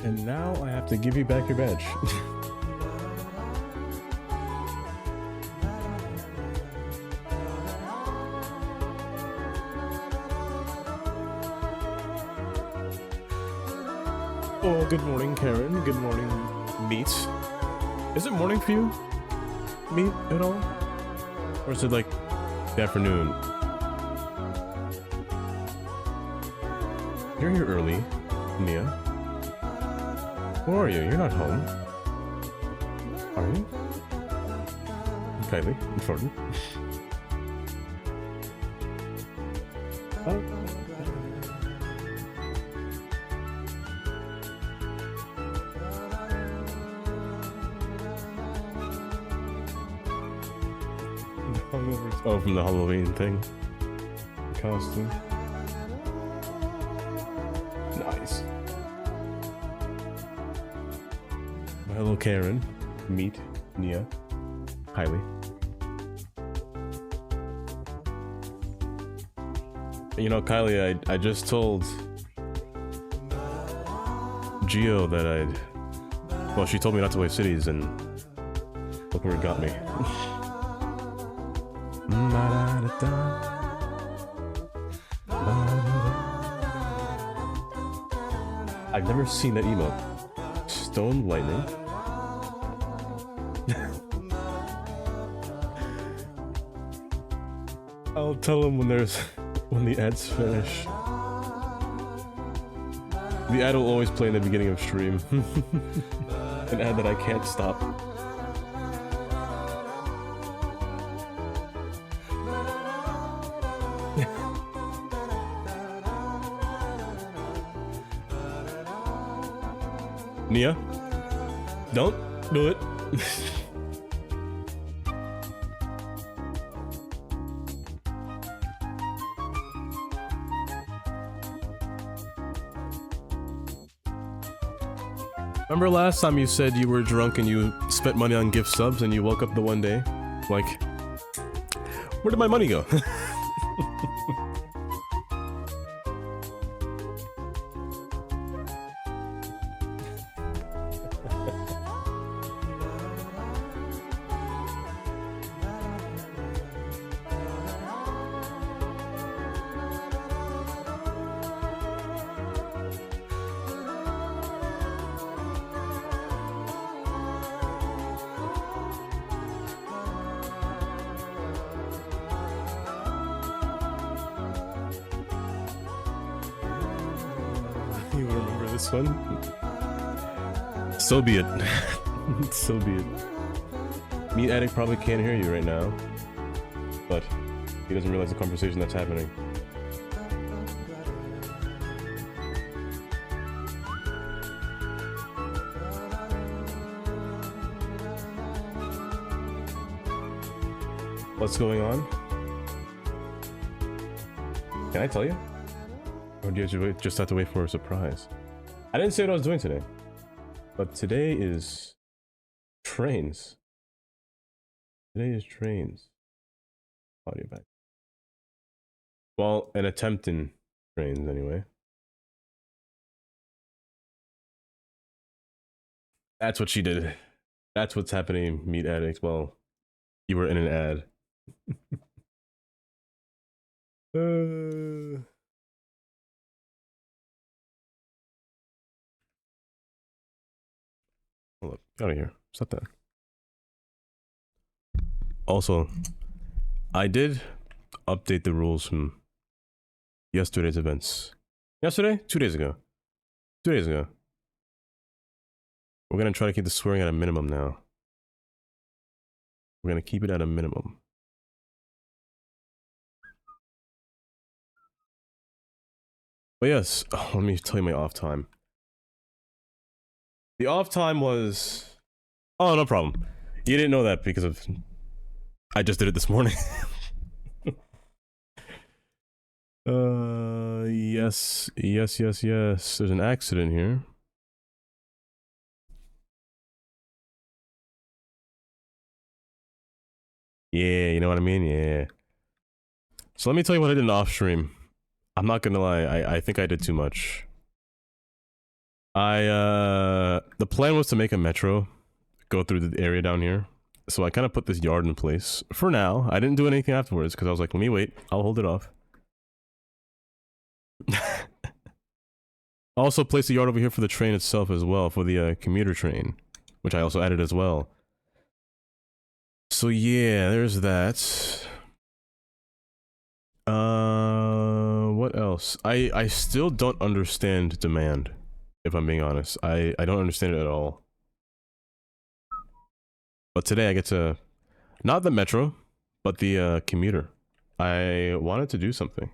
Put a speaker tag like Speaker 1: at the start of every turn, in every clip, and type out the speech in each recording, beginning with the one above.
Speaker 1: And now I have to give you back your badge. Oh, good morning, Karen. Good morning, Meat. Is it morning for you, Meat, at all? Or is it like the afternoon? You're here early, Nia. Where are you? You're not home. Are you? Kylie, important. Oh. Oh, from the Halloween thing. Costume. Nice. Hello, Karen. Meet Nia. Kylie. You know, Kylie, I just told Geo that well, she told me not to waste cities, and look where it got me. I've never seen that emote. Stone lightning. I'll tell him when the ads finish. The ad will always play in the beginning of stream. An ad that I can't stop. Nia, don't do it. Remember last time you said you were drunk and you spent money on gift subs and you woke up the one day like, where did my money go? You remember this one? So be it. So be it. Meat Addict probably can't hear you right now, but he doesn't realize the conversation that's happening. What's going on? Can I tell you? Or do you just have to wait for a surprise? I didn't say what I was doing today, but today is trains. Today is trains. Audio back. Well, an attempt in trains anyway. That's what she did. That's what's happening, Meat Addict. Well, you were in an ad. Hold up, get out of here. Stop that. Also, I did update the rules from yesterday's events. Yesterday? 2 days ago. 2 days ago. We're gonna try to keep the swearing at a minimum now. We're gonna keep it at a minimum. But yes, let me tell you my off time. The off time was... Oh, no problem. You didn't know that because of... I just did it this morning. Yes. There's an accident here. Yeah, you know what I mean? Yeah. So let me tell you what I did in off stream. I'm not gonna lie, I think I did too much. The plan was to make a metro go through the area down here. So I kind of put this yard in place for now. I didn't do anything afterwards because I was like, let me wait. I'll hold it off. Also placed a yard over here for the train itself as well, for the commuter train, which I also added as well. So yeah, there's that. What else? I still don't understand demand, if I'm being honest. I don't understand it at all. But today I get to, not the metro, but the commuter. I wanted to do something.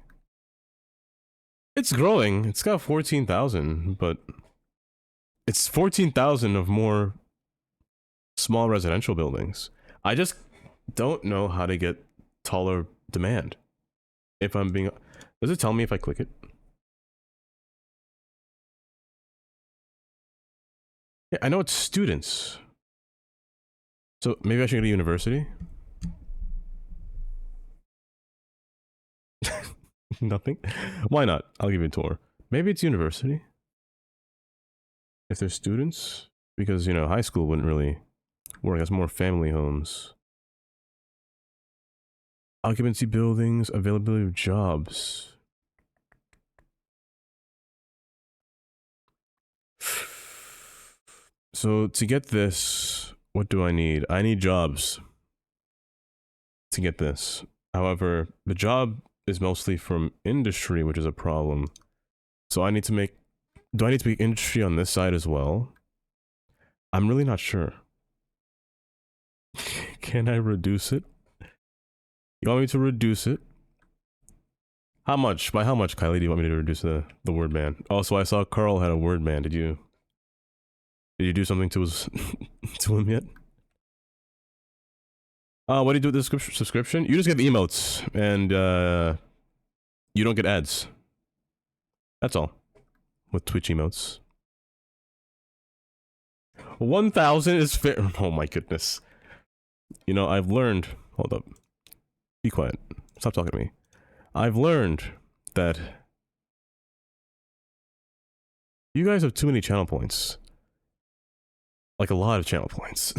Speaker 1: It's growing. It's got 14,000, but it's 14,000 of more small residential buildings. I just don't know how to get taller demand. If I'm being... Does it tell me if I click it? Yeah, I know it's students. So maybe I should go to university? Nothing? Why not? I'll give you a tour. Maybe it's university? If there's students? Because, you know, high school wouldn't really work. It's more family homes. Occupancy buildings, availability of jobs. So to get this, what do I need? I need jobs to get this. However, the job is mostly from industry, which is a problem. So I need to make... Do I need to make industry on this side as well? I'm really not sure. Can I reduce it? You want me to reduce it? How much? By how much, Kylie, do you want me to reduce the word ban? Also, I saw Carl had a word ban. Did you do something to his to him yet? What do you do with the subscription? You just get the emotes, and you don't get ads. That's all. With Twitch emotes. 1,000 is fair. Oh my goodness. You know, I've learned... Hold up. Be quiet. Stop talking to me. I've learned that you guys have too many channel points. Like a lot of channel points.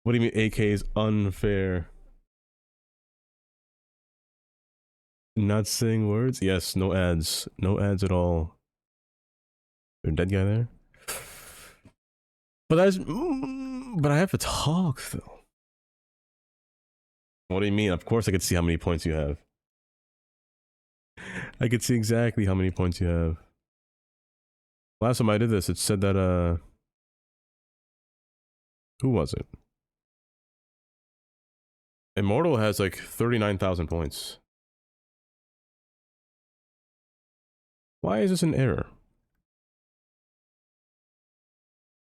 Speaker 1: What do you mean AK is unfair? Not saying words? Yes, no ads. No ads at all. There's a dead guy there? But that's... But I have to talk, though. What do you mean? Of course I could see how many points you have. I could see exactly how many points you have. Last time I did this, it said that, who was it? Immortal has like 39,000 points. Why is this an error?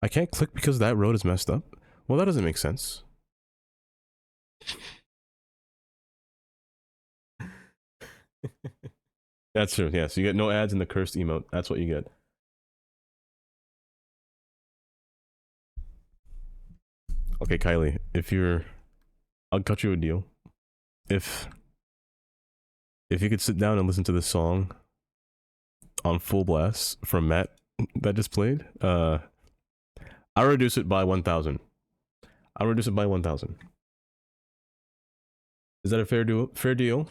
Speaker 1: I can't click because that road is messed up? Well, that doesn't make sense. That's true, yeah. So you get no ads in the cursed emote. That's what you get. Okay, Kylie, if you're... I'll cut you a deal. If you could sit down and listen to this song on full blast from Matt that just played, I'll reduce it by 1,000. I'll reduce it by 1,000. Is that a fair deal? Fair deal?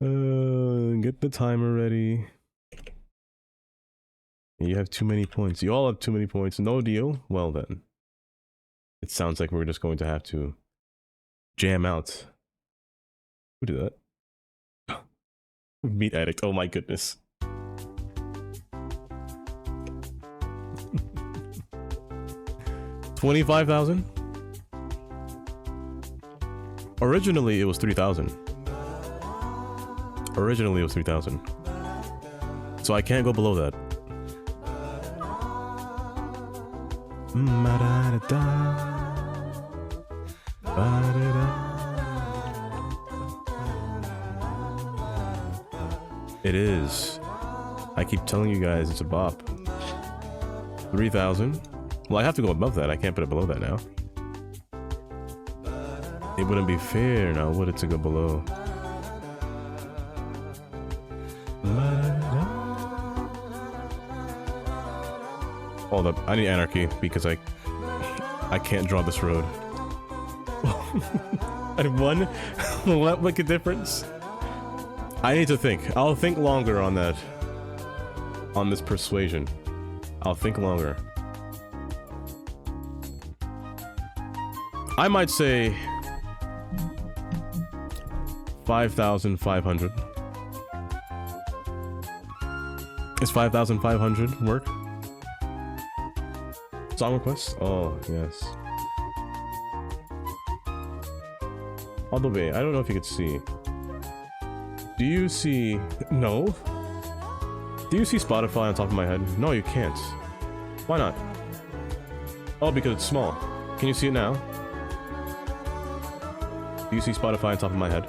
Speaker 1: Get the timer ready. You have too many points. You all have too many points. No deal? Well then. It sounds like we're just going to have to jam out. Who did that? Meat addict. Oh my goodness. $25,000? Originally it was 3,000. Originally it was 3,000. So I can't go below that. It is. I keep telling you guys it's a bop. 3,000. Well, I have to go above that. I can't put it below that now. It wouldn't be fair now, would it, to go below? Hold up, I need anarchy because I can't draw this road. And one will that make a difference? I need to think. I'll think longer on that. On this persuasion. I'll think longer. I might say 5,500. Is 5,500 work? Song request? Oh, yes. All the way. I don't know if you could see. Do you see... No? Do you see Spotify on top of my head? No, you can't. Why not? Oh, because it's small. Can you see it now? Do you see Spotify on top of my head?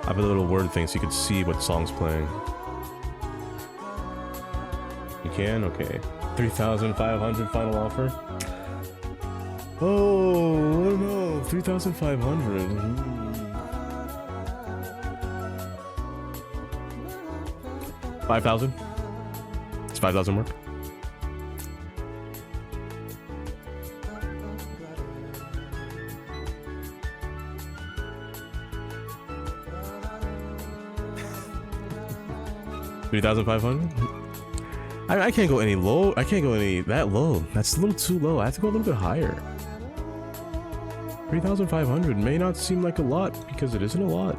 Speaker 1: I have a little word thing so you can see what song's playing. You can? Okay. 3,500 final offer? Oh, no. 3,500. 5,000? It's 5,000 work? $3,500? I can't go any low. I can't go any that low. That's a little too low. I have to go a little bit higher. 3,500 may not seem like a lot because it isn't a lot.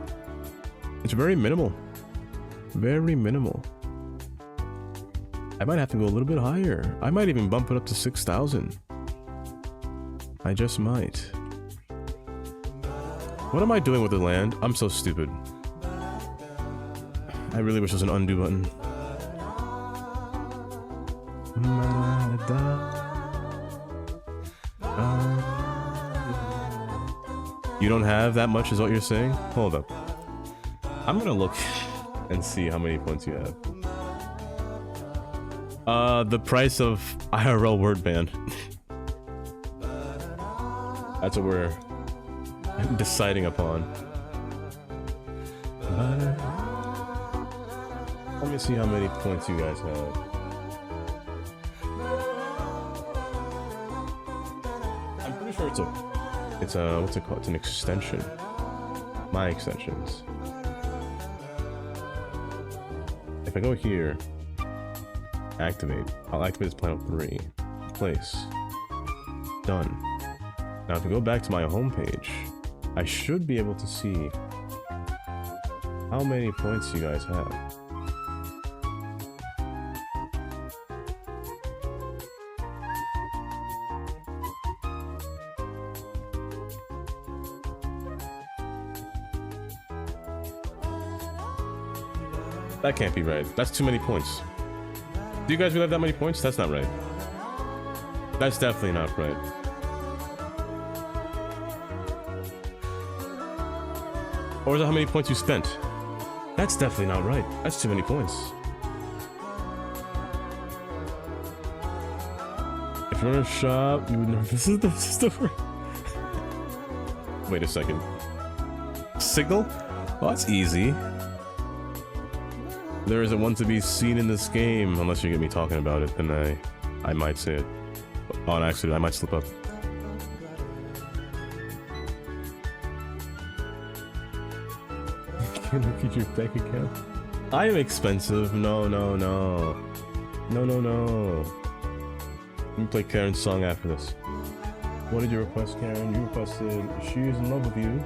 Speaker 1: It's very minimal. Very minimal. I might have to go a little bit higher. I might even bump it up to 6,000. I just might. What am I doing with the land? I'm so stupid. I really wish there was an undo button. You don't have that much is what you're saying? Hold up. I'm gonna look and see how many points you have. The price of IRL word band. That's what we're deciding upon. Let me see how many points you guys have. I'm pretty sure it's a what's it called? It's an extension. My extensions. If I go here, activate. I'll activate this plan on 3. Place. Done. Now if I go back to my home page, I should be able to see how many points you guys have. That can't be right. That's too many points. Do you guys really have that many points? That's not right. That's definitely not right. Or is that how many points you spent? That's definitely not right. That's too many points. If you're in a shop, you would know this is the store. Wait a second. Signal? Oh, that's easy. There isn't one to be seen in this game, unless you get me talking about it, then I might say it. On accident, I might slip up. Can you look at your bank account? I am expensive. No, no, no. No, no, no. Let me play Karen's song after this. What did you request, Karen? You requested she is in love with you.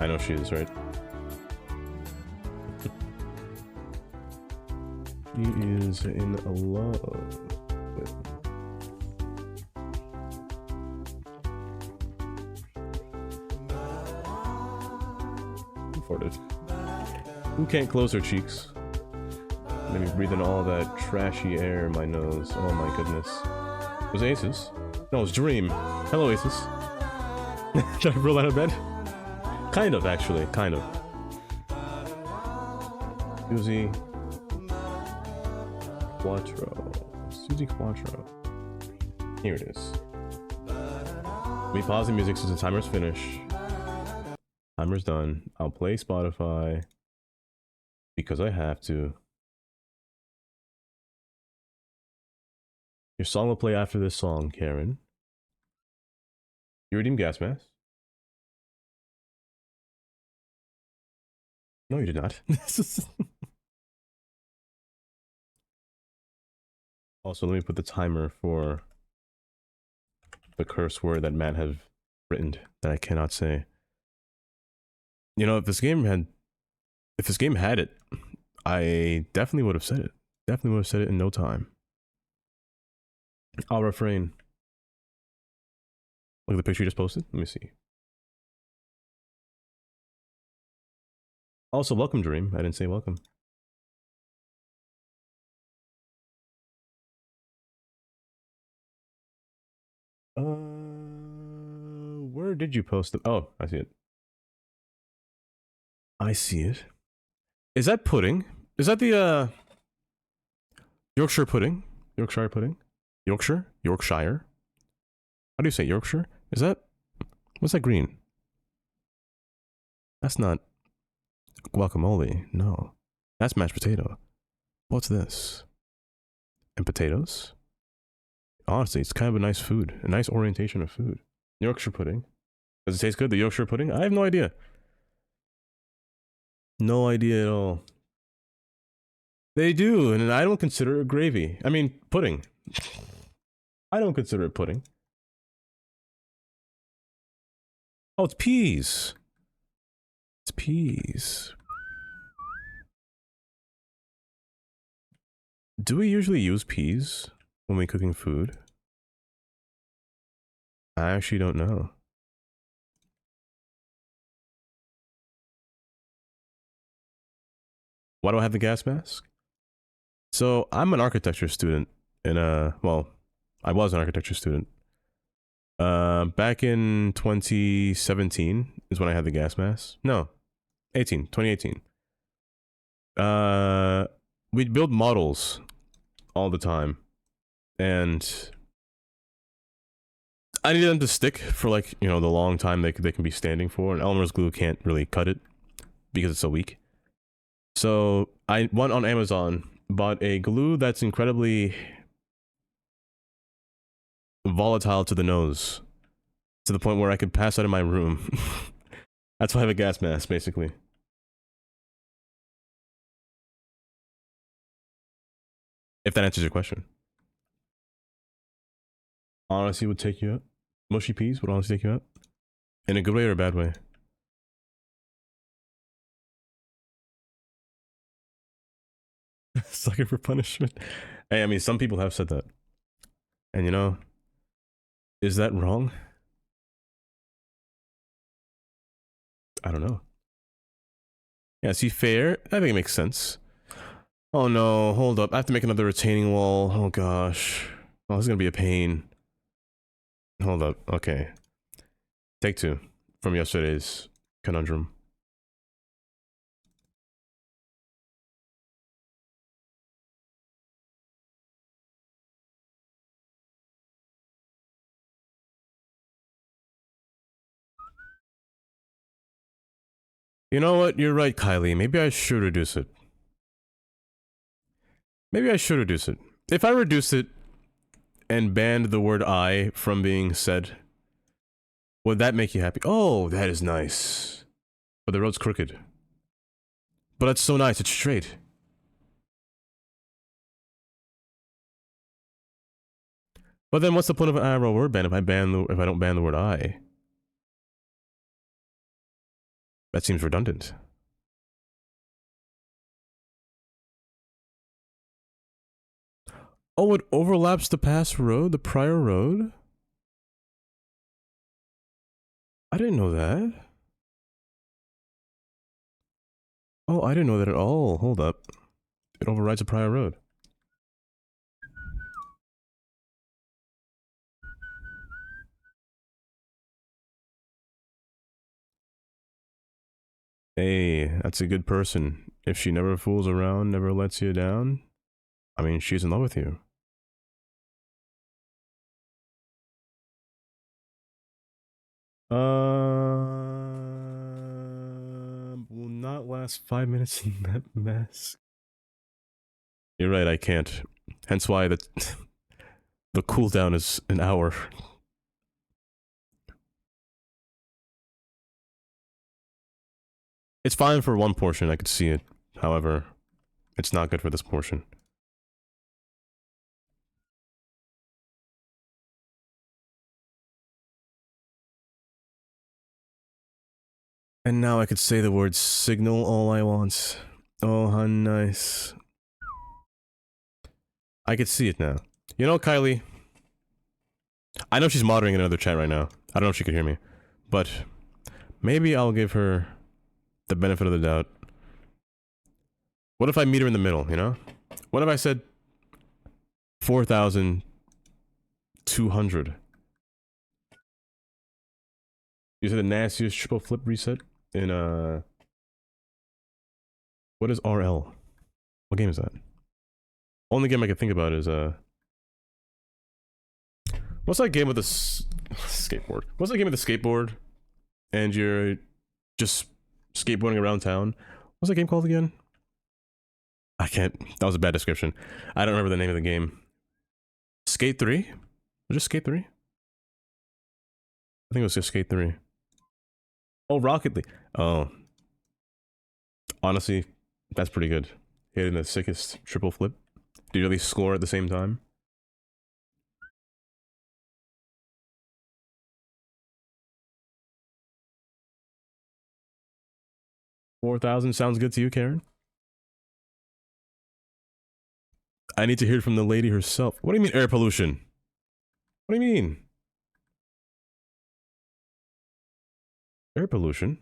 Speaker 1: I know she is, right? He is in love with. Afforded. Who can't close their cheeks? Let me breathe in all that trashy air in my nose. Oh my goodness. It was Aces? No, it was Dream. Hello, Aces. Should I roll out of bed? Kind of, actually. Kind of. Susie Quattro. Susie Quattro. Here it is. Let me pause the music since the timer's finished. Timer's done. I'll play Spotify because I have to. Your song will play after this song, Karen. You redeemed gas mask? No, you did not. Also, let me put the timer for the curse word that Matt has written that I cannot say. You know, if this game had it, I definitely would have said it. Definitely would have said it in no time. I'll refrain. Look at the picture you just posted. Let me see. Also, welcome, Dream. I didn't say welcome. Where did you post it? Oh, I see it. I see it. Is that pudding? Is that the Yorkshire pudding? Yorkshire pudding? Yorkshire? Yorkshire? How do you say Yorkshire? Is that what's that green? That's not guacamole. No. That's mashed potato. What's this? And potatoes? Honestly, it's kind of a nice food. A nice orientation of food. Yorkshire pudding. Does it taste good, the Yorkshire pudding? I have no idea. No idea at all. They do, and I don't consider it gravy. I mean, pudding. I don't consider it pudding. Oh, it's peas. It's peas. Do we usually use peas when we're cooking food? I actually don't know. Why do I have the gas mask? So I'm an architecture student in well, I was an architecture student. Back in 2017 is when I had the gas mask. No, 2018. We'd build models all the time, and I needed them to stick for like, you know, the long time they can be standing for, and Elmer's glue can't really cut it because it's so weak. So I went on Amazon, bought a glue that's incredibly volatile to the nose, to the point where I could pass out of my room. That's why I have a gas mask, basically. If that answers your question. Honestly would take you out. Mushy peas would honestly take you out. In a good way or a bad way? Sucker for punishment. Hey, I mean, some people have said that. And you know, is that wrong? I don't know. Yeah, see, fair? I think it makes sense. Oh no, hold up. I have to make another retaining wall. Oh gosh. Oh, this is gonna be a pain. Hold up. Okay. Take two from yesterday's conundrum. You know what? You're right, Kylie. Maybe I should reduce it. Maybe I should reduce it. If I reduce it and banned the word I from being said, would that make you happy? Oh, that is nice. But the road's crooked. But that's so nice, it's straight. But then what's the point of an IRL word ban if I don't ban the word I? That seems redundant. Oh, it overlaps the past road, the prior road? I didn't know that. Oh, I didn't know that at all. Hold up. It overrides a prior road. Hey, that's a good person. If she never fools around, never lets you down, I mean, she's in love with you. Will not last 5 minutes in that mess. You're right, I can't. Hence why The cooldown is an hour. It's fine for one portion, I could see it. However, it's not good for this portion. And now I could say the word signal all I want. Oh, how nice. I could see it now. You know, Kylie, I know she's moderating another chat right now. I don't know if she could hear me. But maybe I'll give her the benefit of the doubt. What if I meet her in the middle, you know? What if I said 4,200? You said the nastiest triple flip reset in what is RL? What game is that? Only game I can think about is what's that game with the skateboard? What's that game with the skateboard? And you're just skateboarding around town. What's that game called again? I can't. That was a bad description. I don't remember the name of the game. Skate 3? Or just Skate 3? I think it was just Skate 3. Oh, Rocket League. Oh. Honestly, that's pretty good. Hitting the sickest triple flip. Do you at least score at the same time? $4,000 sounds good to you, Karen? I need to hear from the lady herself. What do you mean air pollution? What do you mean? Air pollution?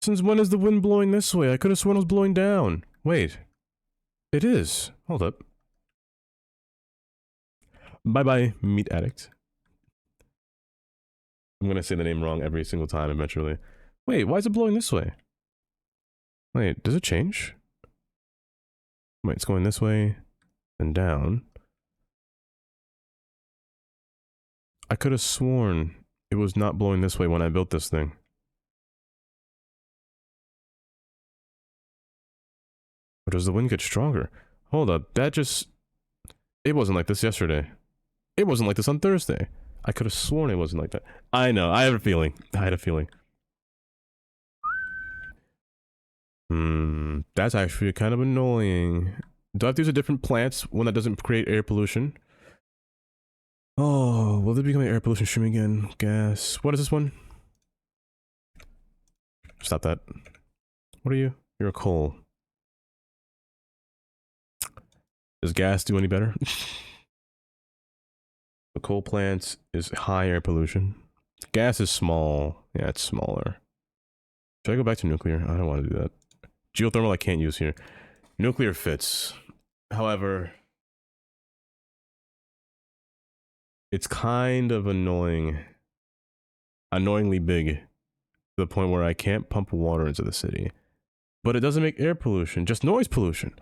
Speaker 1: Since when is the wind blowing this way? I could have sworn it was blowing down. Wait. It is. Hold up. Bye-bye, meat addict. I'm gonna say the name wrong every single time eventually. Wait, why is it blowing this way? Wait, does it change? Wait, it's going this way, then down. I could have sworn it was not blowing this way when I built this thing. Or does the wind get stronger? Hold up, that just... It wasn't like this yesterday. It wasn't like this on Thursday. I could have sworn it wasn't like that. I know, I have a feeling. I had a feeling. That's actually kind of annoying. Do I have to use a different plants when that doesn't create air pollution? Oh, will this become an air pollution stream again? Gas. What is this one? Stop that. What are you? You're a coal. Does gas do any better? The coal plant is high air pollution. Gas is small. Yeah, it's smaller. Should I go back to nuclear? I don't want to do that. Geothermal I can't use here. Nuclear fits. However, it's kind of annoying. Annoyingly big. To the point where I can't pump water into the city. But it doesn't make air pollution, just noise pollution.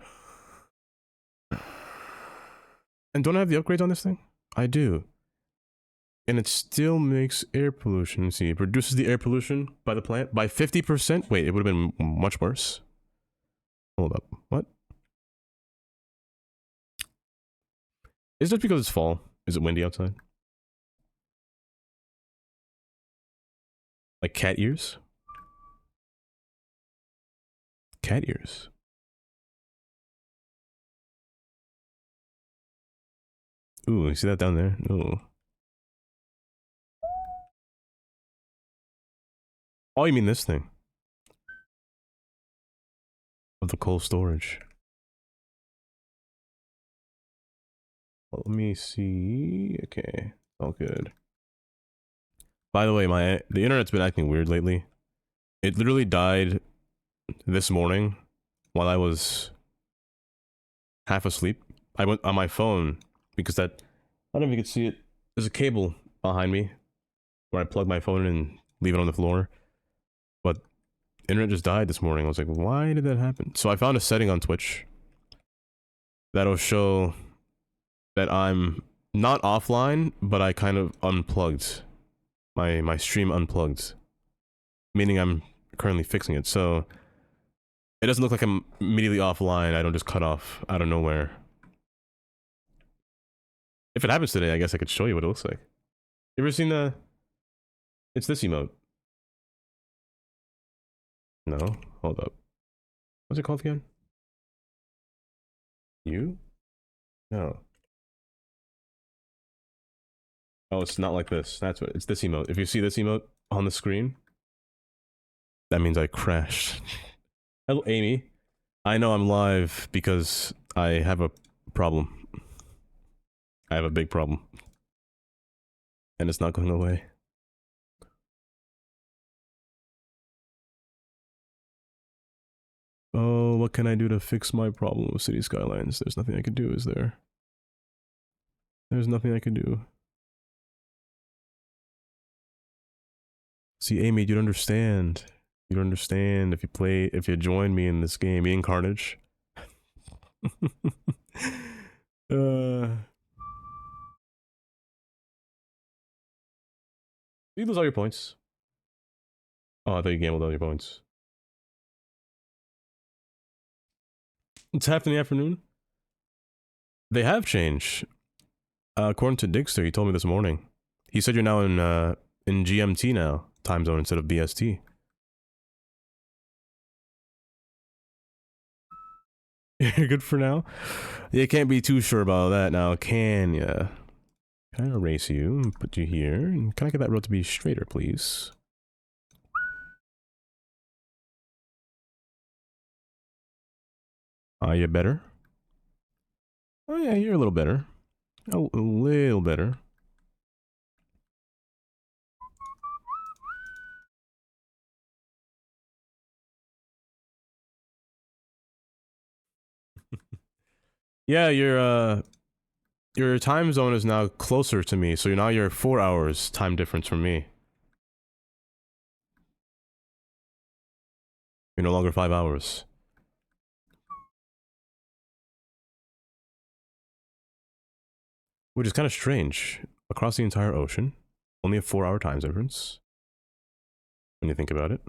Speaker 1: And don't I have the upgrades on this thing? I do. And it still makes air pollution. See, it reduces the air pollution by the plant by 50%. Wait, it would have been much worse. Hold up. What? Is it because it's fall? Is it windy outside? Like cat ears? Cat ears. Ooh, you see that down there? Ooh. Oh, you mean this thing? Of the cold storage. Well, let me see. Okay, all good. By the way, the internet's been acting weird lately. It literally died this morning while I was half asleep. I went on my phone because that, I don't know if you can see it. There's a cable behind me where I plug my phone in and leave it on the floor. But internet just died this morning. I was like, why did that happen? So I found a setting on Twitch that'll show that I'm not offline, but I kind of unplugged. My stream unplugged. Meaning I'm currently fixing it. So it doesn't look like I'm immediately offline. I don't just cut off out of nowhere. If it happens today, I guess I could show you what it looks like. You ever seen the... It's this emote. No, hold up. What's it called again? You? No. Oh, it's not like this. That's what... It's this emote. If you see this emote on the screen, that means I crashed. Hello, Amy. I know I'm live because I have a problem. I have a big problem. And it's not going away. Oh, what can I do to fix my problem with City Skylines? There's nothing I can do, is there? There's nothing I can do. See, Amy, you'd understand. You'd understand if you join me in this game, me and Carnage. You lose all your points. Oh, I thought you gambled all your points. It's half in the afternoon. They have changed. According to Digster, he told me this morning. He said you're now in GMT now, time zone instead of BST. You're good for now? You can't be too sure about that now, can ya? Can I erase you and put you here? And can I get that road to be straighter, please? Are you better? Oh yeah, you're a little better. A little better. Yeah, your time zone is now closer to me, so now you're 4 hours time difference from me. You're no longer 5 hours. Which is kind of strange. Across the entire ocean, only a 4-hour time difference. When you think about it.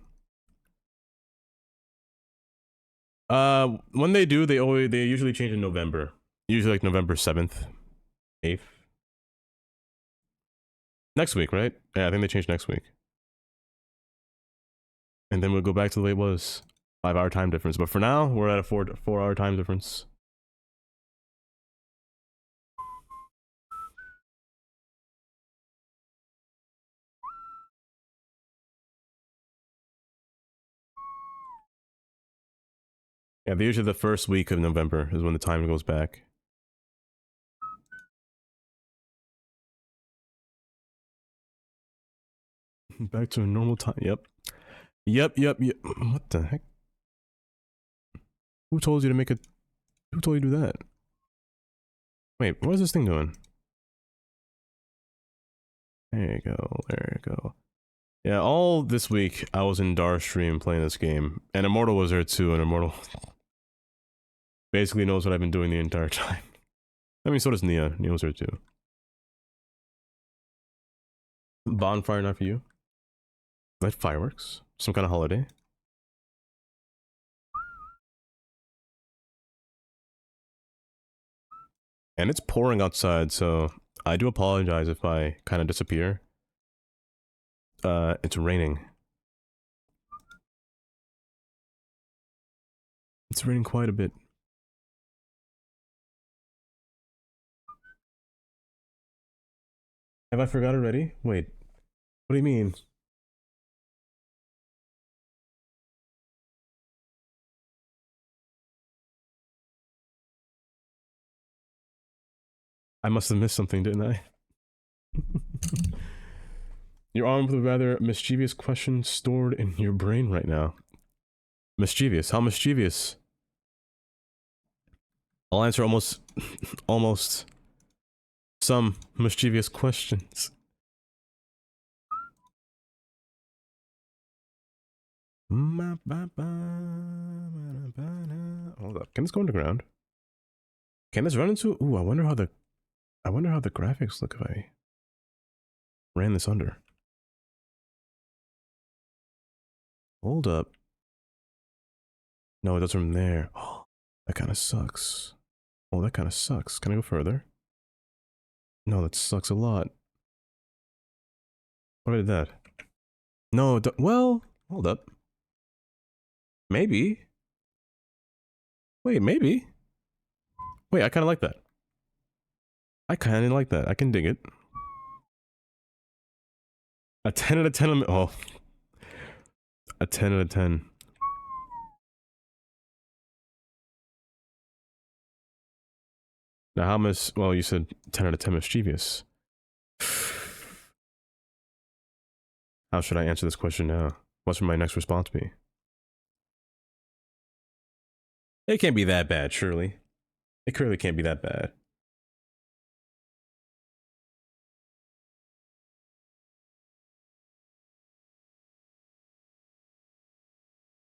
Speaker 1: When they do, they usually change in November. Usually like November 7th, 8th. Next week, right? Yeah, I think they change next week. And then we'll go back to the way it was. 5-hour time difference. But for now, we're at a 4-hour time difference. Yeah, usually the first week of November is when the time goes back. Back to a normal time. Yep. Yep. What the heck? Who told you to make it? Who told you to do that? Wait, what is this thing doing? There you go. There you go. Yeah, all this week I was in Darstream playing this game, and Immortal was there too, and Immortal basically knows what I've been doing the entire time. I mean, so does Nia. Nia's there too. Bonfire not for you? Light fireworks? Some kind of holiday? And it's pouring outside, so I do apologize if I kind of disappear. It's raining. It's raining quite a bit. Have I forgot already? Wait. What do you mean? I must have missed something, didn't I? You're armed with a rather mischievous question stored in your brain right now. Mischievous? How mischievous? I'll answer almost some mischievous questions. Hold up. Can this go underground? Can this run into? Ooh, I wonder how the graphics look if I ran this under. Hold up. No, it does from there. Oh, that kind of sucks. Oh, that kind of sucks. Can I go further? No, that sucks a lot. What did that? No, well, hold up. Maybe. Wait, maybe. Wait, I kind of like that. I kind of like that. I can dig it. A 10 out of 10. Oh. A 10 out of 10. Now, how much? Well, you said 10 out of 10 mischievous. How should I answer this question now? What should my next response be? It can't be that bad, surely. It clearly can't be that bad.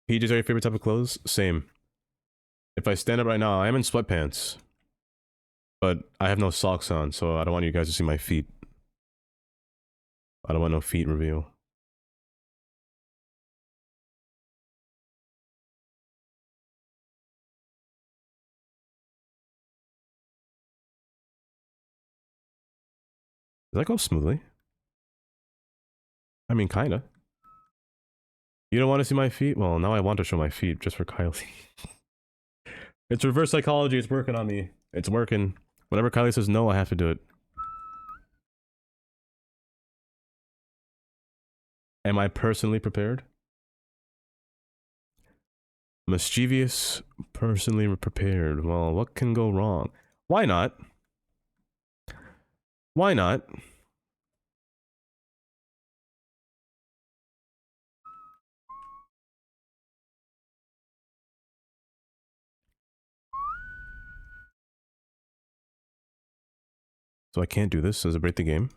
Speaker 1: PJs are your favorite type of clothes? Same. If I stand up right now, I am in sweatpants. But I have no socks on, so I don't want you guys to see my feet. I don't want no feet reveal. Does that go smoothly? I mean, kinda. You don't want to see my feet? Well, now I want to show my feet, just for Kylie. It's reverse psychology, it's working on me. It's working. Whenever Kylie says no, I have to do it. Am I personally prepared? Mischievous, personally prepared. Well, what can go wrong? Why not? Why not? So I can't do this? Does it break the game?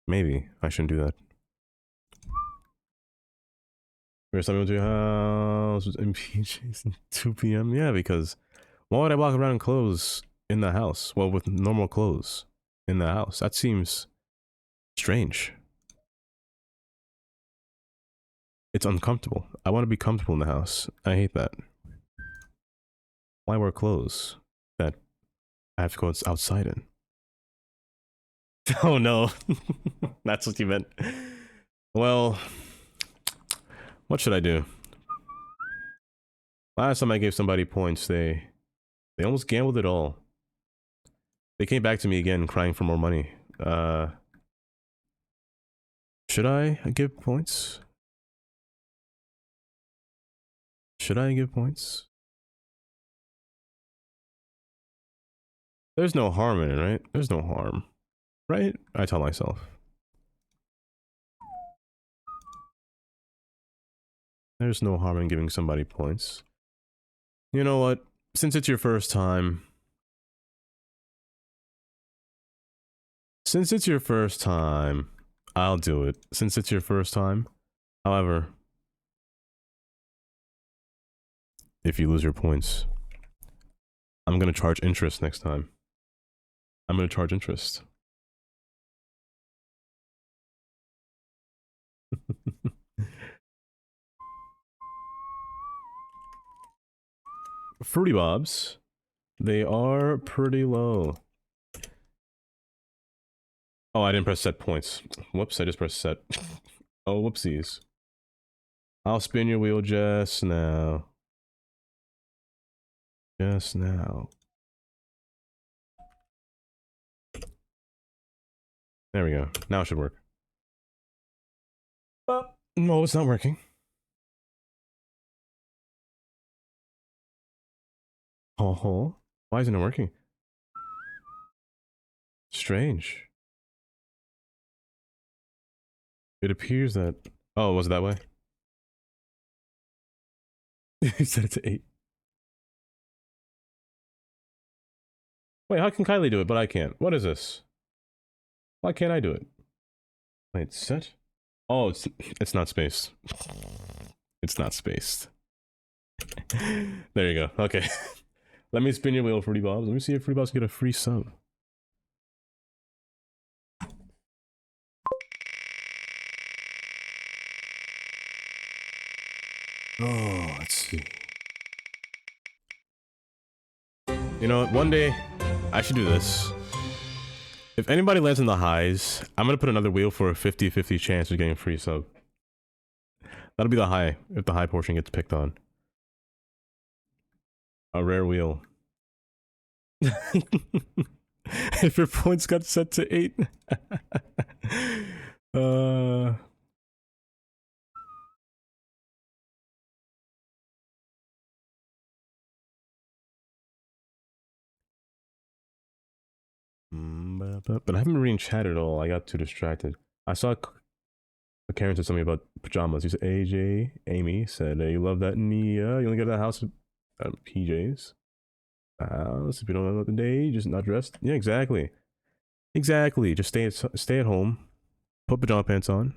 Speaker 1: Maybe. I shouldn't do that. We're coming to your house with MPJs at 2 p.m. Yeah, because why would I walk around in clothes in the house? Well, with normal clothes in the house. That seems strange. It's uncomfortable. I want to be comfortable in the house. I hate that. Why wear clothes that I have to go outside in? Oh no. That's what you meant. Well, what should I do? Last time I gave somebody points, they almost gambled it all. They came back to me again crying for more money. Should I give points? Should I give points? There's no harm in it, right? There's no harm. Right? I tell myself. There's no harm in giving somebody points. You know what? Since it's your first time... Since it's your first time, I'll do it. Since it's your first time. However, if you lose your points, I'm gonna charge interest next time. I'm gonna charge interest. Fruity Bobs, they are pretty low. Oh, I didn't press set points. Whoops, I just pressed set. Oh, whoopsies. I'll spin your wheel just now. Just now. There we go. Now it should work. No, it's not working. Oh, why isn't it working? Strange. It appears that... Oh, was it that way? You set it to 8. Wait, how can Kylie do it, but I can't? What is this? Why can't I do it? Wait, set? Oh, it's not spaced. It's not spaced. There you go. Okay. Let me spin your wheel, Fruity Bobs. Let me see if Fruity Bobs can get a free sub. Oh, let's see. You know what? One day, I should do this. If anybody lands in the highs, I'm gonna put another wheel for a 50-50 chance of getting a free sub. That'll be the high, if the high portion gets picked on. A rare wheel. If your points got set to 8. But I haven't been reading chat at all. I got too distracted. I saw Karen said something about pajamas. He said, AJ, Amy said, you love that Nia. You only get to the house with PJs. House, if you don't know the day, just not dressed. Yeah, exactly. Exactly. Just stay at home. Put pajama pants on.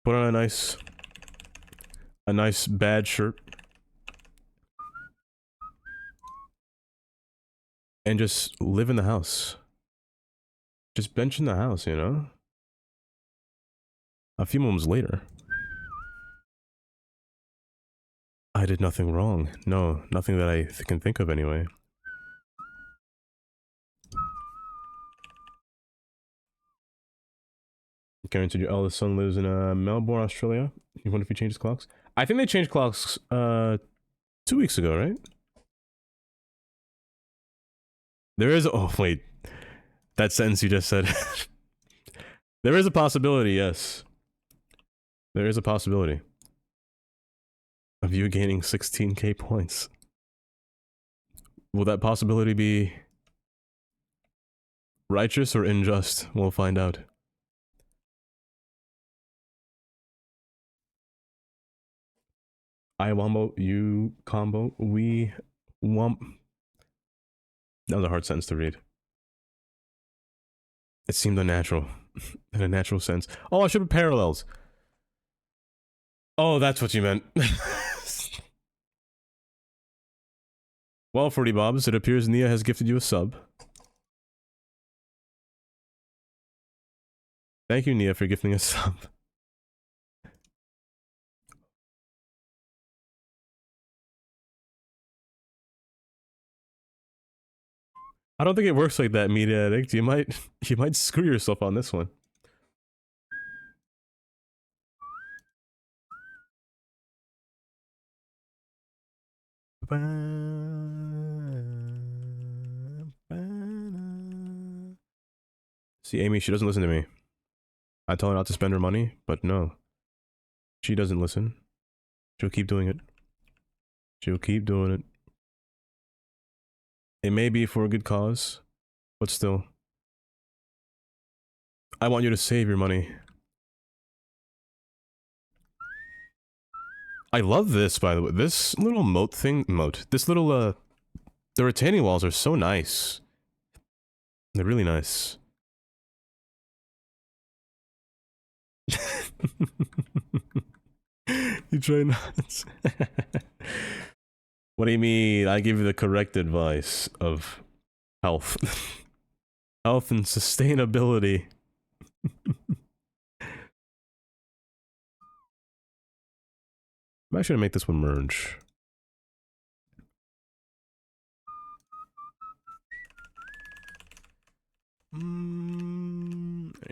Speaker 1: Put on a nice bad shirt. And just live in the house. Just bench in the house, you know? A few moments later. I did nothing wrong. No, nothing that I can think of anyway. Karen said your eldest son lives in Melbourne, Australia. You wonder if he changed clocks? I think they changed clocks 2 weeks ago, right? There is oh wait. That sentence you just said. There is a possibility, yes. There is a possibility of you gaining 16k points. Will that possibility be righteous or unjust? We'll find out. I wombo, you combo, we wump. That was a hard sentence to read. It seemed unnatural. In a natural sense. Oh, I should have parallels. Oh, that's what you meant. Well, 40 Bobs, it appears Nia has gifted you a sub. Thank you, Nia, for gifting a sub. I don't think it works like that, Media Addict. You might screw yourself on this one. See, Amy, she doesn't listen to me. I tell her not to spend her money, but no. She doesn't listen. She'll keep doing it. She'll keep doing it. It may be for a good cause, but still. I want you to save your money. I love this, by the way. This little this little, the retaining walls are so nice. They're really nice. You try not. What do you mean? I give you the correct advice of health. Health and sustainability. I'm actually gonna make this one merge. There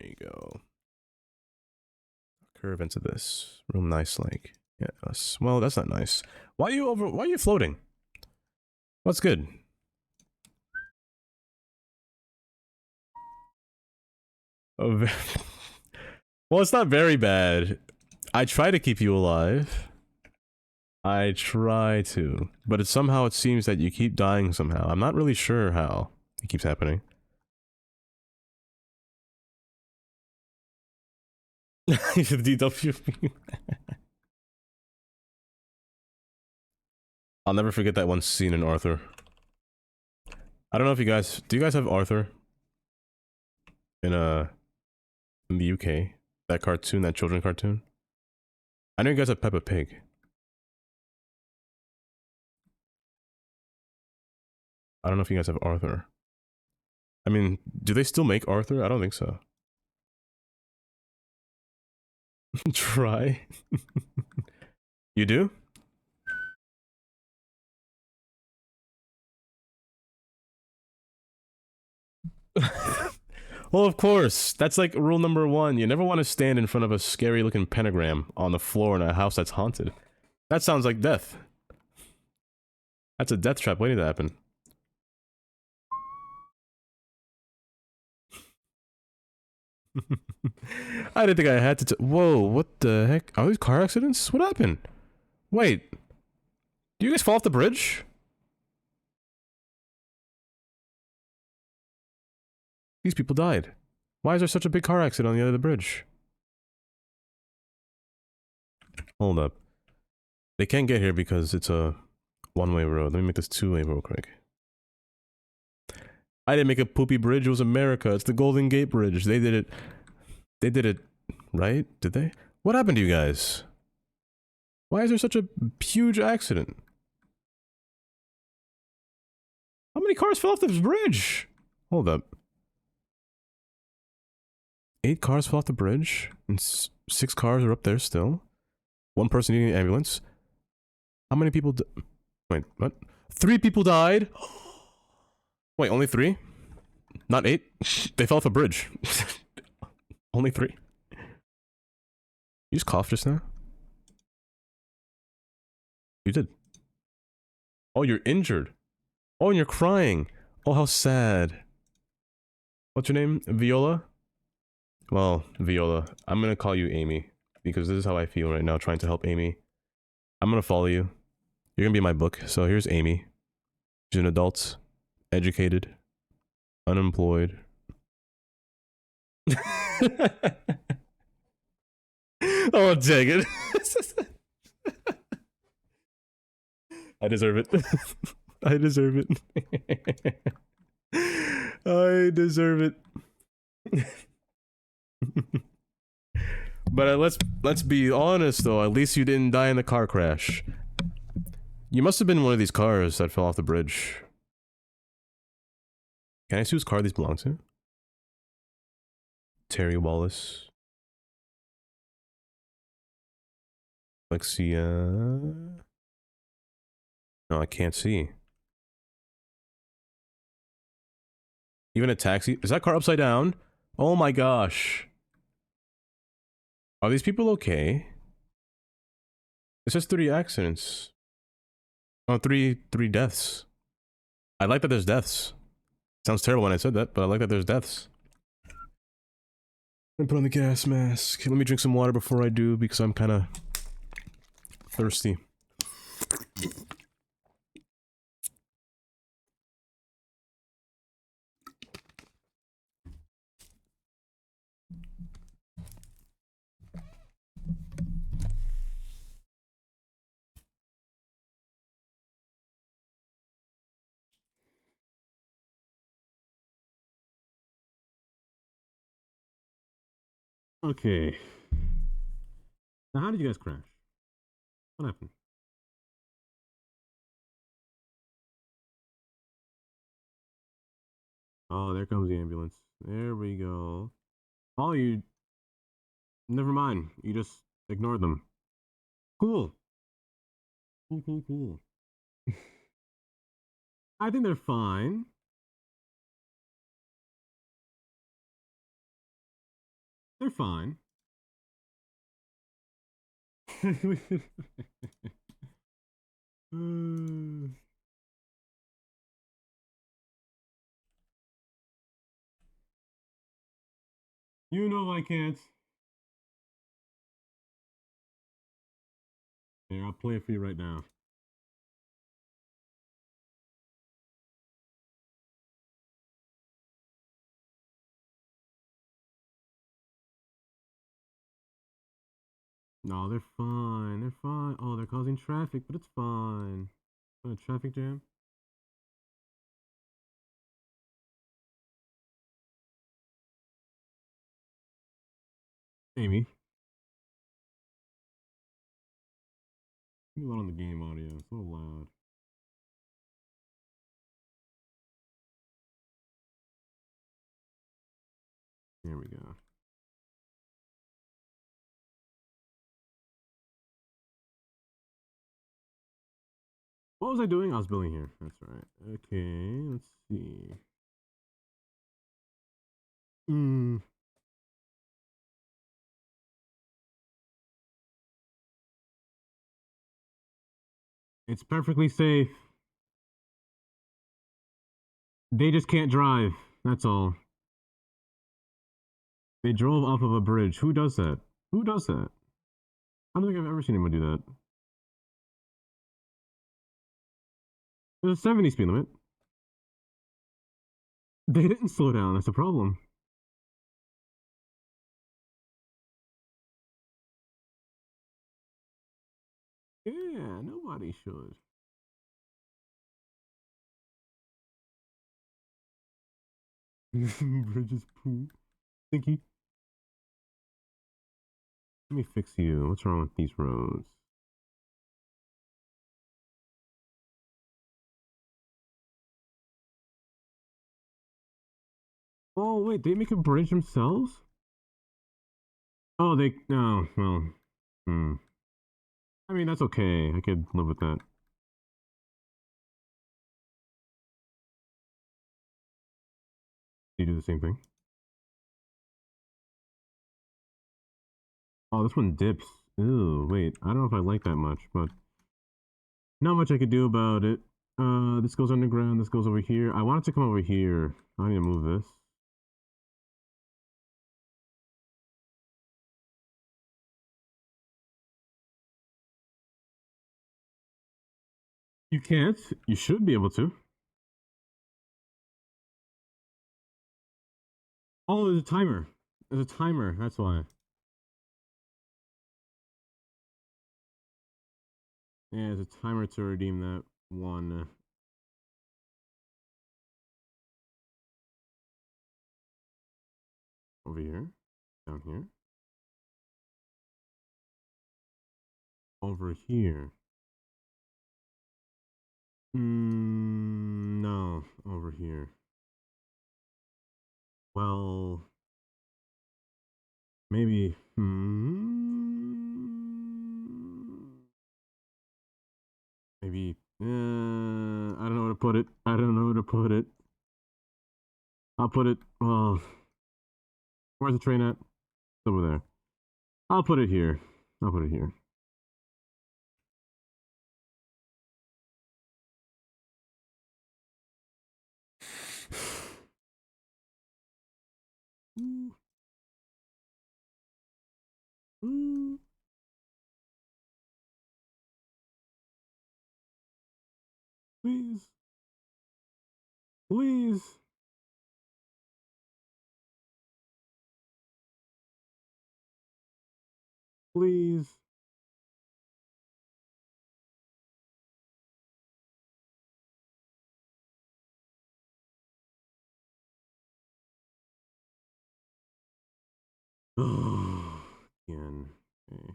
Speaker 1: you go. Curve into this. Real nice, like. Yes. Well, that's not nice. Why are you floating? What's good? Oh, well, it's not very bad. I try to keep you alive. I try to. But somehow it seems that you keep dying somehow. I'm not really sure how it keeps happening. DW. I'll never forget that one scene in Arthur. I don't know if you guys... Do you guys have Arthur? In the UK? That cartoon, that children cartoon? I know you guys have Peppa Pig. I don't know if you guys have Arthur. I mean, do they still make Arthur? I don't think so. Try. You do? Well, of course. That's like rule number one. You never want to stand in front of a scary looking pentagram on the floor in a house that's haunted. That sounds like death. That's a death trap waiting to happen. I didn't think I had to. Whoa, what the heck? Are these car accidents? What happened? Wait. Do you guys fall off the bridge? These people died. Why is there such a big car accident on the other of the bridge? Hold up. They can't get here because it's a one-way road. Let me make this two-way real quick. I didn't make a poopy bridge. It was America. It's the Golden Gate Bridge. They did it. They did it, right? Did they? What happened to you guys? Why is there such a huge accident? How many cars fell off this bridge? Hold up. 8 cars fell off the bridge, and 6 cars are up there still. 1 person needing an ambulance. How many people wait, what? 3 people died? Wait, only 3? Not 8? They fell off a bridge. Only 3. You just coughed just now? You did. Oh, you're injured. Oh, and you're crying. Oh, how sad. What's your name? Viola? Well, Viola, I'm gonna call you Amy. Because this is how I feel right now, trying to help Amy. I'm gonna follow you. You're gonna be in my book. So here's Amy. She's an adult. Educated. Unemployed. Oh, dang it. I deserve it. I deserve it. I deserve it. But let's be honest though, at least you didn't die in the car crash. You must have been one of these cars that fell off the bridge. Can I see whose car these belong to? Terry Wallace. Alexia. No, I can't see. Even a taxi? Is that car upside down? Oh my gosh. Are these people okay? It says 3 accidents. Oh, three deaths. I like that there's deaths. Sounds terrible when I said that, but I like that there's deaths. Let me put on the gas mask. Let me drink some water before I do, because I'm kind of thirsty. Okay. Now, how did you guys crash? What happened? Oh, there comes the ambulance. There we go. Oh, you... Never mind. You just ignored them. Cool. Cool. I think they're fine. They're fine. You know I can't. Here, I'll play it for you right now. No, they're fine. They're fine. Oh, they're causing traffic, but it's fine. A traffic jam? Amy. You loud on the game audio. So loud. There we go. What was I doing? I was building here. That's right. Okay, let's see. Mm. It's perfectly safe. They just can't drive. That's all. They drove off of a bridge. Who does that? Who does that? I don't think I've ever seen anyone do that. There's a 70 speed limit. They didn't slow down. That's the problem. Yeah, nobody should. Bridges poo. Thinky. Let me fix you. What's wrong with these roads? Oh, wait, they make a bridge themselves? Oh, they. No, well. Hmm. I mean, that's okay. I could live with that. You do the same thing. Oh, this one dips. Ew, wait. I don't know if I like that much, but not much I could do about it. This goes underground. This goes over here. I want it to come over here. I need to move this. You can't. You should be able to. Oh, there's a timer. There's a timer. That's why. Yeah, there's a timer to redeem that one. Over here. Down here. Over here. No. Over here. Well, maybe. Maybe. I don't know where to put it. I don't know where to put it. I'll put it. Well, where's the train at? It's over there. I'll put it here. I'll put it here. Ooh. Ooh. Please. Please. Please. Again. Okay.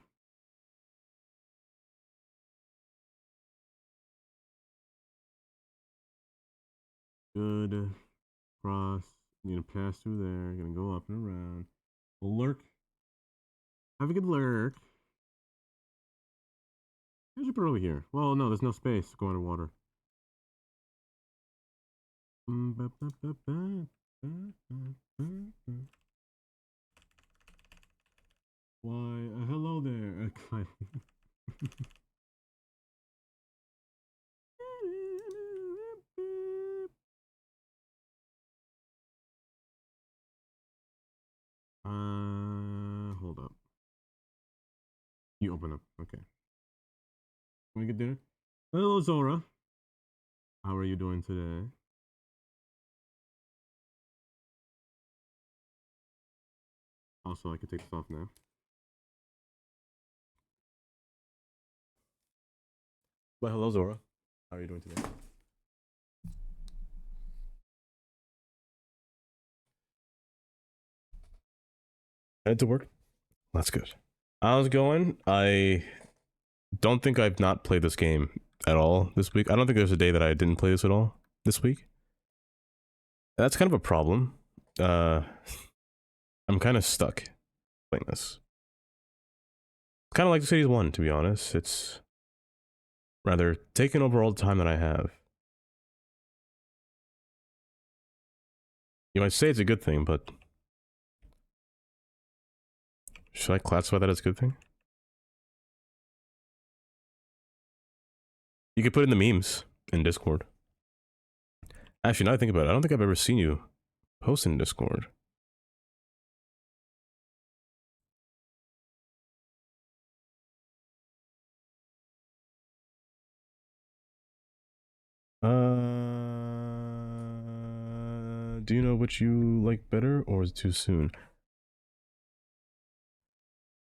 Speaker 1: Good. Cross. You're gonna pass through there. You're gonna go up and around. Lurk. Have a good lurk. How'd you put it over here? Well, no, there's no space to go underwater. Why, hello there. Hold up. You open up. Okay. Want to get dinner? Hello, Zora. How are you doing today? Also, I can take this off now. But hello, Zora. How are you doing today? Head to work. That's good. How's it going? I don't think I've not played this game at all this week. I don't think there's a day that I didn't play this at all this week. That's kind of a problem. I'm kind of stuck playing this. Kind of like the Cities 1, to be honest. It's rather taken over all the time that I have. You might say it's a good thing, but Should I classify that as a good thing? You could put in the memes in Discord. Actually, now I think about it, I don't think I've ever seen you post in Discord. Do you know what you like better, or is it too soon?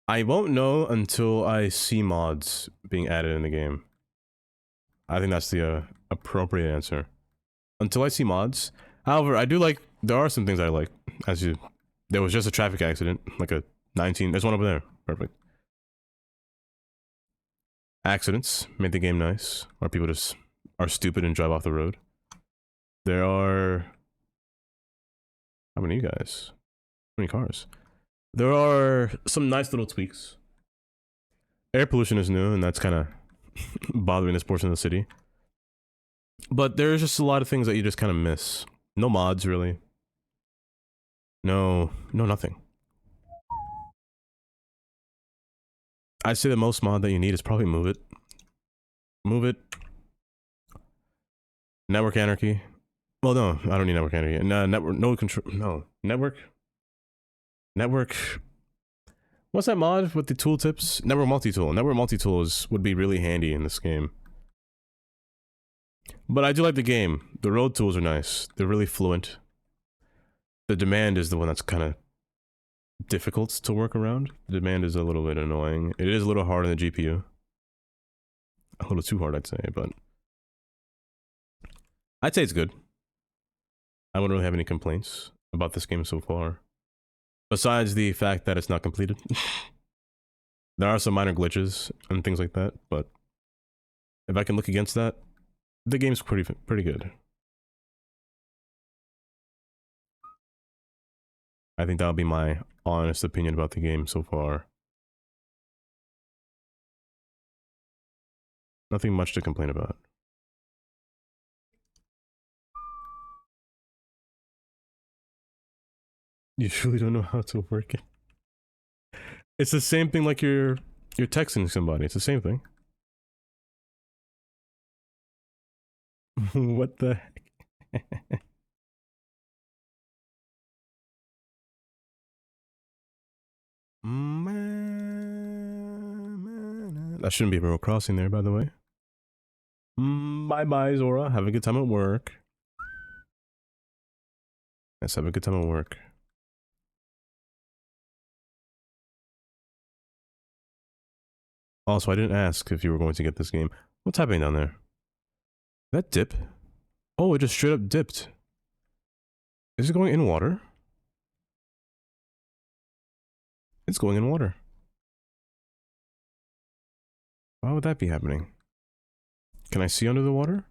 Speaker 1: I won't know until I see mods being added in the game. I think that's the appropriate answer. Until I see mods. However, I do like, there are some things I like. As you, there was just a traffic accident, like a 19, there's one over there. Perfect. Accidents made the game nice, or people just are stupid and drive off the road. There are, how many of you guys? How many cars? There are some nice little tweaks. Air pollution is new, and that's kind of bothering this portion of the city. But there's just a lot of things that you just kind of miss. No mods, really. No, nothing. I'd say the most mod that you need is probably Move It. Move It. Network Anarchy. Well, no, I don't need Network Anarchy. No, network, no control, no. Network. What's that mod with the tooltips? Network Multi-Tool. Network Multi-Tool would be really handy in this game. But I do like the game. The road tools are nice. They're really fluent. The demand is the one that's kind of difficult to work around. The demand is a little bit annoying. It is a little hard on the GPU. A little too hard, I'd say, but I'd say it's good. I wouldn't really have any complaints about this game so far. Besides the fact that it's not completed. There are some minor glitches and things like that, but if I can look against that, the game's pretty good. I think that would be my honest opinion about the game so far. Nothing much to complain about. You truly don't know how to work it. It's the same thing like you're texting somebody. It's the same thing. What the heck? That shouldn't be a real crossing there, by the way. Bye-bye, Zora. Have a good time at work. Yes, have a good time at work. Also, I didn't ask if you were going to get this game. What's happening down there? That dip? Oh, it just straight up dipped. Is it going in water? It's going in water. Why would that be happening? Can I see under the water?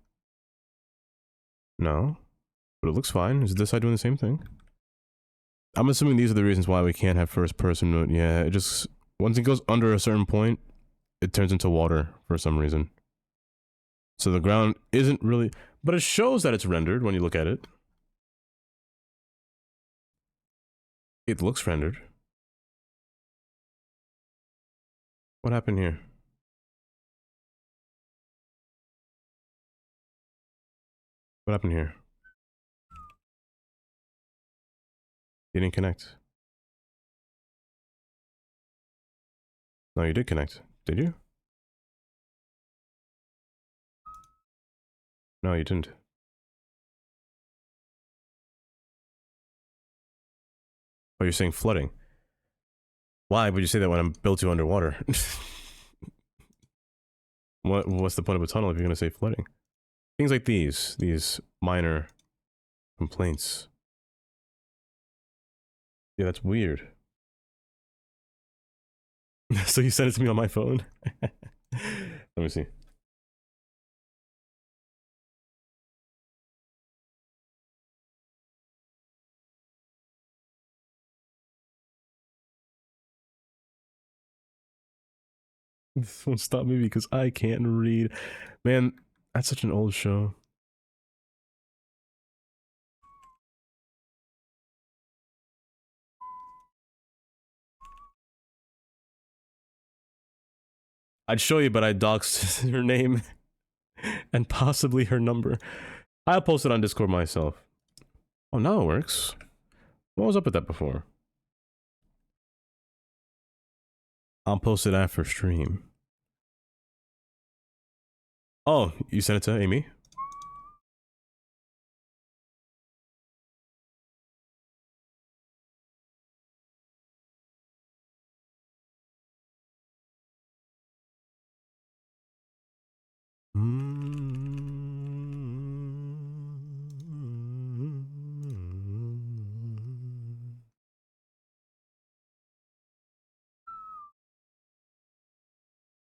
Speaker 1: No. But it looks fine. Is this side doing the same thing? I'm assuming these are the reasons why we can't have first person mode. Yeah, it just... Once it goes under a certain point, it turns into water for some reason. So the ground isn't really... But it shows that it's rendered when you look at it. It looks rendered. What happened here? What happened here? You didn't connect. No, you did connect. Did you? No, you didn't. Oh, you're saying flooding. Why would you say that when I'm built to underwater? What's the point of a tunnel if you're going to say flooding? Things like these minor complaints. Yeah, that's weird. So you sent it to me on my phone? Let me see. This won't stop me because I can't read. Man, that's such an old show. I'd show you, but I doxed her name and possibly her number. I'll post it on Discord myself. Oh, now it works. What was up with that before? I'll post it after stream. Oh, you sent it to Amy?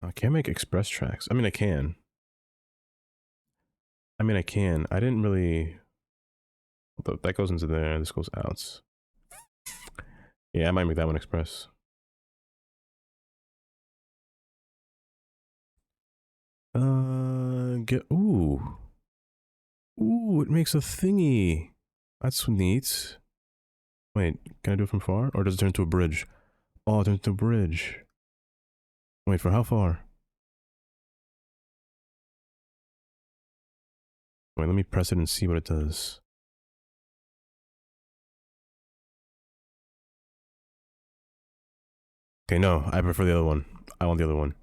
Speaker 1: I can't make express tracks. I mean, I can. I didn't really... That goes into there, this goes out. Yeah, I might make that one express. Ooh. Ooh, it makes a thingy. That's neat. Wait, can I do it from far? Or does it turn into a bridge? Oh, it turns into a bridge. Wait, for how far? Wait, let me press it and see what it does. Okay, no, I prefer the other one. I want the other one.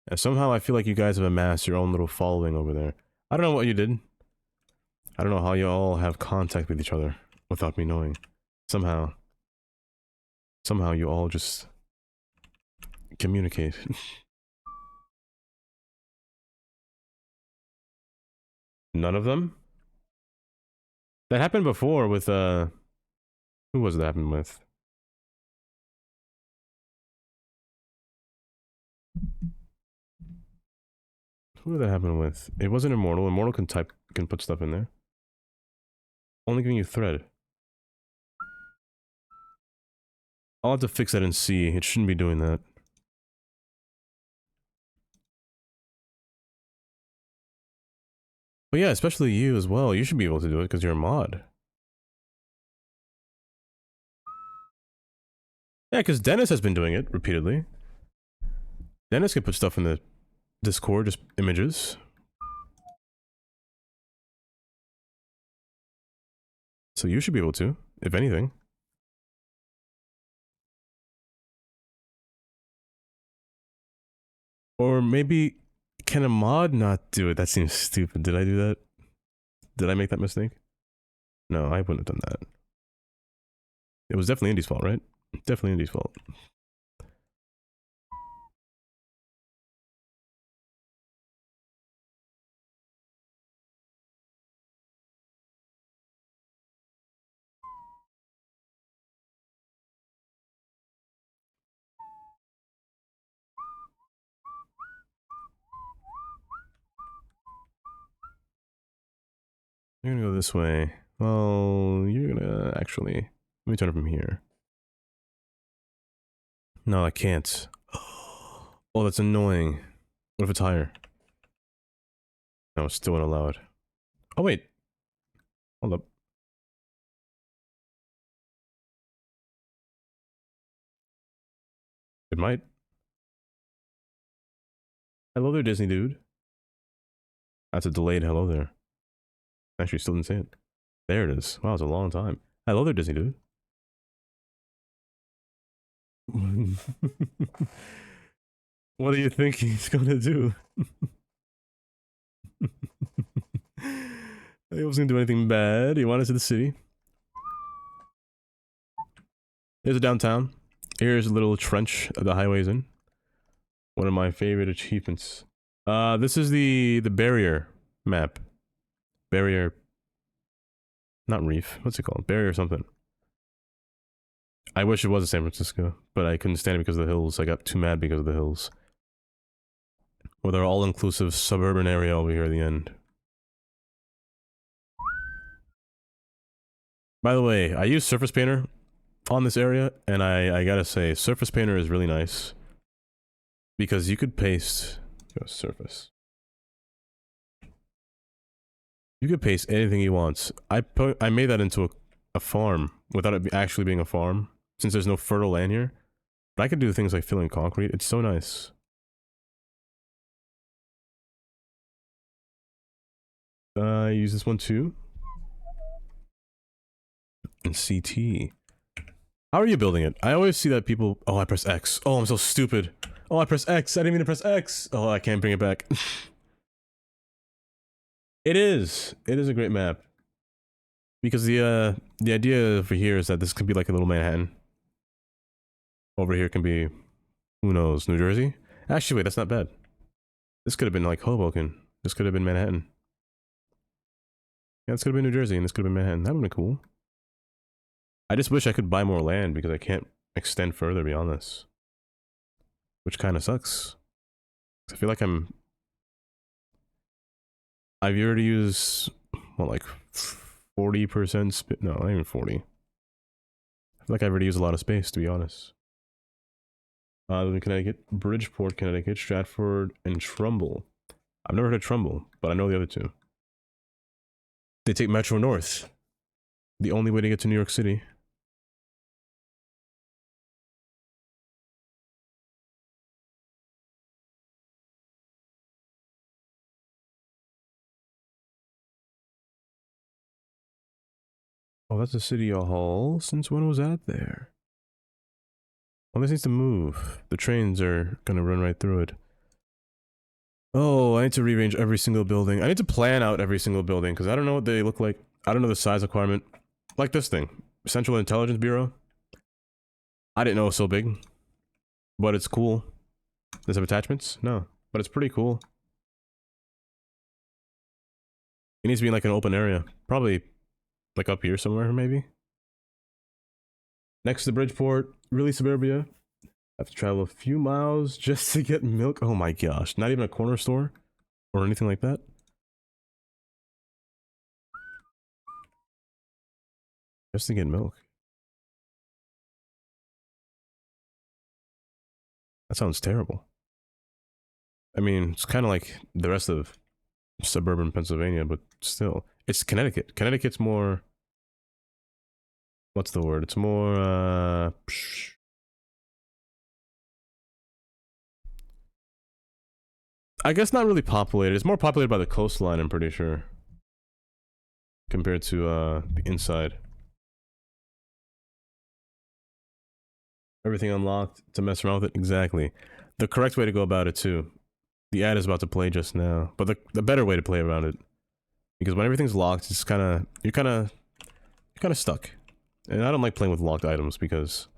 Speaker 1: And somehow I feel like you guys have amassed your own little following over there. I don't know what you did. I don't know how you all have contact with each other without me knowing. Somehow you all just communicate. None of them? That happened before with, who was that happened with? Who did that happen with? It wasn't Immortal. Immortal can put stuff in there. Only giving you thread. I'll have to fix that and see. It shouldn't be doing that. But yeah, especially you as well. You should be able to do it because you're a mod. Yeah, because Dennis has been doing it repeatedly. Dennis can put stuff in the Discord, just images. So you should be able to, if anything. Or maybe, can a mod not do it? That seems stupid. Did I do that? Did I make that mistake? No, I wouldn't have done that. It was definitely Indy's fault, right? Definitely Indy's fault. You're gonna go this way. Well, you're gonna actually... Let me turn it from here. No, I can't. Oh, that's annoying. What if it's higher? No, it's still not allowed. Oh, wait. Hold up. It might. Hello there, Disney dude. That's a delayed hello there. Actually, still didn't say it. There it is. Wow, it's a long time. Hello there, Disney dude. What do you think he's gonna do? He wasn't gonna do anything bad. He wanted to the city. Here's a downtown. Here's a little trench the highway's in. One of my favorite achievements. This is the barrier map. Barrier... Not reef. What's it called? Barrier something. I wish it was San Francisco, but I couldn't stand it because of the hills. I got too mad because of the hills. With our all-inclusive suburban area over here at the end. By the way, I use Surface Painter on this area, and I gotta say, Surface Painter is really nice. Because you could paste a surface. You could paste anything you want. I made that into a farm without it actually being a farm, since there's no fertile land here. But I could do things like filling concrete. It's so nice. I use this one too. And CT. How are you building it? I always see that people... Oh, I press X. Oh, I'm so stupid. Oh, I press X. I didn't mean to press X. Oh, I can't bring it back. It is. It is a great map. Because the idea over here is that this could be like a little Manhattan. Over here can be, who knows, New Jersey? Actually, wait, that's not bad. This could have been like Hoboken. This could have been Manhattan. Yeah, this could have been New Jersey, and this could have been Manhattan. That would have been cool. I just wish I could buy more land because I can't extend further beyond this. Which kind of sucks. I feel like I've already used, what, like 40% no, not even 40. I feel like I've already used a lot of space, to be honest. In Connecticut, Bridgeport, Connecticut, Stratford, and Trumbull. I've never heard of Trumbull, but I know the other two. They take Metro North. The only way to get to New York City. Oh, that's a city hall. Since when was that there? Oh, this needs to move. The trains are gonna run right through it. Oh, I need to rearrange every single building. I need to plan out every single building, because I don't know what they look like. I don't know the size requirement. Like this thing. Central Intelligence Bureau. I didn't know it was so big. But it's cool. Does it have attachments? No. But it's pretty cool. It needs to be in like an open area. Probably like up here somewhere, maybe. Next to Bridgeport, really suburbia. I have to travel a few miles just to get milk. Oh my gosh. Not even a corner store or anything like that. Just to get milk. That sounds terrible. I mean, it's kind of like the rest of suburban Pennsylvania, but still. It's Connecticut. Connecticut's more... What's the word? It's more, I guess not really populated. It's more populated by the coastline, I'm pretty sure. Compared to, the inside. Everything unlocked to mess around with it? Exactly. The correct way to go about it, too. The ad is about to play just now. But the better way to play around it. Because when everything's locked, it's kinda... You're kinda stuck. And I don't like playing with locked items because...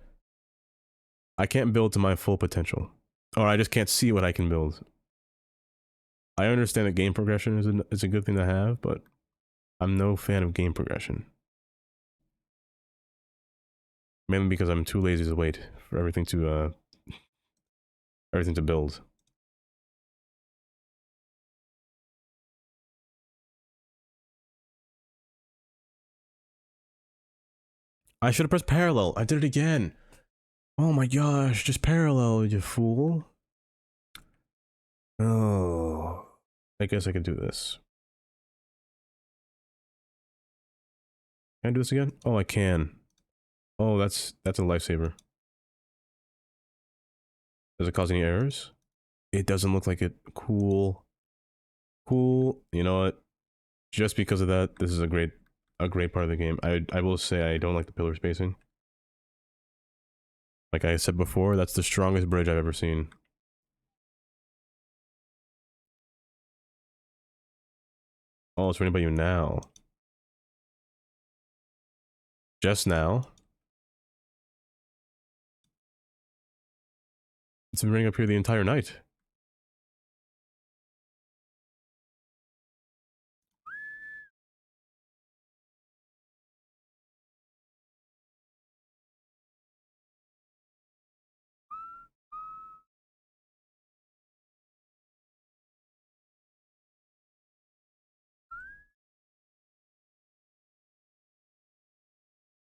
Speaker 1: I can't build to my full potential. Or I just can't see what I can build. I understand that game progression is a good thing to have, but I'm no fan of game progression. Mainly because I'm too lazy to wait for everything to build. I should have pressed parallel. I did it again. Oh my gosh, just parallel, you fool. Oh. I guess I can do this. Can I do this again? Oh, I can. Oh, that's a lifesaver. Does it cause any errors? It doesn't look like it. Cool. Cool. You know what? Just because of that, this is a great part of the game. I will say I don't like the pillar spacing. Like I said before, that's the strongest bridge I've ever seen. Oh, it's running by you now. Just now. It's been running up here the entire night.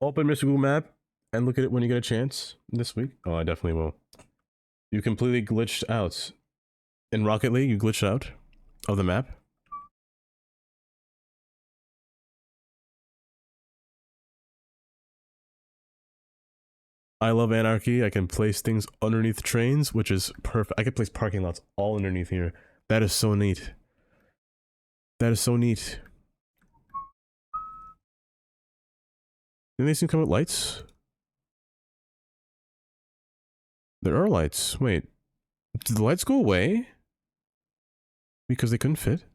Speaker 1: Open Mr. Google Map and look at it when you get a chance this week. Oh, I definitely will. You completely glitched out. In Rocket League, you glitched out of the map. I love anarchy. I can place things underneath trains, which is perfect. I can place parking lots all underneath here. That is so neat. That is so neat. Didn't these things come with lights? There are lights. Wait. Did the lights go away? Because they couldn't fit?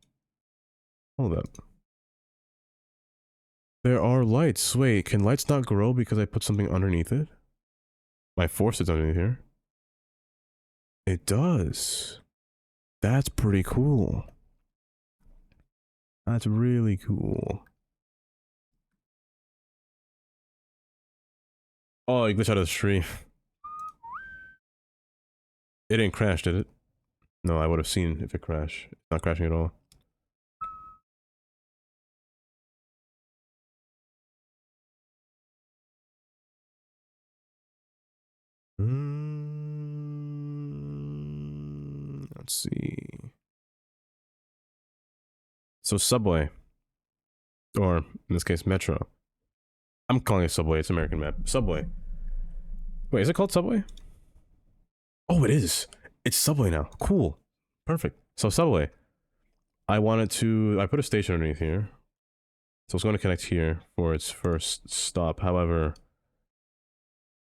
Speaker 1: Hold up. There are lights. Wait, can lights not grow because I put something underneath it? My force is underneath here. It does. That's pretty cool. That's really cool. Oh, you glitched out of the stream. It didn't crash, did it? No, I would have seen if it crashed. It's not crashing at all. Let's see. So subway, or in this case, metro. I'm calling it subway. It's American map. Subway. Wait, is it called subway? Oh, it is. It's subway now. Cool. Perfect. So subway. I put a station underneath here. So it's going to connect here for its first stop. However,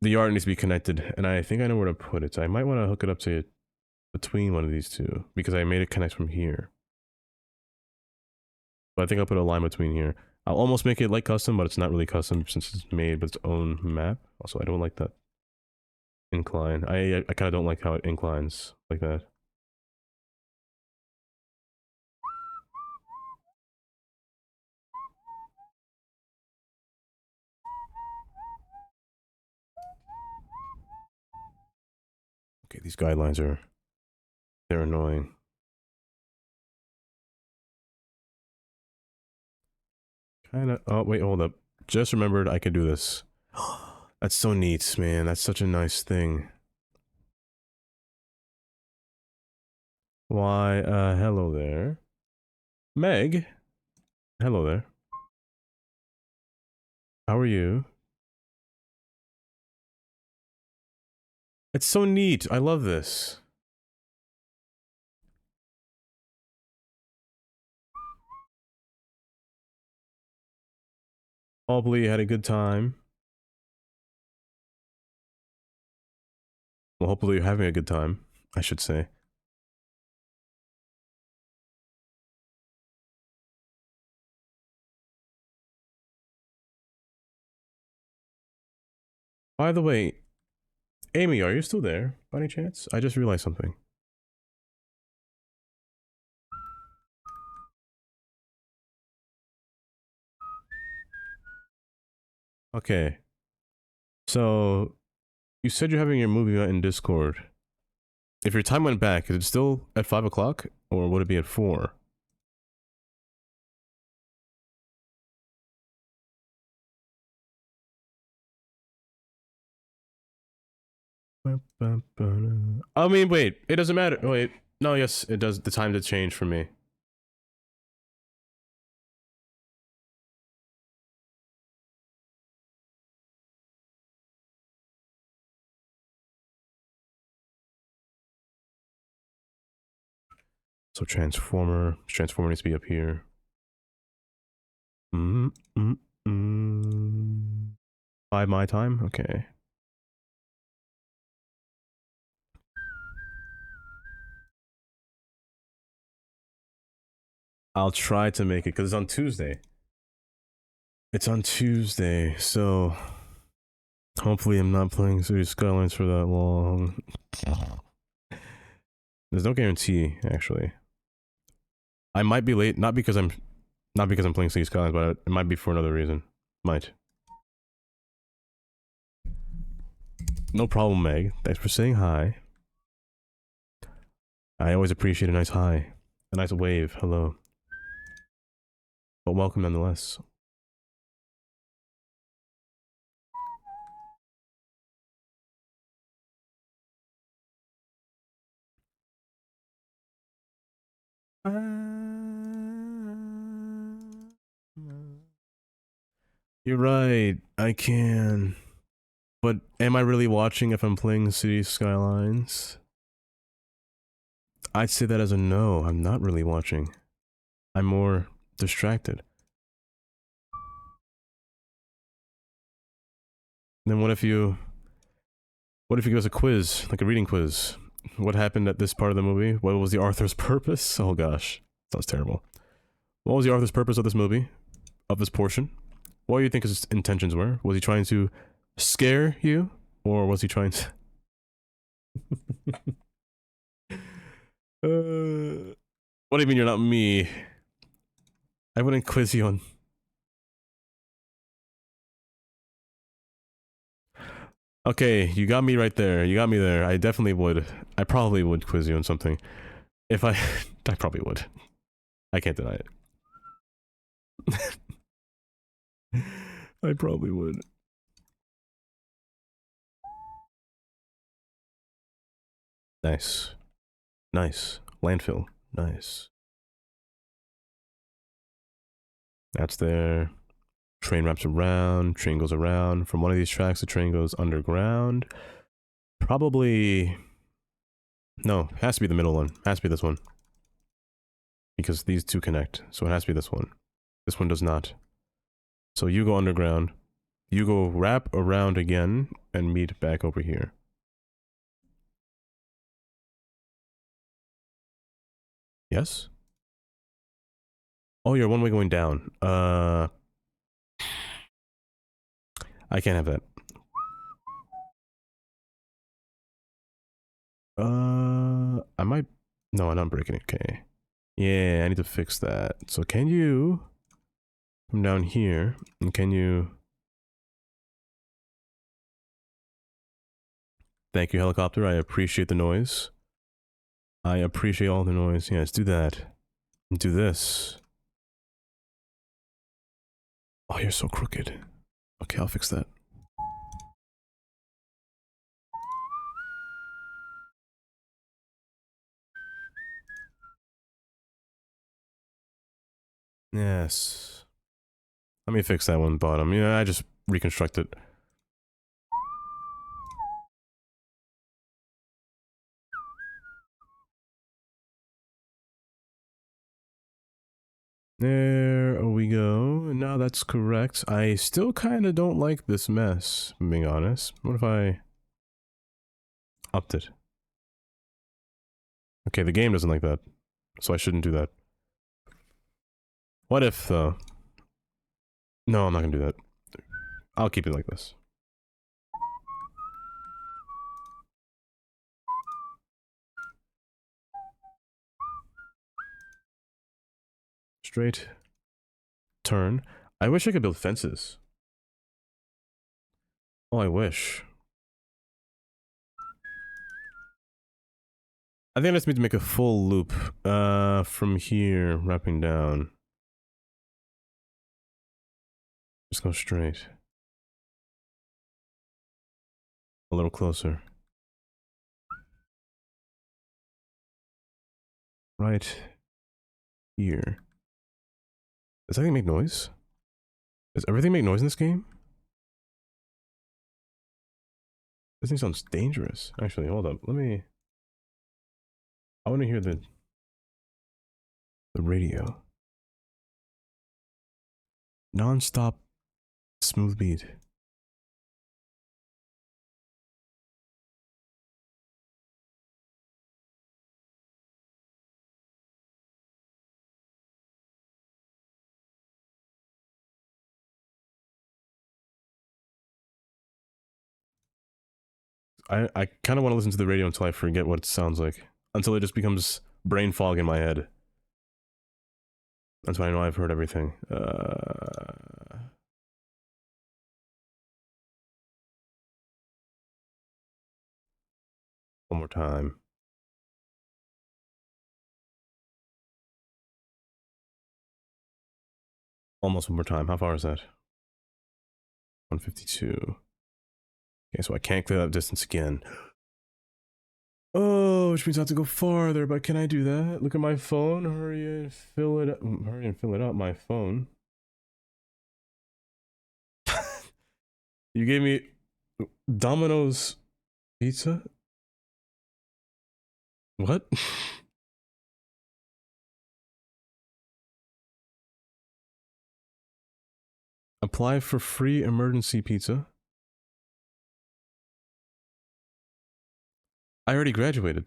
Speaker 1: the yard needs to be connected, and I think I know where to put it. So I might want to hook it up to between one of these two, because I made it connect from here. But I think I'll put a line between here. I'll almost make it like custom, but it's not really custom since it's made with its own map. Also, I don't like that incline. I kind of don't like how it inclines like that. Okay, these guidelines they're annoying. Kinda, oh wait, hold up. Just remembered I could do this. That's so neat, man. That's such a nice thing. Why, hello there. Meg? Hello there. How are you? It's so neat. I love this. Hopefully you had a good time. Well, hopefully you're having a good time, I should say. By the way, Amy, are you still there, by any chance? I just realized something. Okay. So, you said you're having your movie night in Discord. If your time went back, is it still at 5 o'clock? Or would it be at 4? I mean, wait, it doesn't matter. Wait, no, yes, it does. The time did change for me. So Transformer needs to be up here. Mm, mm, mm. 5 my time? Okay. I'll try to make it, because it's on Tuesday. It's on Tuesday, so... Hopefully I'm not playing City Skylines for that long. There's no guarantee, actually. I might be late, not because I'm playing City Skylines, but it might be for another reason. Might. No problem, Meg. Thanks for saying hi. I always appreciate a nice hi. A nice wave. Hello. But welcome nonetheless. You're right. I can. But am I really watching if I'm playing City Skylines? I'd say that as a no. I'm not really watching. I'm more distracted. Then what if you give us a quiz, like a reading quiz? What happened at this part of the movie? What was the author's purpose? Oh gosh, sounds terrible. What was the author's purpose of this movie? Of this portion? What do you think his intentions were? Was he trying to scare you? Or was he trying to... what do you mean you're not me? I wouldn't quiz you on... Okay, you got me right there. You got me there. I definitely would. I probably would quiz you on something. If I... I probably would. I can't deny it. I probably would. Nice. Nice. Landfill. Nice. That's there. Train wraps around. Train goes around. From one of these tracks, the train goes underground. Probably... No, it has to be the middle one. It has to be this one. Because these two connect, so it has to be this one. This one does not. So you go underground. You go wrap around again and meet back over here. Yes? Oh, you're one way going down. I can't have that. I might... No, I'm not breaking it. Okay. Yeah, I need to fix that. So can you come down here and can you... Thank you, helicopter. I appreciate the noise. I appreciate all the noise. Yeah, let's do that. And do this. Oh, you're so crooked. Okay, I'll fix that. Yes. Let me fix that one bottom. Yeah, I just reconstruct it. There we go. Now that's correct. I still kind of don't like this mess, being honest. What if I upped it? Okay, the game doesn't like that, so I shouldn't do that. What if, though? No, I'm not gonna do that. I'll keep it like this. Straight. Turn. I wish I could build fences. Oh, I wish. I think I just need to make a full loop, from here, wrapping down. Just go straight. A little closer. Right here. Does anything make noise? Does everything make noise in this game? This thing sounds dangerous. Actually, hold up. Let me... I want to hear the radio. Non-stop smooth beat. I kind of want to listen to the radio until I forget what it sounds like. Until it just becomes brain fog in my head. That's when I know I've heard everything. One more time. Almost one more time. How far is that? 152. Okay, so I can't clear that distance again. Oh, which means I have to go farther, but can I do that? Look at my phone. Hurry and fill it up. Hurry and fill it up, my phone. You gave me Domino's pizza? What? Apply for free emergency pizza. I already graduated.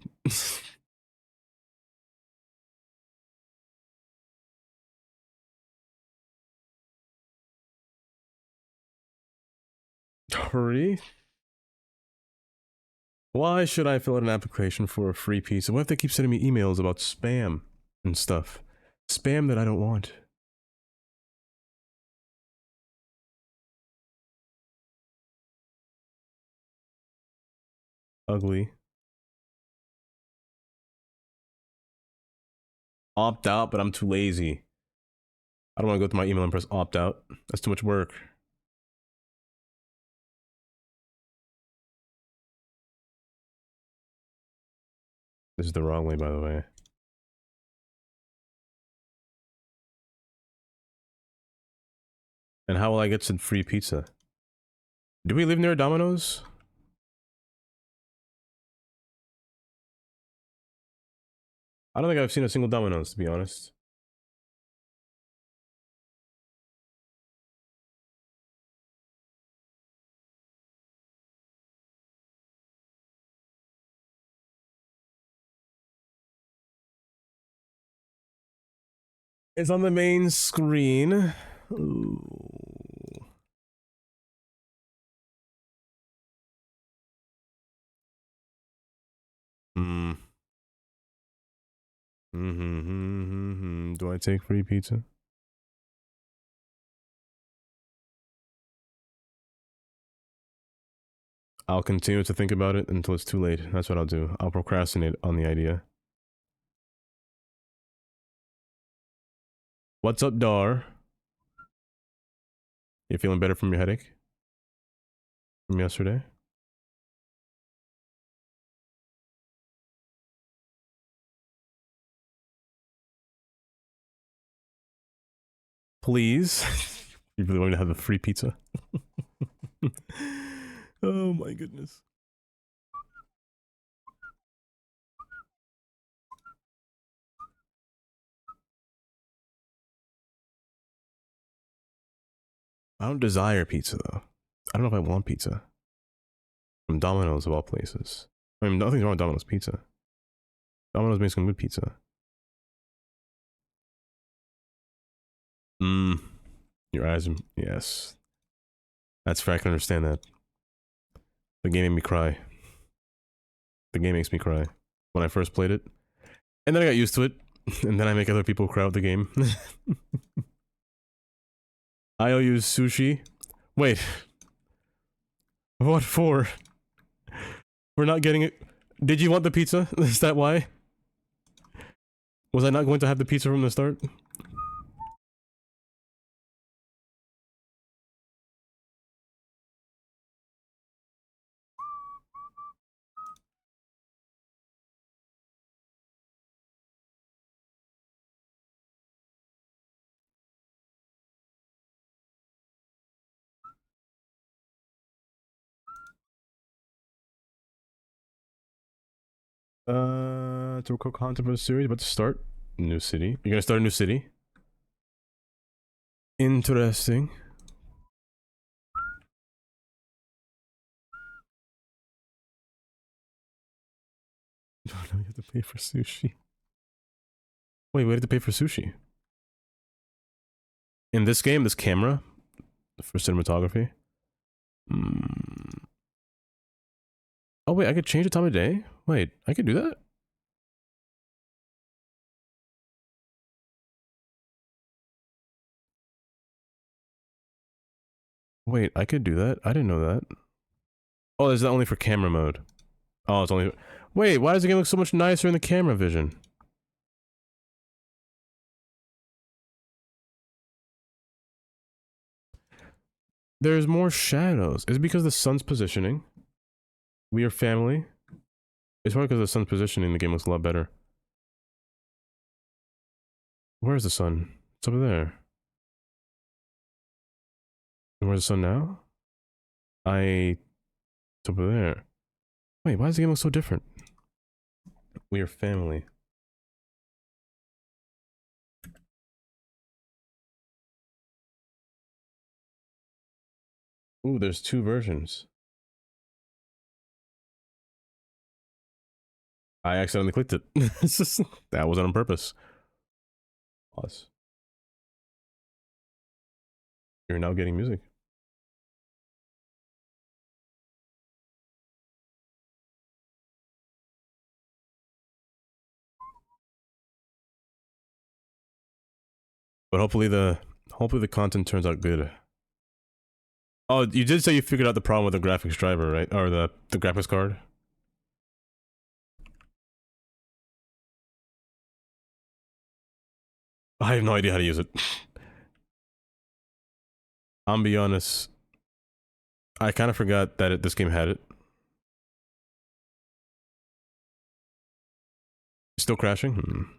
Speaker 1: Hurry. Why should I fill out an application for a free pizza? What if they keep sending me emails about spam and stuff? Spam that I don't want. Ugly. Opt out, but I'm too lazy. I don't want to go through my email and press opt out. That's too much work. This is the wrong way, by the way. And how will I get some free pizza? Do we live near Domino's? I don't think I've seen a single Domino's, to be honest. It's on the main screen. Ooh. Hmm. Do I take free pizza? I'll continue to think about it until it's too late. That's what I'll do. I'll procrastinate on the idea. What's up, Dar? You feeling better from your headache? From yesterday? Please? You really want me to have a free pizza? Oh my goodness. I don't desire pizza, though. I don't know if I want pizza. From Domino's, of all places. I mean, nothing's wrong with Domino's pizza. Domino's makes some good pizza. Mmm. Your eyes, yes. That's fair, I can understand that. The game made me cry. The game makes me cry. When I first played it. And then I got used to it. And then I make other people cry with the game. I owe you sushi. Wait. What for? We're not getting it. Did you want the pizza? Is that why? Was I not going to have the pizza from the start? To record content for the series, about to start. New city. You're gonna start a new city? Interesting. Oh, now you have to pay for sushi. Wait, we have to pay for sushi. In this game, this camera, for cinematography. Oh wait, I could change the time of day? Wait, I could do that? Wait, I could do that? I didn't know that. Oh, is that only for camera mode? Oh, it's only... Wait, why does the game look so much nicer in the camera vision? There's more shadows. Is it because the sun's positioning? We are family. It's probably because the sun's positioning the game looks a lot better. Where's the sun? It's over there. And where's the sun now? It's over there. Wait, why does the game look so different? We are family. Ooh, there's 2 versions. I accidentally clicked it. That wasn't on purpose. Pause. You're now getting music. But hopefully the content turns out good. Oh, you did say you figured out the problem with the graphics driver, right? Or the graphics card? I have no idea how to use it. I'm be honest. I kind of forgot that this game had it. Still crashing?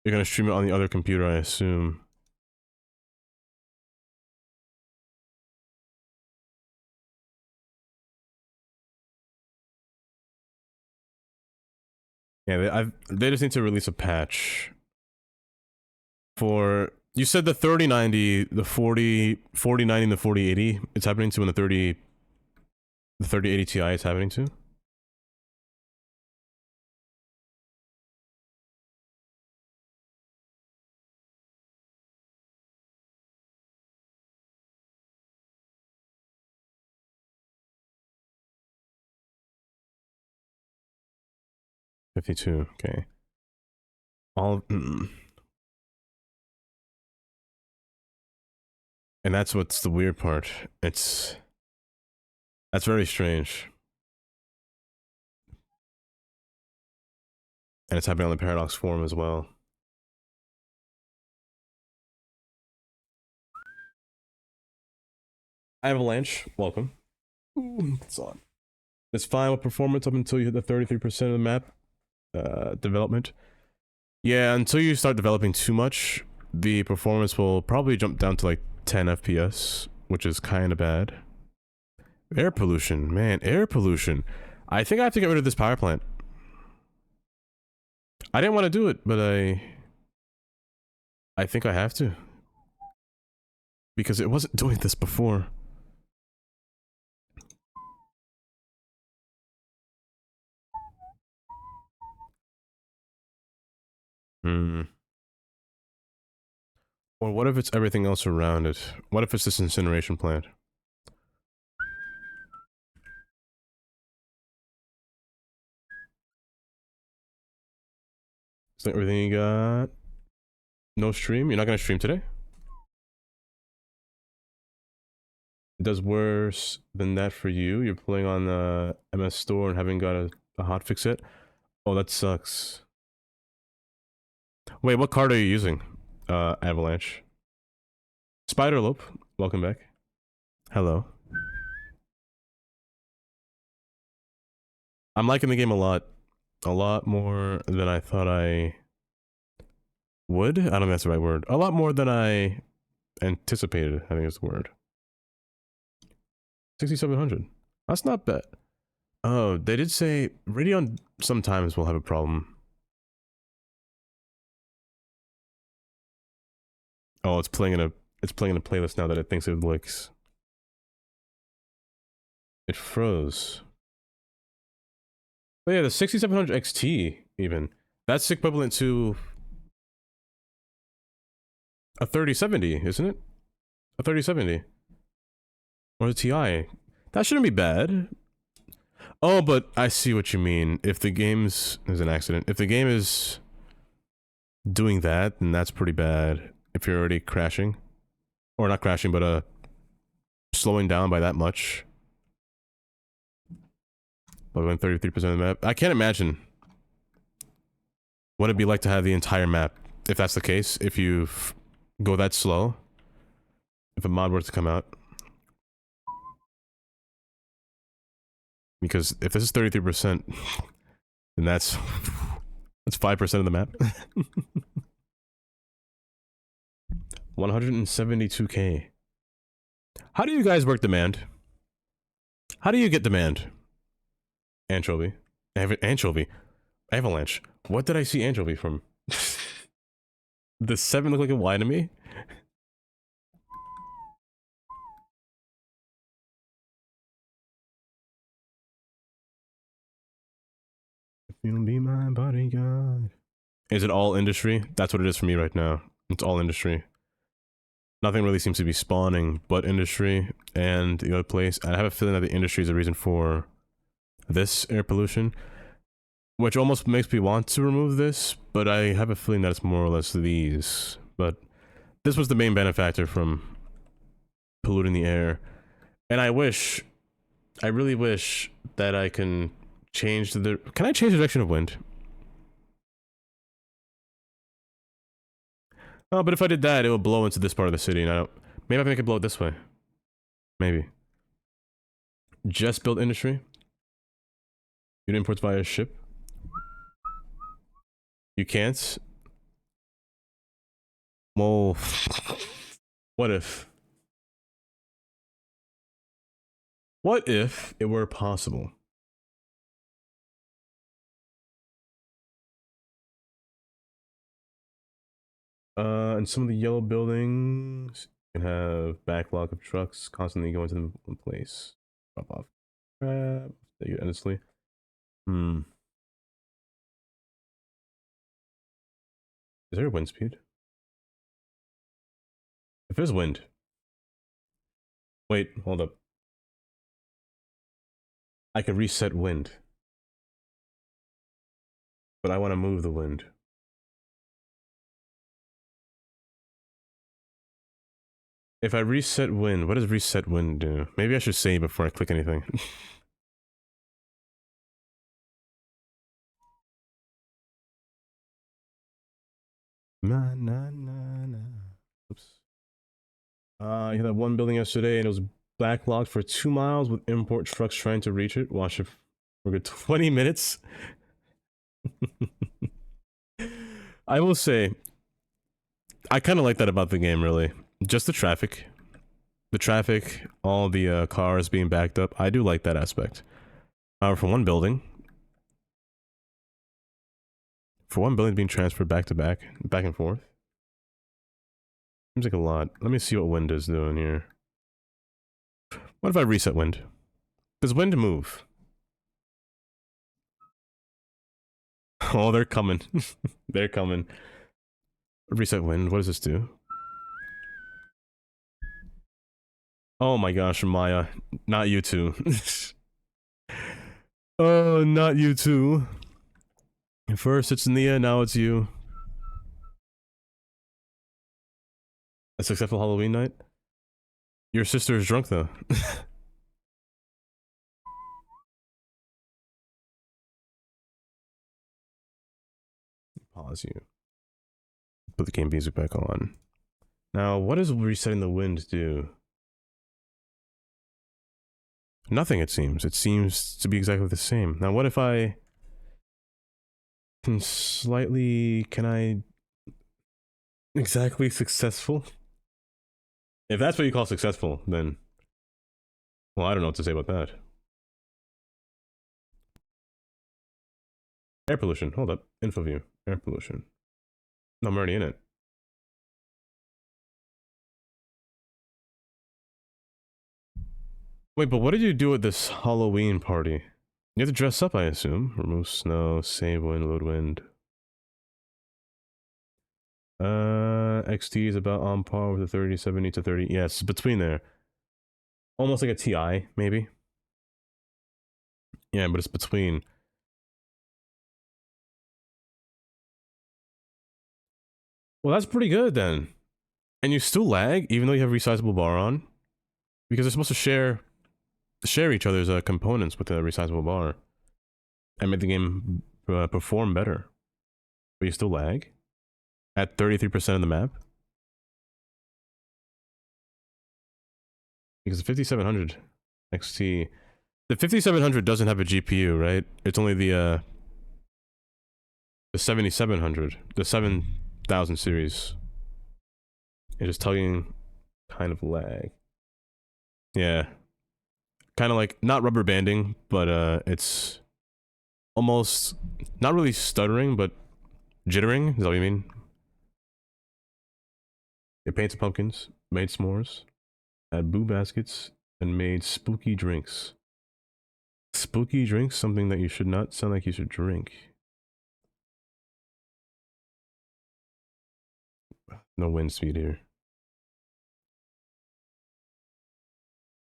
Speaker 1: You're gonna stream it on the other computer, I assume. Yeah, they just need to release a patch for. You said the 3090, the 4090, and the 4080. It's happening to, in the 3080 Ti. It's happening to. $52. Okay. All. And that's what's the weird part. That's very strange. And it's happening on the Paradox forum as well. Avalanche, welcome. Ooh, it's on. It's fine with performance up until you hit the 33% of the map development. Yeah, until you start developing too much, the performance will probably jump down to like 10 FPS, which is kind of bad. Air pollution, man, air pollution. I think I have to get rid of this power plant. I didn't want to do it, but I think I have to. Because it wasn't doing this before. Or what if it's everything else around it? What if it's this incineration plant? Is that everything you got? No stream? You're not gonna stream today? It does worse than that for you. You're playing on the MS Store and haven't got a hotfix yet? Oh, that sucks. Wait, what card are you using? Avalanche. Spiderlope, welcome back. Hello. I'm liking the game a lot. A lot more than I thought I would? I don't know if that's the right word. A lot more than I anticipated, I think is the word. 6700. That's not bad. Oh, they did say Radeon sometimes will have a problem. Oh, it's playing in a playlist now that it thinks it likes. It froze. But yeah, the 6700 XT even. That's equivalent to a 3070, isn't it? A 3070. Or the TI. That shouldn't be bad. Oh, but I see what you mean. If the game's... There's an accident. If the game is doing that, then that's pretty bad. If you're already crashing. Or not crashing, but slowing down by that much. But when 33% of the map... I can't imagine what it'd be like to have the entire map if that's the case, if you go that slow, if a mod were to come out. Because if this is 33%, then that's 5% of the map. 172k. How do you guys work demand? How do you get demand? Anchovy. Anchovy. Avalanche. What did I see anchovy from? The 7 look like a Y to me? If you'll be my bodyguard. Is it all industry? That's what it is for me right now. It's all industry. Nothing really seems to be spawning but industry and the other place. I have a feeling that the industry is the reason for this air pollution, which almost makes me want to remove this, but I have a feeling that it's more or less these. But this was the main benefactor from polluting the air. And I really wish that I can change can I change the direction of wind? Oh, but if I did that, it would blow into this part of the city, and maybe I can make it blow this way. Maybe. Just build industry. You imports via ship. You can't. Well, what if? What if it were possible? And some of the yellow buildings can have backlog of trucks constantly going to one place. Drop off. Endlessly. Is there a wind speed? If there's wind. Wait, hold up. I could reset wind. But I want to move the wind. If I reset wind, what does reset wind do? Maybe I should say before I click anything. Na na na na. Oops. I hit that one building yesterday and it was backlogged for 2 miles with import trucks trying to reach it. Watch it for a good 20 minutes. I will say, I kind of like that about the game, really. Just the traffic. The traffic, all the cars being backed up. I do like that aspect. However, for one building being transferred back to back and forth. Seems like a lot. Let me see what wind is doing here. What if I reset wind? Does wind move? Oh, they're coming. They're coming. Reset wind. What does this do? Oh my gosh, Maya. Not you two. Oh, not you two. First it's Nia, now it's you. A successful Halloween night? Your sister is drunk though. Pause you. Put the game music back on. Now, what does resetting the wind do? Nothing, it seems. It seems to be exactly the same. Now, what if I can can I... Exactly successful? If that's what you call successful, then... Well, I don't know what to say about that. Air pollution. Hold up. Info view. Air pollution. No, I'm already in it. Wait, but what did you do at this Halloween party? You have to dress up, I assume. Remove snow, save wind, load wind. XT is about on par with the 3070 to 30. Yes, between there. Almost like a TI, maybe. Yeah, but it's between. Well, that's pretty good then. And you still lag, even though you have resizable bar on? Because they're supposed to share each other's components with a resizable bar. And make the game perform better. But you still lag? At 33% of the map? Because the 5700 XT... The 5700 doesn't have a GPU, right? It's only the 7700, the 7000 series. It is tugging kind of lag. Yeah. Kind of like, not rubber banding, but it's almost, not really stuttering, but jittering, is that what you mean? It painted pumpkins, made s'mores, had boo baskets, and made spooky drinks. Spooky drinks? Something that you should not sound like you should drink. No wind speed here.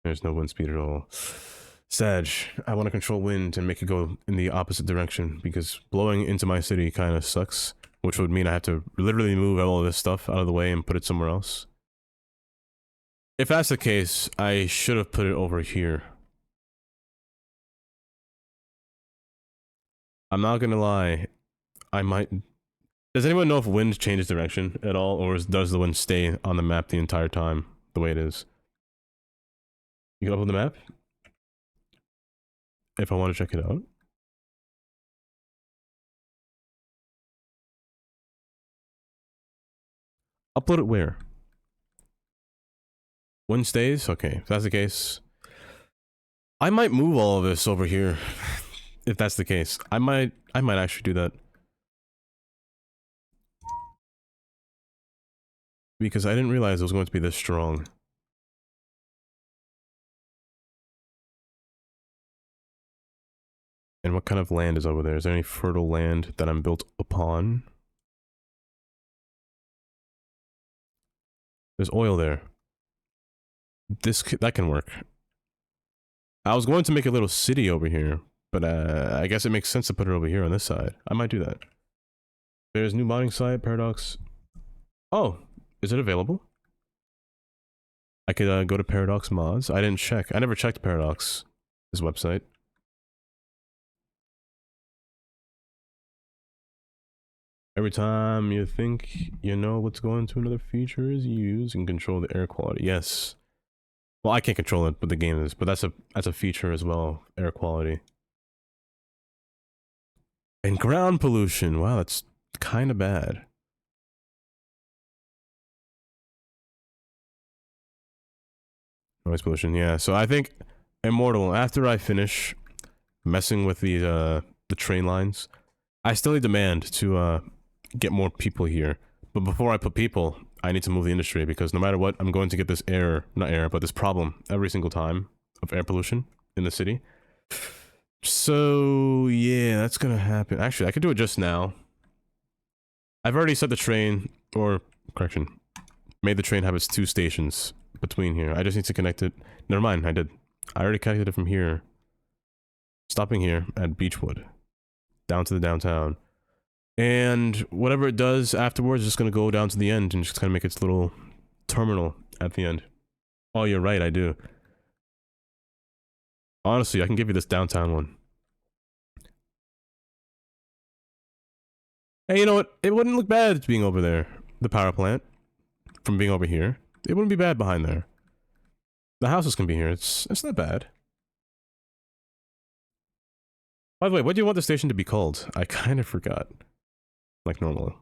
Speaker 1: There's no wind speed at all. Sag, I want to control wind and make it go in the opposite direction, because blowing into my city kind of sucks, which would mean I have to literally move all of this stuff out of the way and put it somewhere else. If that's the case, I should have put it over here. I'm not gonna lie, I might... Does anyone know if wind changes direction at all, or does the wind stay on the map the entire time, the way it is? You can upload the map? If I want to check it out. Upload it where? Wind stays? Okay, if that's the case. I might move all of this over here. If that's the case. I might actually do that. Because I didn't realize it was going to be this strong. And what kind of land is over there? Is there any fertile land that I'm built upon? There's oil there. That can work. I was going to make a little city over here, but I guess it makes sense to put it over here on this side. I might do that. There's new modding site, Paradox. Oh, is it available? I could go to Paradox Mods. I didn't check. I never checked Paradox's website. Every time you think you know what's going to another feature is use and control the air quality. Yes. Well, I can't control it, but the game is. But that's a feature as well. Air quality. And ground pollution. Wow, that's kind of bad. Noise pollution. Yeah. So I think Immortal. After I finish messing with the train lines, I still need demand to get more people here. But before I put people, I need to move the industry, because no matter what, I'm going to get this this problem every single time of air pollution in the city. So yeah, that's gonna happen. Actually, I could do it just now. I've already set the train, or correction, made the train have its 2 stations between here. I just need to connect it. Never mind, I did. I already connected it from here. Stopping here at Beechwood. Down to the downtown. And whatever it does afterwards is just gonna go down to the end and just kind of make its little terminal at the end. Oh, you're right, I do. Honestly, I can give you this downtown one. Hey, you know what? It wouldn't look bad being over there. The power plant. From being over here. It wouldn't be bad behind there. The houses can be here. It's not bad. By the way, what do you want the station to be called? I kind of forgot. Like normal.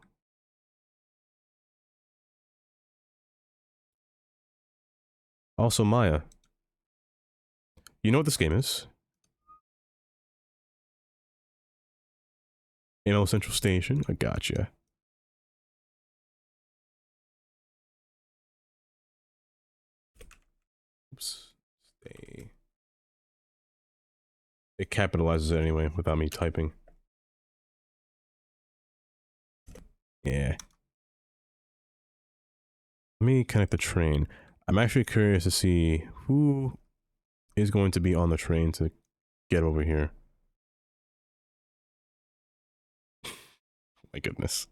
Speaker 1: Also, Maya. You know what this game is? Anal Central Station. I gotcha. Oops. Stay. It capitalizes it anyway without me typing. Yeah. Let me connect the train. I'm actually curious to see who is going to be on the train to get over here. My goodness.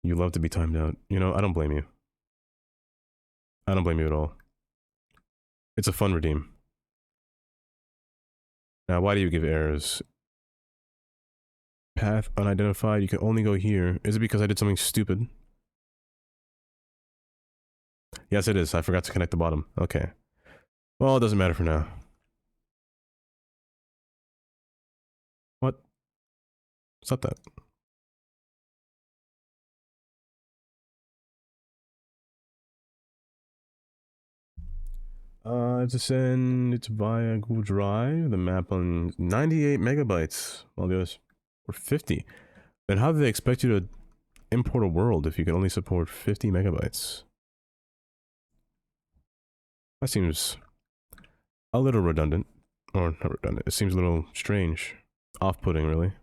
Speaker 1: You love to be timed out. You know, I don't blame you. I don't blame you at all. It's a fun redeem. Now, why do you give errors? Path unidentified. You can only go here. Is it because I did something stupid? Yes, it is. I forgot to connect the bottom. Okay. Well, it doesn't matter for now. What? Stop that. To send it via Google Drive. The map on 98 megabytes, while the others were 50. Then how do they expect you to import a world if you can only support 50 megabytes? That seems a little redundant. Or not redundant. It seems a little strange. Off-putting, really.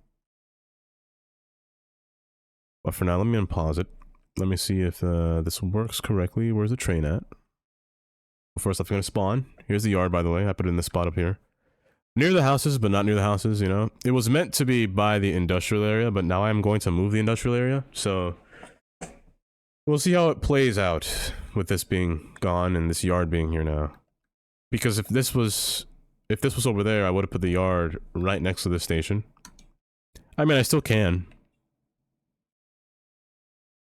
Speaker 1: But for now, let me unpause it. Let me see if this works correctly. Where's the train at? Before stuff's gonna spawn. Here's the yard, by the way. I put it in this spot up here. Near the houses, but not near the houses, you know? It was meant to be by the industrial area, but now I'm going to move the industrial area, so... We'll see how it plays out with this being gone and this yard being here now. Because if this was over there, I would have put the yard right next to this station. I mean, I still can.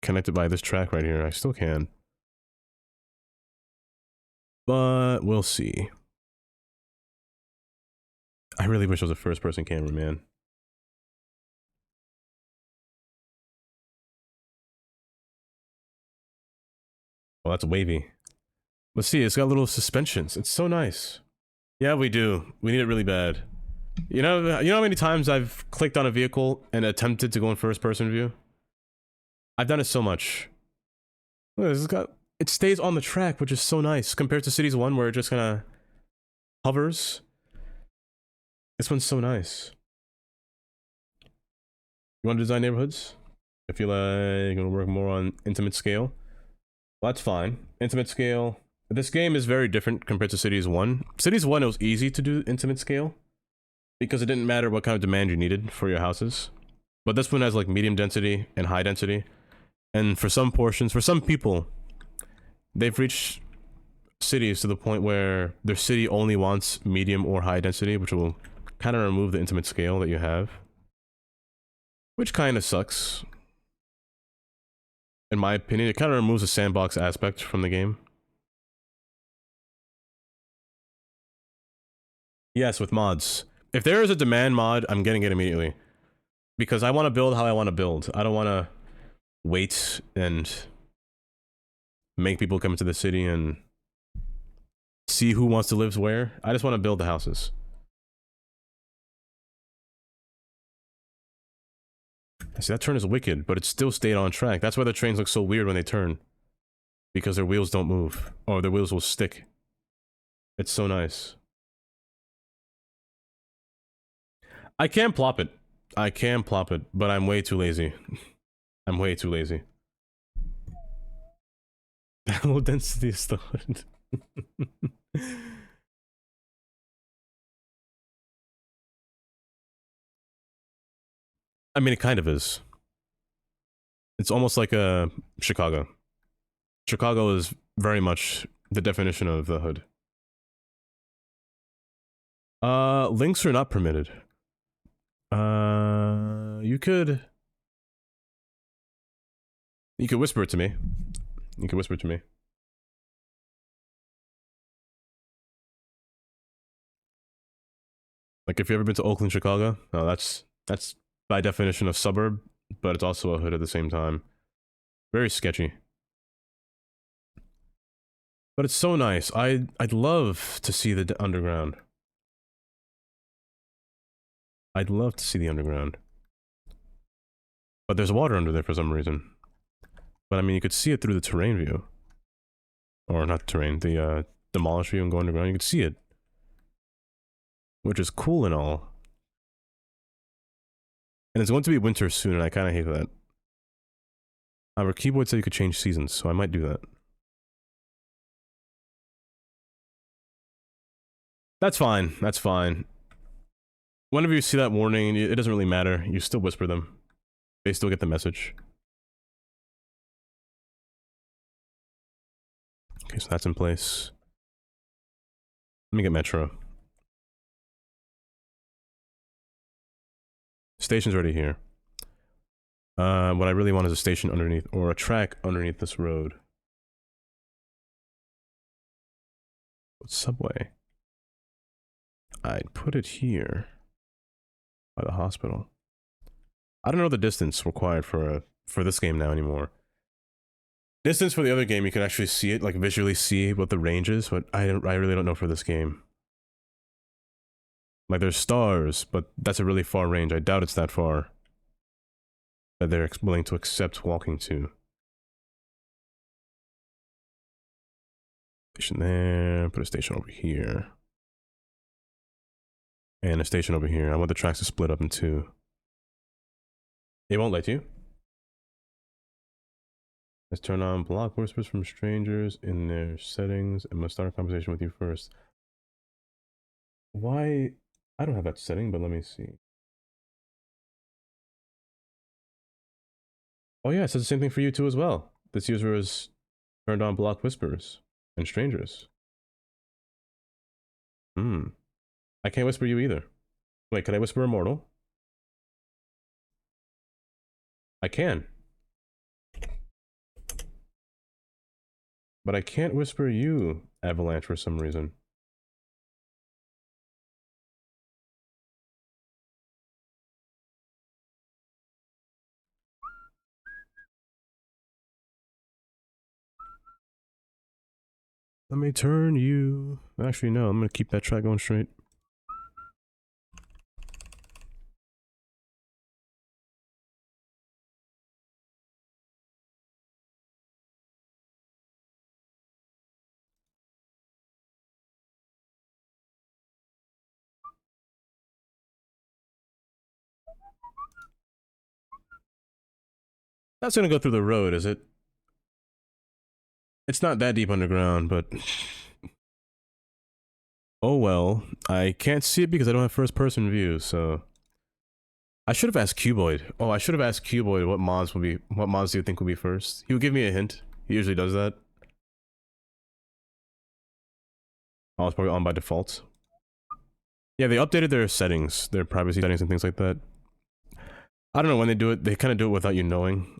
Speaker 1: Connected by this track right here, I still can. But we'll see. I really wish I was a first-person camera, man. Well, that's wavy. But see, it's got little suspensions. It's so nice. Yeah, we do. We need it really bad. You know how many times I've clicked on a vehicle and attempted to go in first-person view? I've done it so much. Look, it stays on the track, which is so nice, compared to Cities 1, where it just kind of hovers. This one's so nice. You want to design neighborhoods? I feel like I'm going to work more on intimate scale. Well, that's fine. Intimate scale. This game is very different compared to Cities 1. Cities 1, it was easy to do intimate scale, because it didn't matter what kind of demand you needed for your houses. But this one has like medium density and high density. And for some portions, for some people, they've reached cities to the point where their city only wants medium or high density, which will kind of remove the intimate scale that you have. Which kind of sucks. In my opinion, it kind of removes the sandbox aspect from the game. Yes, with mods. If there is a demand mod, I'm getting it immediately. Because I want to build how I want to build. I don't want to wait and make people come into the city and see who wants to live where. I just want to build the houses. See, that turn is wicked, but it still stayed on track. That's why the trains look so weird when they turn. Because their wheels don't move. Or their wheels will stick. It's so nice. I can plop it. I can plop it, but I'm way too lazy. I'm way too lazy. Low density is the hood. I mean, it kind of is. It's almost like a Chicago. Chicago is very much the definition of the hood. Links are not permitted. You could whisper it to me. You could whisper it to me. Like, if you've ever been to Oakland, Chicago, that's by definition a suburb, but it's also a hood at the same time. Very sketchy. But it's so nice. I'd love to see the underground. I'd love to see the underground. But there's water under there for some reason. But I mean, you could see it through the terrain view. Or not terrain, the demolish view and go underground. You could see it. Which is cool and all. And it's going to be winter soon, and I kind of hate that. Our keyboard said you could change seasons, so I might do that. That's fine, that's fine. Whenever you see that warning, it doesn't really matter. You still whisper them. They still get the message. Okay, so that's in place. Let me get Metro. Station's already here. What I really want is a station underneath, or a track underneath this road. Subway. I'd put it here. By the hospital. I don't know the distance required for this game now anymore. Distance for the other game, you could actually see it, like visually see what the range is, but I really don't know for this game. Like there's stars, but that's a really far range. I doubt it's that far that they're willing to accept walking to. Station there, put a station over here. And a station over here. I want the tracks to split up in two. It won't let you. Let's turn on block whispers from strangers in their settings and must start a conversation with you first. Why? I don't have that setting, but let me see. Oh yeah, it says the same thing for you too as well. This user has turned on block whispers and strangers. I can't whisper you either. Wait, can I whisper immortal? I can. But I can't whisper you, Avalanche, for some reason. Let me turn you. Actually, no, I'm gonna keep that track going straight. That's gonna go through the road, is it? It's not that deep underground, but... Oh well, I can't see it because I don't have first person view, so... I should have asked Cuboid. Oh, I should have asked Cuboid what mods do you think will be first? He would give me a hint. He usually does that. Oh, it's probably on by default. Yeah, they updated their settings, their privacy settings and things like that. I don't know when they do it, they kind of do it without you knowing.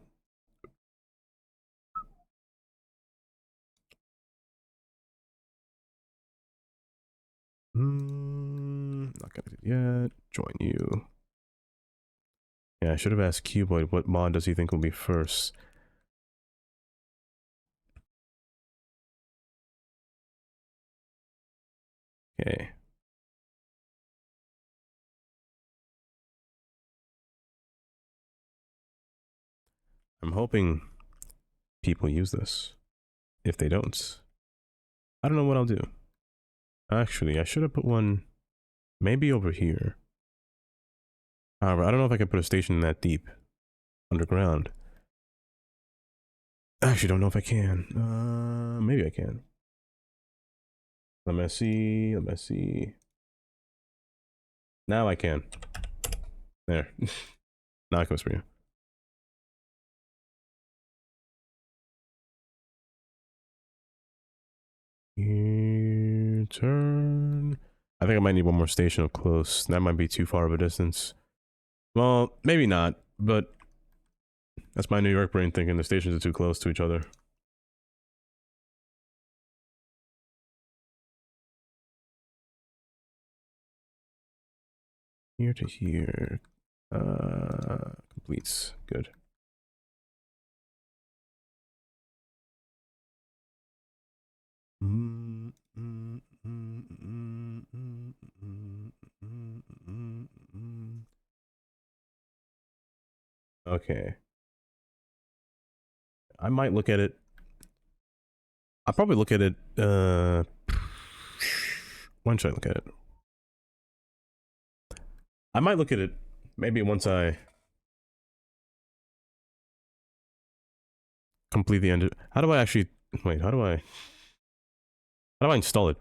Speaker 1: Not gonna do it yet. Join you. Yeah, I should have asked Cuboid what mod does he think will be first. Okay. I'm hoping people use this. If they don't, I don't know what I'll do. Actually, I should have put one maybe over here. However, I don't know if I can put a station that deep underground. I actually don't know if I can. Maybe I can. Let me see. Let me see. Now I can. There. Now I can whisper you. Turn. I think I might need one more station up close. That might be too far of a distance. Well, maybe not, but that's my New York brain thinking the stations are too close to each other. Here to here. Completes. Good. Okay. I might look at it. I'll probably look at it, when should I look at it? I might look at it maybe once I complete the end. How do I actually, wait, how do I install it?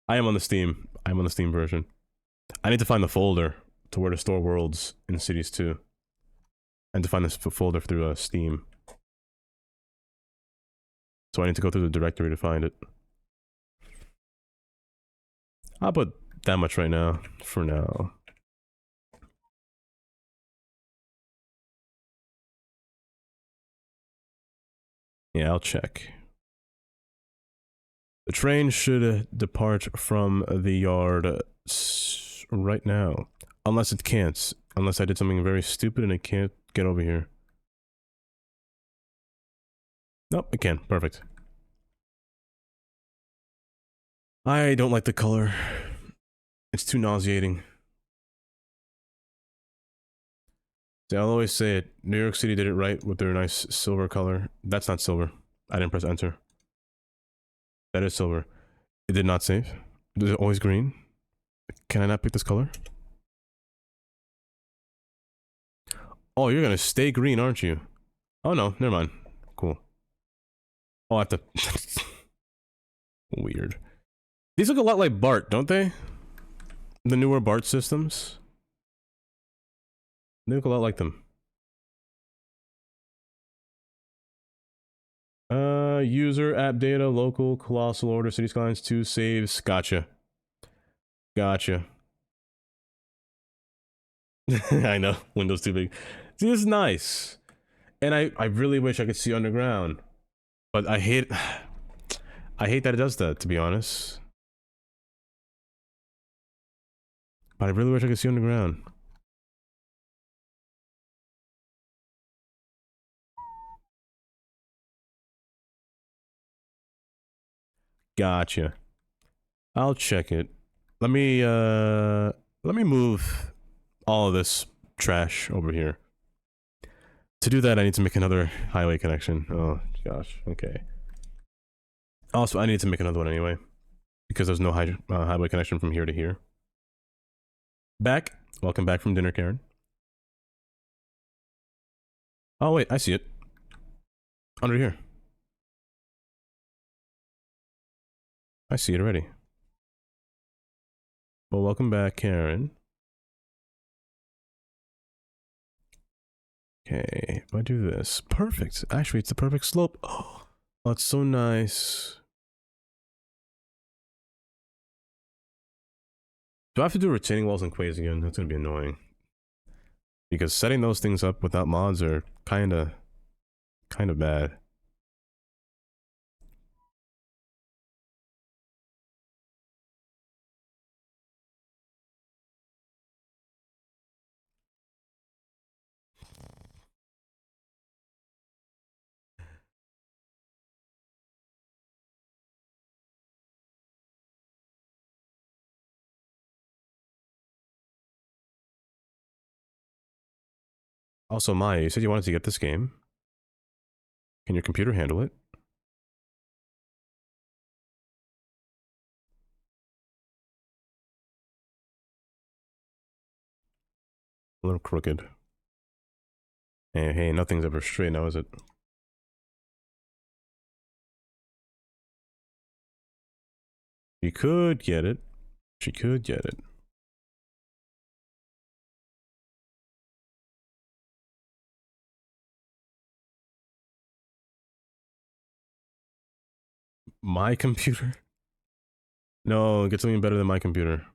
Speaker 1: I am on the Steam. I'm on the Steam version. I need to find the folder to where to store worlds in Cities 2. And to find this folder through Steam. So I need to go through the directory to find it. I'll put that much right now, for now. Yeah, I'll check. The train should depart from the yard right now. Unless it can't. Unless I did something very stupid and it can't get over here. Nope, it can. Perfect. I don't like the color. It's too nauseating. See, I'll always say it. New York City did it right with their nice silver color. That's not silver. I didn't press enter. That is silver. It did not save. Is it always green? Can I not pick this color? Oh, you're gonna stay green, aren't you? Oh no, never mind. Cool. Oh, I have to... Weird. These look a lot like BART, don't they? The newer BART systems. They look a lot like them. User, app data, local, colossal order, city skylines, 2 saves. Gotcha. Gotcha. I know, Windows too big. See, this is nice. And I really wish I could see underground. But I hate that it does that, to be honest. But I really wish I could see underground. Gotcha. I'll check it. Let me move all of this trash over here. To do that, I need to make another highway connection. Oh, gosh. Okay. Also, I need to make another one anyway. Because there's no highway connection from here to here. Back. Welcome back from dinner, Karen. Oh, wait. I see it. Under here. I see it already. Well, welcome back, Karen. Okay, if I do this, perfect. Actually, it's the perfect slope. Oh, that's so nice. Do I have to do retaining walls and quays again? That's gonna be annoying. Because setting those things up without mods are kinda bad. Also, Maya, you said you wanted to get this game. Can your computer handle it? A little crooked. Hey, nothing's ever straight now, is it? She could get it. She could get it. My computer? No, get something better than my computer.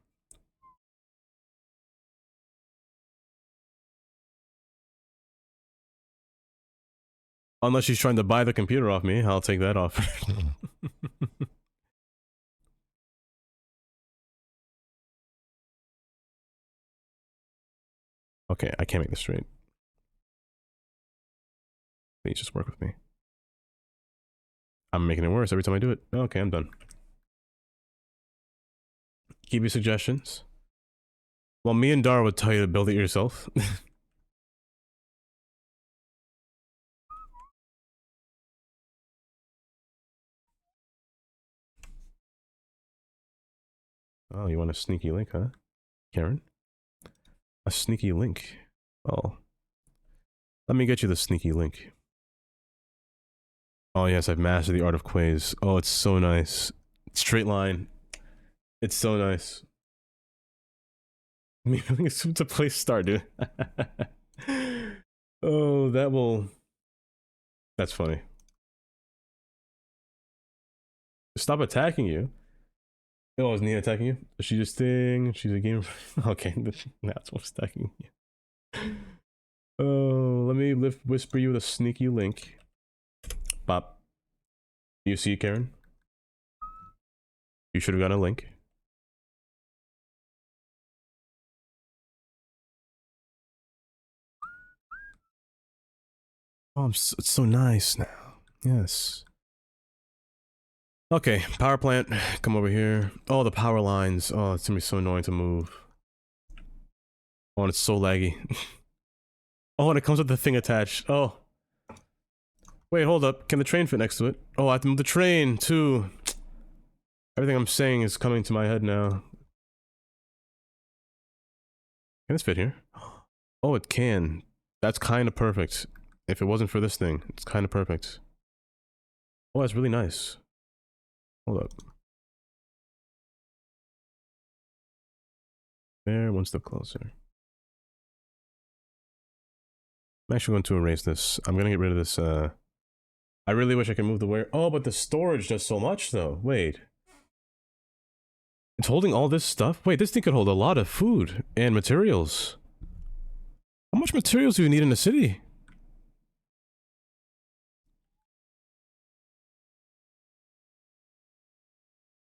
Speaker 1: Unless she's trying to buy the computer off me, I'll take that off. Okay, I can't make this straight. Please just work with me. I'm making it worse every time I do it. Okay, I'm done. Give you suggestions? Well, me and Dar would tell you to build it yourself. Oh, you want a sneaky link, huh? Karen? A sneaky link. Oh. Let me get you the sneaky link. Oh yes, I've mastered the art of quays. Oh, it's so nice. Straight line. It's so nice. Me feeling it's a place to start, dude. Oh, that will... That's funny. Stop attacking you. Oh, is Nia attacking you? Is she just thing? She's a gamer. Okay, that's what's attacking you. Oh, let me whisper you the sneaky link. Pop. Do you see, Karen? You should have gotten a link. Oh, it's so nice now. Yes. Okay, power plant. Come over here. Oh, the power lines. Oh, it's gonna be so annoying to move. Oh, and it's so laggy. Oh, and it comes with the thing attached. Oh. Wait, hold up. Can the train fit next to it? Oh, I have to move the train, too. Everything I'm saying is coming to my head now. Can this fit here? Oh, it can. That's kind of perfect. If it wasn't for this thing, it's kind of perfect. Oh, that's really nice. Hold up. There, one step closer. I'm actually going to erase this. I'm gonna get rid of this, I really wish I could move the wire. Oh, but the storage does so much, though. Wait. It's holding all this stuff? Wait, this thing could hold a lot of food and materials. How much materials do you need in the city?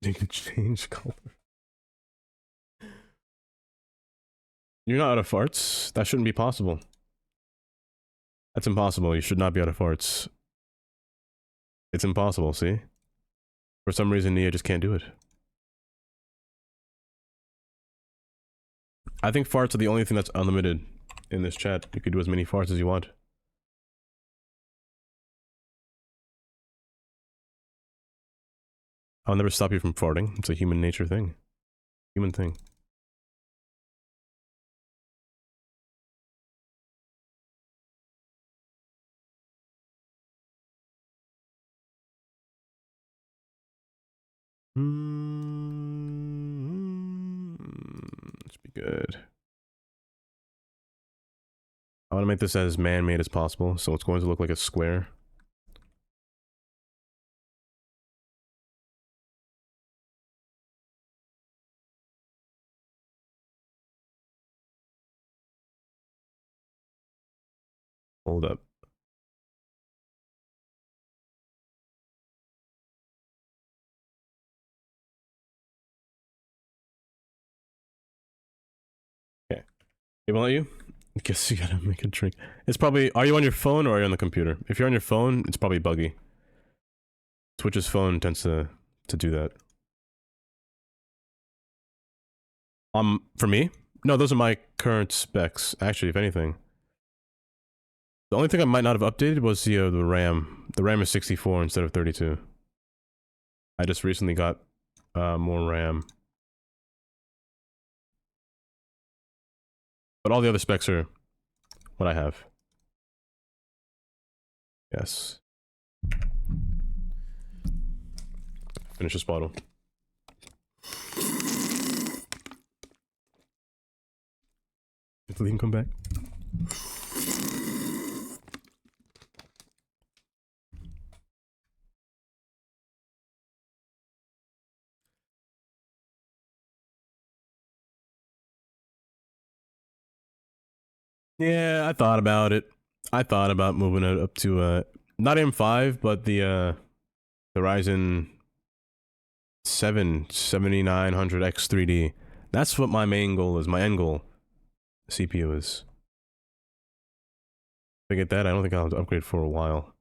Speaker 1: You can change color. You're not out of farts? That shouldn't be possible. That's impossible. You should not be out of farts. It's impossible, see? For some reason, Nia just can't do it. I think farts are the only thing that's unlimited in this chat. You could do as many farts as you want. I'll never stop you from farting. It's a human nature thing. Human thing. Let's be good. I want to make this as man-made as possible, so it's going to look like a square. Hold up. Okay. It won't let you? Guess you gotta make a drink. It's probably... Are you on your phone or are you on the computer? If you're on your phone, it's probably buggy. Twitch's phone tends to do that. For me? No, those are my current specs, actually, if anything. The only thing I might not have updated was the RAM. The RAM is 64 instead of 32. I just recently got more RAM. But all the other specs are what I have. Yes. Finish this bottle. Did Liam come back? Yeah, I thought about it. I thought about moving it up to not M5, but the Ryzen 7 7900X 3D. That's what my main goal is. My end goal CPU is. If I get that, I don't think I'll upgrade for a while.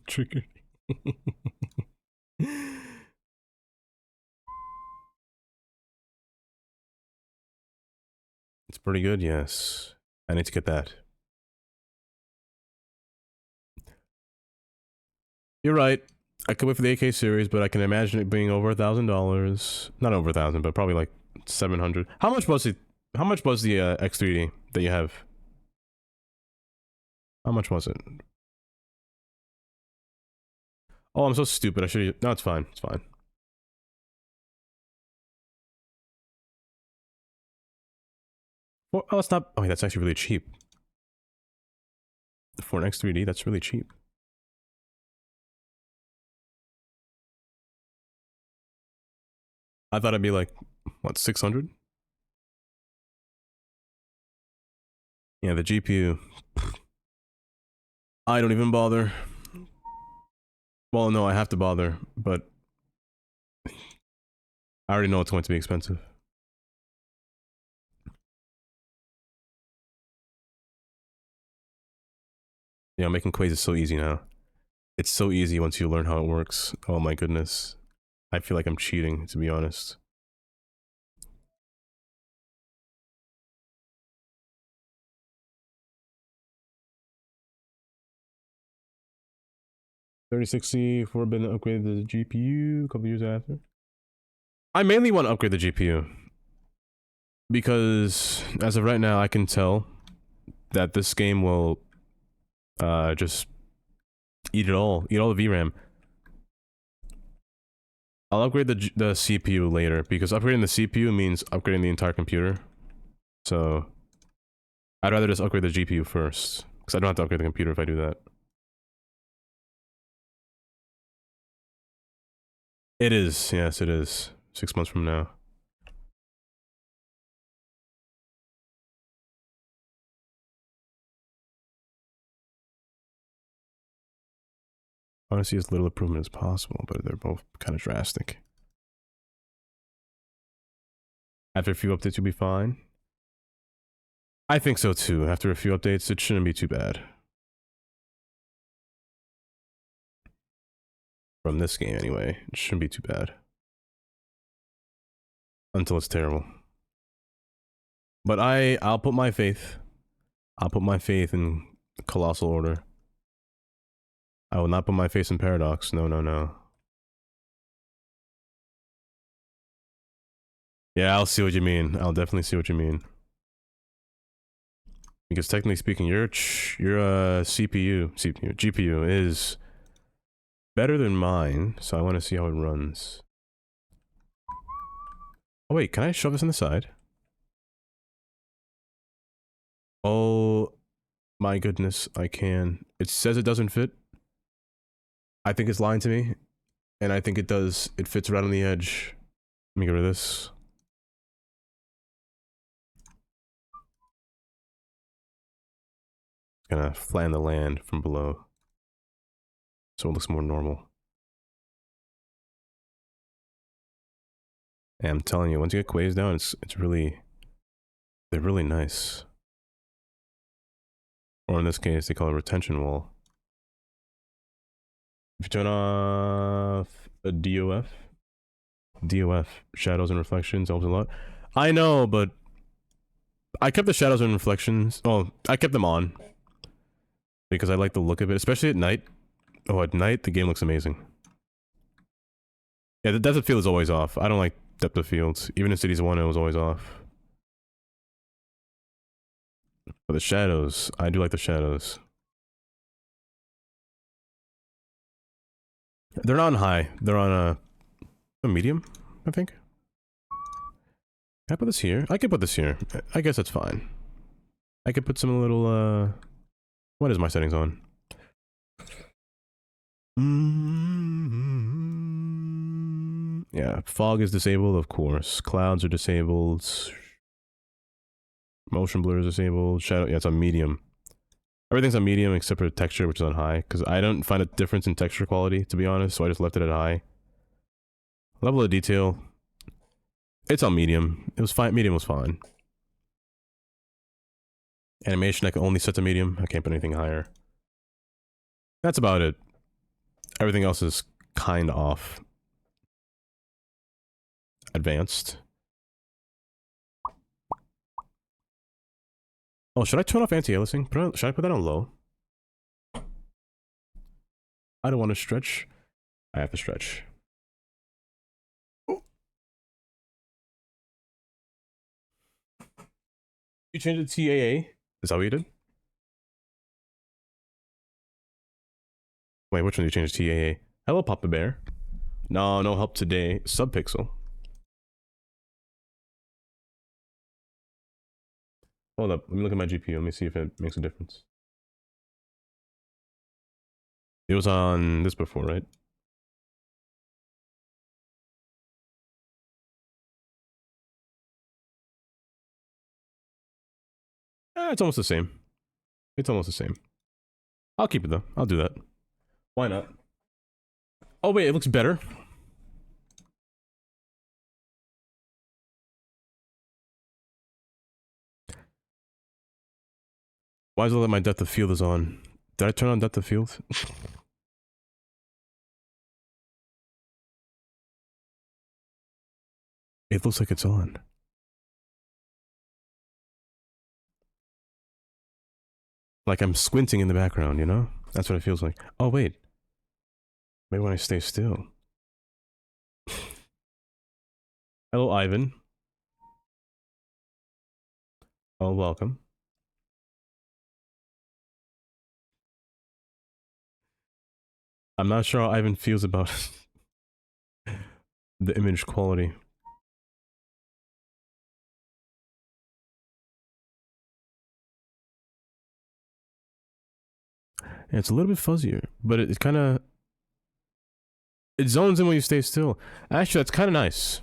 Speaker 1: Trigger. It's pretty good, yes. I need to get that. You're right. I could wait for the AK series, but I can imagine it being over $1,000. Not over 1,000, but probably like 700. How much was it? How much was the X3D that you have? How much was it? Oh, I'm so stupid. I should. No, it's fine. It's fine. Well, oh, it's not. Oh, that's actually really cheap. For an X3D, that's really cheap. I thought it'd be like, what, 600? Yeah, the GPU. I don't even bother. Well, no, I have to bother, but I already know it's going to be expensive. Yeah, making quays is so easy now. It's so easy once you learn how it works. Oh my goodness. I feel like I'm cheating, to be honest. 3060 been upgraded to the GPU a couple years after. I mainly want to upgrade the GPU because as of right now, I can tell that this game will just eat all the VRAM. I'll upgrade the CPU later because upgrading the CPU means upgrading the entire computer. So I'd rather just upgrade the GPU first because I don't have to upgrade the computer if I do that. It is, yes, it is. 6 months from now. I want to see as little improvement as possible, but they're both kind of drastic. After a few updates, you'll be fine. I think so too. After a few updates, it shouldn't be too bad. From this game, anyway. It shouldn't be too bad. Until it's terrible. But I'll put my faith. I'll put my faith in Colossal Order. I will not put my faith in Paradox. No, no, no. Yeah, I'll see what you mean. I'll definitely see what you mean. Because technically speaking, your GPU is better than mine, so I want to see how it runs. Oh wait, can I shove this on the side? Oh my goodness, I can. It says it doesn't fit. I think it's lying to me, and I think it does. It fits right on the edge. Let me get rid of this. It's gonna flatten the land from below, so it looks more normal. And I'm telling you, once you get quays down, they're really nice. Or in this case, they call it a retention wall. If you turn off a DOF, shadows and reflections, helps a lot. I know, but I kept the shadows and reflections. Oh, I kept them on because I like the look of it, especially at night. Oh, at night the game looks amazing. Yeah, the depth of field is always off. I don't like depth of fields. Even in Cities 1, it was always off. But the shadows, I do like the shadows. They're not on high. They're on a medium, I think. Can I put this here? I can put this here. I guess that's fine. I could put some little, what is my settings on? Yeah, fog is disabled, of course. Clouds are disabled. Motion blur is disabled. Shadow, yeah, it's on medium. Everything's on medium except for texture, which is on high, because I don't find a difference in texture quality, to be honest, so I just left it at high. Level of detail, it's on medium. It was fine. Medium was fine. Animation, I can only set to medium. I can't put anything higher. That's about it. Everything else is kind of off. Advanced. Oh, should I turn off anti-aliasing? Should I put that on low? I don't want to stretch. I have to stretch. You changed it to TAA? Is that what you did? Wait, which one did you change to TAA? Hello, Papa Bear. No, no help today. Subpixel. Hold up, let me look at my GPU. Let me see if it makes a difference. It was on this before, right? It's almost the same. It's almost the same. I'll keep it though. I'll do that. Why not? Oh wait, it looks better. Why does it let my depth of field is on? Did I turn on depth of field? It looks like it's on. Like I'm squinting in the background, you know? That's what it feels like. Oh wait. Maybe when I stay still. Hello, Ivan. Oh, welcome. I'm not sure how Ivan feels about the image quality. Yeah, it's a little bit fuzzier, but it kind of... It zones in when you stay still. Actually, that's kind of nice.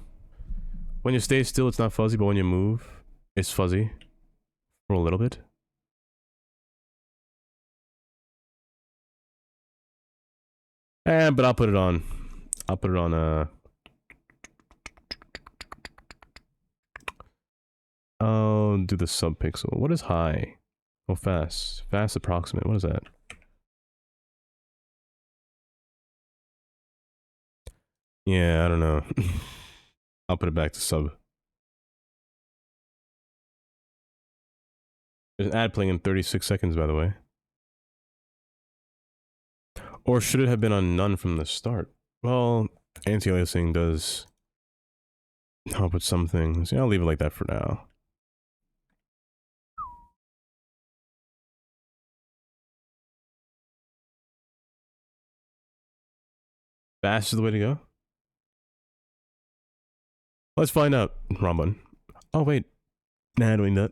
Speaker 1: When you stay still, it's not fuzzy, but when you move, it's fuzzy. For a little bit. But I'll put it on. I'll put it on, I'll do the subpixel. What is high? Oh, fast. Fast approximate. What is that? Yeah, I don't know. I'll put it back to sub. There's an ad playing in 36 seconds, by the way. Or should it have been on none from the start? Well, anti-aliasing does help with some things. Yeah, I'll leave it like that for now. Fast is the way to go? Let's find out. Wrong button. Oh, wait. Nah, doing that.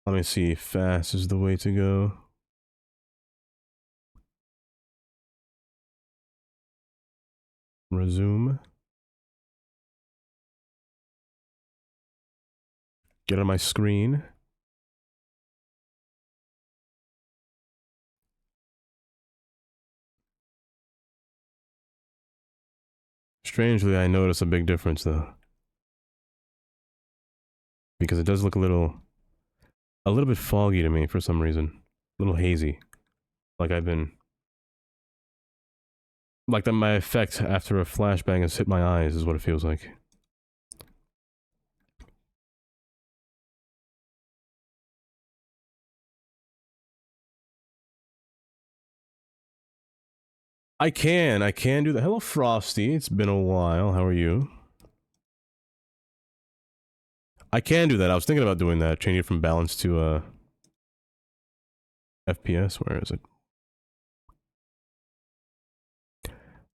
Speaker 1: Let me see. Fast is the way to go. Resume. Get on my screen. Strangely, I notice a big difference, though. Because it does look a little bit foggy to me for some reason. A little hazy. Like I've been... Like that my effect after a flashbang has hit my eyes is what it feels like. I can do that. Hello, Frosty. It's been a while. How are you? I can do that. I was thinking about doing that. Changing it from balance to, FPS. Where is it?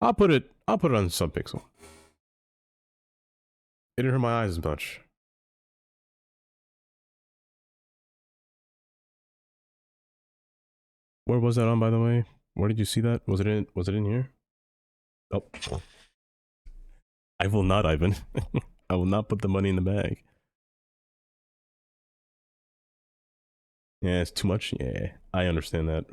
Speaker 1: I'll put it on subpixel. It didn't hurt my eyes as much. Where was that on, by the way? Where did you see that? Was it in here? Oh. I will not, Ivan. I will not put the money in the bag. Yeah, it's too much? Yeah, I understand that.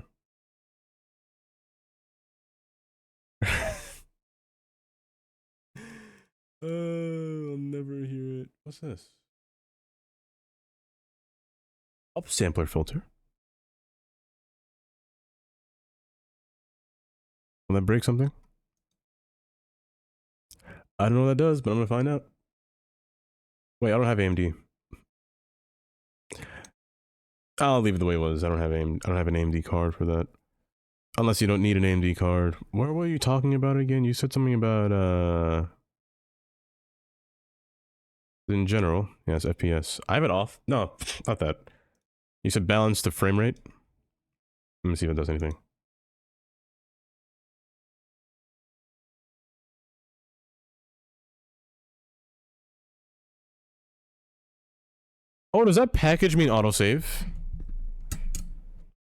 Speaker 1: I'll never hear it. What's this? Upsampler filter. Will that break something? I don't know what that does, but I'm gonna find out. Wait, I don't have AMD. I'll leave it the way it was. I don't have an AMD card for that. Unless you don't need an AMD card. Where were you talking about again? You said something about in general. Yes, FPS. I have it off. No, not that. You said balance the frame rate. Let me see if it does anything. Oh, does that package mean autosave?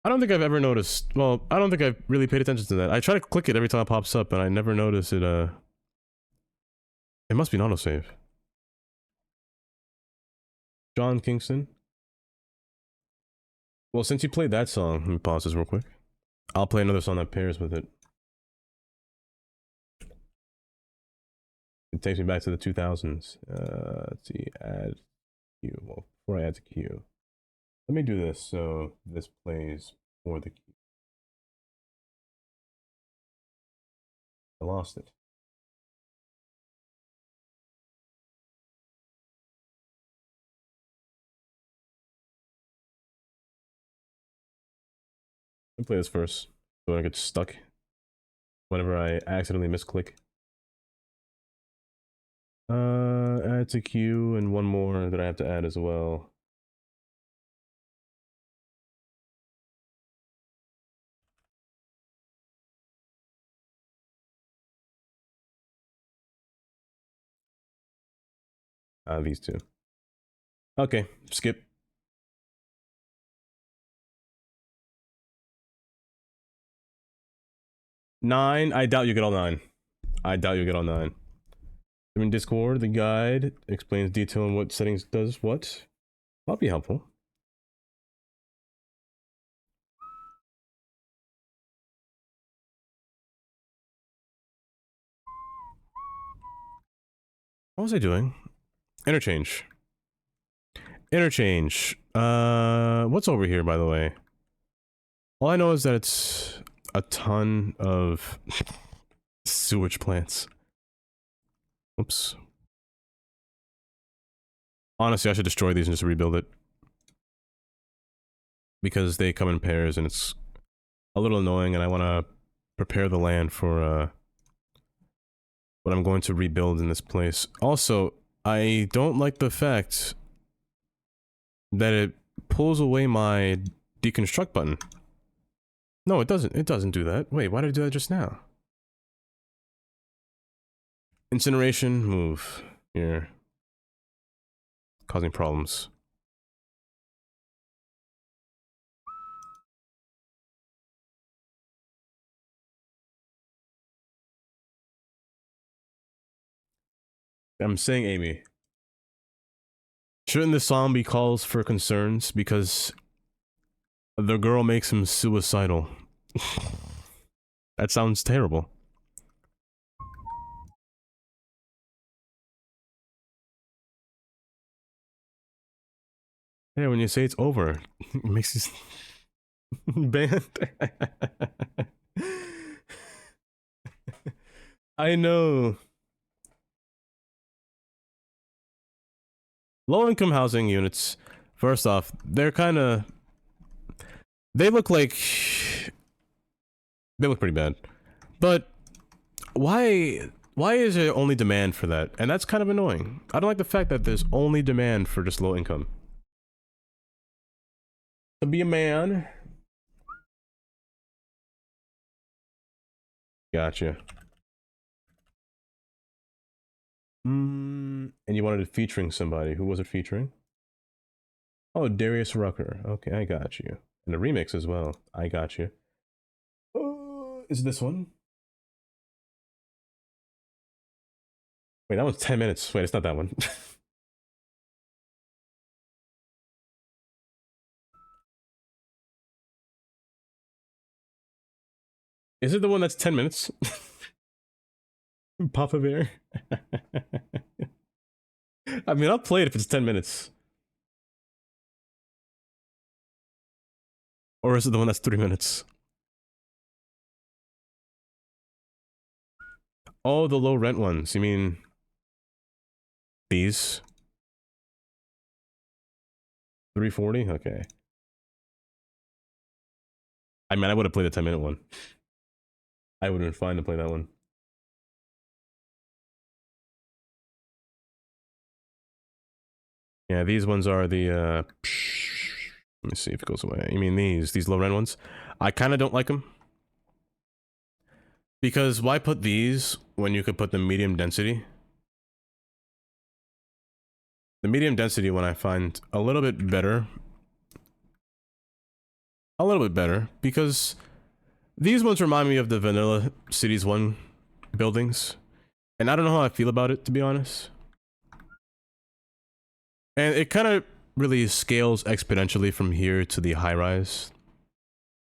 Speaker 1: I don't think I've ever noticed. Well, I don't think I've really paid attention to that. I try to click it every time it pops up, and I never notice it, It must be an autosave. John Kingston. Well, since you played that song, let me pause this real quick. I'll play another song that pairs with it. It takes me back to the 2000s. Let's see, add queue. Well, before I add to queue, let me do this so this plays for the queue. I lost it. Let me play this first so I don't get stuck whenever I accidentally misclick. Add to queue and one more that I have to add as well. These two. Okay, skip. Nine. I doubt you get all nine. I doubt you get all nine. In Discord, the guide explains detail on what settings does what. That'll be helpful. What was I doing? Interchange. Interchange. What's over here, by the way? All I know is that it's a ton of sewage plants. Oops. Honestly, I should destroy these and just rebuild it. Because they come in pairs and it's a little annoying and I want to prepare the land for what I'm going to rebuild in this place. Also, I don't like the fact that it pulls away my deconstruct button. No, it doesn't. It doesn't do that. Wait, why did it do that just now? Incineration, move. Here. Causing problems. I'm saying Amy. Shouldn't this song be calls for concerns? Because the girl makes him suicidal. That sounds terrible. Yeah, when you say it's over, it makes you banned. I know. Low-income housing units, first off, they're kind of... They look like... They look pretty bad. But why is there only demand for that? And that's kind of annoying. I don't like the fact that there's only demand for just low income. To be a man. Gotcha. And you wanted it featuring somebody. Who was it featuring? Oh, Darius Rucker. Okay, I got you. And a remix as well. I got you. Is this one? Wait, that one's 10 minutes. Wait, it's not that one. Is it the one that's 10 minutes? Papa Bear? I mean, I'll play it if it's 10 minutes. Or is it the one that's 3 minutes? Oh, the low rent ones. You mean... These? 340? Okay. I mean, I would have played the 10-minute one. I would have been fine to play that one. Yeah, these ones are the, let me see if it goes away. You mean these low rent ones? I kind of don't like them. Because why put these when you could put the medium density? The medium density one I find a little bit better. A little bit better, because these ones remind me of the vanilla Cities 1 buildings. And I don't know how I feel about it, to be honest. And it kind of really scales exponentially from here to the high rise.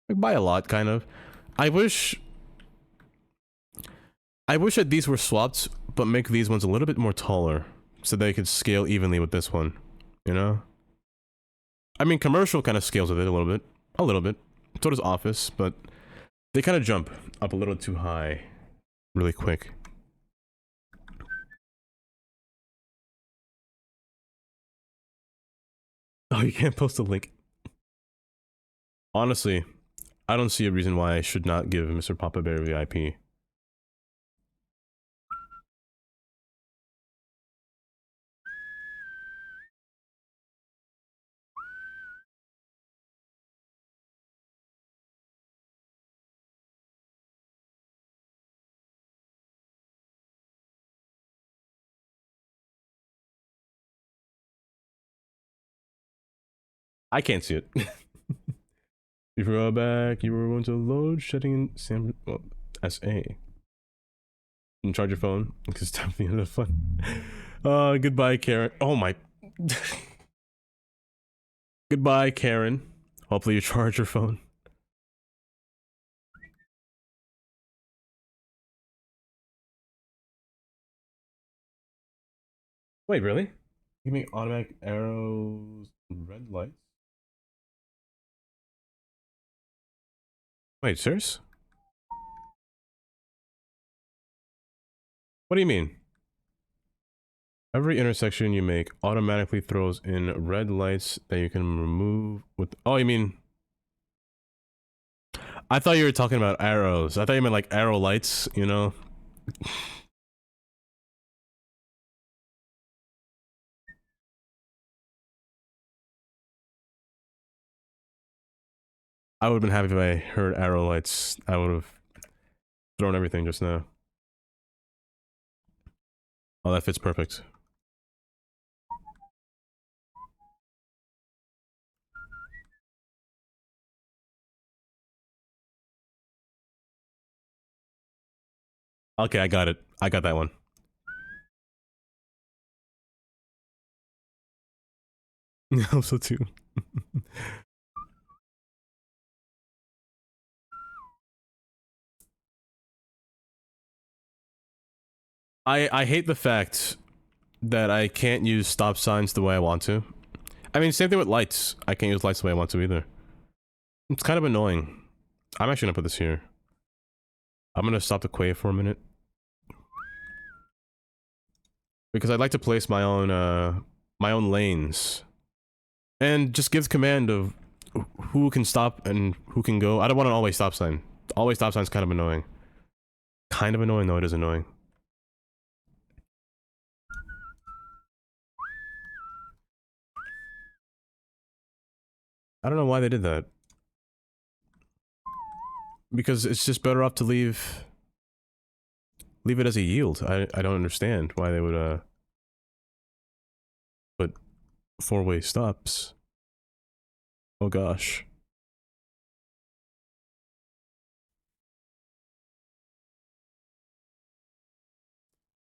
Speaker 1: Like by a lot, kind of. I wish that these were swapped, but make these ones a little bit more taller, so they could scale evenly with this one, you know? I mean, commercial kind of scales with it a little bit. A little bit. So does office, but they kind of jump up a little too high really quick. Oh, you can't post a link. Honestly, I don't see a reason why I should not give Mr. Papa Bear VIP. I can't see it. If you go back, you were going to load shedding in San well, SA. And charge your phone because it's time for the end of the fun. Goodbye, Karen. Oh my. Goodbye, Karen. Hopefully you charge your phone. Wait, really? You make automatic arrows, red lights? Wait, serious? What do you mean? Every intersection you make automatically throws in red lights that you can remove with... Oh, you mean... I thought you were talking about arrows. I thought you meant like arrow lights, you know? I would have been happy if I heard arrow lights. I would have thrown everything just now. Oh, that fits perfect. Okay, I got it. I got that one. I hope so too. I hate the fact that I can't use stop signs the way I want to. I mean, same thing with lights. I can't use lights the way I want to either. It's kind of annoying. I'm actually gonna put this here. I'm gonna stop the quay for a minute. Because I'd like to place my own lanes. And just give command of who can stop and who can go. I don't want an always stop sign. Always stop sign's kind of annoying. Kind of annoying, though it is annoying. I don't know why they did that. Because it's just better off to leave it as a yield. I don't understand why they would put four-way stops. Oh gosh.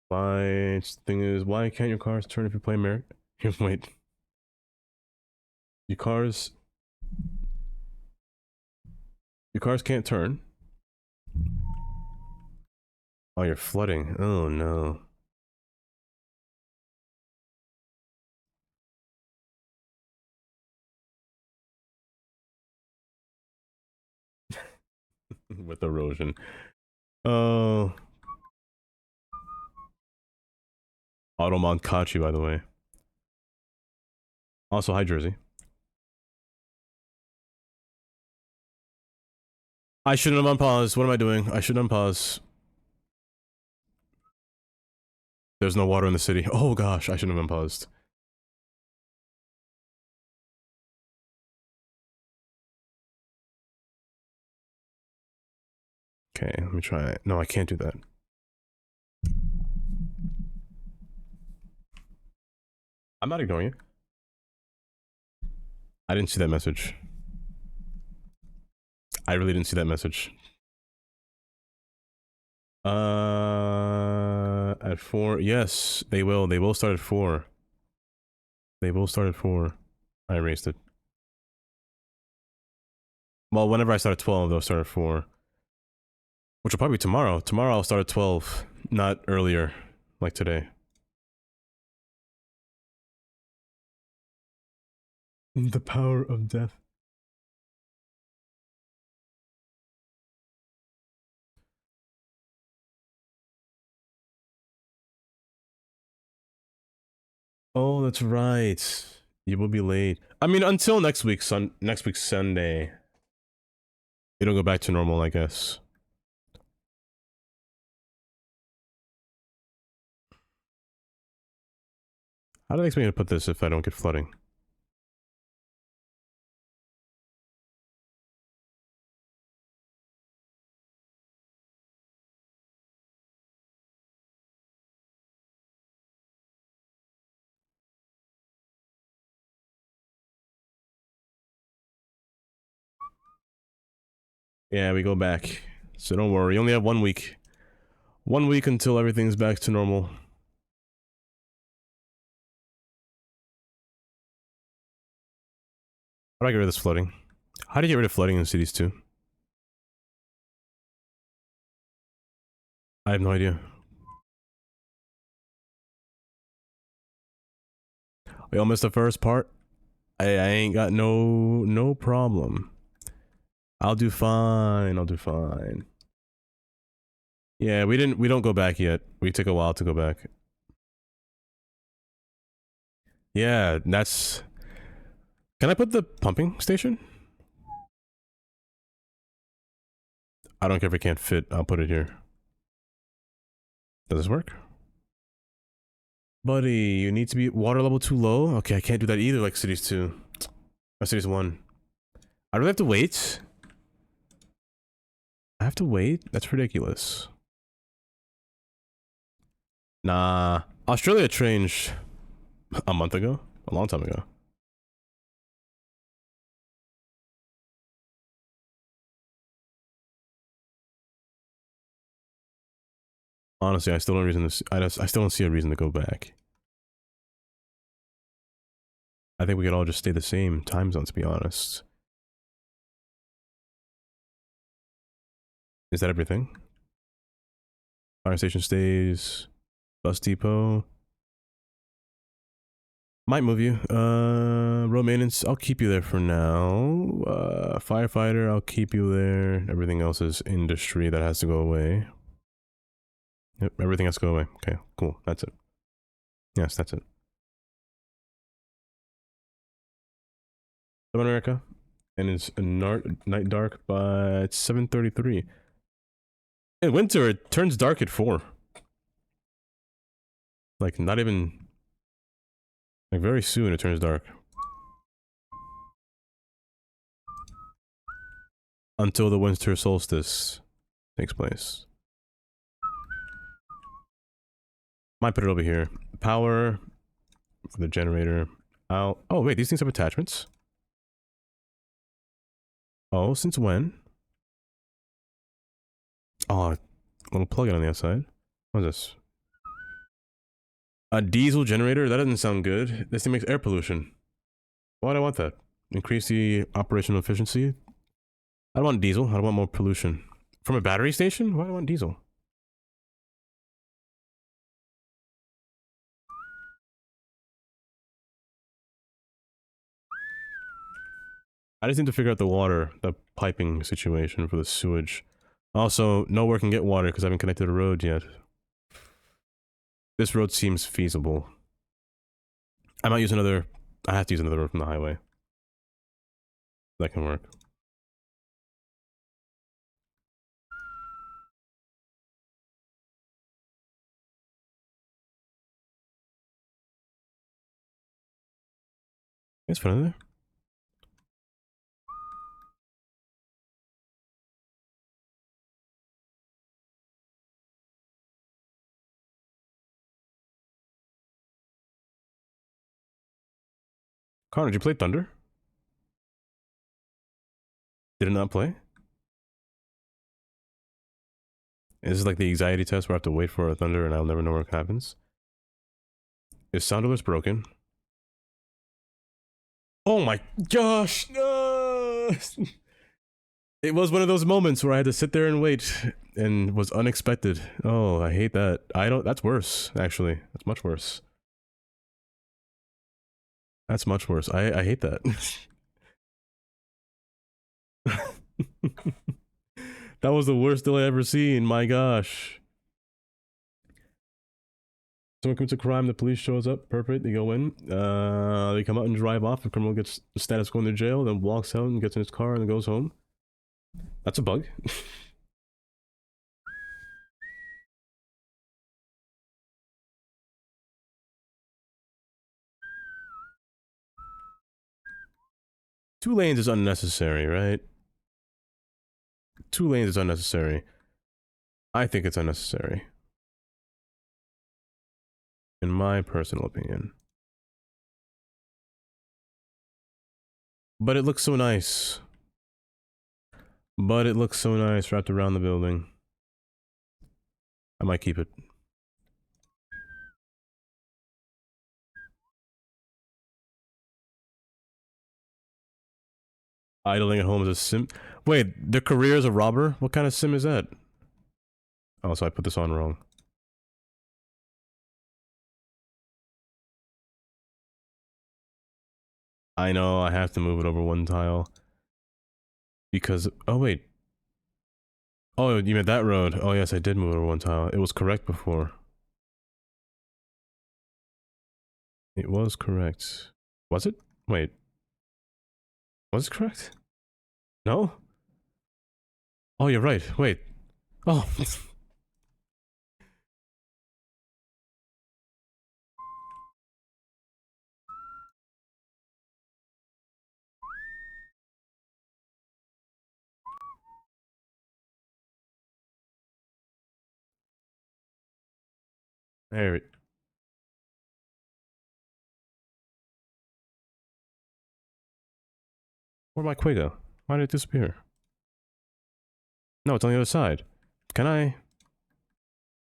Speaker 1: My thing is, why can't your cars turn if you play American? Wait. Your cars can't turn. Oh, you're flooding. Oh no. With erosion. Oh. Automonkachi, by the way. Also, hi, Jersey. I shouldn't have unpaused. What am I doing? I should unpause. There's no water in the city. Oh gosh, I shouldn't have unpaused. Okay, let me try it. No, I can't do that. I'm not ignoring you. I didn't see that message. I really didn't see that message. At 4. Yes, they will. They will start at 4. They will start at 4. I erased it. Well, whenever I start at 12, they'll start at 4. Which will probably be tomorrow. Tomorrow I'll start at 12, not earlier, like today. The power of death. Oh, that's right. You will be late. I mean, until next week, next week Sunday. It'll go back to normal, I guess. How do they expect me to put this if I don't get flooding? Yeah, we go back. So don't worry. You only have 1 week. 1 week until everything's back to normal. How do I get rid of this flooding? How do you get rid of flooding in Cities 2? I have no idea. We all missed the first part. I ain't got no problem. I'll do fine. I'll do fine. Yeah, we don't go back yet. We took a while to go back. Yeah, that's... Can I put the pumping station? I don't care if it can't fit. I'll put it here. Does this work? Buddy, you need to be water level too low? Okay, I can't do that either like Cities 2. Or Cities 1. I really have to wait? I have to wait? That's ridiculous. Nah. Australia changed a month ago. A long time ago. Honestly, I still don't see a reason to go back. I think we could all just stay the same time zone, to be honest. Is that everything? Fire station stays. Bus depot. Might move you. Road maintenance, I'll keep you there for now. Firefighter, I'll keep you there. Everything else is industry that has to go away. Yep, everything has to go away. Okay, cool. That's it. Yes, that's it. Southern America. And it's a night dark by 7:33. In winter, it turns dark at 4. Like, not even... Like, very soon it turns dark. Until the winter solstice takes place. Might put it over here. Power for the generator. Oh wait, these things have attachments? Oh, since when? Oh, a little plug-in on the outside. What is this? A diesel generator? That doesn't sound good. This thing makes air pollution. Why do I want that? Increase the operational efficiency? I don't want diesel. I don't want more pollution. From a battery station? Why do I want diesel? I just need to figure out the piping situation for the sewage. Also, nowhere can get water because I haven't connected a road yet. This road seems feasible. I might use another... I have to use another road from the highway. That can work. It's fun in there. Connor, did you play Thunder? Did it not play? Is this like the anxiety test where I have to wait for a Thunder and I'll never know what happens? Is Sound Alert's broken? Oh my gosh, no! It was one of those moments where I had to sit there and wait, and was unexpected. Oh, I hate that. I don't. That's worse, actually. That's much worse. That's much worse. I hate that. That was the worst delay I ever seen. My gosh. Someone commits a crime, the police shows up, perfect, they go in, they come out and drive off, the criminal gets status going to jail, then walks out and gets in his car and goes home. That's a bug. Two lanes is unnecessary, right? Two lanes is unnecessary. I think it's unnecessary. In my personal opinion. But it looks so nice. But it looks so nice wrapped around the building. I might keep it. Idling at home is a sim. Wait, their career is a robber? What kind of sim is that? Oh, so I put this on wrong. I know, I have to move it over one tile. Because, oh wait. Oh, you meant that road. Oh yes, I did move it over one tile. It was correct before. It was correct. Was it? Wait. Was it correct? No? Oh, you're right. Wait. Oh. There it. Where'd my Quay go? Why did it disappear? No, it's on the other side. Can I?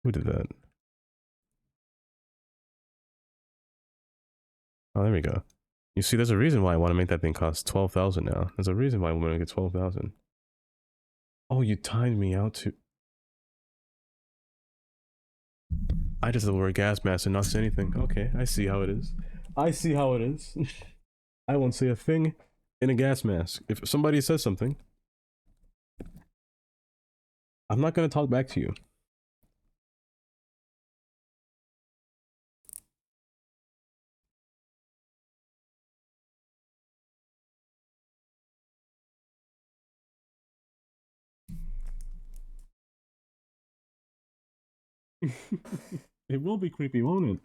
Speaker 1: Who did that? Oh, there we go. You see, there's a reason why I want to make that thing cost 12,000 now. There's a reason why I want to get 12,000. Oh, you timed me out to. I just wear a gas mask and not say anything. Okay, I see how it is. I see how it is. I won't say a thing in a gas mask. If somebody says something, I'm not gonna talk back to you. It will be creepy, won't it?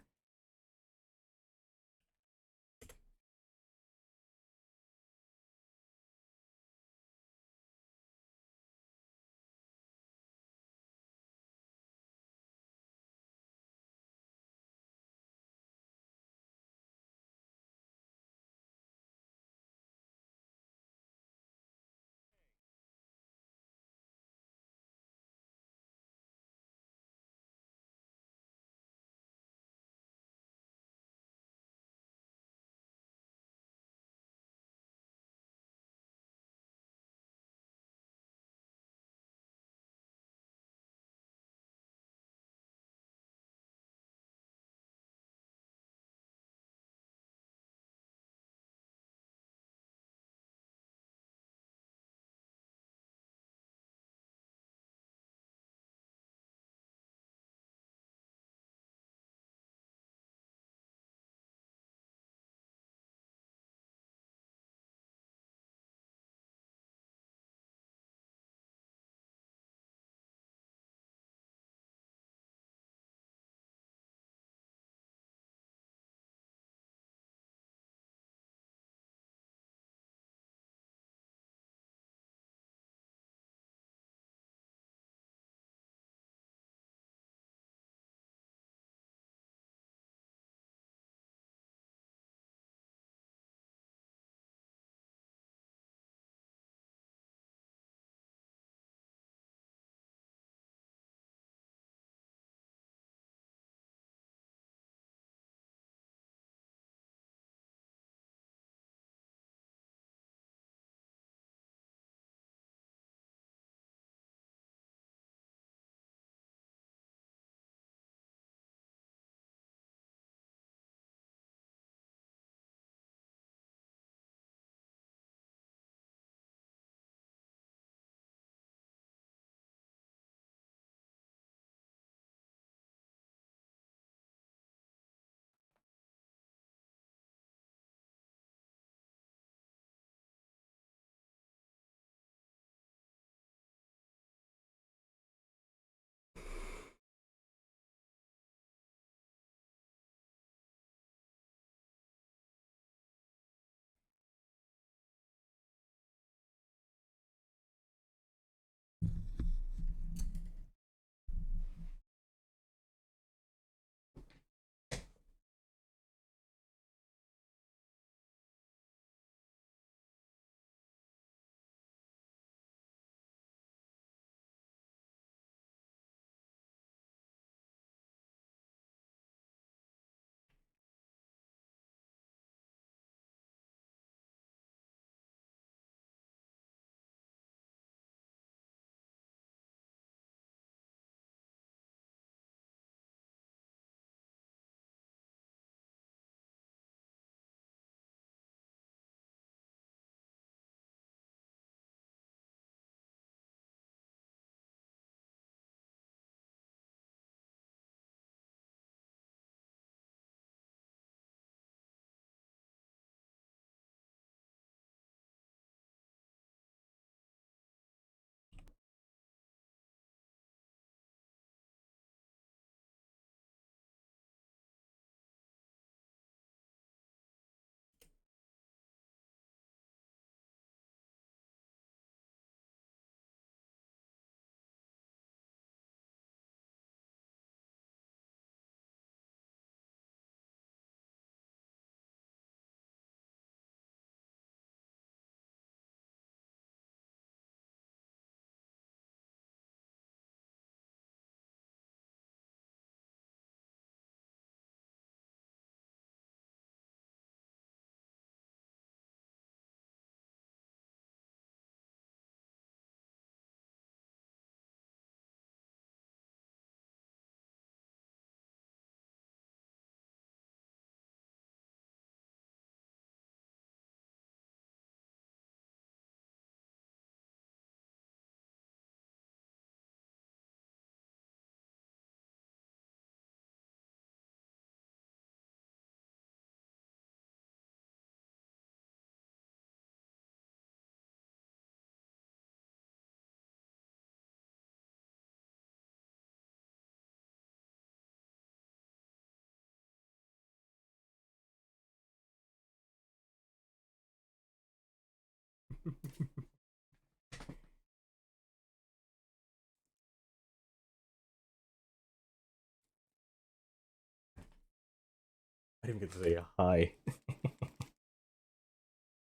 Speaker 1: I didn't get to say hi.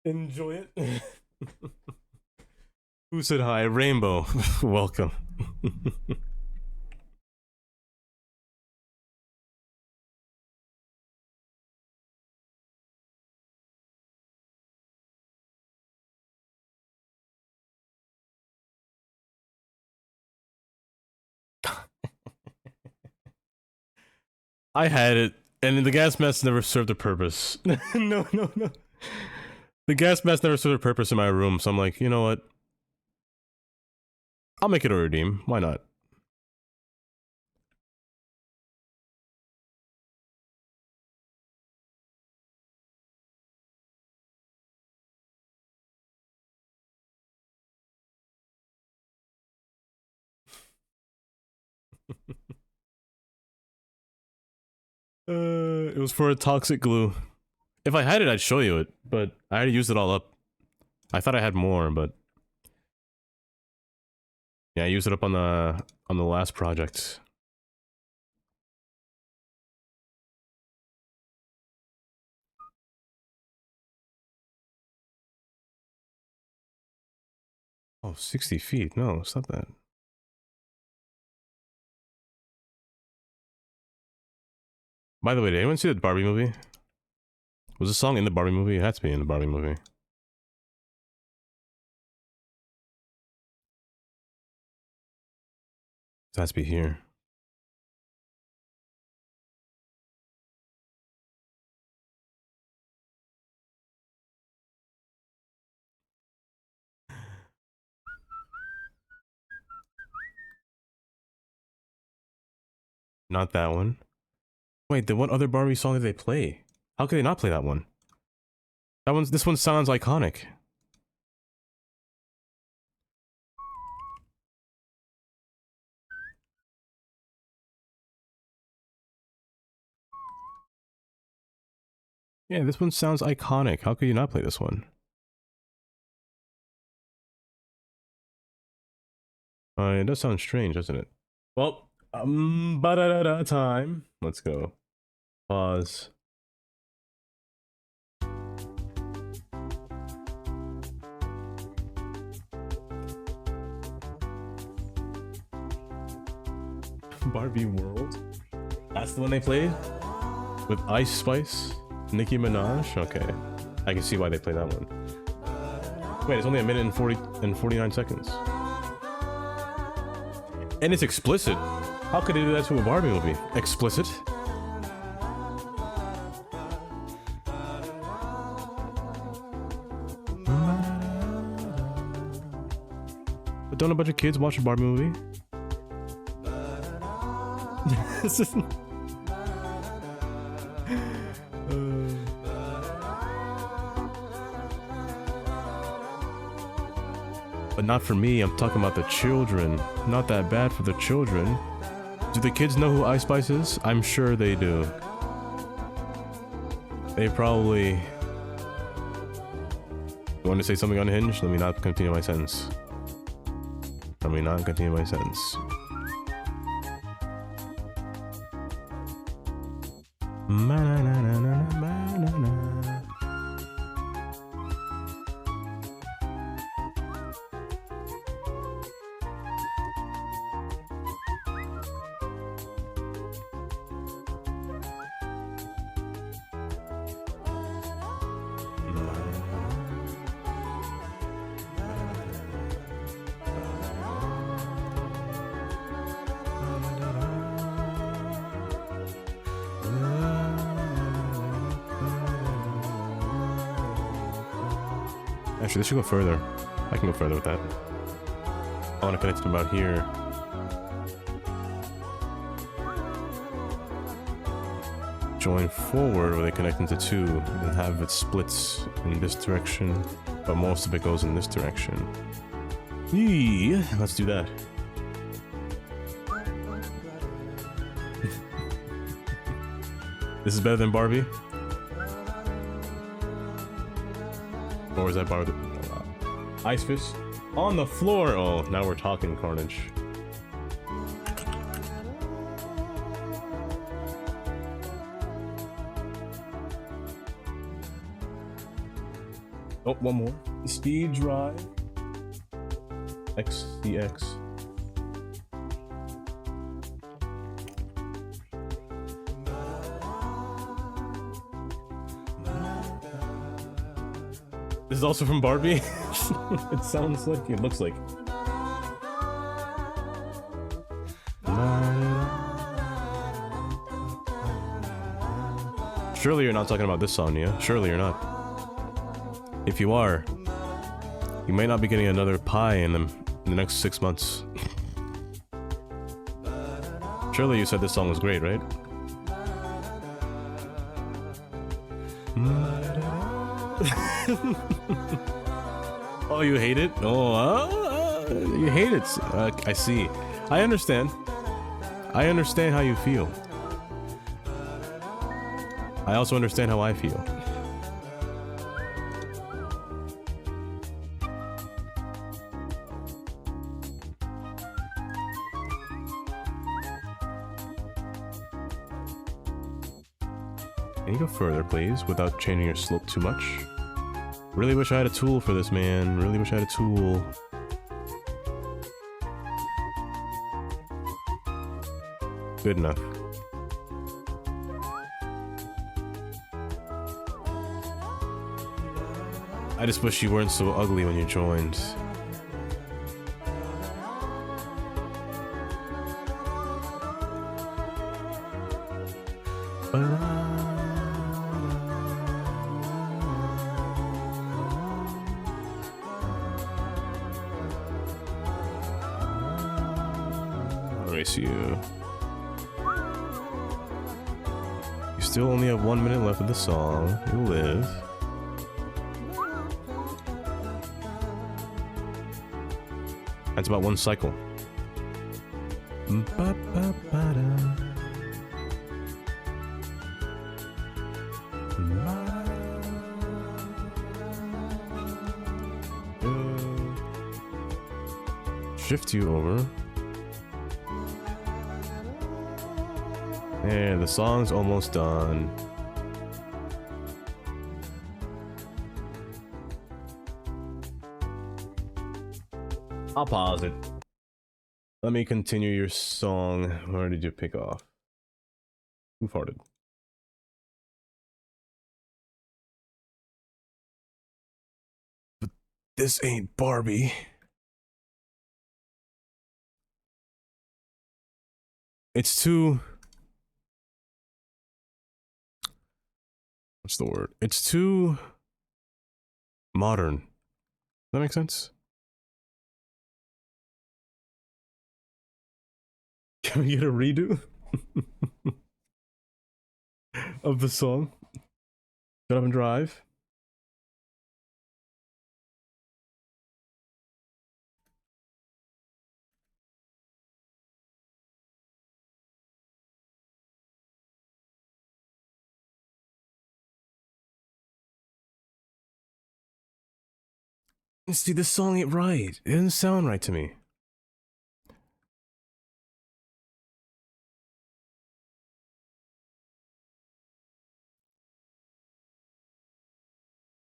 Speaker 1: Enjoy it. Who said hi? Rainbow. Welcome. I had it, and the gas mask never served a purpose. No, no, no. The gas mask never served a purpose in my room, so I'm like, you know what? I'll make it a redeem. Why not? It was for a toxic glue. If I had it, I'd show you it, but I already used it all up. I thought I had more, but yeah, I used it up on the last project. Oh, 60 feet. No, it's not that. By the way, did anyone see the Barbie movie? Was this song in the Barbie movie? It had to be in the Barbie movie. It has to be here. Not that one. Wait, then what other Barbie song did they play? How could they not play that one? This one sounds iconic. Yeah, this one sounds iconic. How could you not play this one? It does sound strange, doesn't it? Well, ba-da-da-da time. Let's go. Pause. Barbie World? That's the one they played? With Ice Spice? Nicki Minaj? Okay. I can see why they play that one. Wait, it's only a minute and 49 seconds. And it's explicit. How could they do that to a Barbie movie? Explicit? But don't a bunch of kids watch a Barbie movie? This is... But not for me, I'm talking about the children. Not that bad for the children. Do the kids know who Ice Spice is? I'm sure they do. They probably... You want to say something unhinged? Let me not continue my sentence. Let me not continue my sentence. Actually, this should go further. I can go further with that. I want to connect to about here. Join forward where they connect into two and have it splits in this direction, but most of it goes in this direction. Yee, let's do that. This is better than Barbie? Or was that Barbie? Ice Fist on the floor. Oh, now we're talking carnage. Oh, one more. Speed Drive. XCX. This is also from Barbie. It sounds like, it looks like. Surely you're not talking about this song, Nia. Surely you're not. If you are, you might not be getting another pie in the next 6 months. Surely you said this song was great, right? Oh, you hate it? Oh, you hate it. I see. I understand. I understand how you feel. I also understand how I feel. Can you go further, please, without changing your slope too much? Really wish I had a tool for this, man. Really wish I had a tool. Good enough. I just wish you weren't so ugly when you joined. Let me see you. You still only have 1 minute left of the song. You live. That's about one cycle. Shift you over. And the song's almost done. I'll pause it. Let me continue your song. Where did you pick off? Who farted? But this ain't Barbie. It's too... What's the word? It's too... modern. Does that make sense? Can we get a redo of the song? Shut up and drive. See, this song ain't right. It didn't sound right to me.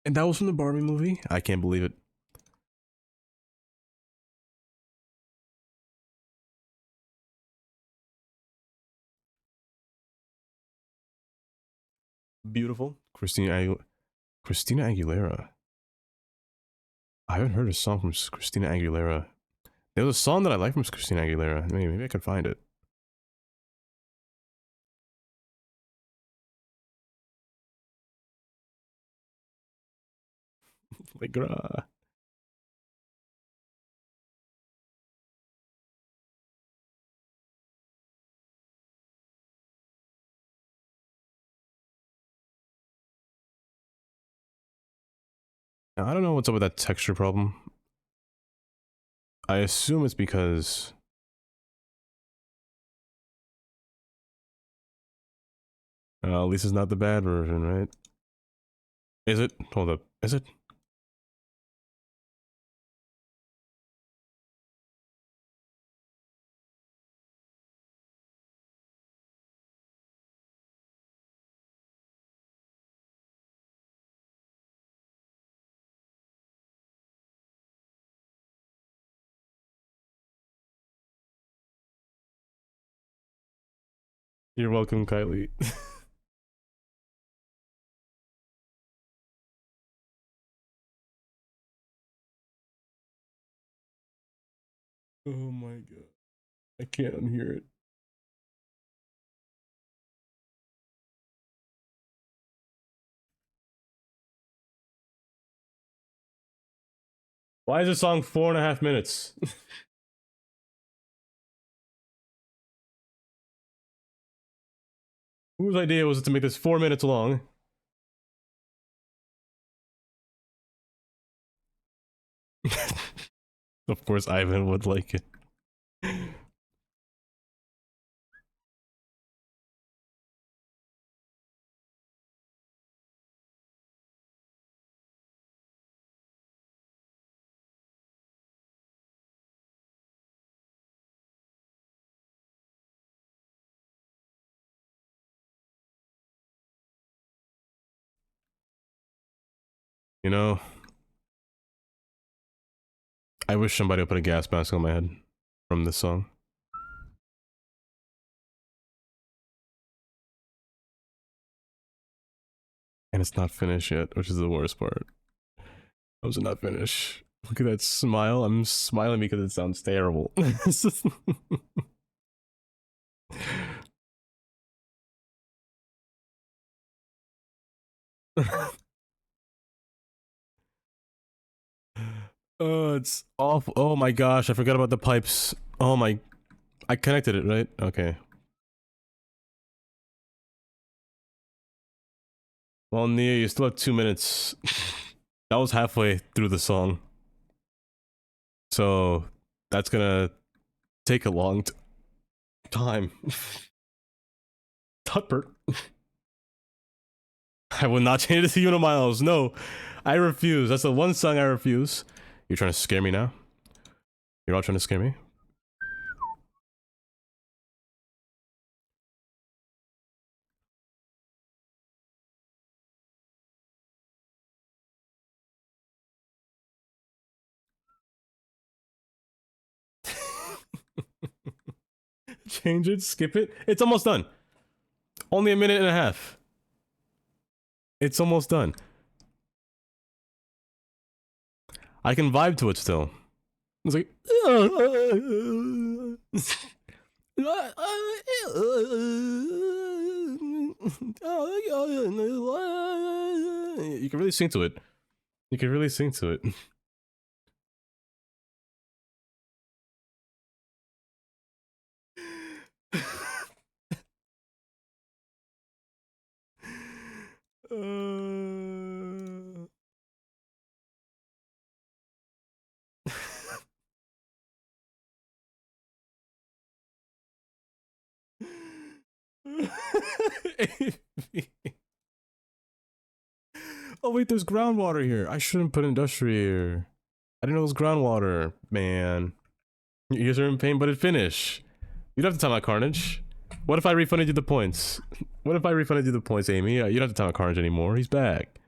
Speaker 1: And that was from the Barbie movie? I can't believe it. Beautiful. Christina Aguilera. I haven't heard a song from Christina Aguilera. There was a song that I like from Christina Aguilera. Maybe I could find it. Like, I don't know what's up with that texture problem. I assume it's because... at least it's not the bad version, right? Is it? Hold up. Is it? You're welcome, Kylie. Oh my god. I can't unhear it. Why is this song 4.5 minutes? Whose idea was it to make this 4 minutes long? Of course, Ivan would like it. You know, I wish somebody would put a gas mask on my head from this song. And it's not finished yet, which is the worst part. How is it not finished? Look at that smile. I'm smiling because it sounds terrible. Oh, it's awful. Oh my gosh, I forgot about the pipes. Oh my... I connected it, right? Okay. Well, Nia, you still have 2 minutes. That was halfway through the song. So, that's gonna take a long time. Tupper. I will not change it to Unimiles. No, I refuse. That's the one song I refuse. You're trying to scare me now? You're all trying to scare me? Change it, skip it. It's almost done. Only a minute and a half. It's almost done. I can vibe to it still. It's like... You can really sing to it. You can really sing to it. Oh wait, there's groundwater here. I shouldn't put industry here. I didn't know it was groundwater, man. You guys are in pain, but it finished. You don't have to time out Carnage. What if I refunded you the points? What if I refunded you the points, Amy? You don't have to time out Carnage anymore. He's back.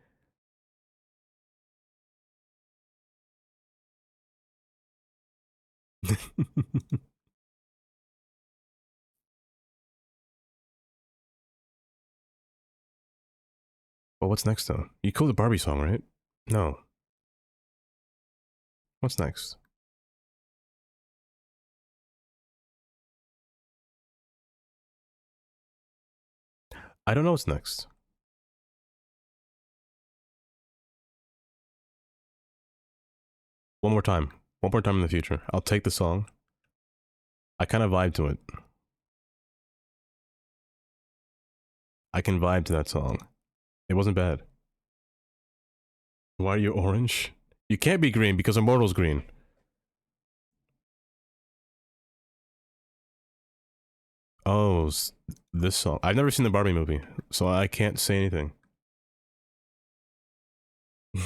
Speaker 1: Well, what's next though? You called the Barbie song, right? No. What's next? I don't know what's next. One more time. One more time in the future. I'll take the song. I kind of vibe to it. I can vibe to that song. It wasn't bad. Why are you orange? You can't be green because Immortal's green. Oh, this song. I've never seen the Barbie movie, so I can't say anything.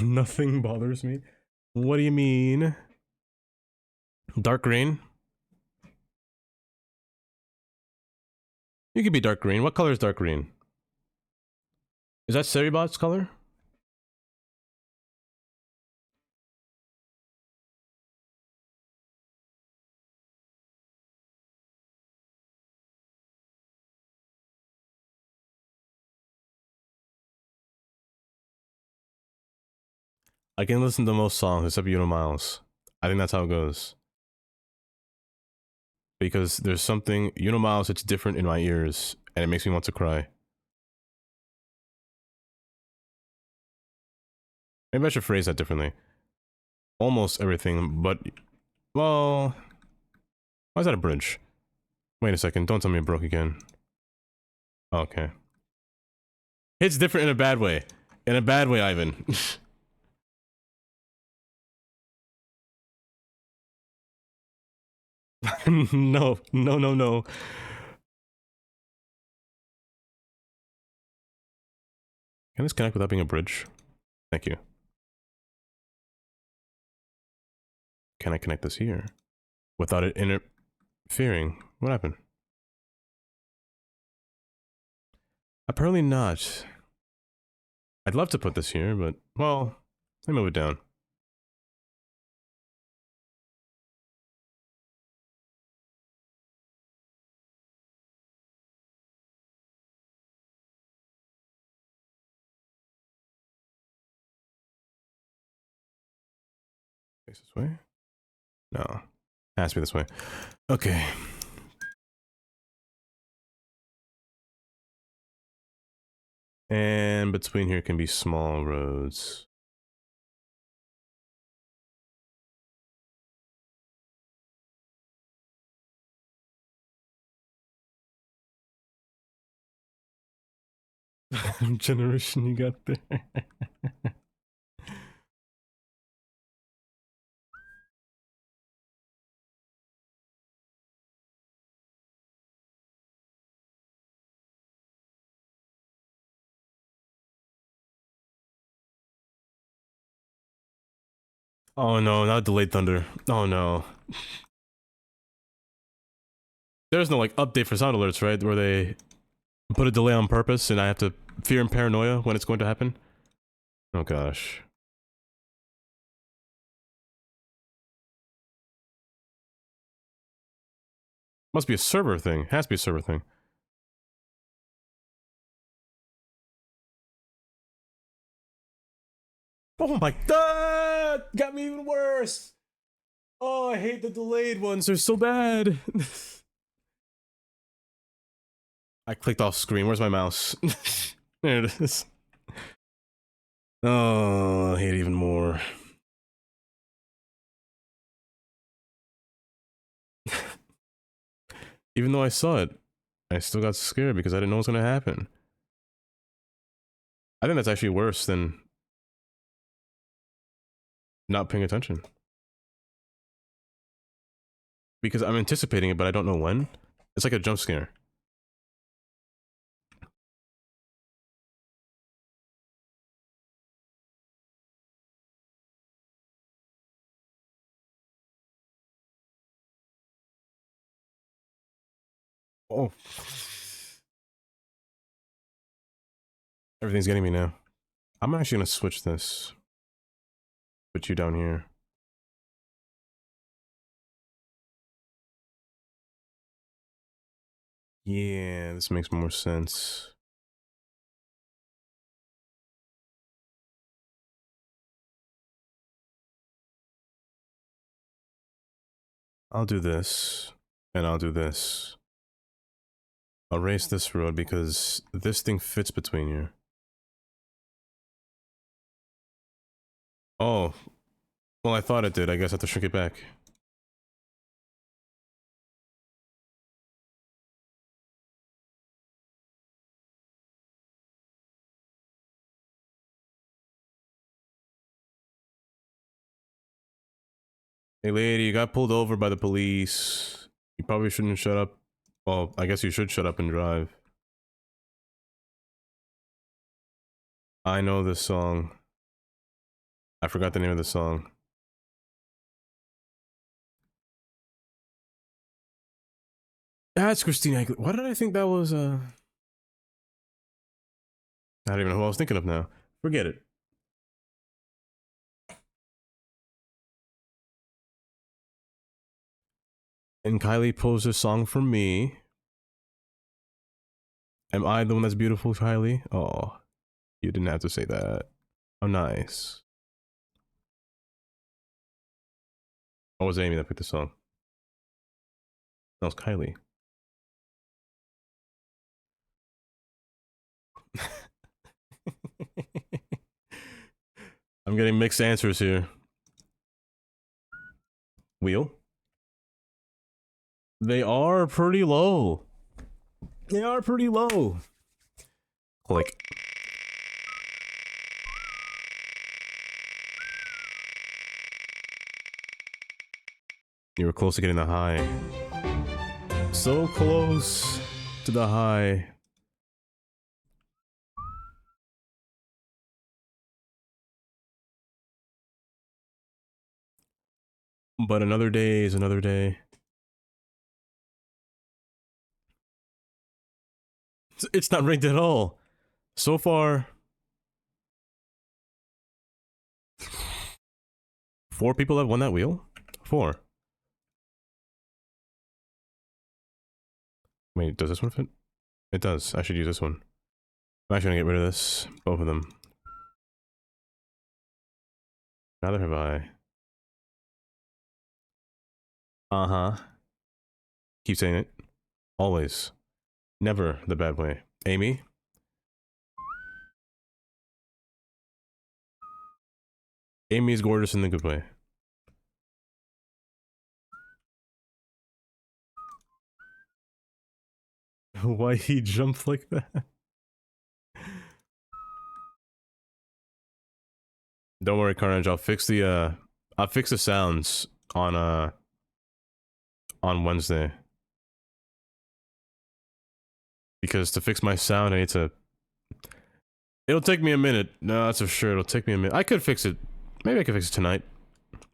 Speaker 1: Nothing bothers me. What do you mean? Dark green? You could be dark green. What color is dark green? Is that Seribot's color? I can listen to most songs except Miles. I think that's how it goes. Because there's something Miles that's different in my ears, and it makes me want to cry. Maybe I should phrase that differently. Almost everything, but well, why is that a bridge? Wait a second, don't tell me it broke again. Okay. It's different in a bad way. In a bad way, Ivan. No, no, no, no. Can this connect without being a bridge? Thank you. Can I connect this here? Without it interfering? What happened? Apparently not. I'd love to put this here, but, well, let me move it down. Face this way? No. Has to be this way. Okay. And between here can be small roads. Generation you got there. Oh no, not delayed thunder. Oh no. There's no like update for sound alerts, right? Where they put a delay on purpose and I have to fear and paranoia when it's going to happen? Oh gosh. Must be a server thing. Has to be a server thing. Oh my god! Got me even worse! Oh, I hate the delayed ones. They're so bad. I clicked off screen. Where's my mouse? There it is. Oh, I hate it even more. Even though I saw it, I still got scared because I didn't know what was going to happen. I think that's actually worse than not paying attention. Because I'm anticipating it, but I don't know when. It's like a jump scare. Oh. Everything's getting me now. I'm actually gonna switch this. Put you down here. Yeah, this makes more sense. I'll do this, and I'll do this. I'll race this road because this thing fits between you. Oh, well I thought it did. I guess I have to shrink it back. Hey lady, you got pulled over by the police. You probably shouldn't shut up. Well, I guess you should shut up and drive. I know this song. I forgot the name of the song. That's Christina. Why did I think that was, I don't even know who I was thinking of now. Forget it. And Kylie posed a song for me. Am I the one that's beautiful, Kylie? Oh, you didn't have to say that. How nice. Or was it Amy that picked the song? That was Kylie. I'm getting mixed answers here. Wheel? They are pretty low. They are pretty low. Click. You were close to getting the high. So close to the high. But another day is another day. It's not rigged at all. So far, 4 people have won that wheel? 4. Wait, does this one fit? It does. I should use this one. I'm actually gonna get rid of this. Both of them. Neither have I. Uh-huh. Keep saying it. Always. Never the bad way. Amy? Amy's gorgeous in the good way. Why he jumped like that? Don't worry, Carnage. I'll fix the sounds on Wednesday. Because to fix my sound, I need to... It'll take me a minute. No, that's for sure. It'll take me a minute. I could fix it. Maybe I could fix it tonight.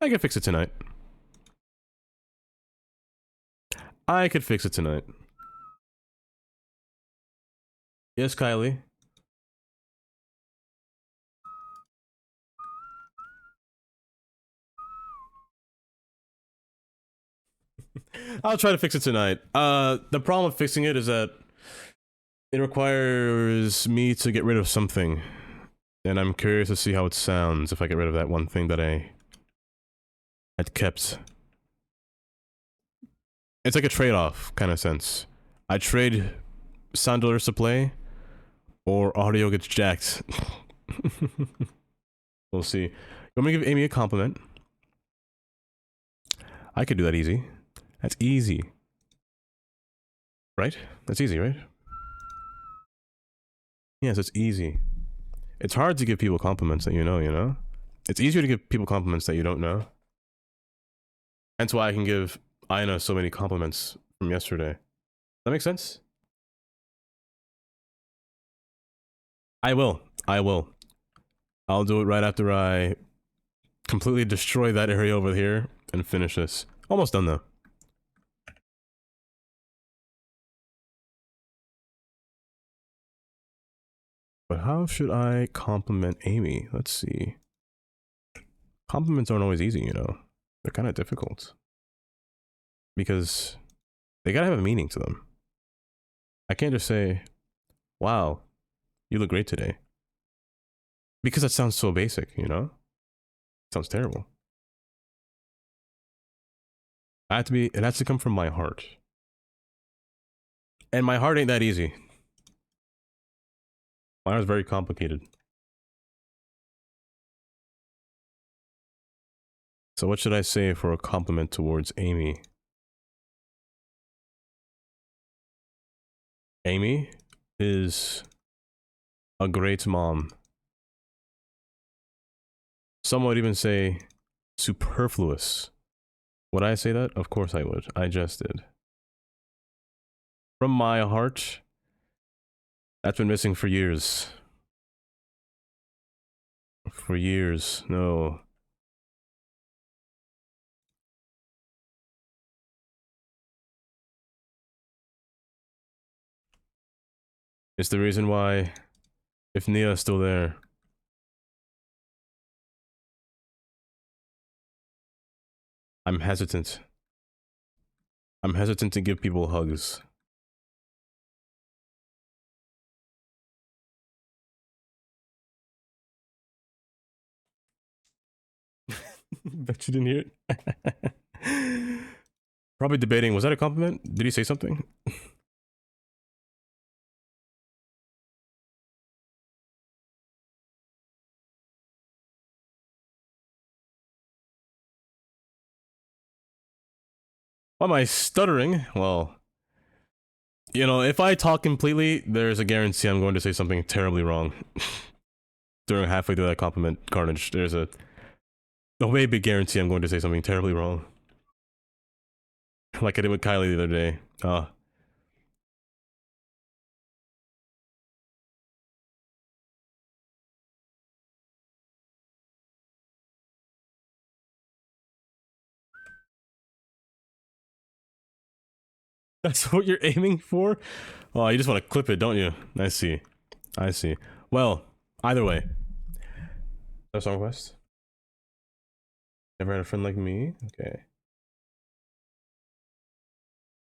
Speaker 1: I could fix it tonight. I could fix it tonight. Yes, Kylie. I'll try to fix it tonight. The problem with fixing it is that it requires me to get rid of something. And I'm curious to see how it sounds if I get rid of that one thing that I had kept. It's like a trade-off kind of sense. I trade sound dollars to play, or audio gets jacked. We'll see. You want me to give Amy a compliment? I could do that easy. That's easy. Right? That's easy, right? Yes, it's easy. It's hard to give people compliments that you know? It's easier to give people compliments that you don't know. That's why I can give Aina so many compliments from yesterday. That makes sense? I will. I will. I'll do it right after I completely destroy that area over here and finish this. Almost done though. But how should I compliment Amy? Let's see. Compliments aren't always easy, you know. They're kind of difficult. Because they gotta have a meaning to them. I can't just say, wow, you look great today. Because that sounds so basic, you know? It sounds terrible. It has to come from my heart. And my heart ain't that easy. My heart's very complicated. So what should I say for a compliment towards Amy? Amy is a great mom. Some would even say superfluous. Would I say that? Of course I would. I just did. From my heart, that's been missing for years. For years, no. It's the reason why, if Nia's still there, I'm hesitant. I'm hesitant to give people hugs. Bet you didn't hear it. Probably debating, was that a compliment? Did he say something? Why am I stuttering? Well, you know, if I talk completely, there's a guarantee I'm going to say something terribly wrong. During halfway through that compliment carnage, there's a way big guarantee I'm going to say something terribly wrong. Like I did with Kylie the other day. That's what you're aiming for? Oh, you just want to clip it, don't you? I see. I see. Well, either way. A song request? Never had a friend like me? Okay.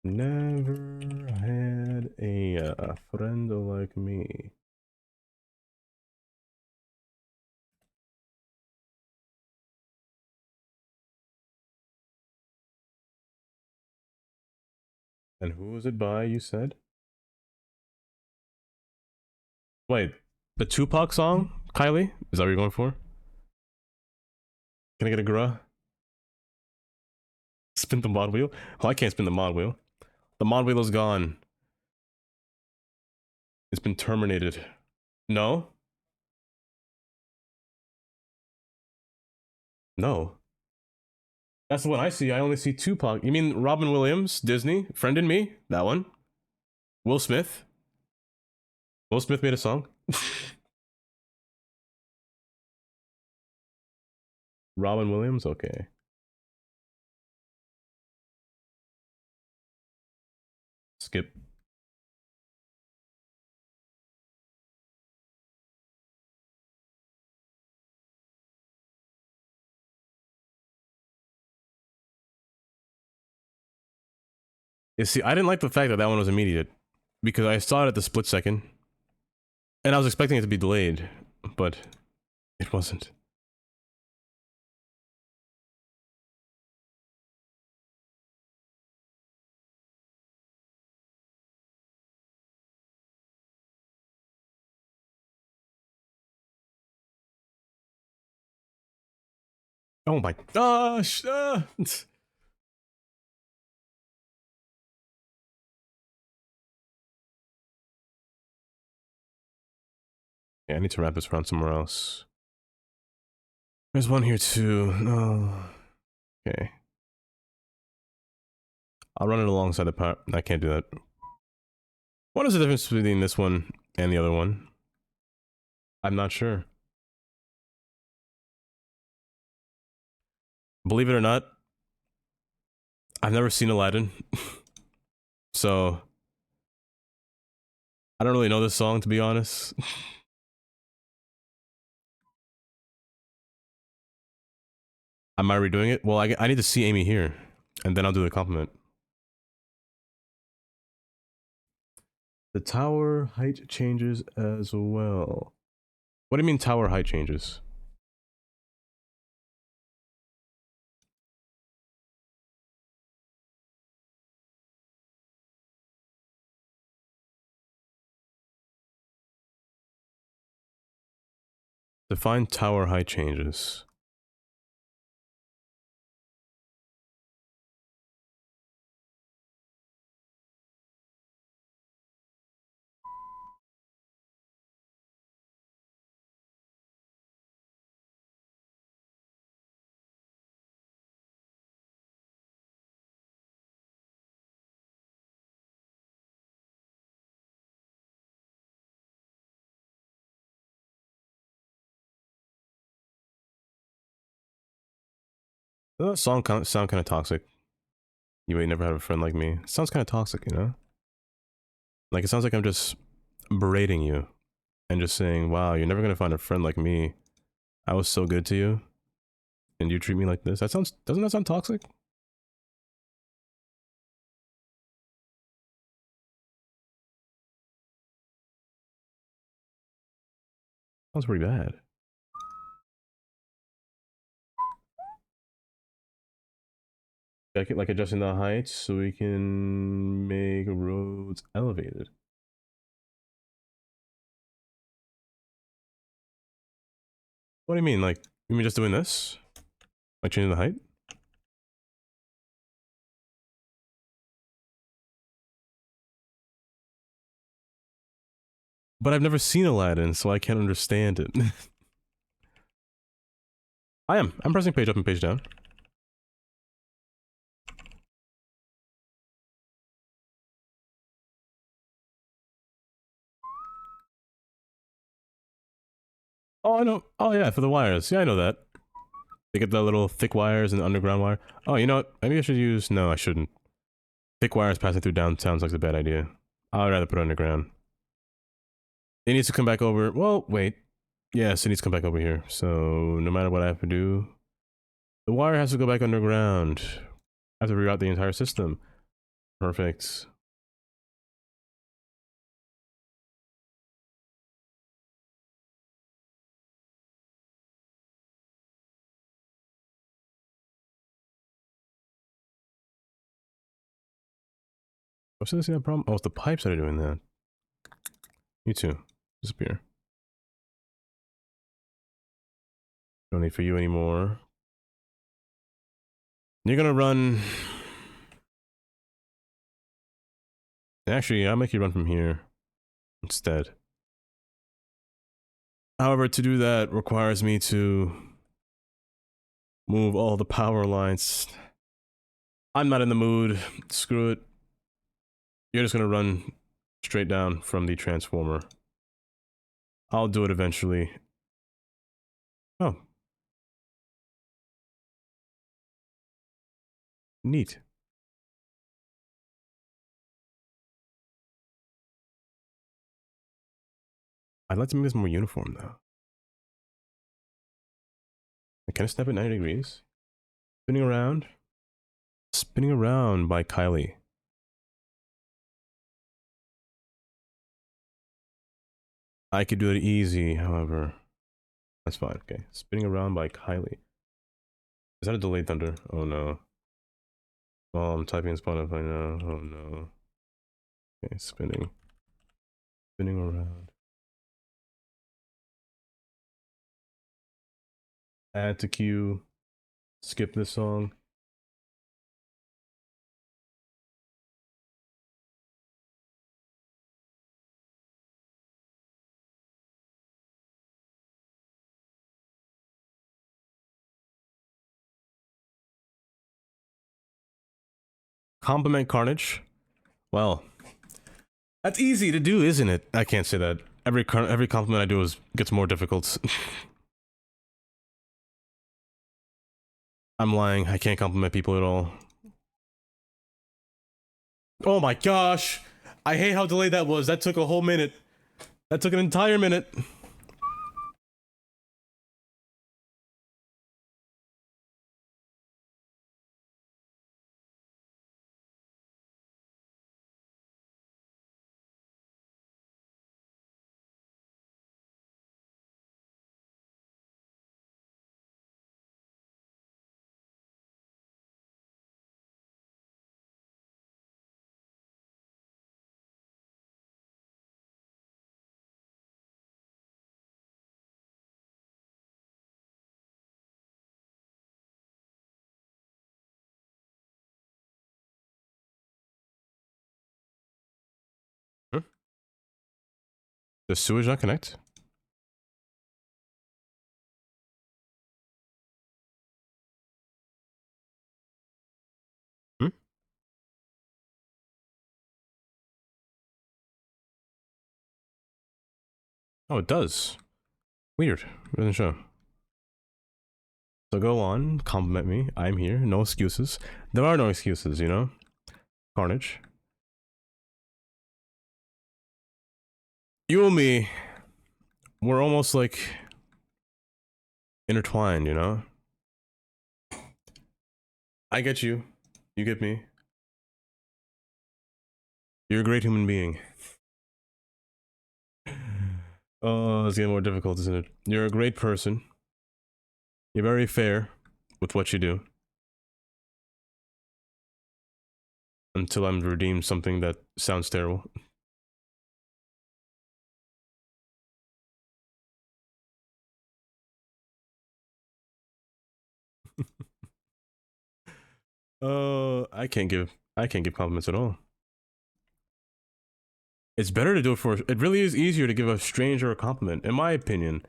Speaker 1: Never had a friend like me. And who was it by, you said? Wait, the Tupac song? Kylie? Is that what you're going for? Can I get a gra? Spin the mod wheel? Oh, I can't spin the mod wheel. The mod wheel is gone. It's been terminated. No? No. That's the one I see. I only see Tupac. You mean Robin Williams, Disney, Friend in Me? That one? Will Smith? Will Smith made a song? Robin Williams? Okay. Skip. You see, I didn't like the fact that that one was immediate. Because I saw it at the split second. And I was expecting it to be delayed. But it wasn't. Oh my gosh! Yeah, I need to wrap this around somewhere else. There's one here too. No. Okay. I'll run it alongside the part. I can't do that. What is the difference between this one and the other one? I'm not sure. Believe it or not, I've never seen Aladdin. So, I don't really know this song, to be honest. Am I redoing it? Well, I need to see Amy here. And then I'll do the compliment. The tower height changes as well. What do you mean tower height changes? Define tower height changes. Does that song sound kind of toxic? You may never have a friend like me. It sounds kind of toxic, you know? Like, it sounds like I'm just berating you and just saying, wow, you're never gonna find a friend like me. I was so good to you, and you treat me like this. Doesn't that sound toxic? Sounds pretty bad. Check it, like adjusting the height so we can make roads elevated. What do you mean? Like, you mean just doing this? Like changing the height? But I've never seen Aladdin, so I can't understand it. I am. I'm pressing page up and page down. Oh, I know. Oh, yeah, for the wires. Yeah, I know that. They get the little thick wires and the underground wire. Oh, you know what? Maybe I should use... No, I shouldn't. Thick wires passing through down sounds like a bad idea. I'd rather put it underground. It needs to come back over... Well, wait. Yes, it needs to come back over here. So, no matter what I have to do... The wire has to go back underground. I have to reroute the entire system. Perfect. What's this problem? Oh, it's the pipes that are doing that. You too. Disappear. Don't need for you anymore. You're gonna run... Actually, I'll make you run from here instead. However, to do that requires me to move all the power lines. I'm not in the mood. Screw it. You're just gonna run straight down from the transformer. I'll do it eventually. Oh. Neat. I'd like to make this more uniform, though. Can I step at 90 degrees? Spinning around? Spinning around by Kylie. I could do it easy, however. That's fine, okay. Spinning around by Kylie. Is that a delayed thunder? Oh no. Oh, I'm typing in Spotify now. Oh no. Okay, spinning. Spinning around. Add to queue. Skip this song. Compliment Carnage. Well, that's easy to do, isn't it? I can't say that. Every compliment I do gets more difficult. I'm lying. I can't compliment people at all. Oh my gosh! I hate how delayed that was. That took a whole minute. That took an entire minute. Hmm? Does sewage not connect? Hmm? Oh, it does. Weird. It doesn't show. So go on, compliment me. I'm here. No excuses. There are no excuses, you know? Carnage. You and me, we're almost like intertwined, you know? I get you. You get me. You're a great human being. Oh, it's getting more difficult, isn't it? You're a great person. You're very fair with what you do. until I'm redeemed something that sounds terrible. I can't give compliments at all. It's better to do it for, it really is easier to give a stranger a compliment, in my opinion.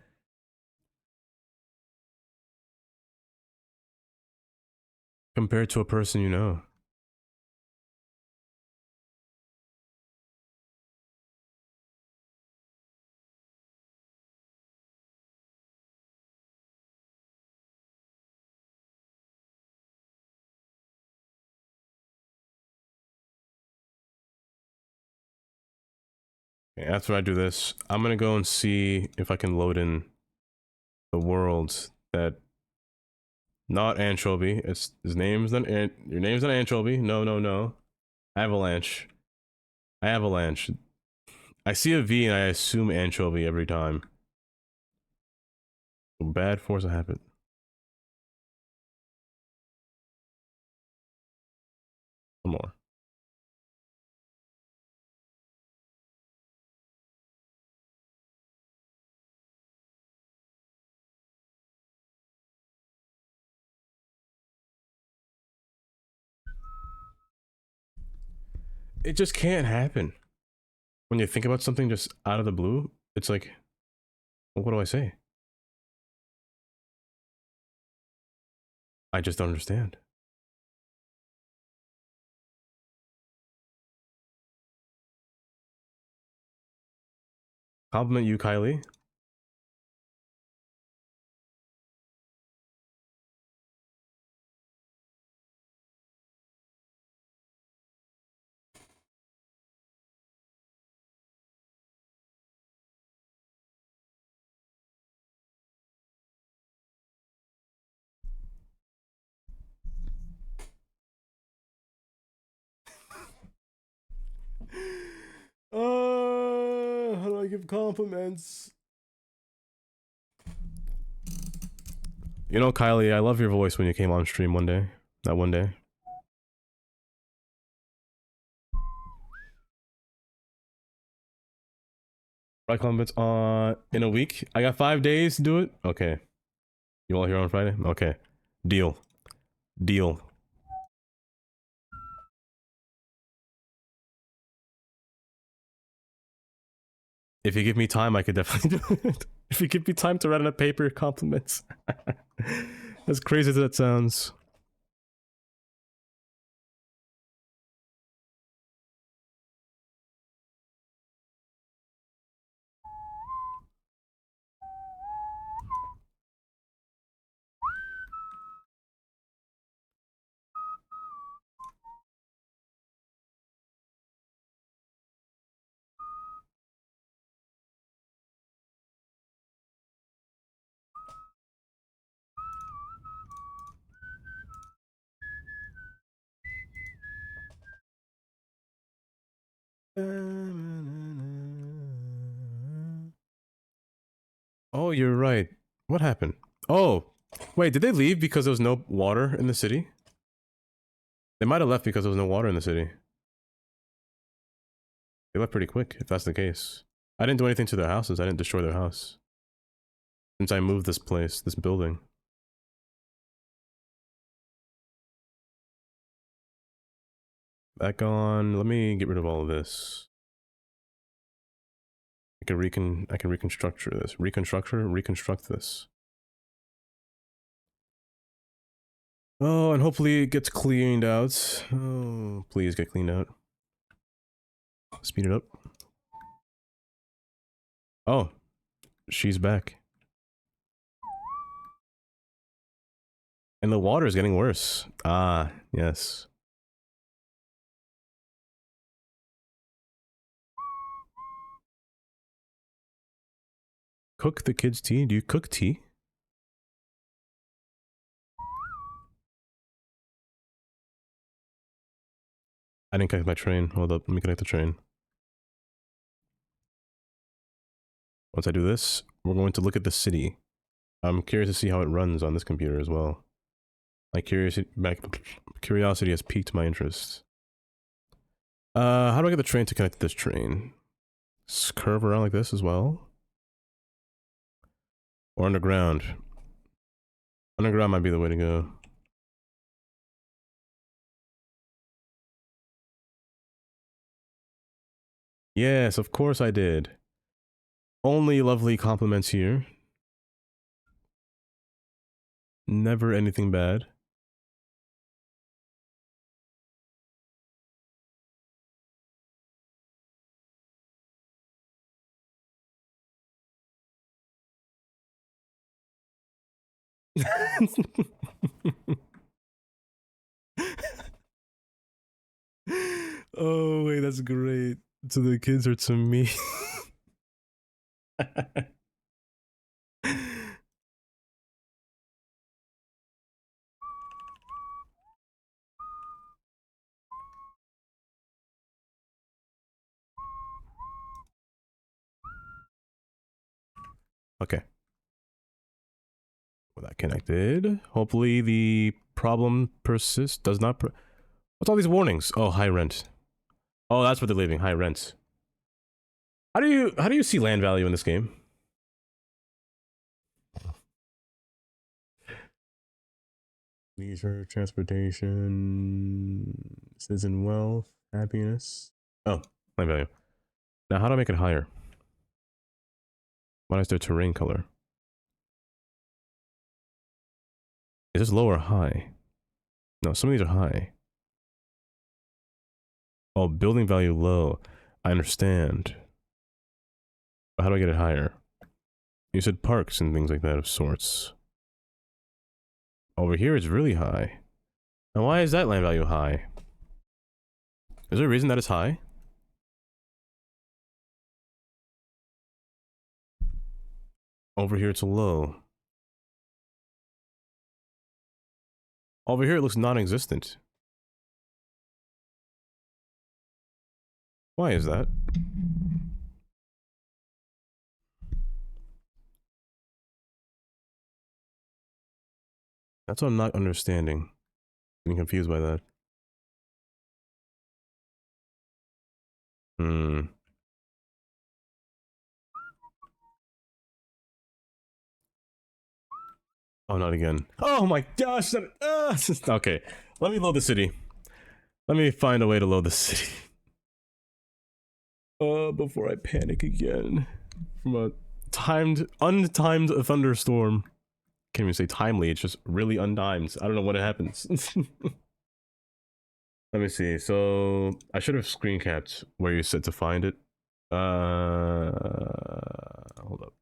Speaker 1: Compared to a person you know. Okay, after I do this, I'm gonna go and see if I can load in the world that not anchovy. It's his name's not your name's not anchovy. No, no, no. Avalanche. Avalanche. I see a V and I assume anchovy every time. Bad force of habit. One more. It just can't happen. When you think about something just out of the blue, it's like, well, what do I say? I just don't understand. Compliment you, Kylie. How do I give compliments? You know, Kylie, I love your voice when you came on stream one day. That one day. Right compliments on in a week. I got 5 days to do it. Okay. You all here on Friday? Okay. Deal. Deal. If you give me time, I could definitely do it. If you give me time to write on a paper compliments. As crazy as that sounds. Oh, you're right. What happened? Oh, wait, did they leave because there was no water in the city? They might have left because there was no water in the city. They left pretty quick, if that's the case. I didn't do anything to their houses. I didn't destroy their house. Since I moved this place, this building. Back on. Let me get rid of all of this. I can reconstruct this. Reconstruct this. Oh, and hopefully it gets cleaned out. Oh, please get cleaned out. Speed it up. Oh, she's back. And the water is getting worse. Ah, yes. Cook the kids' tea? Do you cook tea? I didn't connect my train. Hold up, let me connect the train. Once I do this, we're going to look at the city. I'm curious to see how it runs on this computer as well. My curiosity has piqued my interest. How do I get the train to connect to this train? Just curve around like this as well? Or underground? Underground might be the way to go. Yes, of course I did. Only lovely compliments here. Never anything bad. Oh, wait, that's great. To the kids or to me? Okay. Well, that connected. Hopefully the problem persists. Does not. What's all these warnings? Oh, high rent. Oh, that's what they're leaving. High rent. How do you see land value in this game? Leisure, transportation, citizen wealth, happiness. Oh, land value. Now, how do I make it higher? What is their terrain color? Is this low or high? No, some of these are high. Oh, building value low. I understand. But how do I get it higher? You said parks and things like that of sorts. Over here it's really high. Now why is that land value high? Is there a reason that it's high? Over here it's low. Over here it looks non-existent. Why is that? That's what I'm not understanding. I'm confused by that. Hmm. Oh, not again. Oh my gosh! Okay, let me load the city. Let me find a way to load the city. Before I panic again from a untimed thunderstorm. Can't even say timely. It's just really untimed. I don't know when it happens. Let me see. So I should have screen capped where you said to find it. Hold up.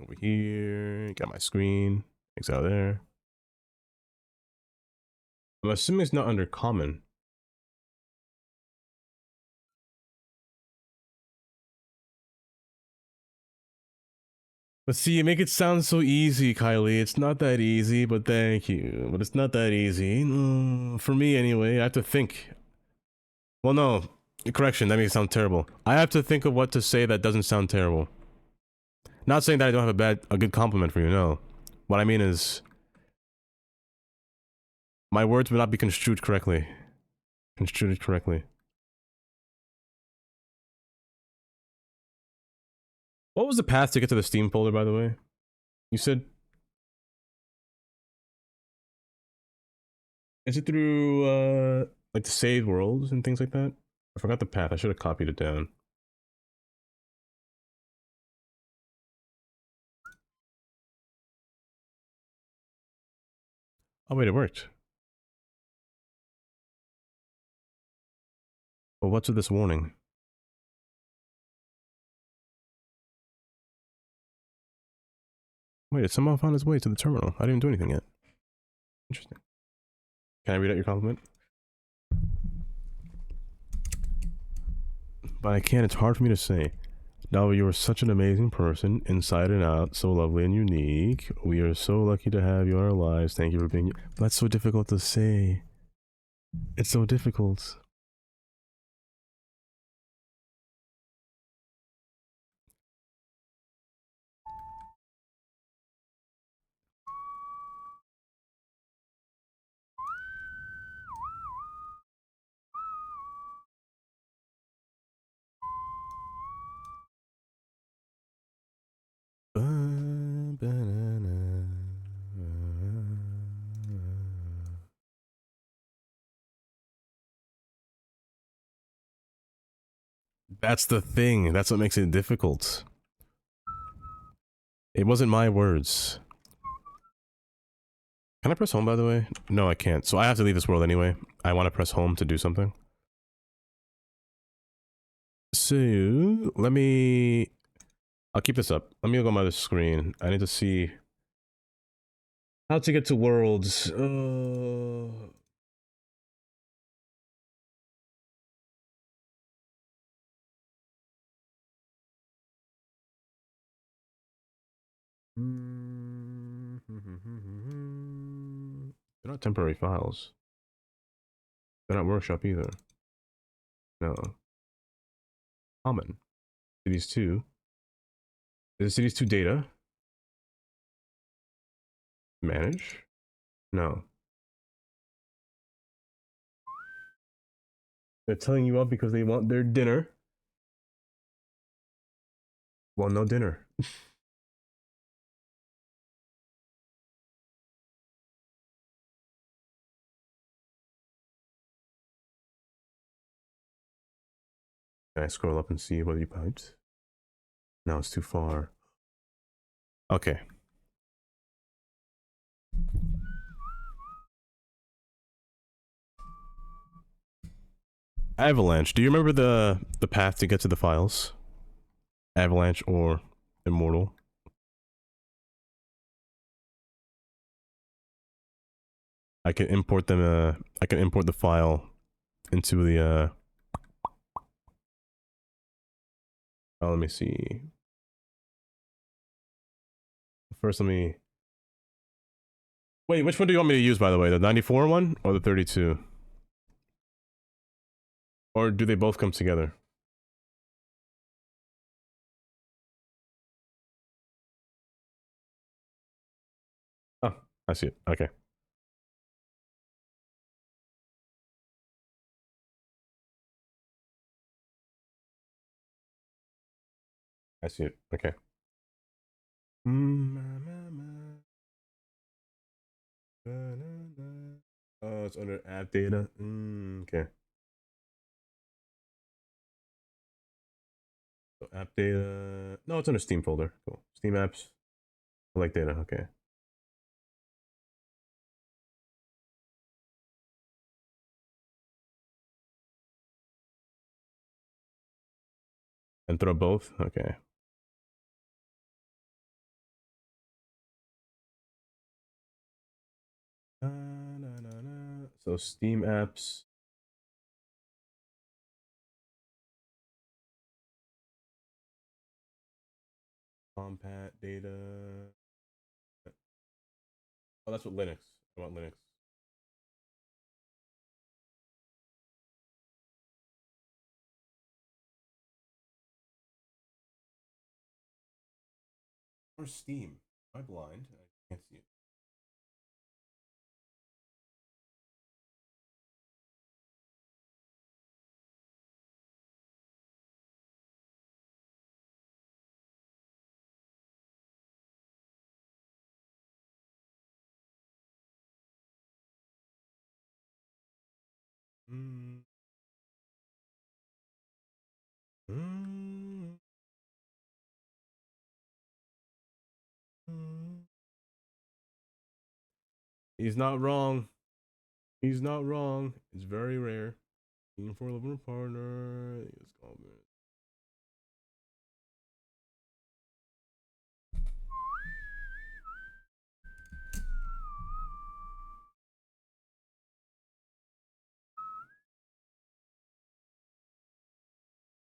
Speaker 1: Over here. Got my screen. It's out there. I'm assuming it's not under common. But see, you make it sound so easy, Kylie. It's not that easy, but thank you. But it's not that easy. For me, anyway. I have to think. Well, no. Correction, that makes it sound terrible. I have to think of what to say that doesn't sound terrible. Not saying that I don't have a good compliment for you, no. What I mean is, my words would not be construed correctly. Construed correctly. What was the path to get to the Steam folder, by the way? You said... Is it through, like the saved worlds and things like that? I forgot the path. I should have copied it down. Oh, wait, it worked. Well, what's with this warning? Wait, it somehow found its way to the terminal. I didn't do anything yet. Interesting. Can I read out your compliment? But I can't. It's hard for me to say. Now, you are such an amazing person, inside and out, so lovely and unique. We are so lucky to have you in our lives. Thank you for being... That's so difficult to say. It's so difficult. That's the thing. That's what makes it difficult. It wasn't my words. Can I press home, by the way? No, I can't. So I have to leave this world anyway. I want to press home to do something. So, let me... I'll keep this up. Let me go on my other screen. I need to see how to get to worlds. They're not temporary files. They're not workshop either. No. Common. Cities 2. Is it Cities 2 data? Manage? No. They're telling you up because they want their dinner. Well, no dinner. Can I scroll up and see whether you piped? No, it's too far. Okay. Avalanche. Do you remember the path to get to the files? Avalanche or Immortal? I can import them. I can import the file into the. Oh, let me see. First, let me. Wait, which one do you want me to use, by the way? The 94 one or the 32? Or do they both come together? Oh, I see it. Okay. I see it. Okay. Oh, it's under app data. Okay. So app data. No, it's under Steam folder. Cool. Steam apps. Select data. Okay. And throw both. Okay. So Steam apps. Compat data. Oh, that's what Linux. I want Linux. Or Steam. Am I blind? I can't see it. Mm. Mm. Mm. He's not wrong. He's not wrong. It's very rare. Looking for a living partner. It's called.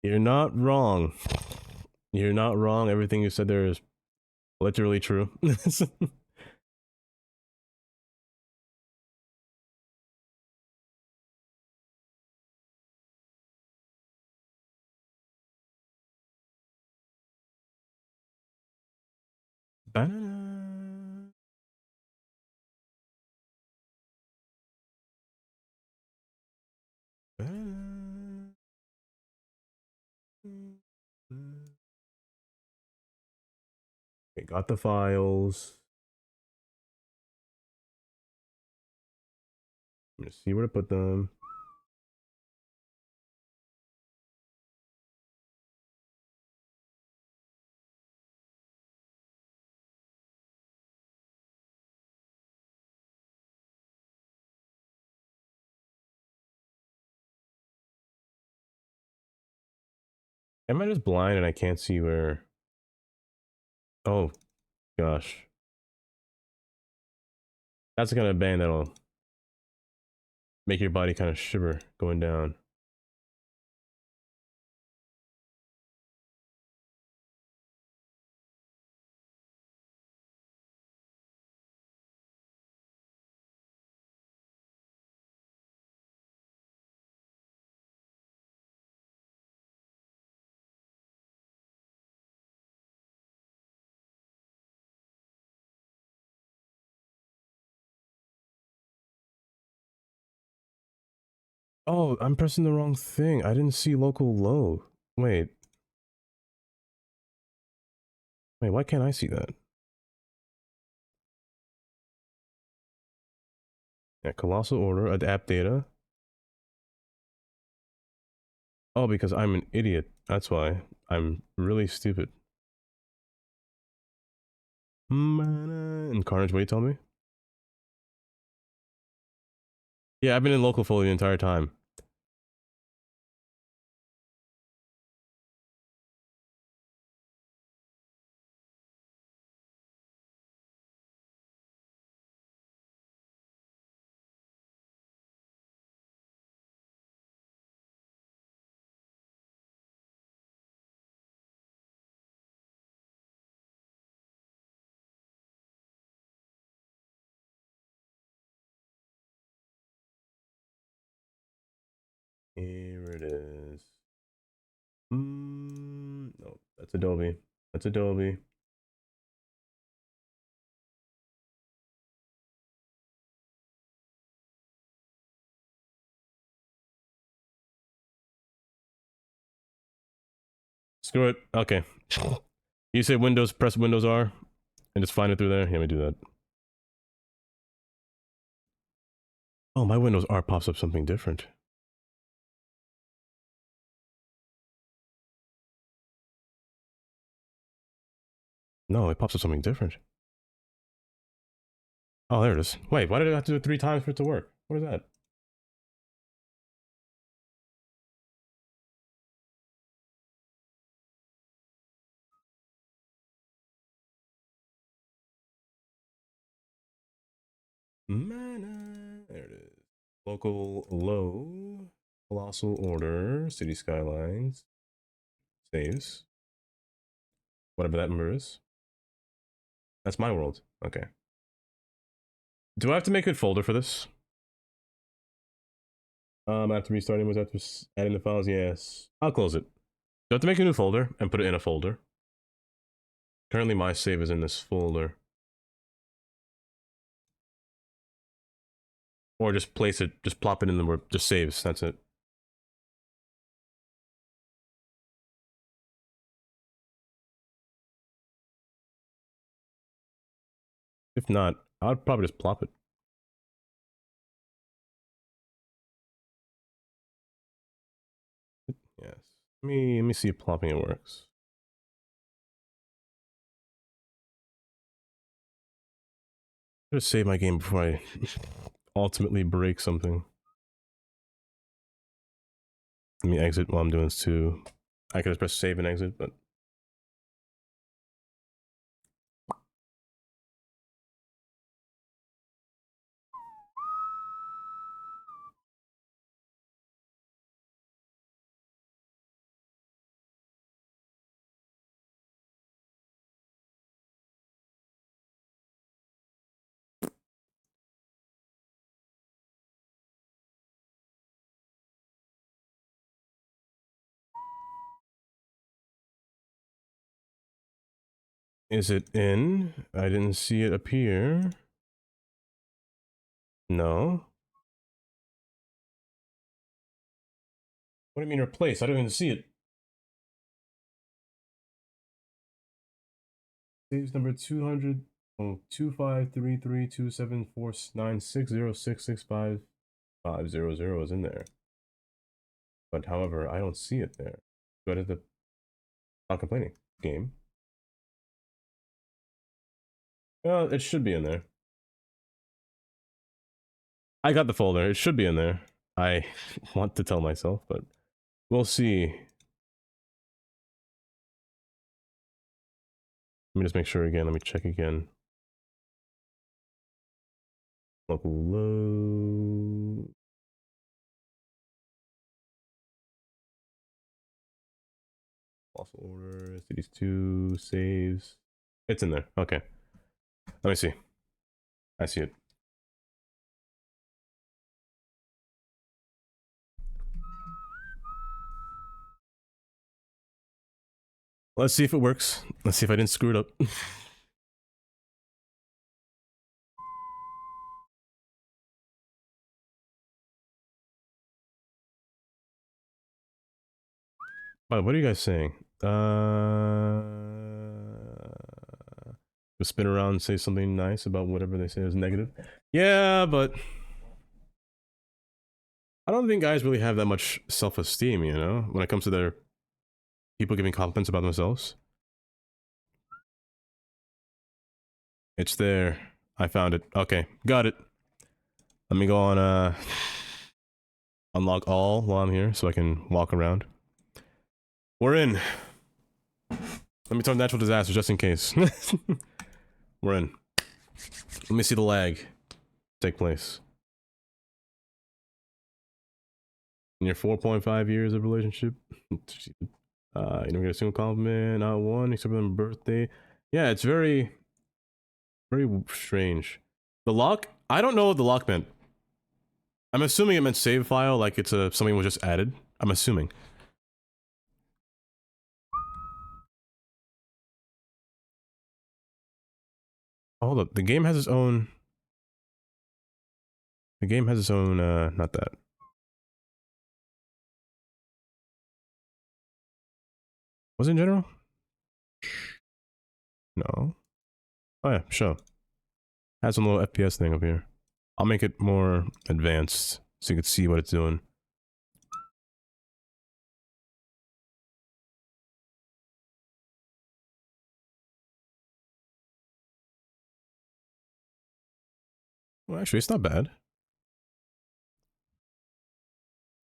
Speaker 1: You're not wrong. You're not wrong. Everything you said there is literally true. Banana. Banana. Okay, got the files. I'm gonna see where to put them. Am I just blind and I can't see where... Oh, gosh. That's the kind of band that'll make your body kind of shiver going down. Oh, I'm pressing the wrong thing. I didn't see local low. Wait. Wait, why can't I see that? Yeah, colossal order, adapt data. Oh, because I'm an idiot. That's why. I'm really stupid. And Carnage, what you tell me? Yeah, I've been in local folder the entire time. Here it is. No, that's Adobe. That's Adobe. Screw it. Okay. You say Windows, press Windows R, and just find it through there. Yeah, let me do that. Oh, my Windows R pops up something different. No, it pops up something different. Oh, there it is. Wait, why did I have to do it 3 times for it to work? What is that? Mana. There it is. Local low. Colossal order. City skylines. Saves. Whatever that number is. That's my world. Okay. Do I have to make a folder for this? After restarting, was after adding the files? Yes. I'll close it. Do I have to make a new folder and put it in a folder? Currently, my save is in this folder. Or just place it, just plop it in the, just saves, that's it. If not, I'd probably just plop it. Yes. Let me see if plopping it works. Just save my game before I ultimately break something. Let me exit while I'm doing this too. I could just press save and exit, but is it in? I didn't see it appear. No. What do you mean replace? I don't even see it. Saves number 200. Oh, 2533274960665500 is in there. But however, I don't see it there. Go to the not complaining game. Well, it should be in there. I got the folder. It should be in there. I want to tell myself, but we'll see. Let me just make sure again. Let me check again. Local load. Also order. CS2 saves. It's in there. Okay. Let me see. I see it. Let's see if it works. Let's see if I didn't screw it up. What are you guys saying? Just spin around and say something nice about whatever they say is negative. Yeah, but I don't think guys really have that much self-esteem, you know, when it comes to their people giving compliments about themselves. It's there. I found it. Okay, got it. Let me go on, unlock all while I'm here so I can walk around. We're in. Let me turn natural disasters just in case. We're in. Let me see the lag take place. In your 4.5 years of relationship, you don't get a single compliment, not one, except for their birthday. Yeah, it's very, very strange. The lock? I don't know what the lock meant. I'm assuming it meant save file, like it's something was just added. I'm assuming. Oh, hold up, the game has its own... The game has its own, not that. Was it in general? No. Oh yeah, sure. Has a little FPS thing up here. I'll make it more advanced so you can see what it's doing. Well, actually, it's not bad.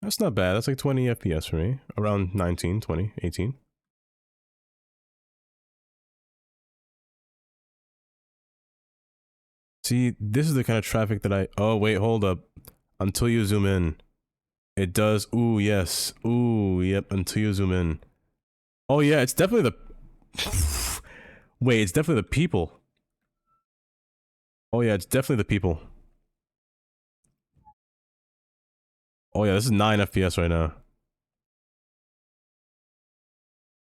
Speaker 1: That's not bad. That's like 20 FPS for me. Around 19, 20, 18. See, this is the kind of traffic that I... Oh, wait, hold up. Until you zoom in. It does... Ooh, yes. Ooh, yep, until you zoom in. Oh, yeah, it's definitely the... Wait, it's definitely the people. Oh, yeah, it's definitely the people. Oh, yeah, this is 9 FPS right now.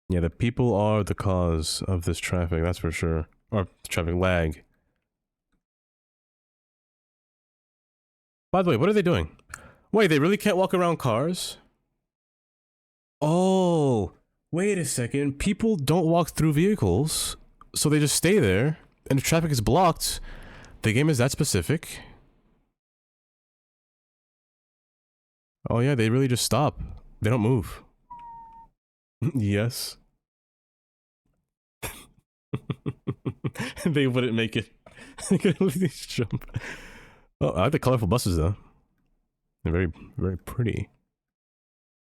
Speaker 1: Yeah, the people are the cause of this traffic, that's for sure. Or traffic lag. By the way, what are they doing? Wait, they really can't walk around cars? Oh, wait a second. People don't walk through vehicles, so they just stay there, and if traffic is blocked, the game is that specific. Oh yeah, they really just stop. They don't move. Yes. They wouldn't make it. They could at least jump. Oh, I like the colorful buses though. They're very, very pretty.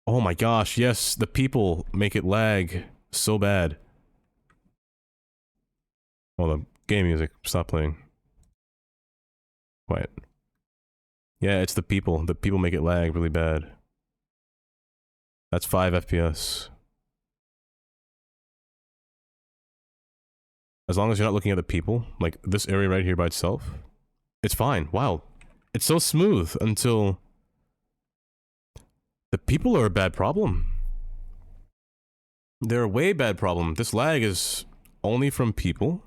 Speaker 1: Oh my gosh, yes, the people make it lag so bad. Oh, the game music. Stop playing. Quiet. Yeah, it's the people. The people make it lag really bad. That's 5 FPS. As long as you're not looking at the people, like this area right here by itself, it's fine. Wow. It's so smooth until... The people are a bad problem. They're a way bad problem. This lag is only from people.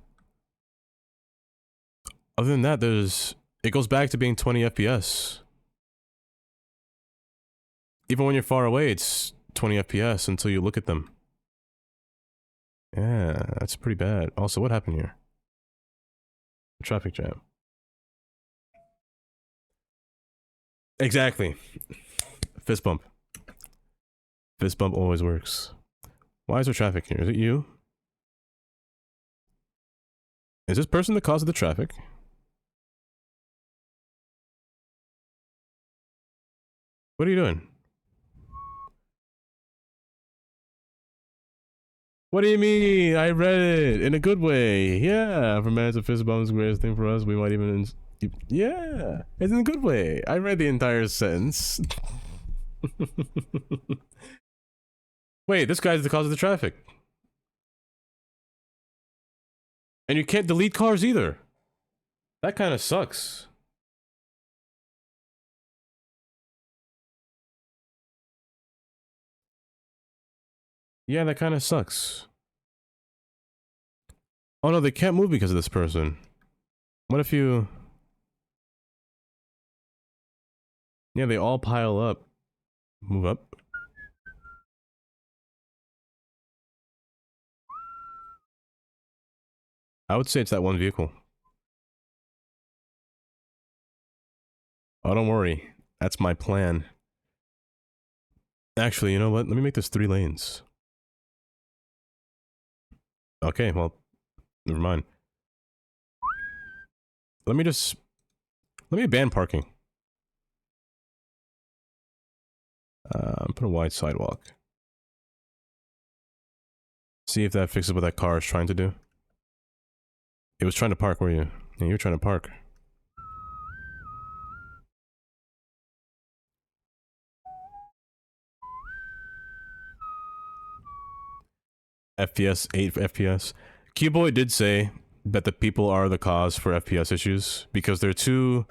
Speaker 1: Other than that, there's... It goes back to being 20 FPS. Even when you're far away, it's 20 FPS until you look at them. Yeah, that's pretty bad. Also, what happened here? Traffic jam. Exactly. Fist bump. Fist bump always works. Why is there traffic here? Is it you? Is this person the cause of the traffic? What are you doing? What do you mean? I read it in a good way. Yeah, for man's a fist bump is the greatest thing for us. We might even. Yeah, it's in a good way. I read the entire sentence. Wait, this guy's the cause of the traffic. And you can't delete cars either. That kind of sucks. Yeah, that kind of sucks. Oh no, they can't move because of this person. What if you... Yeah, they all pile up. Move up. I would say it's that one vehicle. Oh, don't worry. That's my plan. Actually, you know what? Let me make this 3 lanes. Okay, well, never mind. Let me just... Let me ban parking. Put a wide sidewalk. See if that fixes what that car is trying to do. It was trying to park, were you? Yeah, you were trying to park. FPS, 8 FPS. Q-Boy did say that the people are the cause for FPS issues because they're too...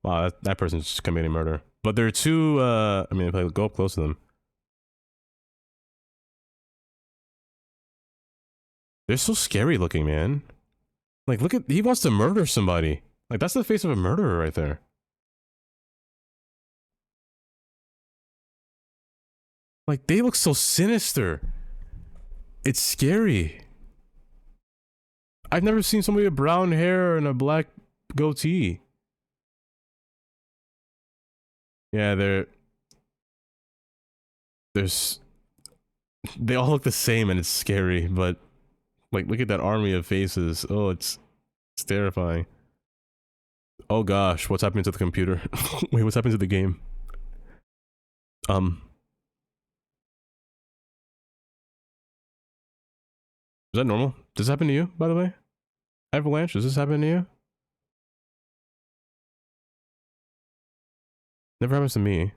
Speaker 1: Wow, that person's just committing murder. But they're too, I mean, if I go up close to them. They're so scary looking, man. Like, look at... He wants to murder somebody. Like, that's the face of a murderer right there. Like, they look so sinister. It's scary. I've never seen somebody with brown hair and a black goatee. Yeah, there's... They all look the same and it's scary, but... Like, look at that army of faces. Oh, it's terrifying. Oh gosh, what's happening to the computer? Wait, what's happening to the game? Is that normal? Does this happen to you, by the way? Avalanche, does this happen to you? Never happens to me.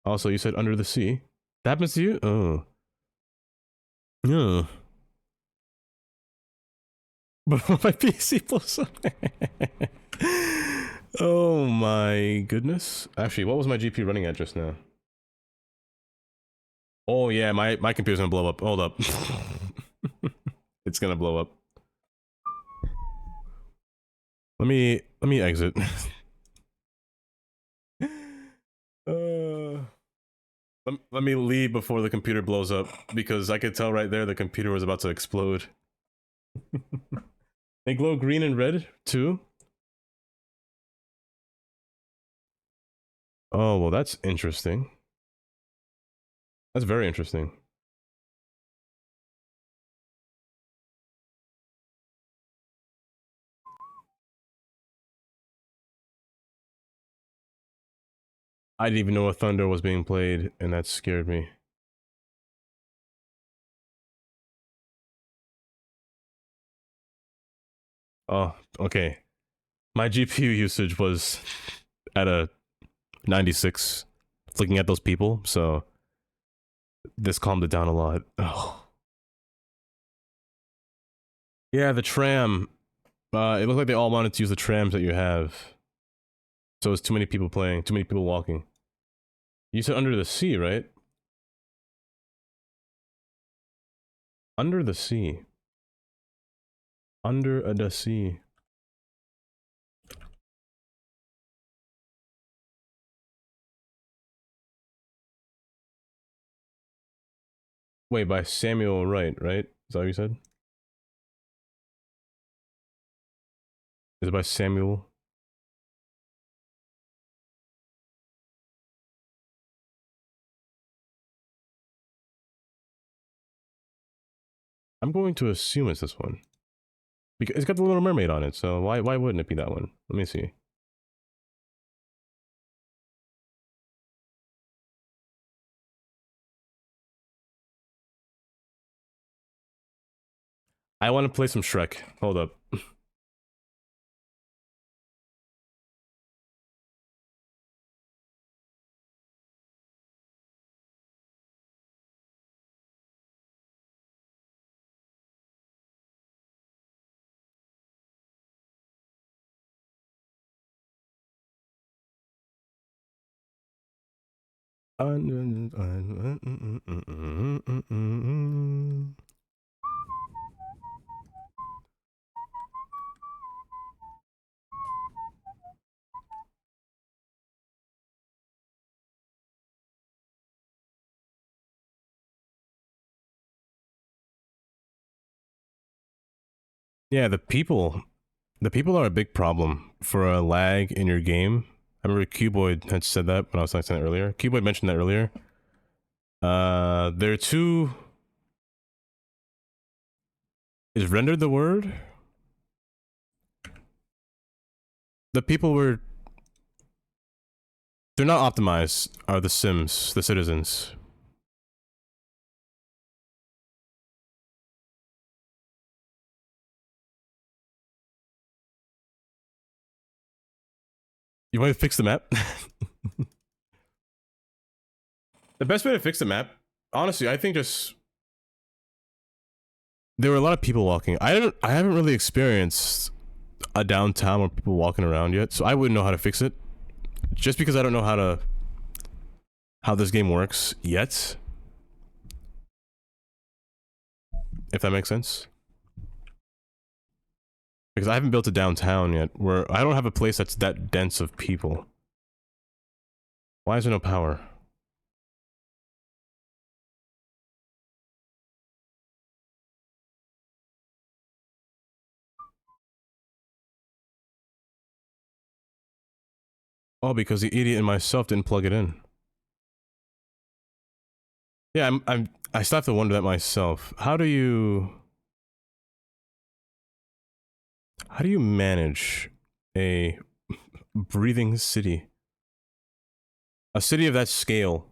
Speaker 1: Also, you said under the sea. That happens to you? Oh. Yeah. But my PC blows up. Oh my goodness. Actually, what was my GPU running at just now? Oh yeah, my computer's gonna blow up. Hold up. It's gonna blow up. Let me exit. Let me leave before the computer blows up, because I could tell right there the computer was about to explode. They glow green and red, too? Oh, well that's interesting. That's very interesting. I didn't even know a thunder was being played, and that scared me. Oh, okay. My GPU usage was at a 96 looking at those people, so this calmed it down a lot. Oh. Yeah, the tram. It looked like they all wanted to use the trams that you have. So it's too many people playing, too many people walking. You said under the sea, right? Under the sea. Under the sea. Wait, by Samuel Wright, right? Is that what you said? Is it by Samuel? I'm going to assume it's this one. Because it's got the Little Mermaid on it, so why wouldn't it be that one? Let me see. I want to play some Shrek. Hold up. Yeah, the people are a big problem for a lag in your game. I remember Cuboid had said that when I was talking that earlier. Cuboid mentioned that earlier. They're too. Is rendered the word? The people were. They're not optimized, are the Sims, the citizens. You want to fix the map? The best way to fix the map, honestly, I think just there were a lot of people walking. I haven't really experienced a downtown where people walking around yet, so I wouldn't know how to fix it. Just because I don't know how this game works yet. If that makes sense. Because I haven't built a downtown yet, where I don't have a place that's that dense of people. Why is there no power? Oh, because the idiot and myself didn't plug it in. Yeah, I still have to wonder that myself. How do you manage a breathing city? A city of that scale.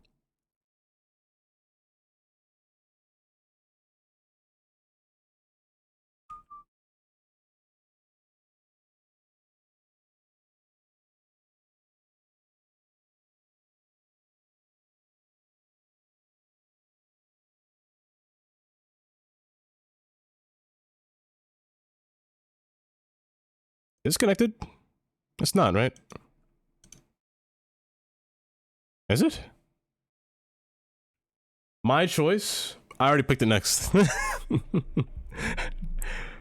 Speaker 1: Disconnected? It's not, right? Is it? My choice? I already picked it next.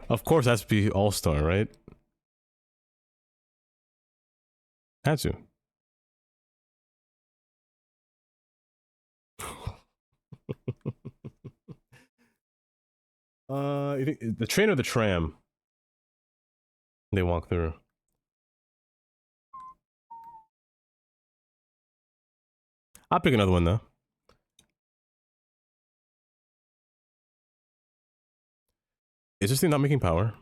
Speaker 1: Of course, it has to be All-Star, right? Had to. You think the train or the tram? They walk through. I'll pick another one though. Is this thing not making power?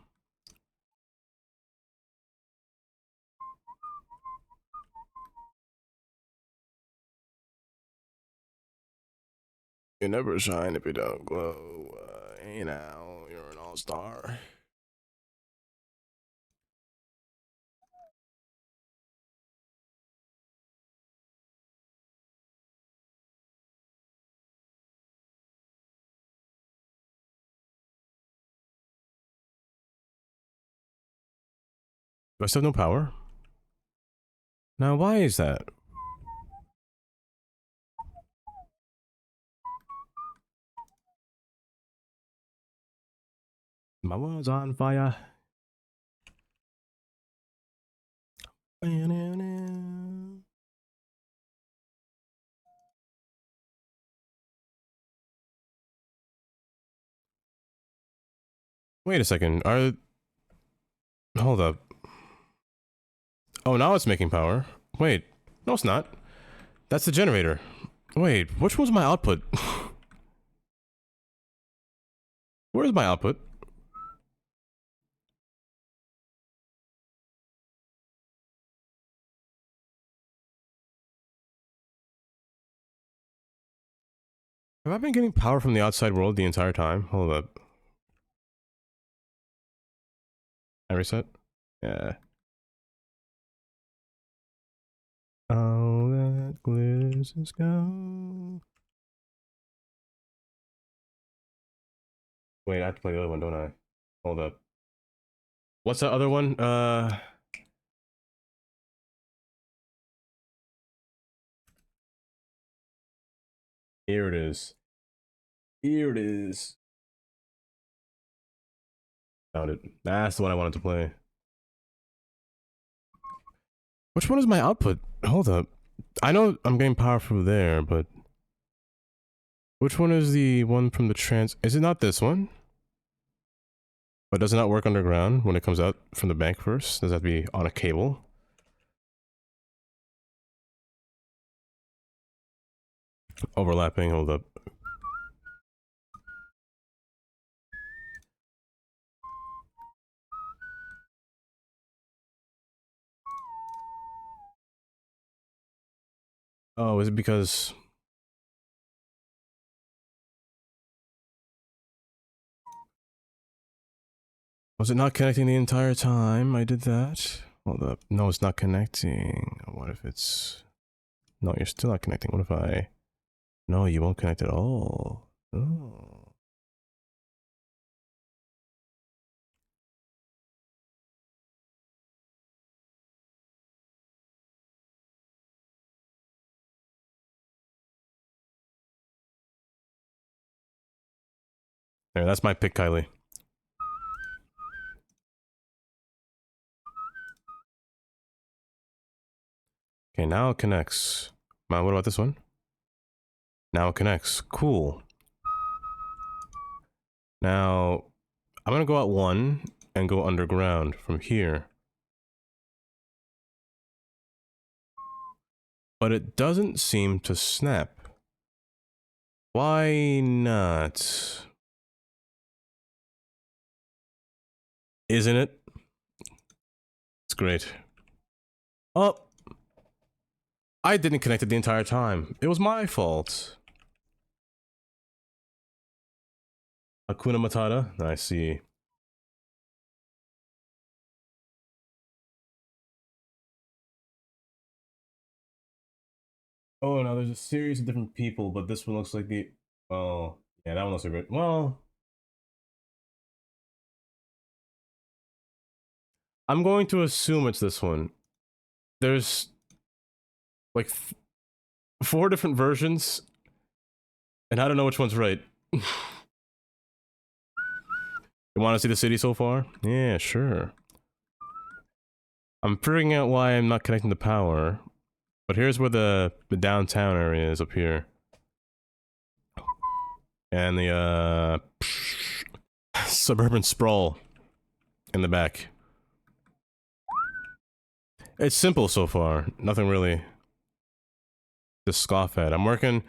Speaker 1: You never shine if you don't glow. Hey now, you're an all-star. Do I still have no power? Now, why is that? My world's on fire. Wait a second. Hold up. Oh, now it's making power. Wait. No, it's not. That's the generator. Wait, which one's my output? Where's my output? Have I been getting power from the outside world the entire time? Hold up. I reset? Yeah. All that glitters is gold. Wait, I have to play the other one, don't I? Hold up. What's that other one? Here it is. Here it is. Found it. That's the one I wanted to play. Which one is my output? Hold up. I know I'm getting power from there, but which one is the one from the trans? Is it not this one? But does it not work underground when it comes out from the bank first? Does that have to be on a cable? Overlapping, hold up. Oh, is it because... Was it not connecting the entire time I did that? Hold up. No, it's not connecting. What if it's... No, you're still not connecting. What if I... No, you won't connect at all. Oh. There, that's my pick, Kylie. Okay, now it connects. Man, what about this one? Now it connects. Cool. Now, I'm gonna go out one and go underground from here. But it doesn't seem to snap. Why not? Isn't it? It's great. Oh! I didn't connect it the entire time. It was my fault. Hakuna Matata? I see. Oh, now there's a series of different people, but this one looks like the... Oh, yeah, that one looks like it. Well... I'm going to assume it's this one. There's... like... 4 different versions, and I don't know which one's right. You want to see the city so far? Yeah, sure. I'm figuring out why I'm not connecting the power, but here's where the downtown area is up here. And the, suburban sprawl in the back. It's simple so far. Nothing really to scoff at. I'm working...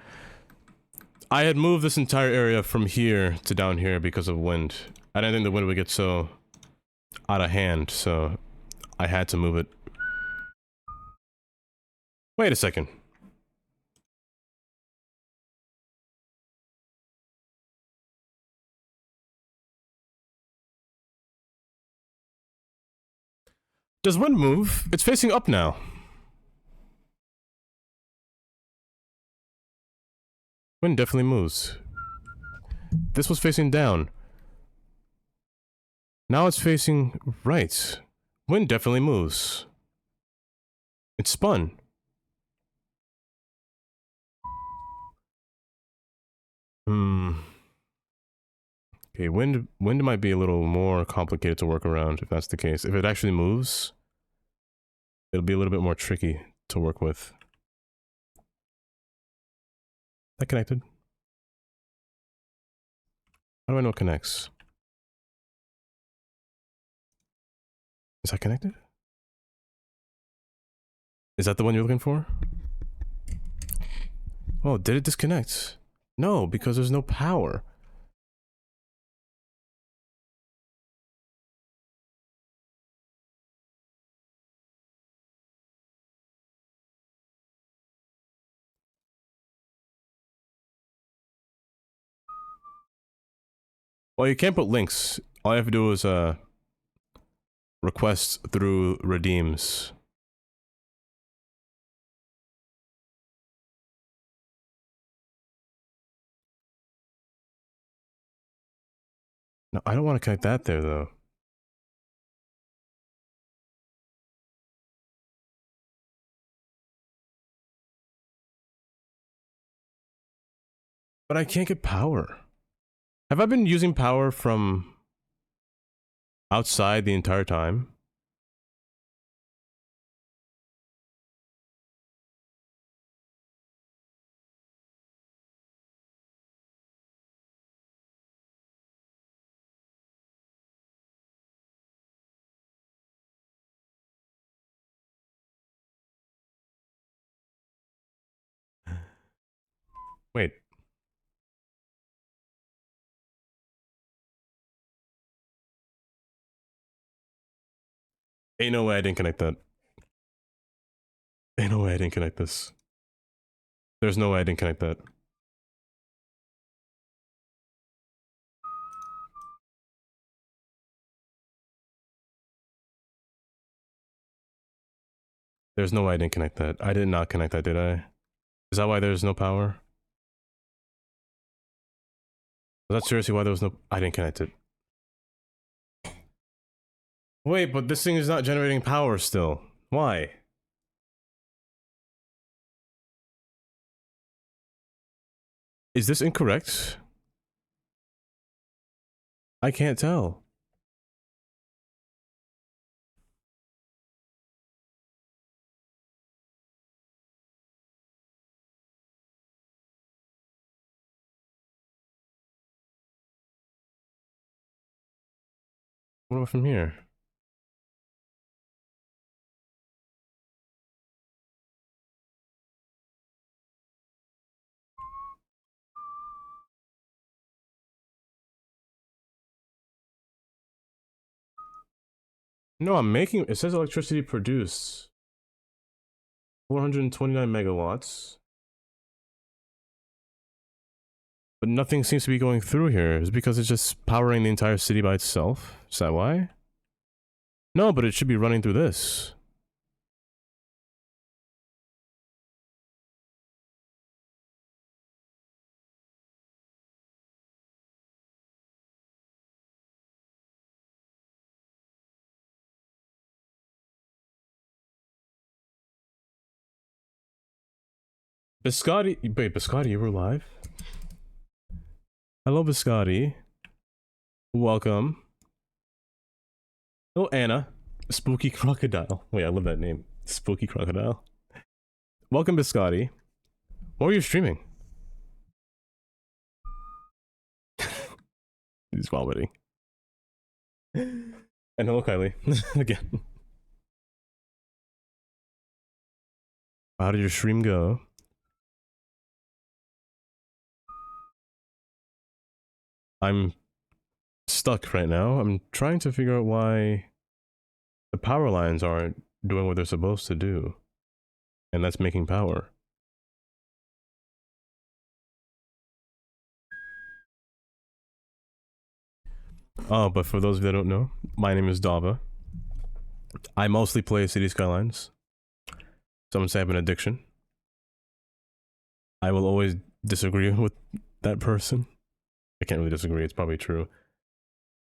Speaker 1: I had moved this entire area from here to down here because of wind. I didn't think the wind would get so out of hand, so I had to move it. Wait a second. Does wind move? It's facing up now. Wind definitely moves. This was facing down. Now it's facing right. Wind definitely moves. It spun. Okay, wind might be a little more complicated to work around if that's the case. If it actually moves, it'll be a little bit more tricky to work with. That connected. How do I know it connects? Is that connected? Is that the one you're looking for? Oh, did it disconnect? No, because there's no power. Well, you can't put links. All you have to do is, Requests through redeems. No, I don't want to connect that there, though. But I can't get power. Have I been using power from outside the entire time? Wait. Ain't no way I didn't connect that. Ain't no way I didn't connect this. There's no way I didn't connect that. There's no way I didn't connect that. I did not connect that, did I? Is that why there's no power? Was that seriously why there was no... I didn't connect it. Wait, but this thing is not generating power still. Why? Is this incorrect? I can't tell. What about from here? No, I'm making... It says electricity produced. 429 megawatts. But nothing seems to be going through here. Is it because it's just powering the entire city by itself? Is that why? No, but it should be running through this. Biscotti... Wait, Biscotti, you were live? Hello, Biscotti. Welcome. Hello, Anna. Spooky Crocodile. Wait, I love that name. Spooky Crocodile. Welcome, Biscotti. What were you streaming? He's vomiting. And hello, Kylie. Again. How did your stream go? I'm stuck right now. I'm trying to figure out why the power lines aren't doing what they're supposed to do. And that's making power. Oh, but for those of you that don't know, my name is Dava. I mostly play City Skylines. Someone say I have an addiction. I will always disagree with that person. I can't really disagree, it's probably true.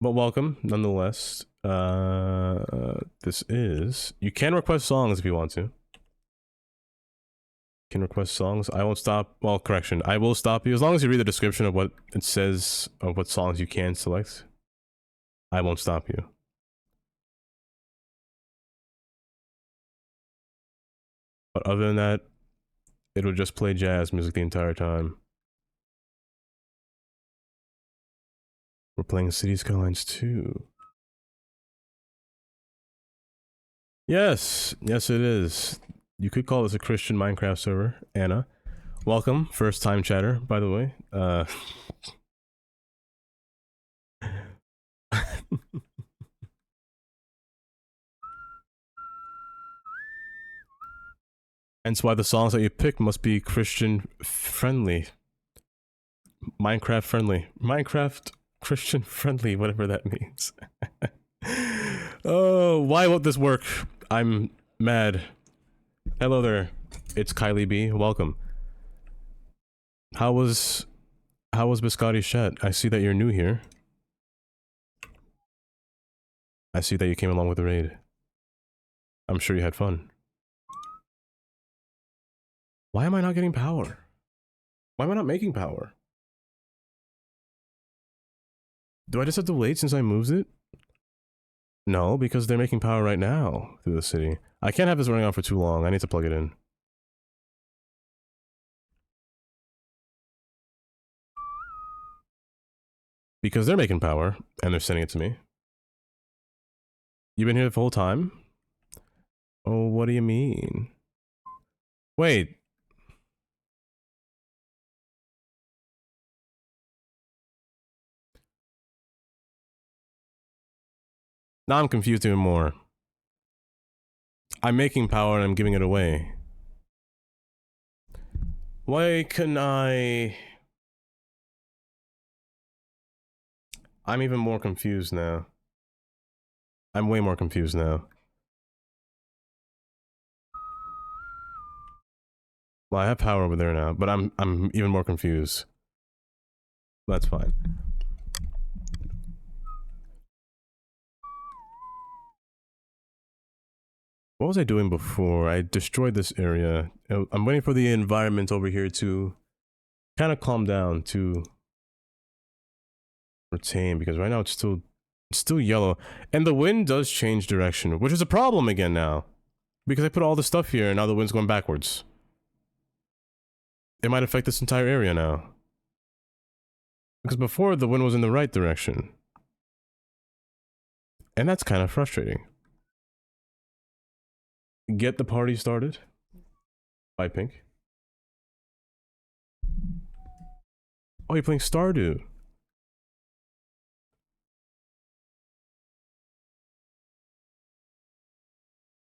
Speaker 1: But welcome, nonetheless. This is... You can request songs if you want to. You can request songs. I won't stop... Well, correction. I will stop you. As long as you read the description of what it says, of what songs you can select, I won't stop you. But other than that, it'll just play jazz music the entire time. We're playing City Skylines 2. Yes, yes it is. You could call this a Christian Minecraft server, Anna. Welcome, first time chatter, by the way. Hence why the songs that you pick must be Christian friendly. Minecraft friendly. Minecraft Christian friendly, whatever that means. Oh, Why won't this work? I'm mad. Hello there. It's Kylie B. Welcome. How was Biscotti's chat? I see that you're new here. I see that you came along with the raid. I'm sure you had fun. Why am I not getting power? Why am I not making power? Do I just have to wait since I moved it? No, because they're making power right now through the city. I can't have this running on for too long. I need to plug it in. Because they're making power, and they're sending it to me. You've been here the whole time? Oh, what do you mean? Wait. Now I'm confused even more. I'm making power and I'm giving it away. Why couldn't I... I'm even more confused now. I'm way more confused now. Well, I have power over there now, but I'm even more confused. That's fine. What was I doing before? I destroyed this area. I'm waiting for the environment over here to kind of calm down, to retain, because right now it's still yellow. And the wind does change direction, which is a problem again now. Because I put all the stuff here and now the wind's going backwards. It might affect this entire area now. Because before the wind was in the right direction. And that's kind of frustrating. Get the party started by Pink. Oh, you're playing Stardew.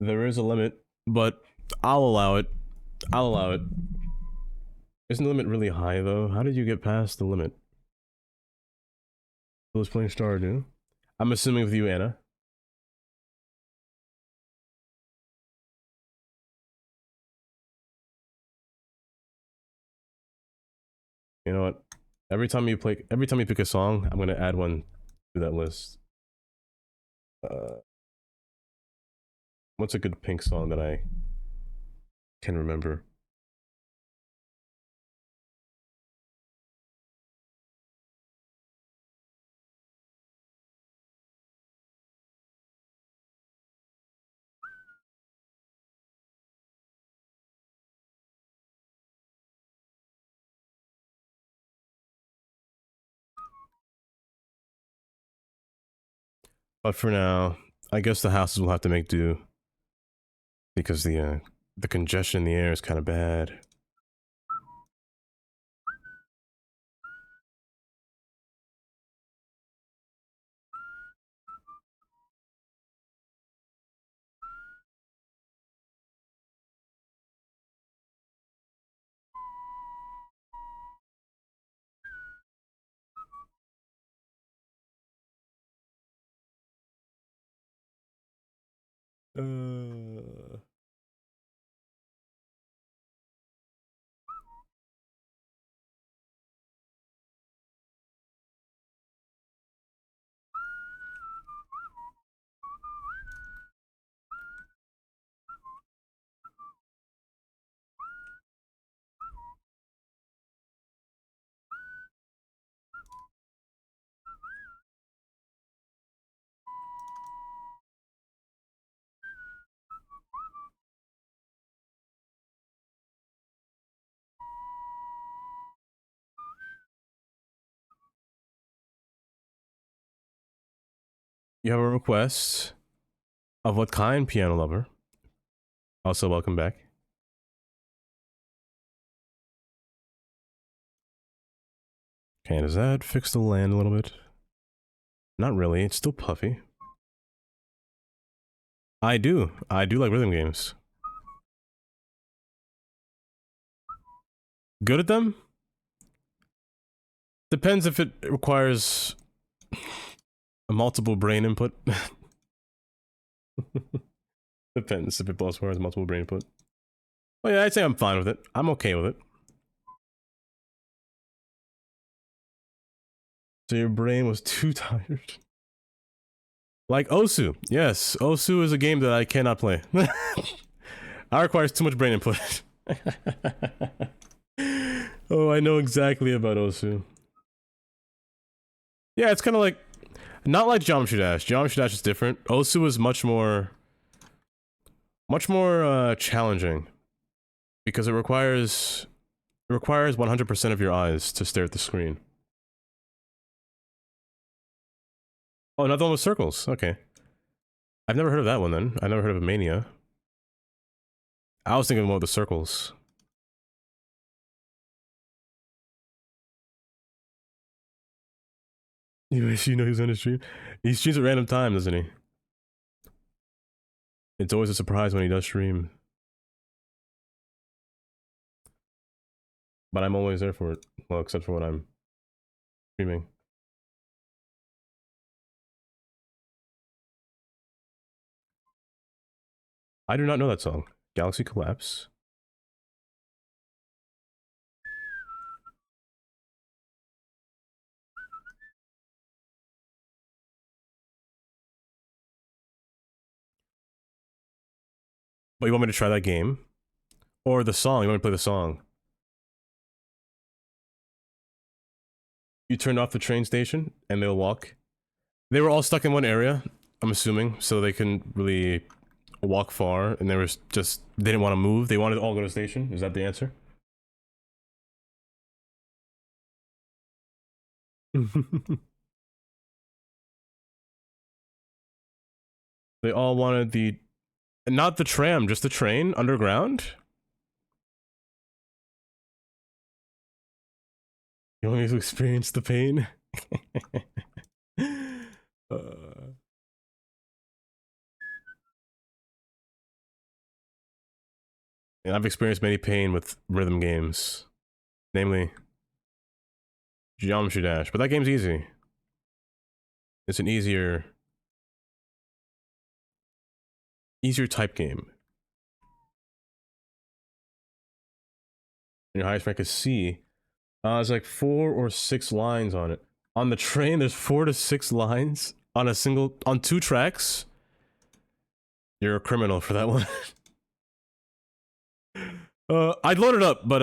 Speaker 1: There is a limit, but I'll allow it. I'll allow it. Isn't the limit really high though? How did you get past the limit? Who's playing Stardew? I'm assuming with you, Anna. You know what? Every time you pick a song, I'm gonna add one to that list. What's a good Pink song that I can remember? But for now, I guess the houses will have to make do. Because the congestion in the air is kind of bad. You have a request of what kind, Piano Lover? Also, welcome back. Okay, does that fix the land a little bit? Not really, it's still puffy. I do like rhythm games. Good at them? Depends if it requires a multiple brain input. Depends if it plus 4 has multiple brain input. Well, yeah, I'd say I'm fine with it. I'm okay with it. So your brain was too tired. Like Osu. Yes, Osu is a game that I cannot play. It requires too much brain input. Oh, I know exactly about Osu. Yeah, it's kind of like... Not like Geometry Dash. Geometry Dash is different. Osu is much more... Much more, challenging. Because it requires... It requires 100% of your eyes to stare at the screen. Oh, another one with circles. Okay. I've never heard of that one then. I've never heard of Mania. I was thinking more of the circles. You wish you know he's on a stream. He streams at random time, doesn't he? It's always a surprise when he does stream. But I'm always there for it. Well, except for when I'm streaming. I do not know that song. Galaxy Collapse? But you want me to try that game? Or the song? You want me to play the song? You turned off the train station and they'll walk. They were all stuck in one area, I'm assuming, so they couldn't really walk far, and they were just... They didn't want to move. They wanted to all go to the station. Is that the answer? They all wanted the... Not the tram, just the train underground? You want me to experience the pain? And I've experienced many pain with rhythm games. Namely, Geometry Dash. But that game's easy. It's an easier type game. And your highest rank is C. There's like 4 or 6 lines on it. On the train, there's 4 to 6 lines on a single... On 2 tracks? You're a criminal for that one. I'd load it up, but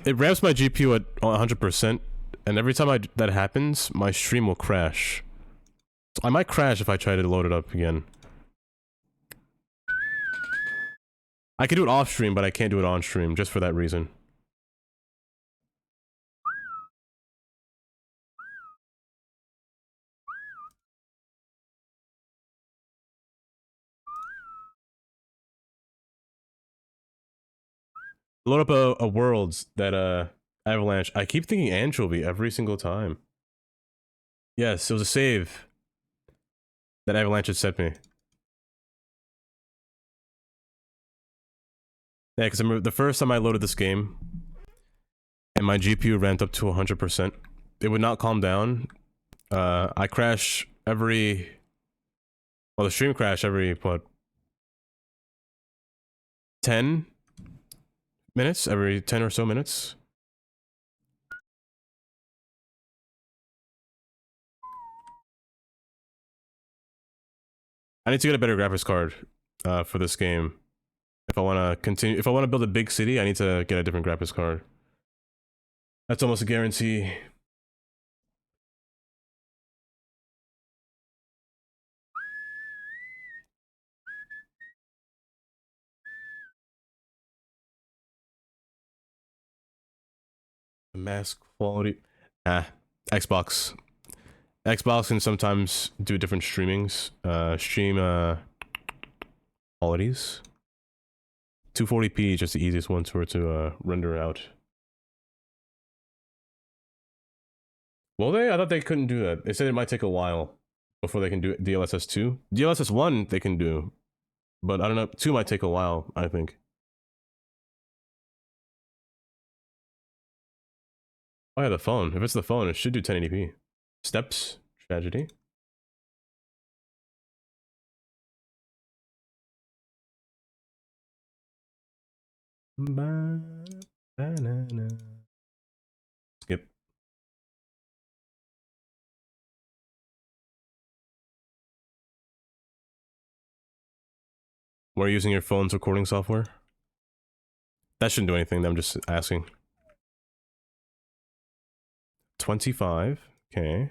Speaker 1: it ramps my GPU at 100%, and every time that happens, my stream will crash. So I might crash if I try to load it up again. I can do it off stream, but I can't do it on stream, just for that reason. Load up a Worlds that, Avalanche. I keep thinking Anchovy every single time. Yes, it was a save that Avalanche had sent me. Yeah, because the first time I loaded this game, and my GPU ramped up to 100%, it would not calm down. I crash every... Well, the stream crash every, what? 10 minutes? Every 10 or so minutes? I need to get a better graphics card, for this game. If I want to continue... If I want to build a big city, I need to get a different graphics card. That's almost a guarantee. Mask quality... Ah, Xbox. Xbox can sometimes do different streamings. Qualities. 240p is just the easiest one for it to render out. Will they? I thought they couldn't do that. They said it might take a while before they can do DLSS 2. DLSS 1 they can do, but I don't know. 2 might take a while, I think. Oh yeah, the phone. If it's the phone, it should do 1080p. Steps. Tragedy. Banana. Skip. Were you using your phone's recording software? That shouldn't do anything, I'm just asking. 25. Okay.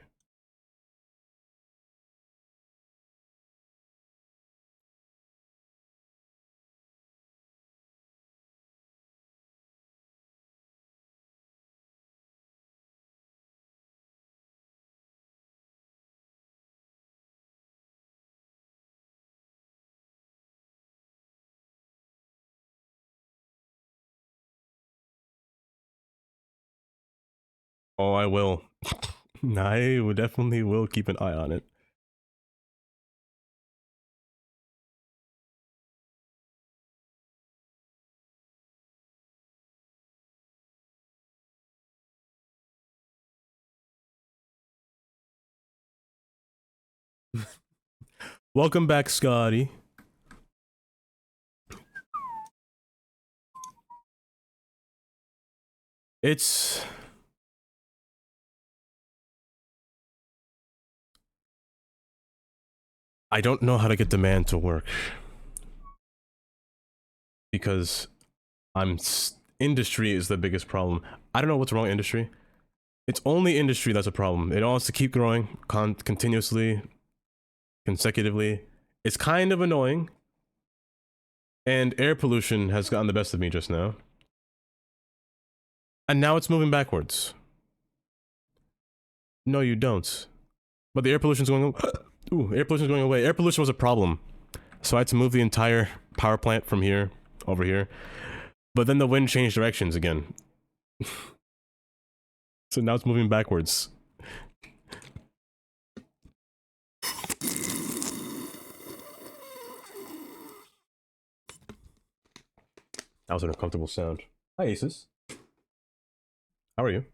Speaker 1: Oh, I will. I would definitely will keep an eye on it. Welcome back, Scotty. It's... I don't know how to get demand to work. Because industry is the biggest problem. I don't know what's wrong with industry. It's only industry that's a problem. It wants to keep growing continuously, consecutively. It's kind of annoying. And air pollution has gotten the best of me just now. And now it's moving backwards. No, you don't. But the air pollution's going Ooh, air pollution's going away. Air pollution was a problem. So I had to move the entire power plant from here over here. But then the wind changed directions again. So now it's moving backwards. That was an uncomfortable sound. Hi, Aces. How are you?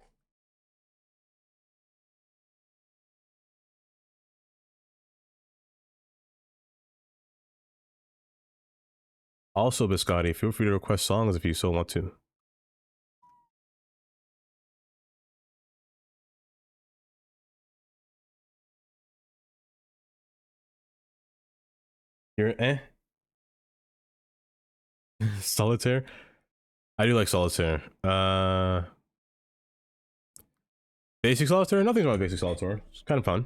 Speaker 1: Also, Biscotti, feel free to request songs if you so want to. You're Solitaire? I do like Solitaire. Basic Solitaire? Nothing's wrong with Basic Solitaire. It's kind of fun.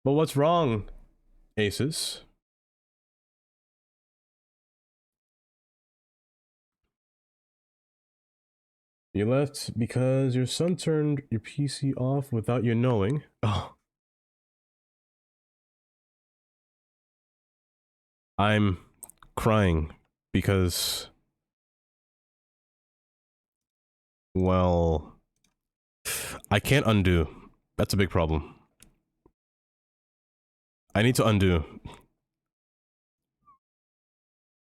Speaker 1: But what's wrong, Aces? You left because your son turned your PC off without you knowing. Oh. I'm crying because... Well... I can't undo. That's a big problem. I need to undo.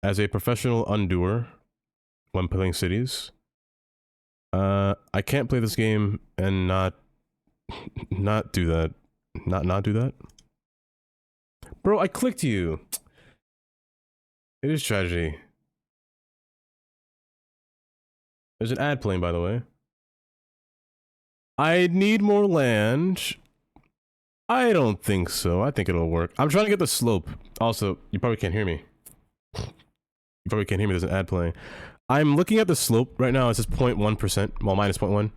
Speaker 1: As a professional undoer, when playing cities, I can't play this game and not do that. Not do that? Bro, I clicked you! It is tragedy. There's an ad playing, by the way. I need more land. I don't think so. I think it'll work. I'm trying to get the slope. Also, you probably can't hear me. You probably can't hear me. There's an ad playing. I'm looking at the slope right now. It says 0.1%. Well, minus 0.1.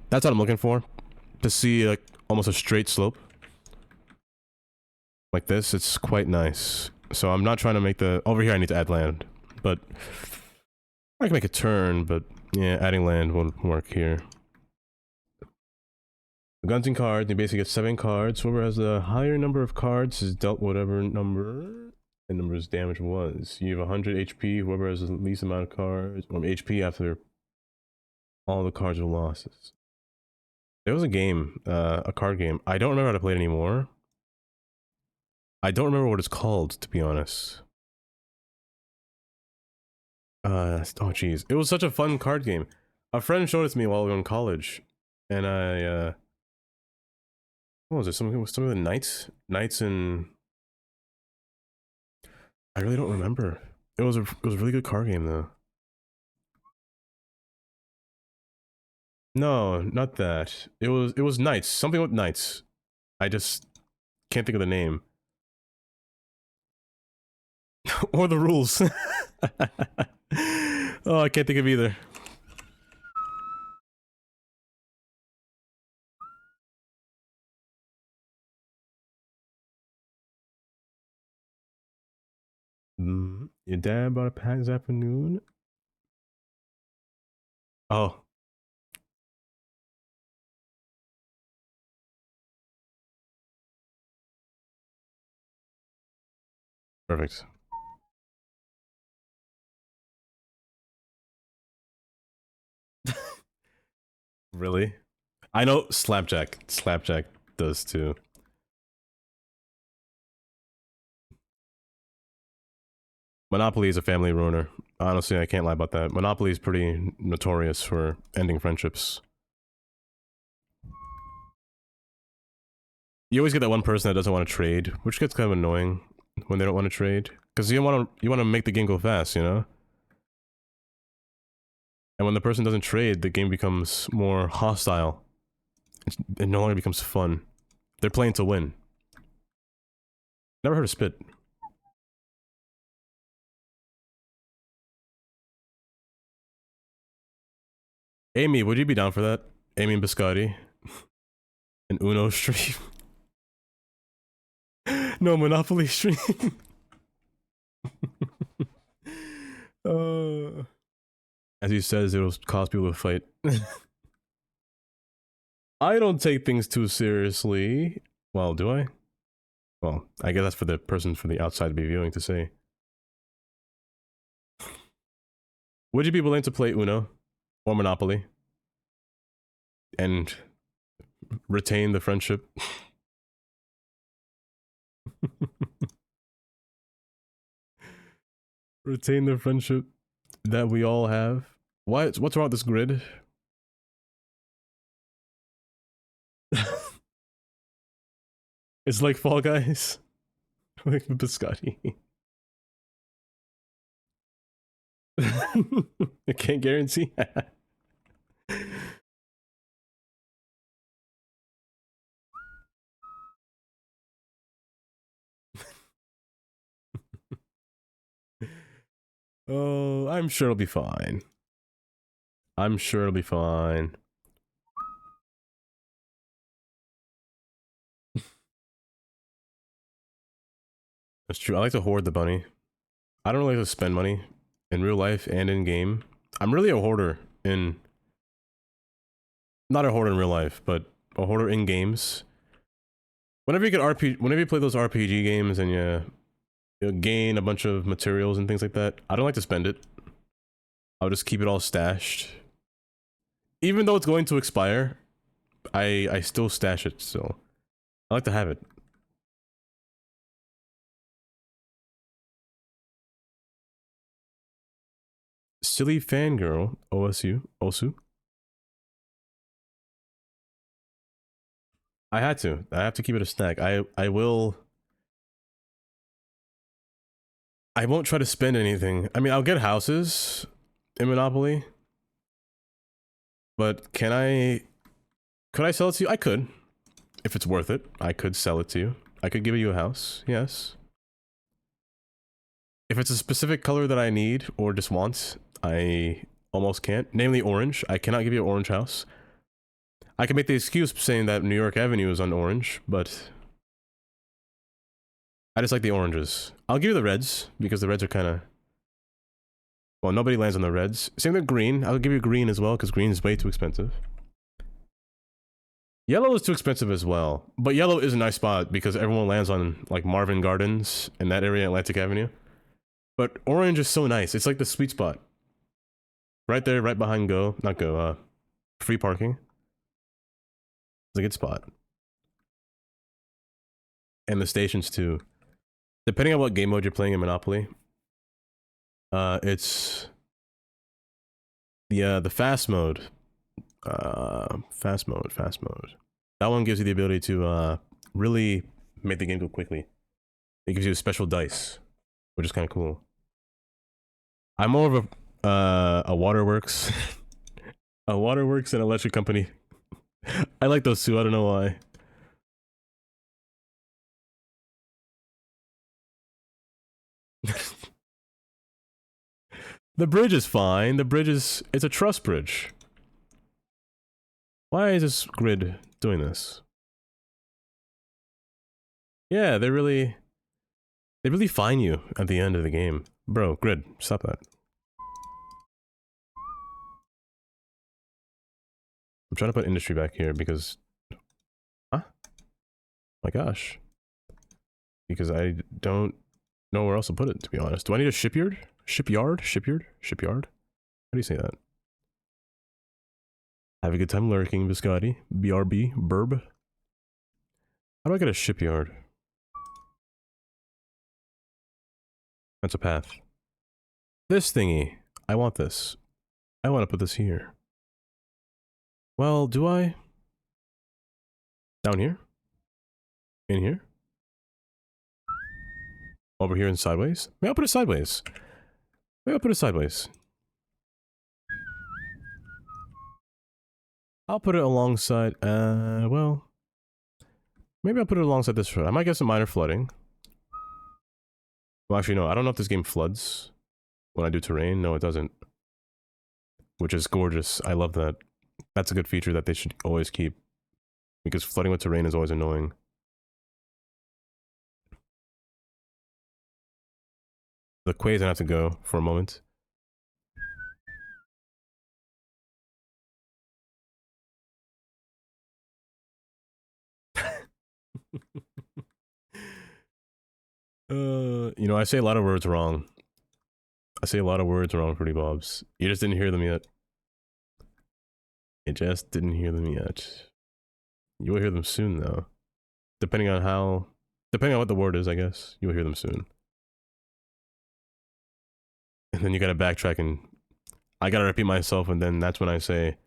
Speaker 1: That's what I'm looking for. To see, like, almost a straight slope. Like this. It's quite nice. So I'm not trying to make the... Over here, I need to add land. But... I can make a turn, but... Yeah, adding land won't work here. Guns and cards, you basically get 7 cards. Whoever has the higher number of cards is dealt whatever number the number's damage was. You have 100 HP, whoever has the least amount of cards, or HP after all the cards are losses. There was a game, a card game. I don't remember how to play it anymore. I don't remember what it's called, to be honest. Oh jeez. It was such a fun card game. A friend showed it to me while we were in college. And I, what was it? Some of the Knights and... I really don't remember. It was a really good card game though. No, not that. It was knights. Something with knights. I just can't think of the name. Or the rules. Oh, I can't think of either. Your dad bought a pack this afternoon? Oh, perfect. Really? I know Slapjack. Slapjack does too. Monopoly is a family ruiner. Honestly, I can't lie about that. Monopoly is pretty notorious for ending friendships. You always get that one person that doesn't want to trade, which gets kind of annoying when they don't want to trade, because you want to make the game go fast, you know. And when the person doesn't trade, the game becomes more hostile. It no longer becomes fun. They're playing to win. Never heard of spit. Amy, would you be down for that? Amy and Biscotti? An Uno stream? No, Monopoly stream. As he says, it'll cause people to fight. I don't take things too seriously. Well, do I? Well, I guess that's for the person from the outside to be viewing to say. Would you be willing to play Uno or Monopoly and retain the friendship? Retain the friendship that we all have. What's wrong with this grid? It's like Fall Guys. Like Biscotti. I can't guarantee. Oh, I'm sure it'll be fine. I'm sure it'll be fine. That's true. I like to hoard the bunny. I don't really like to spend money in real life and in game. I'm really a hoarder in... Not a hoarder in real life, but a hoarder in games. Whenever you play those RPG games and you gain a bunch of materials and things like that, I don't like to spend it. I'll just keep it all stashed. Even though it's going to expire, I still stash it, so I like to have it. Silly fangirl, Osu. I had to. I have to keep it a stack. I will. I won't try to spend anything. I mean, I'll get houses in Monopoly, but can I? Could I sell it to you? I could, if it's worth it. I could sell it to you. I could give you a house. Yes. If it's a specific color that I need or just want, I almost can't. Namely, orange. I cannot give you an orange house. I can make the excuse saying that New York Avenue is on orange, but I just like the oranges. I'll give you the reds, because the reds are kind of... Well, nobody lands on the reds. Same with green. I'll give you green as well, because green is way too expensive. Yellow is too expensive as well. But yellow is a nice spot, because everyone lands on, like, Marvin Gardens, in that area, Atlantic Avenue. But orange is so nice. It's like the sweet spot. Right there, right behind Go. Not Go, free parking. It's a good spot. And the stations, too. Depending on what game mode you're playing in Monopoly, it's the fast mode. Fast mode. That one gives you the ability to really make the game go quickly. It gives you a special dice, which is kind of cool. I'm more of a waterworks A waterworks and electric company. I like those two. I don't know why. The bridge is fine. The bridge is... It's a truss bridge. Why is this grid doing this? Yeah, they really... They really fine you at the end of the game. Bro, grid, stop that. I'm trying to put industry back here because... Huh? My gosh. Because I don't know where else to put it, to be honest. Do I need a shipyard? Shipyard? Shipyard? Shipyard? How do you say that? Have a good time lurking, Biscotti. BRB? Burb? How do I get a shipyard? That's a path. This thingy. I want this. I want to put this here. Well, do I? Down here? In here? Over here and sideways? Maybe I'll put it sideways. Maybe I'll put it sideways. I'll put it alongside, well... Maybe I'll put it alongside this road. I might get some minor flooding. Well, actually, no. I don't know if this game floods when I do terrain. No, it doesn't. Which is gorgeous. I love that. That's a good feature that they should always keep. Because flooding with terrain is always annoying. The quay's gonna have to go for a moment. You know, I say a lot of words wrong. I say a lot of words wrong, Pretty Bobs. You just didn't hear them yet. You just didn't hear them yet. You will hear them soon, though. Depending on how... Depending on what the word is, I guess. You'll hear them soon. And then you gotta backtrack and... I gotta repeat myself, and then that's when I say...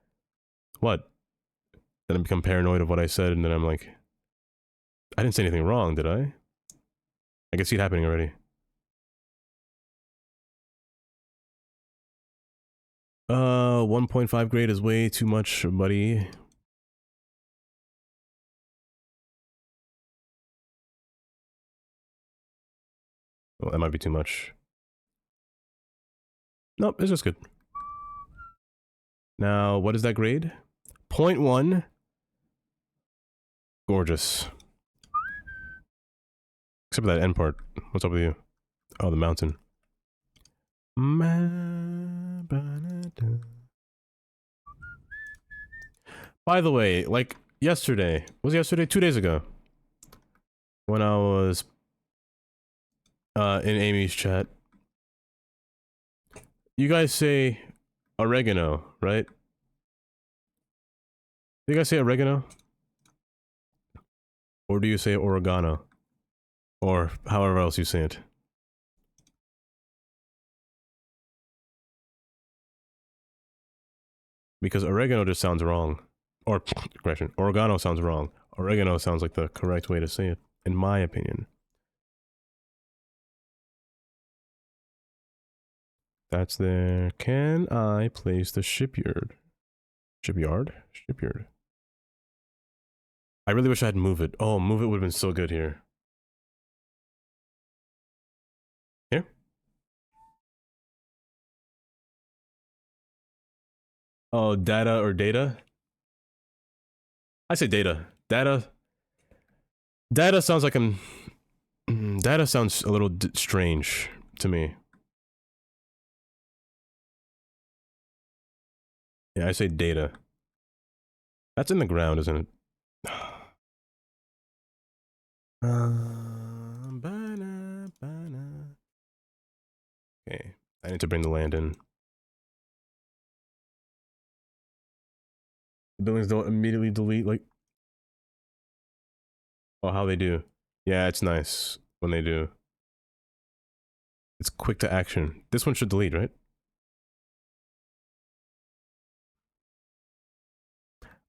Speaker 1: What? Then I become paranoid of what I said, and then I'm like... I didn't say anything wrong, did I? I can see it happening already. 1.5 grade is way too much, buddy. Well, that might be too much. Nope, it's just good. Now, what is that grade? 0.1. Gorgeous. Except for that end part. What's up with you? Oh, the mountain. By the way, like yesterday, was it yesterday? 2 days ago, when I was in Amy's chat, you guys say oregano, right? Do you guys say oregano? Or do you say oregano? Or however else you say it. Because oregano just sounds wrong. Or, correction, oregano sounds wrong. Oregano sounds like the correct way to say it, in my opinion. That's there. Can I place the shipyard? Shipyard? Shipyard. I really wish I had move it. Oh, move it would have been so good here. Here? Oh, data or data? I say data. Data. Data sounds like I'm... Data sounds a little strange to me. Yeah, I say data. That's in the ground, isn't it? Okay, I need to bring the land in. The buildings don't immediately delete, like... Oh, how they do. Yeah, it's nice when they do. It's quick to action. This one should delete, right?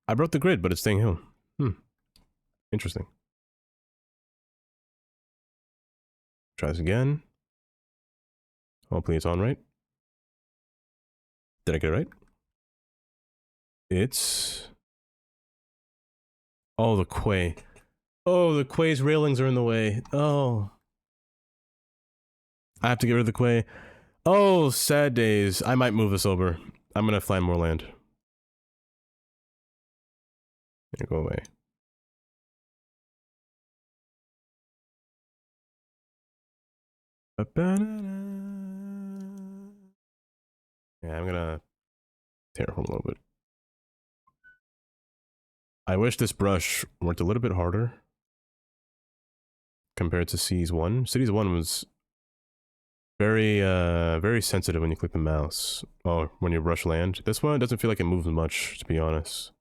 Speaker 1: I broke the grid, but it's staying home. Interesting. Try this again. Hopefully it's on right. Did I get it right? It's... Oh, the quay. Oh, the quay's railings are in the way. Oh. I have to get rid of the quay. Oh, sad days. I might move this over. I'm gonna find more land. Here, go away. Yeah, I'm gonna terraform a little bit. I wish this brush worked a little bit harder compared to Cities 1. Cities 1 was very sensitive when you click the mouse. Oh, when you brush land. This one doesn't feel like it moves much, to be honest.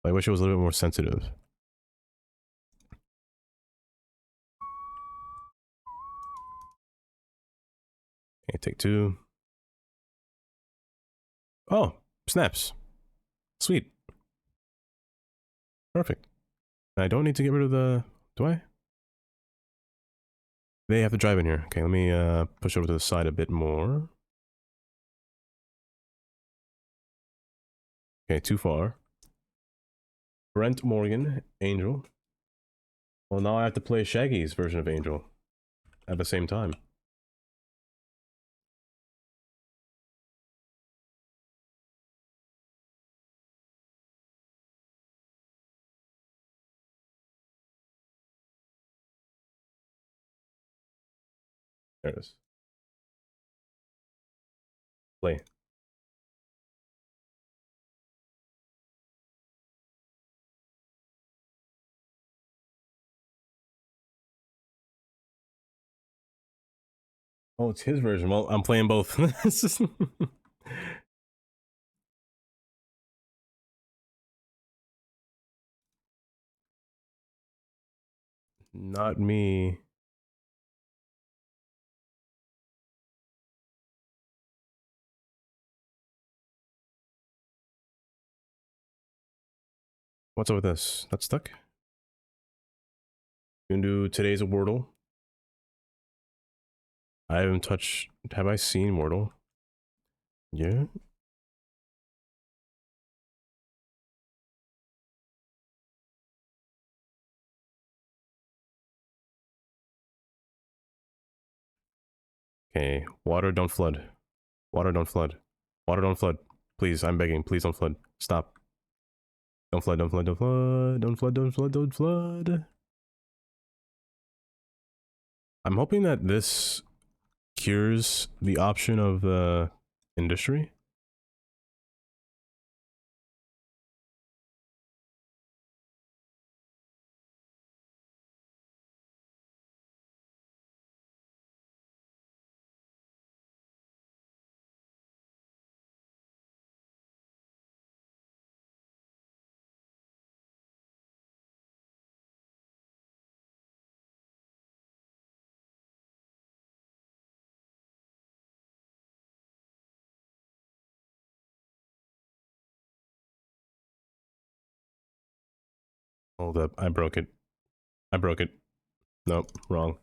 Speaker 1: I wish it was a little bit more sensitive. Okay, take two. Oh, snaps. Sweet. Perfect. I don't need to get rid of the... Do I? They have to drive in here. Okay, let me push over to the side a bit more. Okay, too far. Brent Morgan, Angel. Well, now I have to play Shaggy's version of Angel at the same time. There it is. Play. Oh, it's his version. Well, I'm playing both. Not me. What's up with this? That's stuck? You can do today's a Wordle. I haven't touched... Have I seen Wordle? Yeah? Okay. Water, don't flood. Water, don't flood. Water, don't flood. Please, I'm begging. Please don't flood. Stop. Don't flood, don't flood, don't flood. Don't flood, don't flood, don't flood. I'm hoping that this cures the option of industry. Hold up, I broke it. I broke it. Nope, wrong.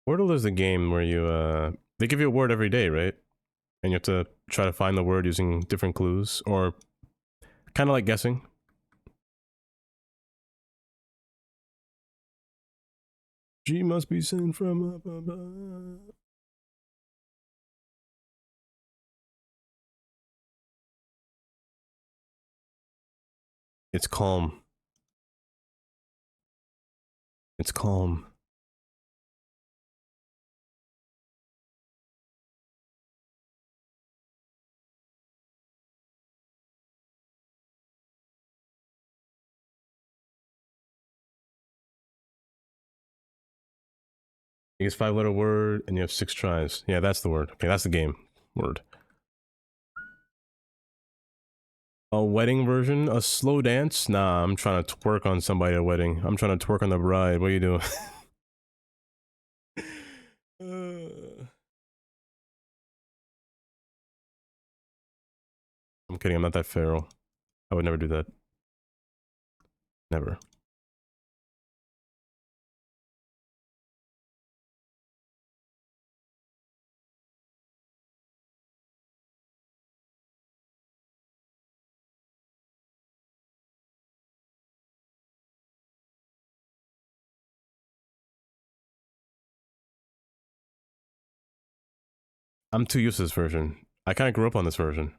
Speaker 1: Wordle is a game where you, they give you a word every day, right? And you have to try to find the word using different clues, or kind of like guessing. She must be sent from up above. It's calm. It's calm. It's 5-letter word, and you have 6 tries. Yeah, that's the word. Okay, that's the game. Word. A wedding version? A slow dance? Nah, I'm trying to twerk on somebody at a wedding. I'm trying to twerk on the bride. What are you doing? I'm kidding, I'm not that feral. I would never do that. Never. I'm too used to this version. I kind of grew up on this version.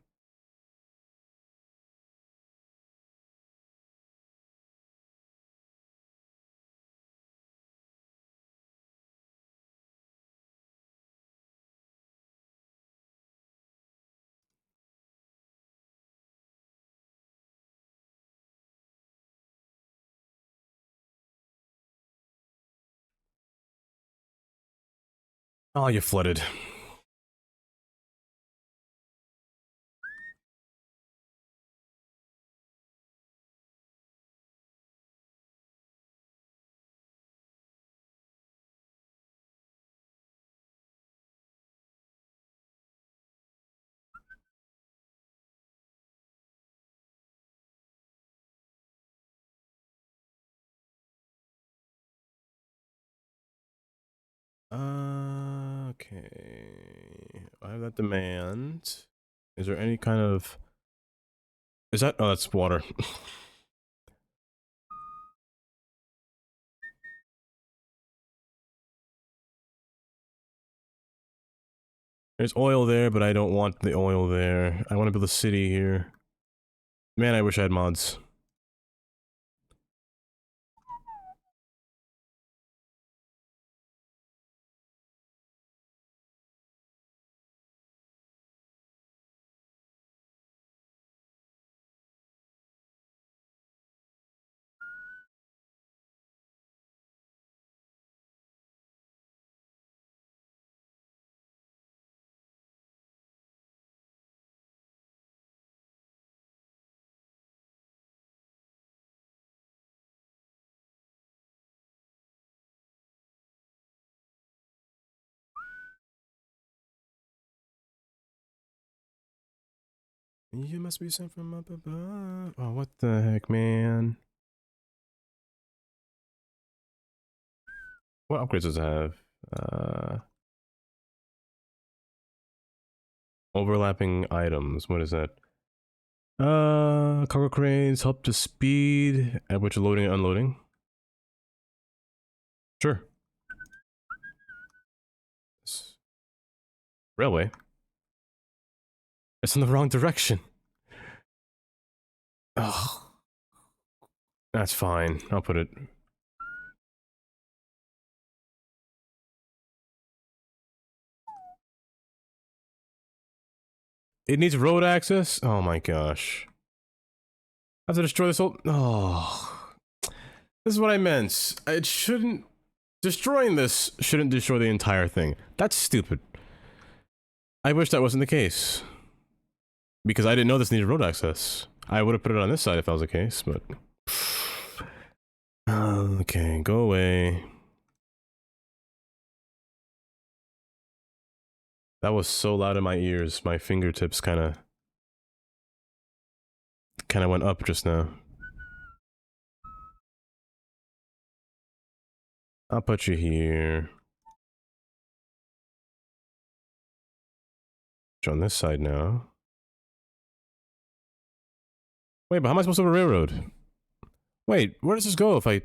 Speaker 1: Oh, you flooded. Okay. I have that demand. Is there any kind of... Is that... Oh, that's water. There's oil there, but I don't want the oil there. I want to build a city here. Man, I wish I had mods. You must be sent from up above. Oh, what the heck, man? What upgrades does it have? Overlapping items. What is that? Cargo cranes help to speed at which loading and unloading. Sure. Railway. It's in the wrong direction. Ugh. That's fine. I'll put it. It needs road access? Oh my gosh. I have to destroy this whole... Oh. This is what I meant. It shouldn't... Destroying this shouldn't destroy the entire thing. That's stupid. I wish that wasn't the case. Because I didn't know this needed road access. I would have put it on this side if that was the case, but... Okay, go away. That was so loud in my ears, my fingertips kinda went up just now. I'll put you here. On this side now. Wait, but how am I supposed to have a railroad? Wait, where does this go if I...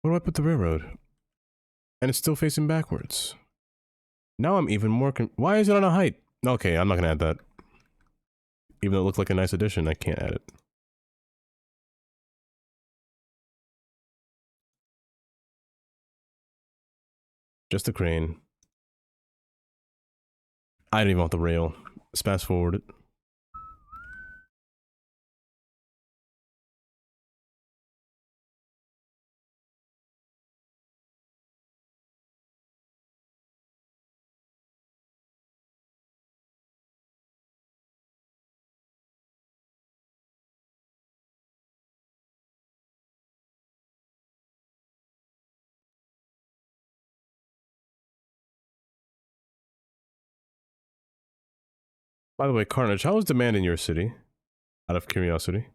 Speaker 1: Where do I put the railroad? And it's still facing backwards. Now I'm even more why is it on a height? Okay, I'm not gonna add that. Even though it looked like a nice addition, I can't add it. Just a crane. I don't even want the rail. Let's fast forward it. By the way, Carnage, how is demand in your city? Out of curiosity.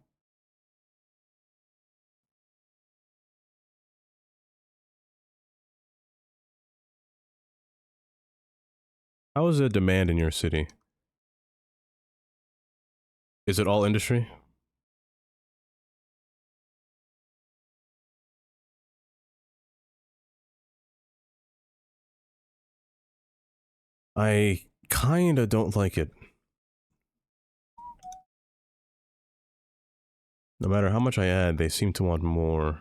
Speaker 1: How is the demand in your city? Is it all industry? I kinda don't like it. No matter how much I add, they seem to want more.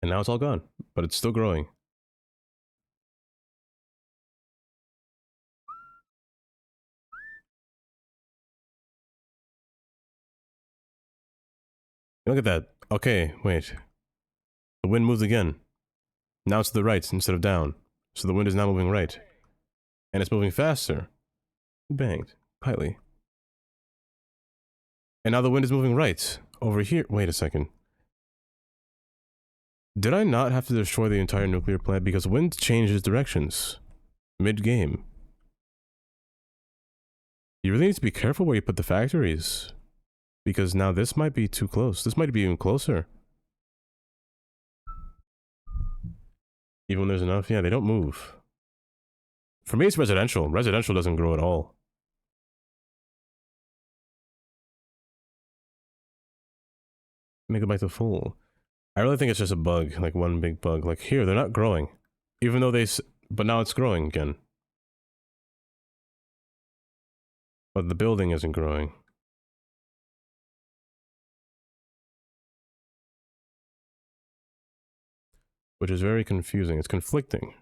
Speaker 1: And now it's all gone, but it's still growing. Look at that. Okay, wait. The wind moved again. Now it's to the right instead of down. So the wind is now moving right. And it's moving faster. Banged. Highly. And now the wind is moving right. Over here. Wait a second. Did I not have to destroy the entire nuclear plant? Because wind changes directions. Mid-game. You really need to be careful where you put the factories. Because now this might be too close. This might be even closer. Even when there's enough? Yeah, they don't move. For me, it's residential. Residential doesn't grow at all. Make it back to full. I really think it's just a bug. Like one big bug. Like here, they're not growing. Even though but now it's growing again. But the building isn't growing. Which is very confusing. It's conflicting.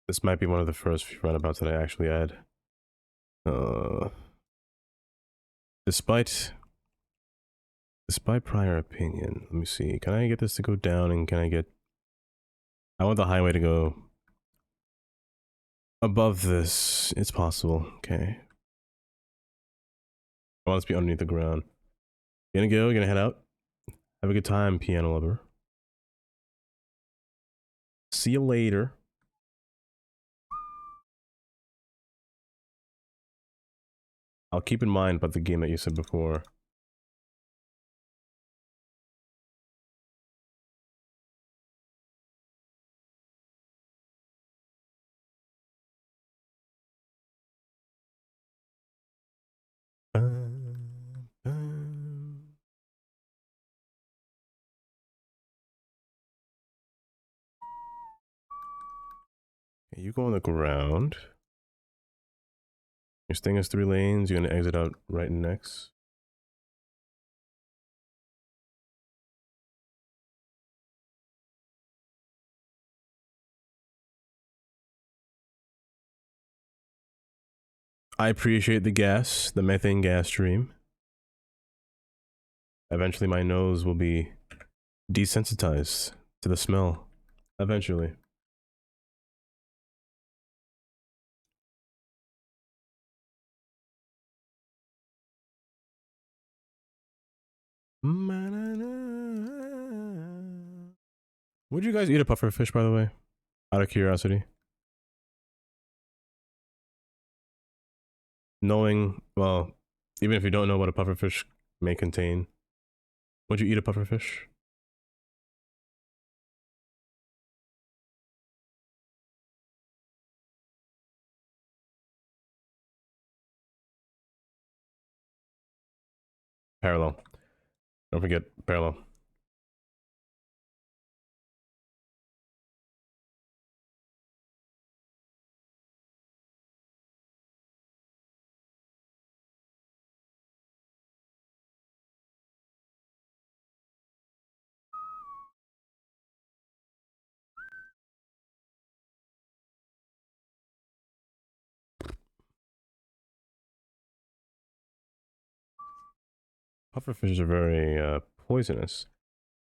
Speaker 1: This might be one of the first few roundabouts that I actually add. Despite prior opinion, let me see. Can I get this to go down and can I get... I want the highway to go above this. It's possible. Okay. I want this to be underneath the ground. You gonna go? You gonna head out? Have a good time, piano lover. See you later. I'll keep in mind about the game that you said before. You go on the ground. Your thing is 3 lanes. You're gonna exit out right next. I appreciate the gas, the methane gas stream. Eventually my nose will be desensitized to the smell. Eventually. Would you guys eat a puffer fish, by the way? Out of curiosity. Knowing, well, even if you don't know what a puffer fish may contain, would you eat a puffer fish? Parallel. Don't forget parallel. Pufferfish are very poisonous.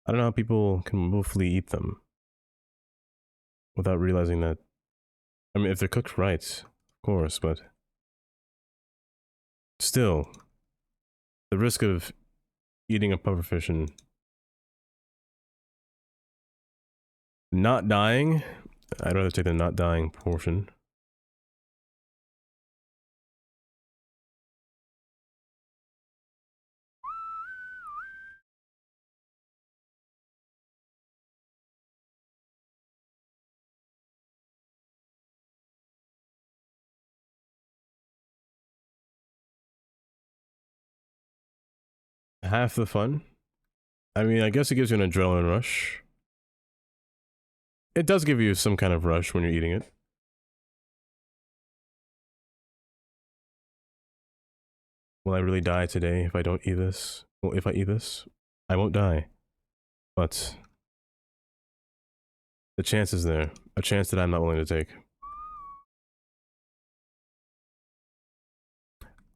Speaker 1: I don't know how people can willfully eat them without realizing that. I mean, if they're cooked right, of course, but still, the risk of eating a pufferfish and not dying, I'd rather take the not dying portion. Half the fun. I mean, I guess it gives you an adrenaline rush. It does give you some kind of rush when you're eating it. Will I really die today if I don't eat this? Well, if I eat this, I won't die. But the chance is there. A chance that I'm not willing to take.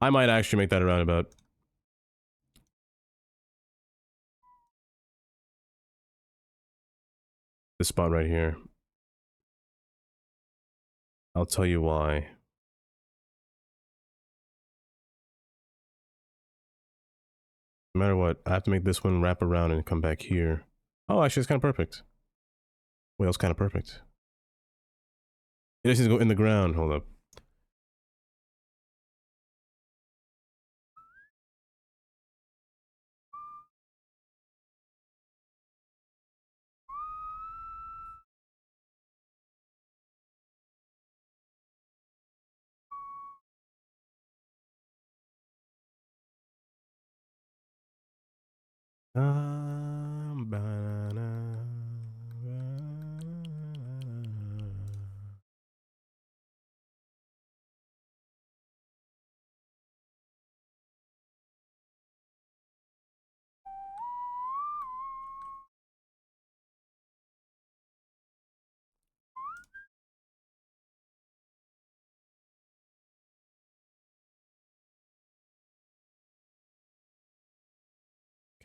Speaker 1: I might actually make that a roundabout. This spot right here. I'll tell you why. No matter what, I have to make this one wrap around and come back here. Oh, actually, it's kind of perfect. Well, it's kind of perfect. It just needs to go in the ground. Hold up.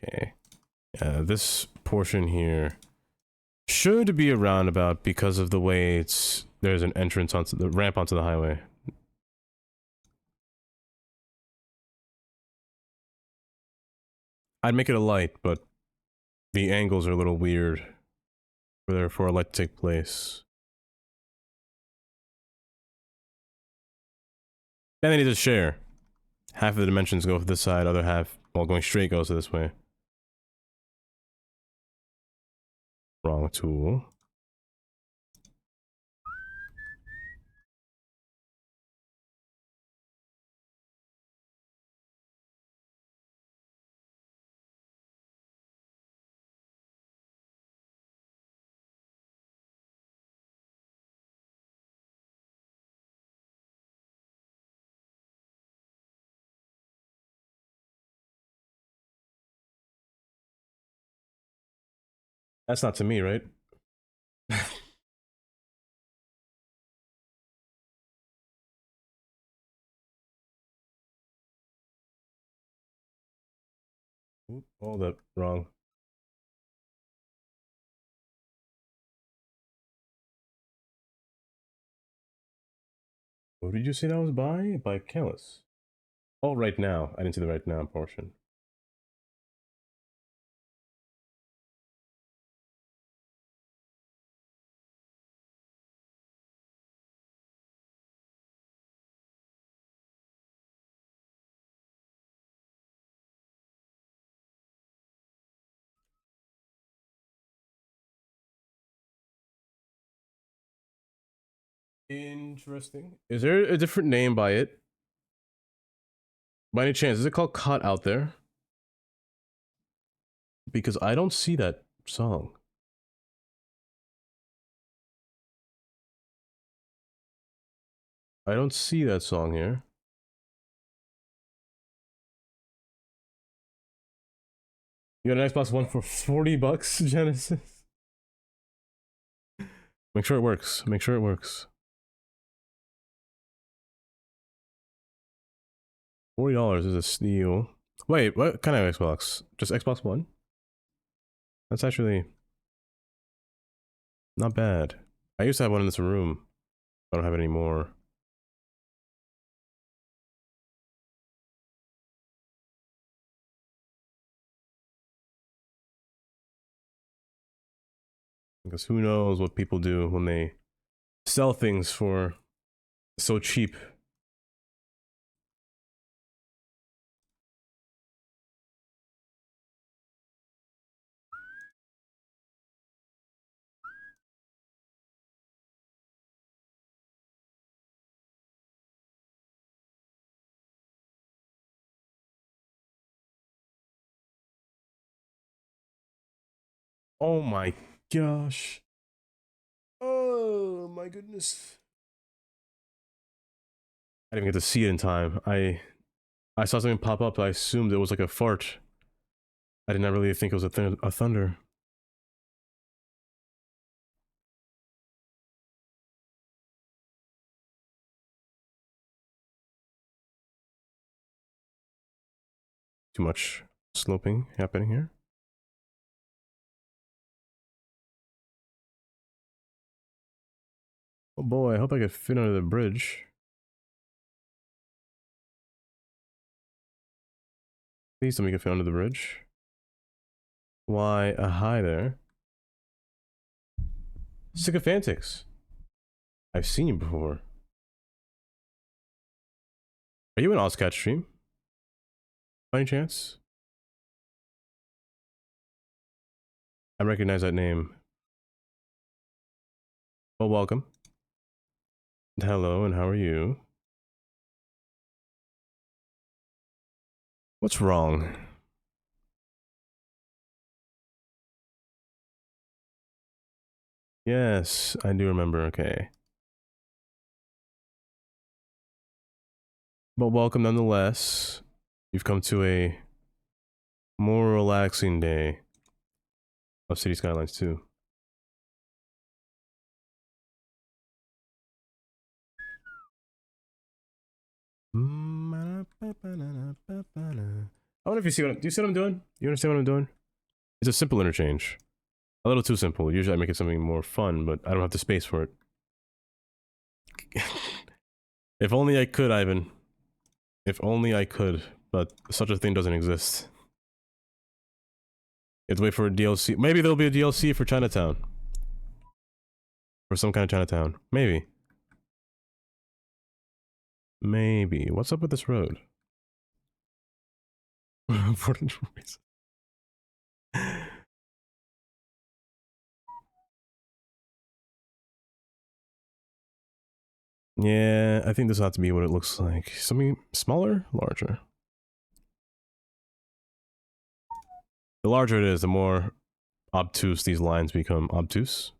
Speaker 1: Okay. This portion here should be a roundabout because of the way there's an entrance onto the ramp onto the highway. I'd make it a light, but the angles are a little weird for a light to take place. And they need to share. Half of the dimensions go for this side, other half, while going straight goes to this way. Wrong tool. That's not to me, right? Oop, hold up, wrong. What did you say that was by? By Callus. Oh, right now. I didn't see the right now portion. Interesting. Is there a different name by it? By any chance, is it called Caught Out There? Because I don't see that song. I don't see that song here. You got an Xbox One for 40 bucks, Genesis? Make sure it works. Make sure it works. $40 is a steal. Wait, what kind of Xbox? Just Xbox One? That's actually not bad. I used to have one in this room. I don't have it anymore. Because who knows what people do when they sell things for so cheap. Oh my gosh. Oh my goodness. I didn't even get to see it in time. I saw something pop up. I assumed it was like a fart. I did not really think it was a thunder. Too much sloping happening here. Oh boy, I hope I could fit under the bridge. Please tell me you can fit under the bridge. Why, hi there. Sycophantics. I've seen you before. Are you an Ozcat stream? By any chance? I recognize that name. Well, welcome. Hello, and how are you? What's wrong? Yes, I do remember, okay. But welcome nonetheless. You've come to a more relaxing day of City Skylines 2. I wonder if you see what do you see what I'm doing? You understand what I'm doing? It's a simple interchange. A little too simple. Usually I make it something more fun, but I don't have the space for it. If only I could, Ivan. If only I could, but such a thing doesn't exist. You have to wait for a DLC. Maybe there'll be a DLC for Chinatown. For some kind of Chinatown. Maybe. Maybe. What's up with this road? For reason. Yeah, I think this ought to be what it looks like. Something smaller? Larger. The larger it is, the more obtuse these lines become. Obtuse?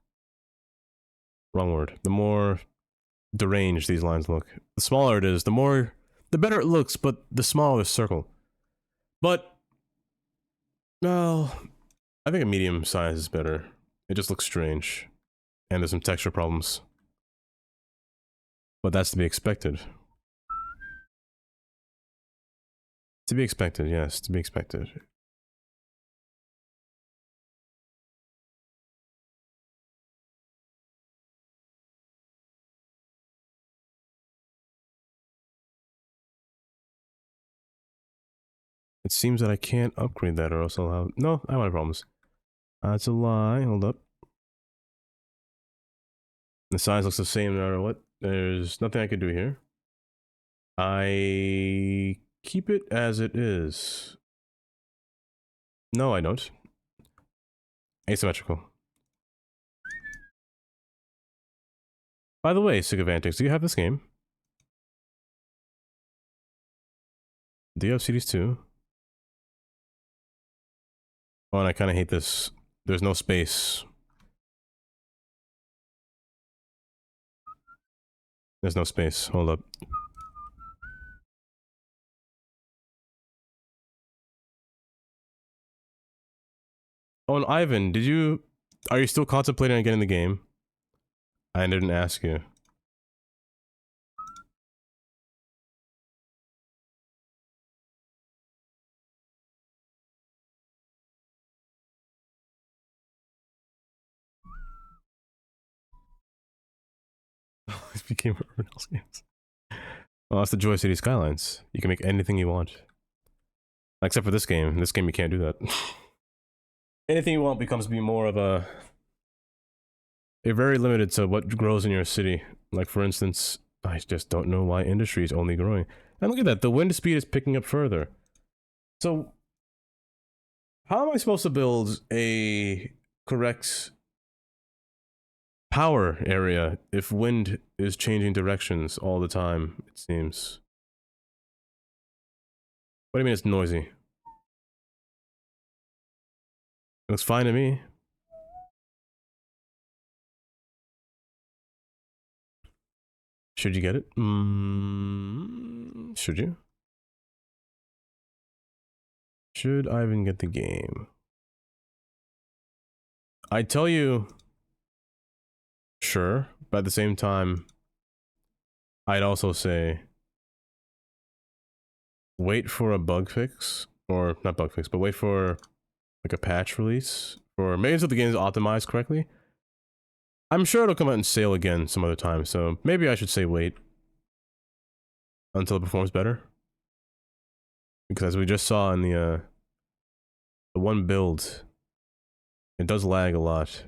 Speaker 1: Wrong word. The more deranged these lines look. The smaller it is, the better it looks, but the smaller the circle. But, well, I think a medium size is better. It just looks strange. And there's some texture problems. But that's to be expected. To be expected, yes, to be expected. It seems that I can't upgrade that or else I'll have... No, I don't have problems. That's a lie. Hold up. The size looks the same no matter what. There's nothing I can do here. I keep it as it is. No, I don't. Asymmetrical. By the way, Sycophantics, do you have this game? Do you have CS2? Oh, and I kind of hate this. There's no space. There's no space. Hold up. Oh, and Ivan, are you still contemplating on getting the game? I didn't ask you. became Urban House games. Well, that's the joy of City Skylines. You can make anything you want. Except for this game. This game you can't do that. Anything you want becomes to be more of a... You're very limited to what grows in your city. Like, for instance, I just don't know why industry is only growing. And look at that, the wind speed is picking up further. So, how am I supposed to build a correct power area if wind is changing directions all the time, it seems? What do you mean it's noisy? It looks fine to me. Should you get it? Should you? Should I even get the game? I tell you, sure, but at the same time, I'd also say, wait for a bug fix, or not bug fix, but wait for like a patch release, or maybe until the game is optimized correctly. I'm sure it'll come out in sale again some other time, so maybe I should say wait until it performs better. Because as we just saw in the one build, it does lag a lot.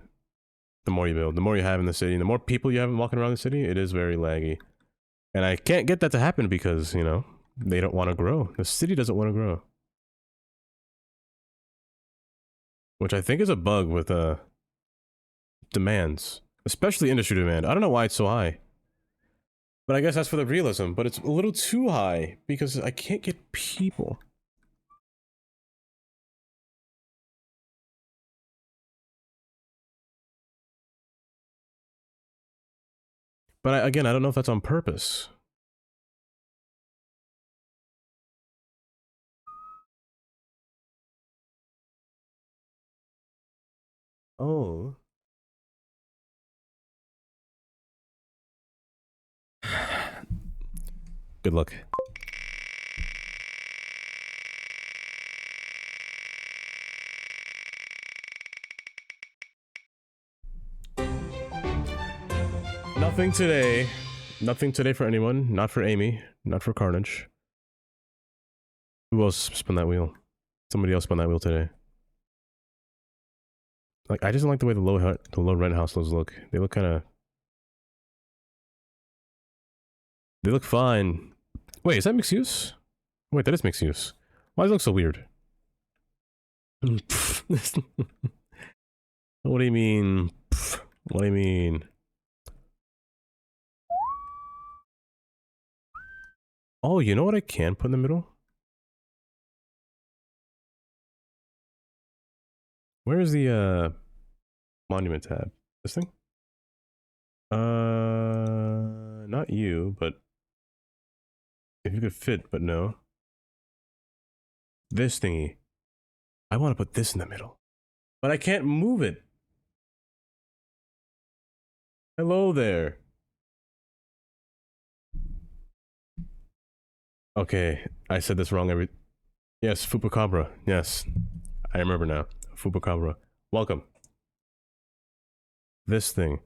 Speaker 1: The more you build, the more you have in the city, and the more people you have walking around the city, it is very laggy. And I can't get that to happen because, you know, they don't want to grow. The city doesn't want to grow. Which I think is a bug with demands. Especially industry demand. I don't know why it's so high. But I guess that's for the realism. But it's a little too high because I can't get people. But again, I don't know if that's on purpose. Oh. Good luck. Nothing today. Nothing today for anyone. Not for Amy. Not for Carnage. Who else spun that wheel? Somebody else spun that wheel today. Like, I just don't like the way the low rent houses look. They look kind of... They look fine. Wait, is that mixed use? Wait, that is mixed use. Why does it look so weird? What do you mean? What do you mean? Oh, you know what I can put in the middle? Where is the monument tab? This thing? Not you, but if you could fit, but no. This thingy. I want to put this in the middle, but I can't move it. Hello there. Okay, I said this wrong Yes, Fupacabra. Yes, I remember now. Fupacabra. Welcome. This thing.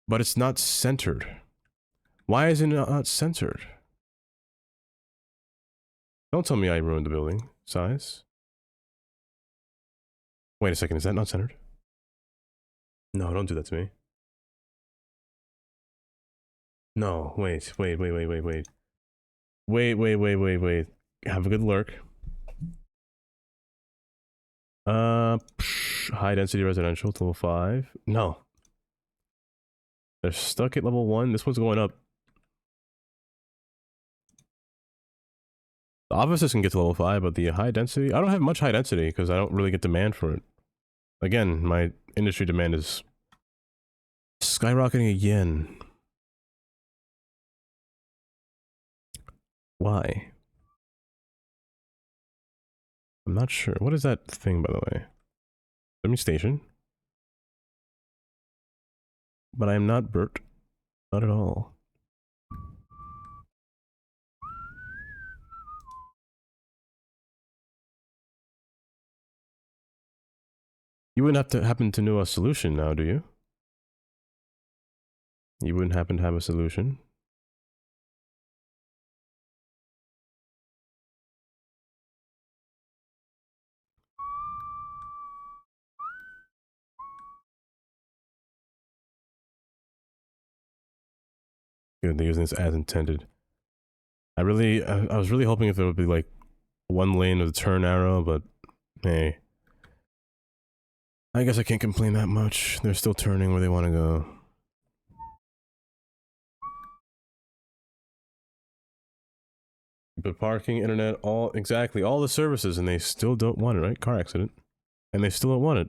Speaker 1: But it's not centered. Why is it not centered? Don't tell me I ruined the building size. Wait a second, is that not centered? No, don't do that to me. No, wait. Wait. Have a good lurk. High density residential to level 5. No. They're stuck at level 1. This one's going up. The offices can get to level 5, but the high density... I don't have much high density because I don't really get demand for it. Again, my industry demand is skyrocketing again. Why? I'm not sure. What is that thing, by the way? Semi station? But I am not Bert. Not at all. You wouldn't have to happen to know a solution now, do you? You wouldn't happen to have a solution? Good, they're using this as intended. I was really hoping if there would be like one lane of the turn arrow, but hey. I guess I can't complain that much. They're still turning where they want to go. But parking, internet, all the services, and they still don't want it, right? Car accident. And they still don't want it.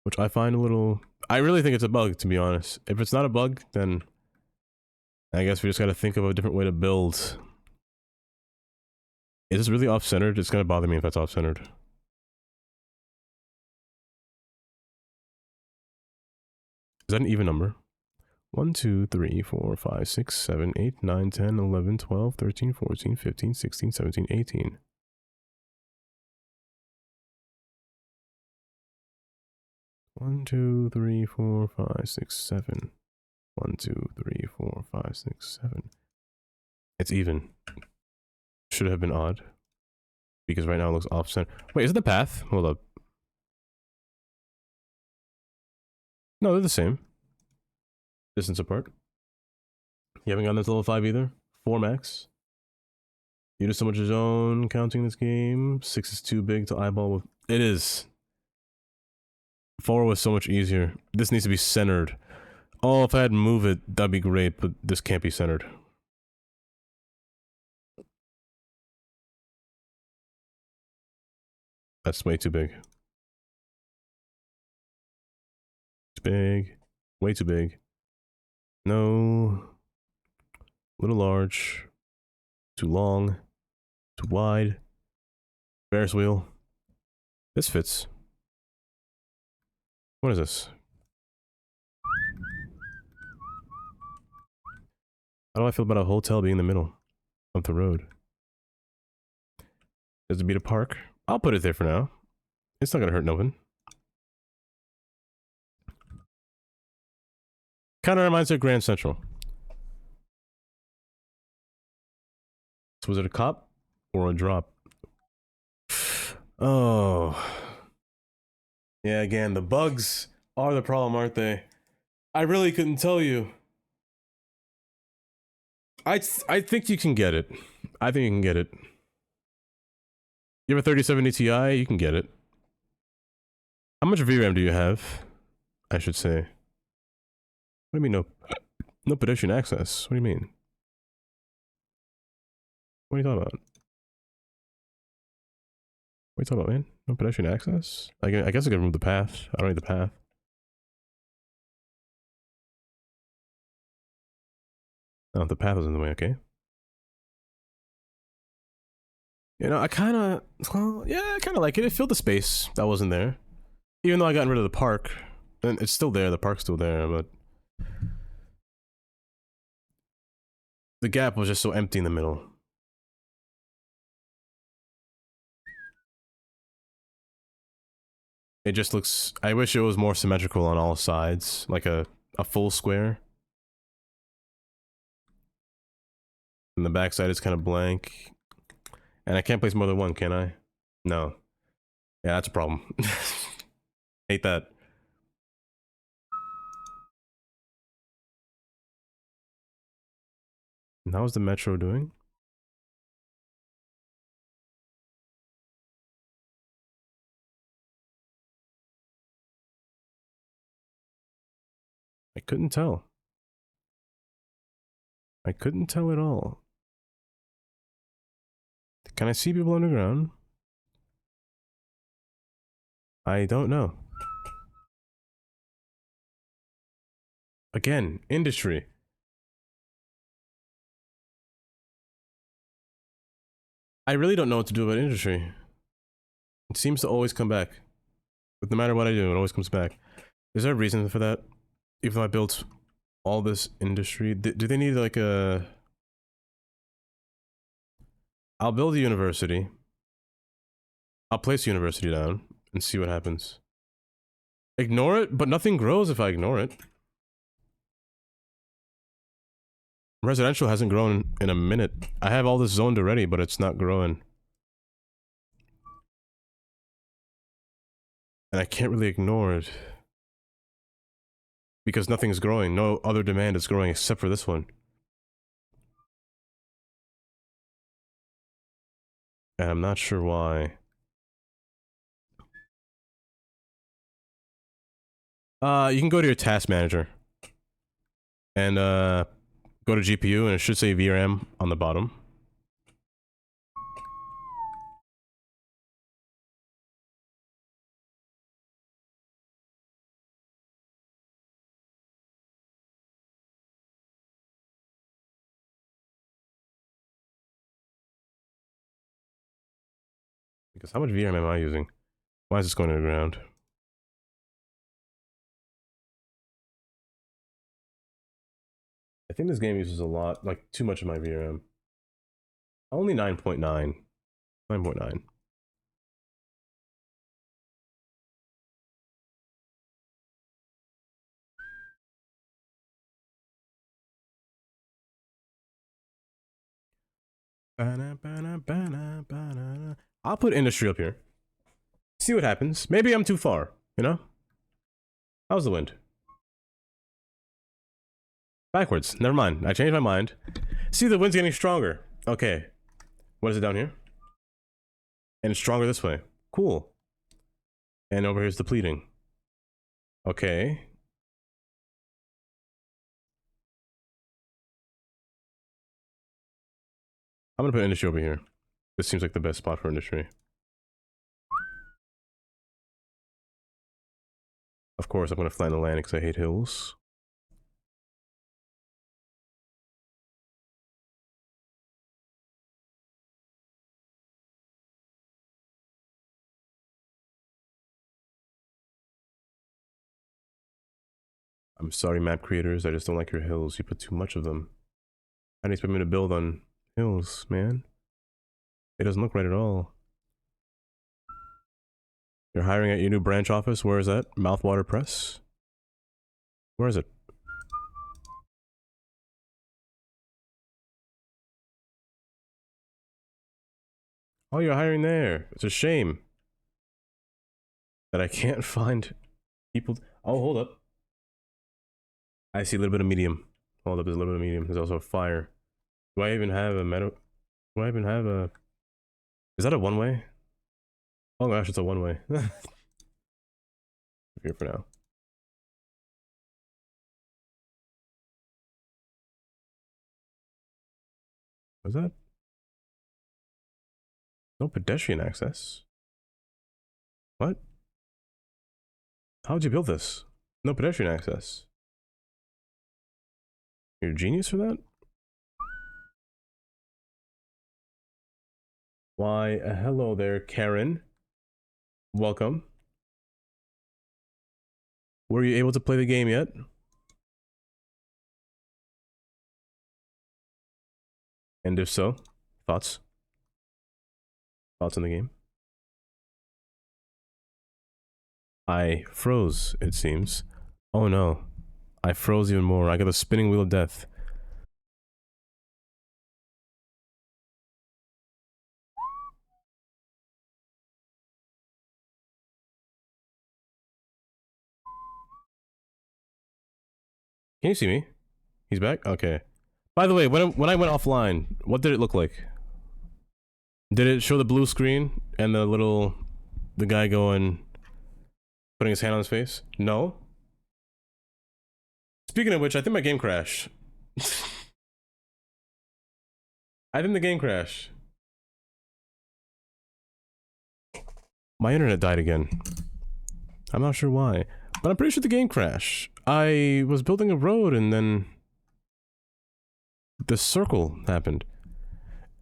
Speaker 1: Which I find a little... I really think it's a bug, to be honest. If it's not a bug, then... I guess we just gotta think of a different way to build. Is this really off-centered? It's gonna bother me if that's off-centered. Is that an even number? 1, 2, 3, 4, 5, 6, 7, 8, 9, 10, 11, 12, 13, 14, 15, 16, 17, 18. One, 2, 3, 4, 5, 6, 7. 1, 2, 3, 4, 5, 6, 7. It's even. Should have been odd. Because right now it looks off-center. Wait, is it the path? Hold up. No, they're the same. Distance apart. You haven't gotten this level 5 either? 4 max. You do so much zone counting this game. 6 is too big to eyeball with. It is. 4 was so much easier. This needs to be centered. Oh, if I had move it, that'd be great, but this can't be centered. That's way too big. It's big. Way too big. No. A little large. Too long. Too wide. Ferris wheel. This fits. What is this? How do I feel about a hotel being in the middle of the road? Does it be a park? I'll put it there for now. It's not gonna hurt no one. Kinda reminds me of Grand Central. So was it a cop or a drop? Oh. Yeah, again, the bugs are the problem, aren't they? I really couldn't tell you. I think you can get it. I think you can get it. You have a 3070 Ti, you can get it. How much VRAM do you have? I should say. What do you mean no pedestrian access? What do you mean? What are you talking about? What are you talking about, man? No pedestrian access? I guess I can remove the path. I don't need the path. Oh, the path was in the way, okay. You know, I kinda... Well, yeah, I kinda like it. It filled the space that wasn't there. Even though I got rid of the park. And it's still there, the park's still there, but... The gap was just so empty in the middle. It just looks... I wish it was more symmetrical on all sides. Like a full square. And the backside is kind of blank. And I can't place more than one, can I? No. Yeah, that's a problem. Hate that. And how's the metro doing? I couldn't tell. I couldn't tell at all. Can I see people underground? I don't know. Again, industry. I really don't know what to do about industry. It seems to always come back. But no matter what I do, it always comes back. Is there a reason for that? Even though I built all this industry, do they need like a... I'll build a university. I'll place a university down and see what happens. Ignore it, but nothing grows if I ignore it. Residential hasn't grown in a minute. I have all this zoned already, but it's not growing. And I can't really ignore it. Because nothing's growing. No other demand is growing except for this one. And I'm not sure why. You can go to your task manager. And, go to GPU and it should say VRAM on the bottom. Because how much VRAM am I using? Why is this going to the ground? I think this game uses a lot, like too much of my VRAM. Only 9.9. 9.9. I'll put industry up here. See what happens. Maybe I'm too far, you know? How's the wind? Backwards. Never mind. I changed my mind. See, the wind's getting stronger. Okay. What is it down here? And it's stronger this way. Cool. And over here's depleting. Okay. I'm gonna put industry over here. This seems like the best spot for industry. Of course, I'm gonna flatten the land because I hate hills. I'm sorry, map creators. I just don't like your hills. You put too much of them. How do you expect me to build on hills, man? It doesn't look right at all. You're hiring at your new branch office? Where is that? Mouthwater Press? Where is it? Oh, you're hiring there. It's a shame that I can't find people. Oh, hold up. I see a little bit of medium. Hold up, there's a little bit of medium. There's also a fire. Do I even have a metal? Do I even have a... Is that a one-way? Oh gosh, it's a one-way. Here for now. What's that? No pedestrian access. What? How'd you build this? No pedestrian access. You're a genius for that? Why, hello there, Karen. Welcome. Were you able to play the game yet? And if so, thoughts? Thoughts on the game? I froze, it seems. Oh no. I froze even more. I got the spinning wheel of death. Can you see me? He's back? Okay. By the way, when I went offline, what did it look like? Did it show the blue screen and the guy going, putting his hand on his face? No? Speaking of which, I think my game crashed. I think the game crashed. My internet died again. I'm not sure why, but I'm pretty sure the game crashed. I was building a road and then the circle happened.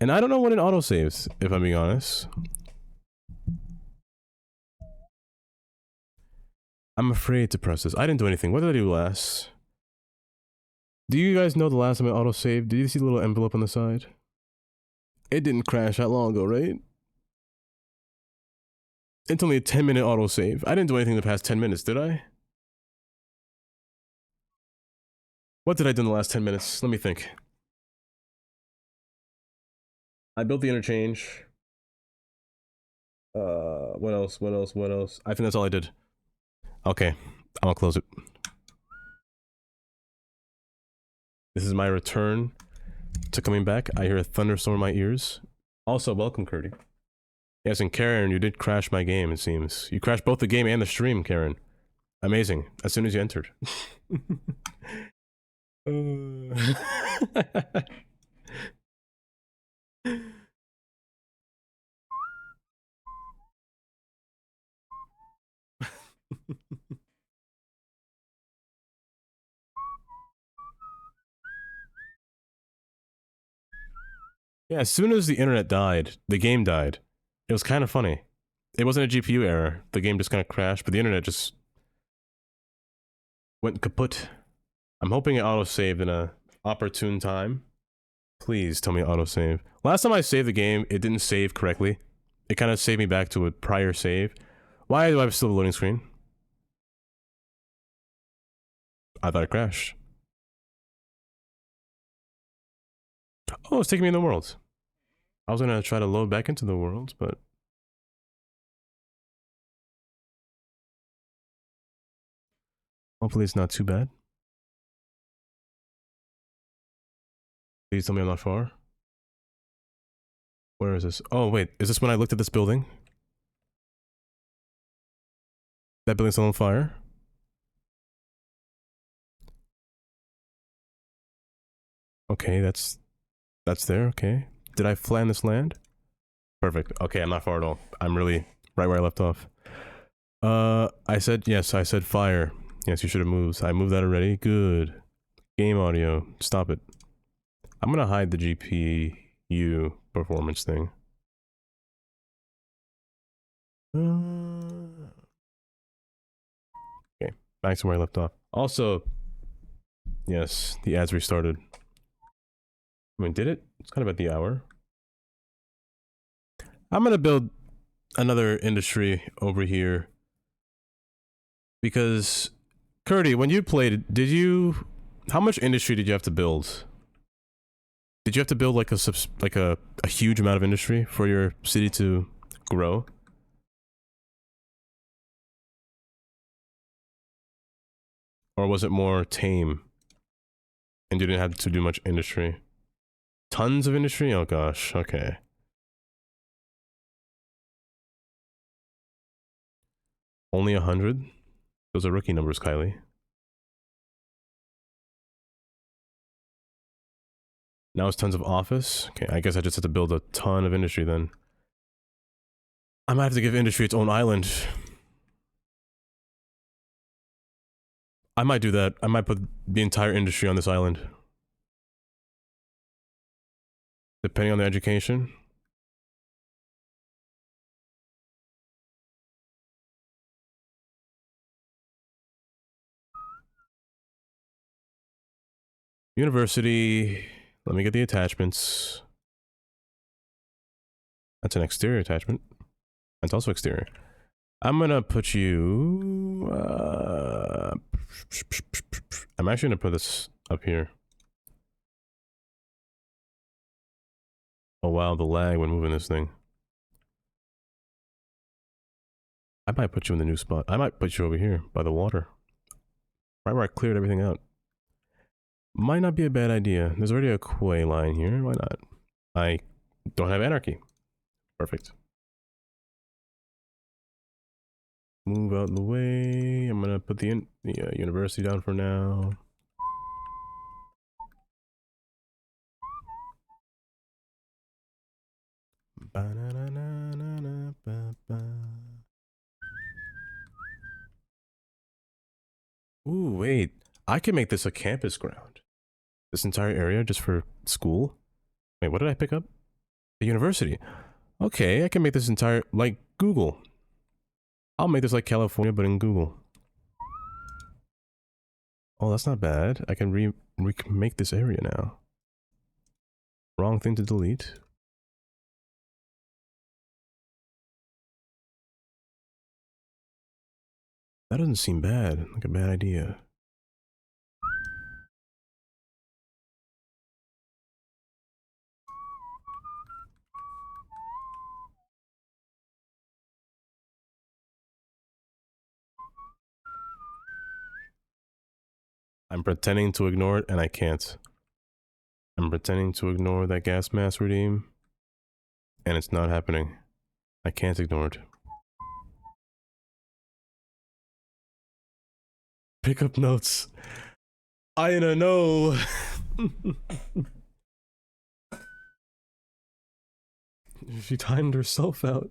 Speaker 1: And I don't know when it autosaves, if I'm being honest. I'm afraid to press this. I didn't do anything. What did I do last? Do you guys know the last time it autosaved? Did you see the little envelope on the side? It didn't crash that long ago, right? It's only a 10-minute autosave. I didn't do anything the past 10 minutes, did I? What did I do in the last 10 minutes? Let me think. I built the interchange. What else? What else? What else? I think that's all I did. Okay, I'm gonna close it. This is my return to coming back. I hear a thunderstorm in my ears. Also, welcome, Curdy. Yes, and Karen, you did crash my game, it seems. You crashed both the game and the stream, Karen. Amazing. As soon as you entered. Yeah, as soon as the internet died, the game died. It was kind of funny. It wasn't a GPU error. The game just kind of crashed, but the internet just went kaput. I'm hoping it autosaved in a opportune time. Please tell me autosave. Last time I saved the game, it didn't save correctly. It kind of saved me back to a prior save. Why do I still have a loading screen? I thought it crashed. Oh, it's taking me in the world. I was gonna try to load back into the world, but... hopefully it's not too bad. Please tell me I'm not far. Where is this? Oh, wait. Is this when I looked at this building? That building's still on fire? Okay, that's there, okay. Did I flatten this land? Perfect. Okay, I'm not far at all. I'm really right where I left off. I said, yes, I said fire. Yes, you should have moved. I moved that already. Good. Game audio. Stop it. I'm gonna hide the GPU performance thing. Okay, back to where I left off. Also, yes, the ads restarted. I mean, did it? It's kind of at the hour. I'm gonna build another industry over here. Because, Curdy, when you played, did you... how much industry did you have to build? Did you have to build like a huge amount of industry for your city to grow? Or was it more tame? And you didn't have to do much industry? Tons of industry? Oh gosh, okay. Only 100? Those are rookie numbers, Kylie. Now it's tons of office? Okay, I guess I just have to build a ton of industry then. I might have to give industry its own island. I might do that. I might put the entire industry on this island. Depending on the education. University. Let me get the attachments. That's an exterior attachment. That's also exterior. I'm gonna put you... I'm actually gonna put this up here. Oh wow, the lag when moving this thing. I might put you in the new spot. I might put you over here, by the water. Right where I cleared everything out. Might not be a bad idea. There's already a quay line here. Why not? I don't have anarchy. Perfect. Move out of the way. I'm gonna put the university down for now. Ooh, wait. I can make this a campus ground. This entire area just for school? Wait, what did I pick up? A university. Okay, I can make this entire... like Google. I'll make this like California, but in Google. Oh, that's not bad. I can remake this area now. Wrong thing to delete. That doesn't seem bad, like a bad idea. I'm pretending to ignore it and I can't. I'm pretending to ignore that gas mask redeem and it's not happening. I can't ignore it. Pick up notes. I don't know. She timed herself out.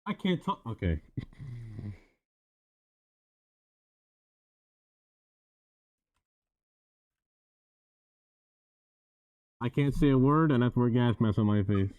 Speaker 1: I can't talk. Okay. I can't say a word and that's where gas mask on my face.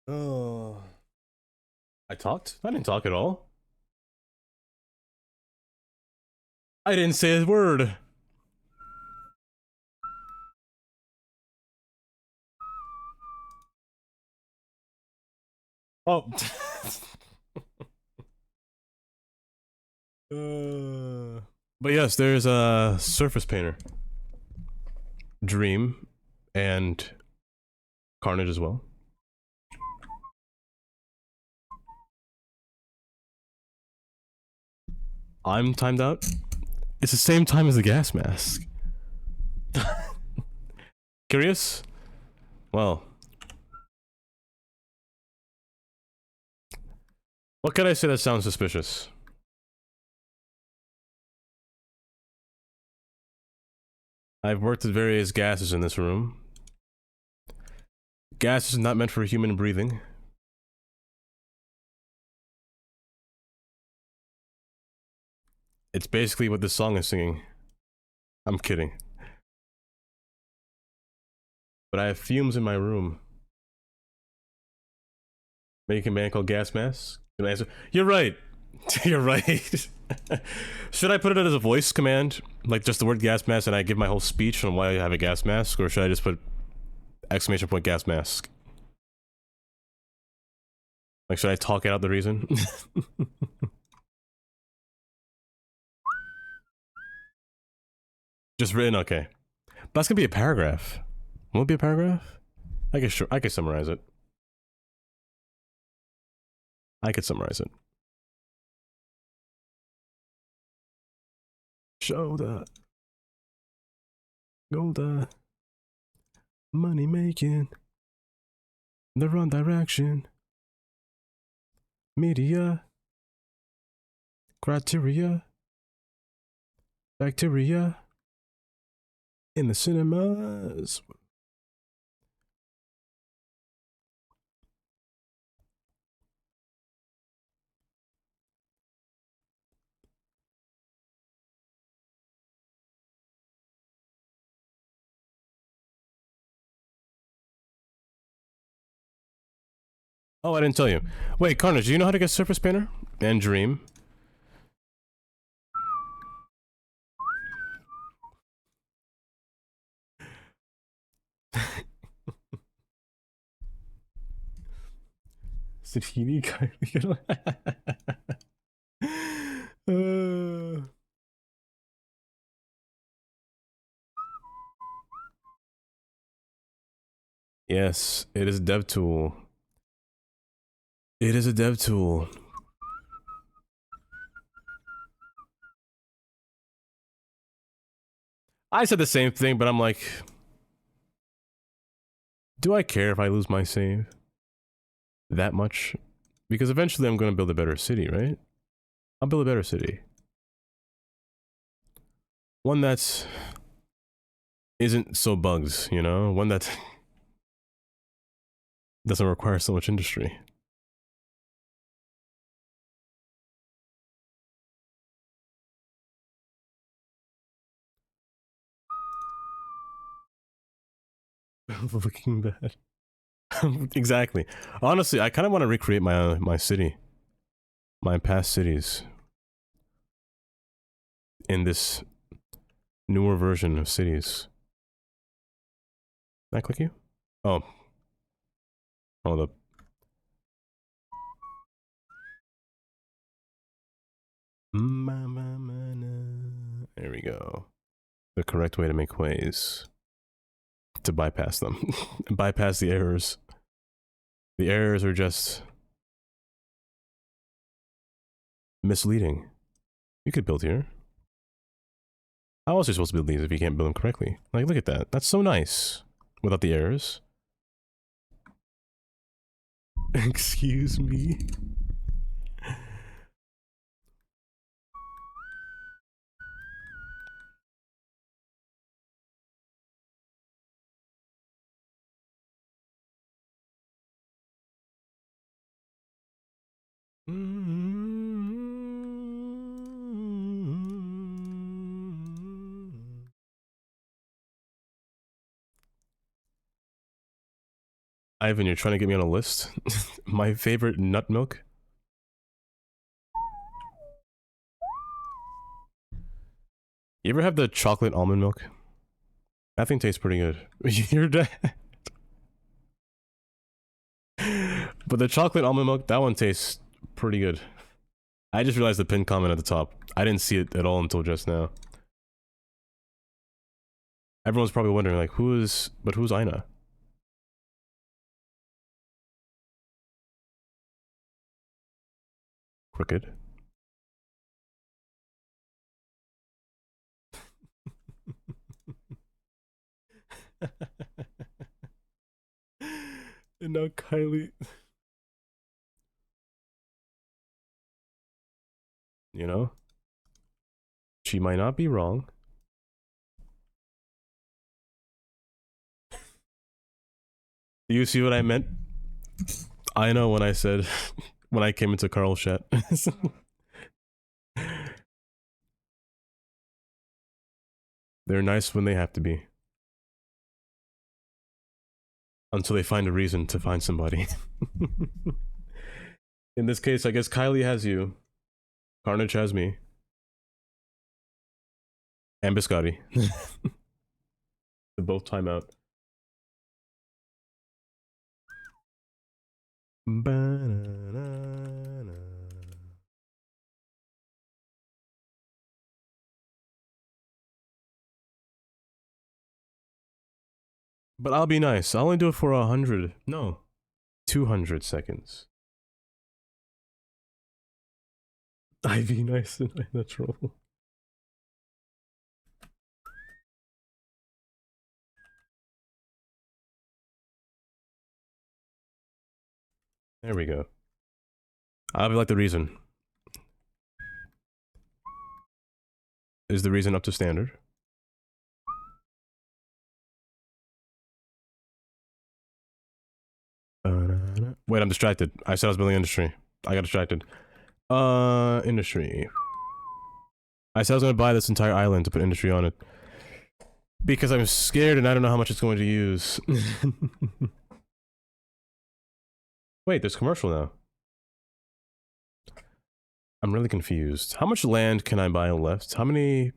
Speaker 1: Oh. I talked? I didn't talk at all. I didn't say a word. Oh. But yes, there's a surface painter, Dream, and Carnage as well. I'm timed out. It's the same time as the gas mask. Curious? Well, what could I say that sounds suspicious? I've worked with various gases in this room. Gas is not meant for human breathing. It's basically what this song is singing. I'm kidding. But I have fumes in my room. Make a man called Gas Mask? Can I answer? You're right. You're right. Should I put it as a voice command? Like just the word gas mask and I give my whole speech on why I have a gas mask? Or should I just put exclamation point gas mask? Like, should I talk out the reason? Just written, okay. But that's gonna be a paragraph. Won't it be a paragraph? I guess sure. I could summarize it. I could summarize it. Shoulder. Golda. Money making. The wrong direction. Media. Criteria. Bacteria. In the cinemas. Oh, I didn't tell you. Wait, Carnage, do you know how to get Surface Painter? And Dream? Sahini Yes, it is a dev tool. It is a dev tool. I said the same thing, but I'm like, do I care if I lose my save? That much? Because eventually I'm gonna build a better city, right? I'll build a better city. One that's isn't so bugs, you know? One that doesn't require so much industry. Looking bad. Exactly. Honestly, I kind of want to recreate my city, my past cities, in this newer version of cities. Can I click you? Oh, hold up. There we go. The correct way to make ways. To bypass them. Bypass the errors. The errors are just misleading. You could build here. How else are you supposed to build these if you can't build them correctly? Like, look at that. That's so nice. Without the errors. Excuse me. Ivan, you're trying to get me on a list? My favorite nut milk? You ever have the chocolate almond milk? That thing tastes pretty good. You're dead. But the chocolate almond milk, that one tastes pretty good. I just realized the pinned comment at the top. I didn't see it at all until just now. Everyone's probably wondering, like, who's Ina? Crooked. And now Kylie. You know? She might not be wrong. Do you see what I meant? I know when I said, when I came into Carl's chat. They're nice when they have to be. Until they find a reason to find somebody. In this case, I guess Kylie has you. Carnage has me. And Biscotti. They both time out. But I'll be nice. I'll only do it for 100. No. 200 seconds. I be nice and I natural. There we go. I'll be like the reason. Is the reason up to standard? Wait, I'm distracted. I said I was building industry. I got distracted. Industry. I said I was gonna buy this entire island to put industry on it. Because I'm scared and I don't know how much it's going to use. Wait, there's commercial now. I'm really confused. How much land can I buy left? How many...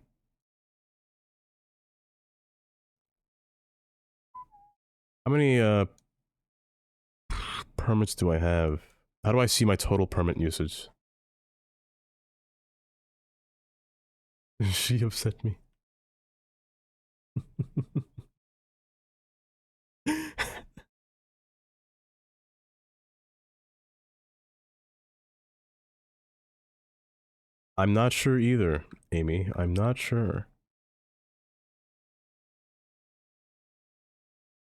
Speaker 1: How many, permits do I have? How do I see my total permit usage? She upset me. I'm not sure either, Amy. I'm not sure.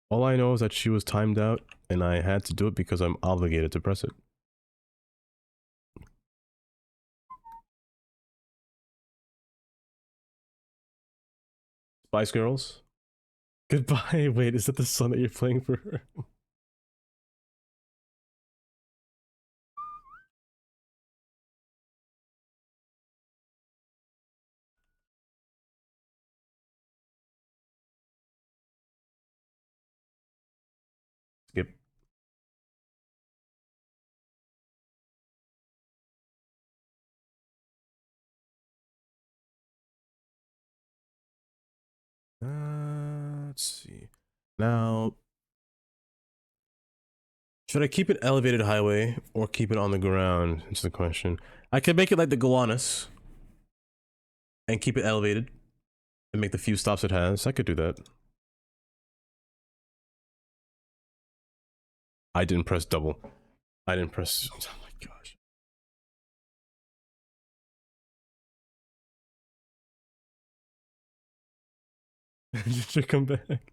Speaker 1: All I know is that she was timed out, and I had to do it because I'm obligated to press it. Spice Girls? Goodbye. Wait, is that the song that you're playing for her? Skip. Let's see. Now, should I keep it elevated highway or keep it on the ground? It's the question. I could make it like the Gowanus and keep it elevated and make the few stops it has. I could do that. I didn't press double. I didn't press. Oh my gosh. You should come back.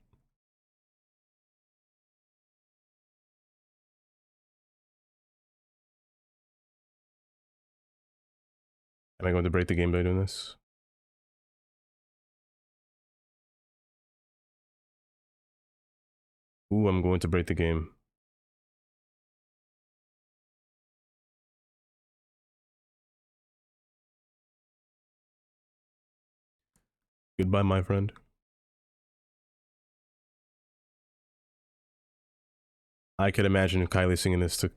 Speaker 1: Am I going to break the game by doing this? Ooh, I'm going to break the game. Goodbye, my friend. I could imagine Kylie singing this to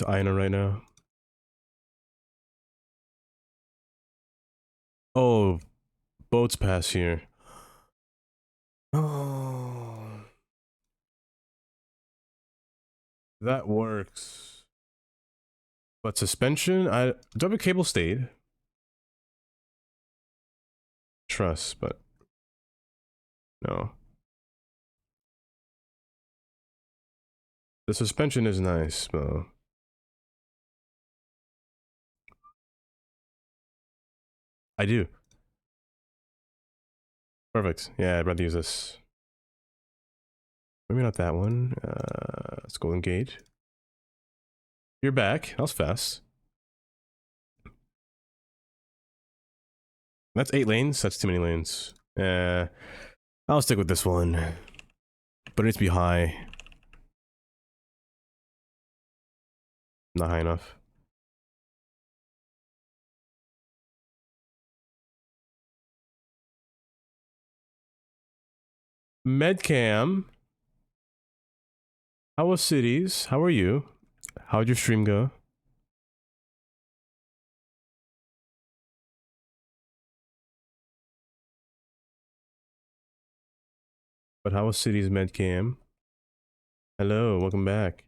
Speaker 1: Aina right now. Oh, boats pass here. Oh, that works. But suspension, I do I have a cable stayed? Trust, but no. The suspension is nice, though. I do. Perfect. Yeah, I'd rather use this. Maybe not that one. Let's go engage. You're back. That was fast. That's 8 lanes. That's too many lanes. I'll stick with this one. But it needs to be high. Not high enough. Medcam. How was cities? How are you? How'd your stream go? But how was cities medcam? Hello, welcome back.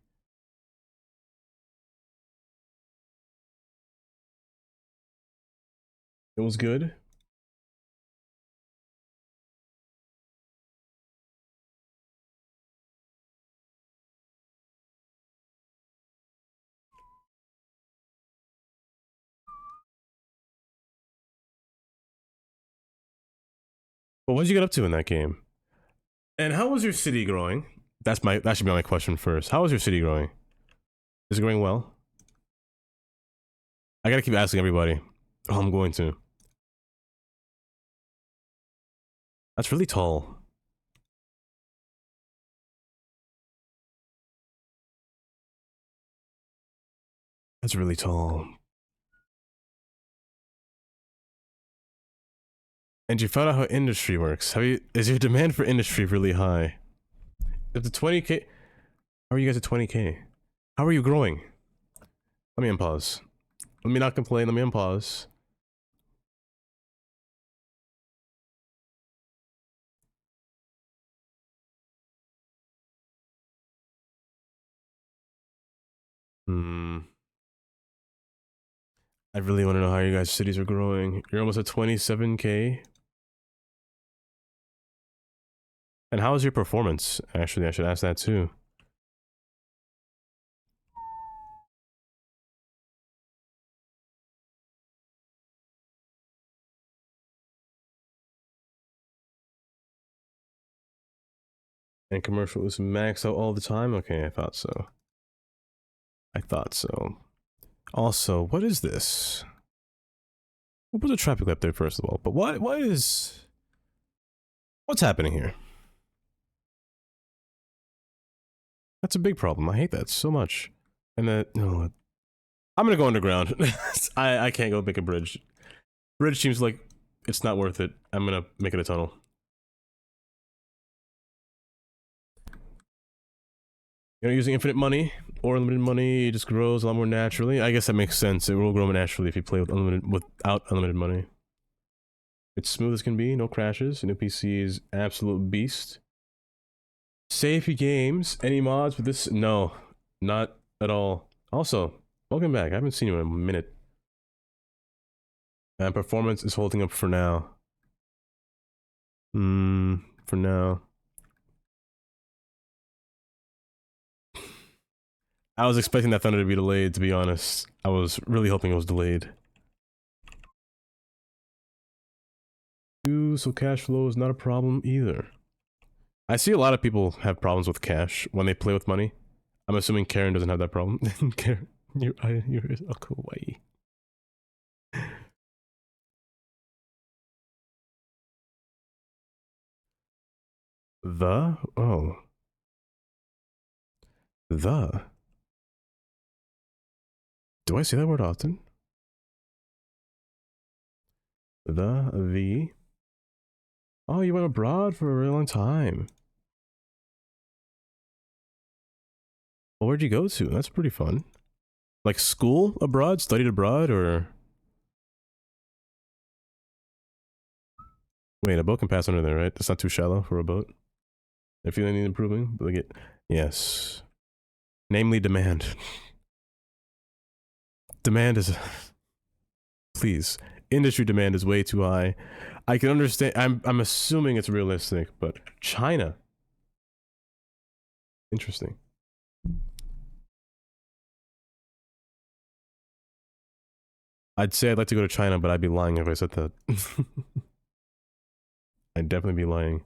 Speaker 1: It was good. But what did you get up to in that game? And how was your city growing? That should be my question first. How was your city growing? Is it growing well? I gotta keep asking everybody. Oh, I'm going to. That's really tall. That's really tall. And you found out how industry works. Is your demand for industry really high? If the 20k, how are you guys at 20k? How are you growing? Let me unpause. Let me not complain. Let me unpause. I really want to know how you guys' cities are growing. You're almost at 27k. And how is your performance? Actually, I should ask that too. And commercial is maxed out all the time? Okay, I thought so. I thought so. Also, what is this? We'll put the traffic light there first of all. But what's happening here? That's a big problem. I hate that so much. And that, no, I'm gonna go underground. I can't go make a bridge. Bridge seems like it's not worth it. I'm gonna make it a tunnel. You know, using infinite money or unlimited money, it just grows a lot more naturally. I guess that makes sense. It will grow naturally if you play without unlimited money. It's smooth as can be, no crashes. New PC is absolute beast. Safe games. Any mods with this? No, not at all. Also, welcome back. I haven't seen you in a minute. And performance is holding up for now. For now. I was expecting that thunder to be delayed, to be honest. I was really hoping it was delayed. So cash flow is not a problem either. I see a lot of people have problems with cash when they play with money. I'm assuming Karen doesn't have that problem. Karen, you're a kawaii. The? Oh. The? Do I say that word often? The? Oh, you went abroad for a really long time. Well, where'd you go to? That's pretty fun. Like school abroad? Studied abroad, or... Wait, a boat can pass under there, right? That's not too shallow for a boat. I feel any improving? Look at... Yes. Namely, demand. Demand is... Please. Industry demand is way too high. I can understand... I'm assuming it's realistic, but... China. Interesting. I'd say I'd like to go to China, but I'd be lying if I said that. I'd definitely be lying.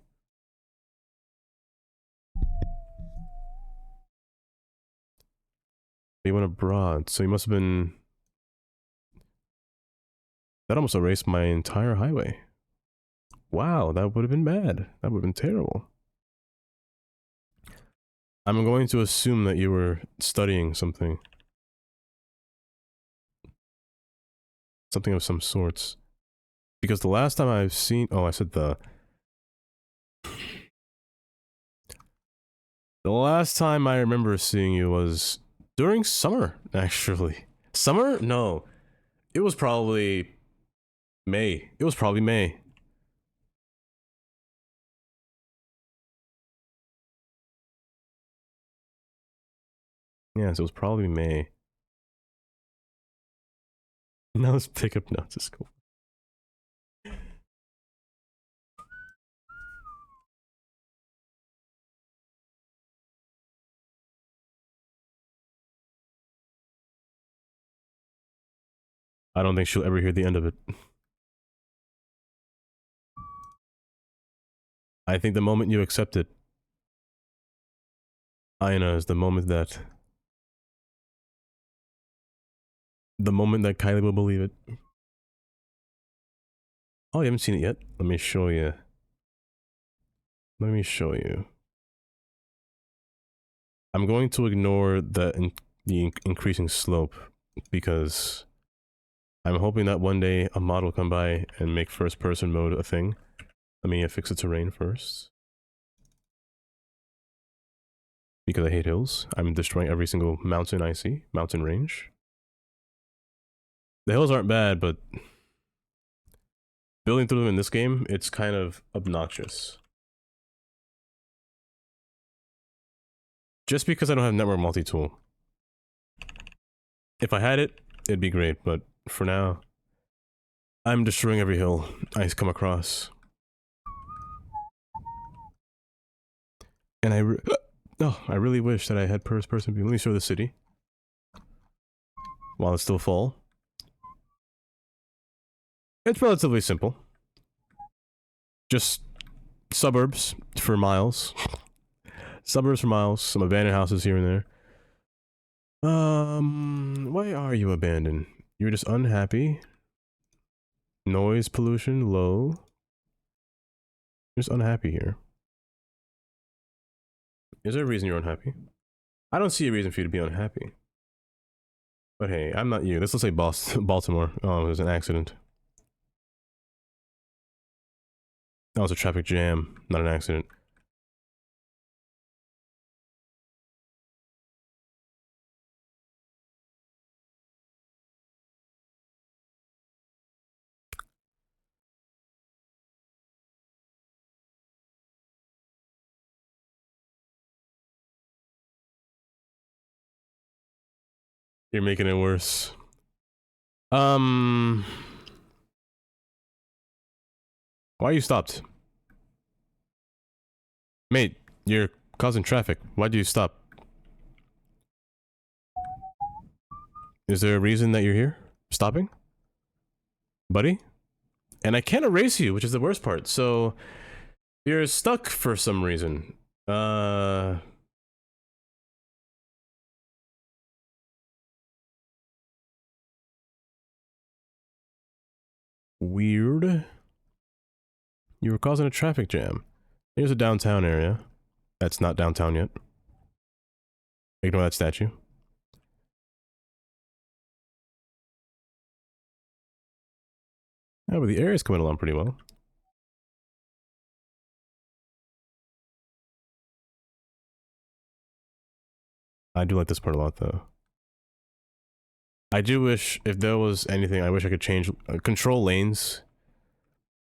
Speaker 1: He went abroad, so he must have been... That almost erased my entire highway. Wow, that would have been bad. That would have been terrible. I'm going to assume that you were studying something. Something of some sorts. Because the last time I've seen... Oh, I said the... The last time I remember seeing you was during summer, actually. Summer? No. It was probably May. It was probably May. Yes, it was probably May. Now let's pick up notes. It's cool. I don't think she'll ever hear the end of it. I think the moment you accept it, Aina, is the moment that... The moment that Kylie will believe it. Oh, you haven't seen it yet? Let me show you. Let me show you. I'm going to ignore the increasing slope because I'm hoping that one day a mod will come by and make first person mode a thing. Let me fix the terrain first. Because I hate hills. I'm destroying every single mountain I see. Mountain range. The hills aren't bad, but building through them in this game, it's kind of obnoxious. Just because I don't have network multi-tool. If I had it, it'd be great, but for now, I'm destroying every hill I come across. And I really wish that I had first person view. Let me show the city. While it's still fall. It's relatively simple. Just suburbs for miles. Suburbs for miles, some abandoned houses here and there. Why are you abandoned? You're just unhappy. Noise pollution low. You're just unhappy here. Is there a reason you're unhappy? I don't see a reason for you to be unhappy. But hey, I'm not you. Let's say Baltimore. Oh, there's an accident. That was a traffic jam, not an accident. You're making it worse. Why you stopped? Mate, you're causing traffic. Why do you stop? Is there a reason that you're here? Stopping? Buddy? And I can't erase you, which is the worst part, so... You're stuck for some reason. Weird. You were causing a traffic jam. Here's a downtown area. That's not downtown yet. Ignore that statue. Yeah, but the area's coming along pretty well. I do like this part a lot, though. I do wish, if there was anything, I wish I could change, control lanes.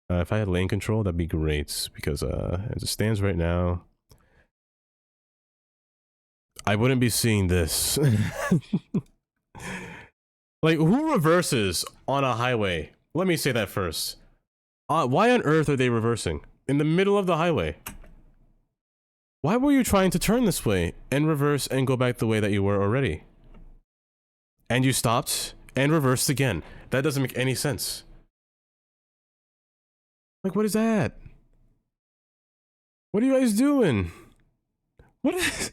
Speaker 1: If I had lane control, that'd be great, because as it stands right now, I wouldn't be seeing this. Like, who reverses on a highway? Let me say that first. Why on earth are they reversing? In the middle of the highway? Why were you trying to turn this way and reverse and go back the way that you were already? And you stopped and reversed again. That doesn't make any sense. Like, what is that? What are you guys doing? What is...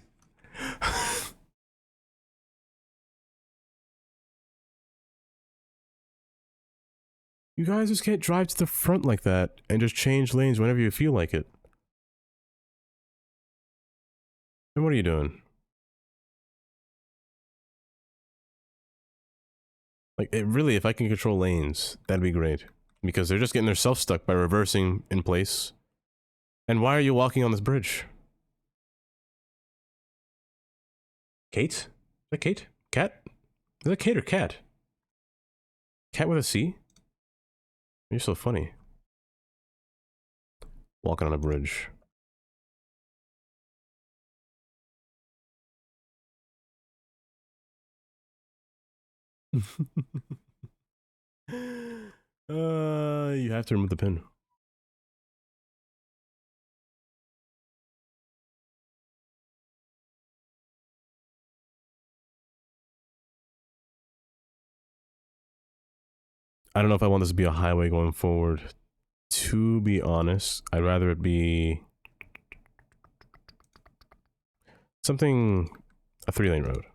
Speaker 1: You guys just can't drive to the front like that and just change lanes whenever you feel like it. And what are you doing? Like, it really, if I can control lanes, that'd be great. Because they're just getting themselves stuck by reversing in place. And why are you walking on this bridge? Kate? Is that Kate? Cat? Is that Kate or Cat? Cat with a C? You're so funny. Walking on a bridge. You have to remove the pin. I don't know if I want this to be a highway going forward. To be honest, I'd rather it be something, a 3-lane road.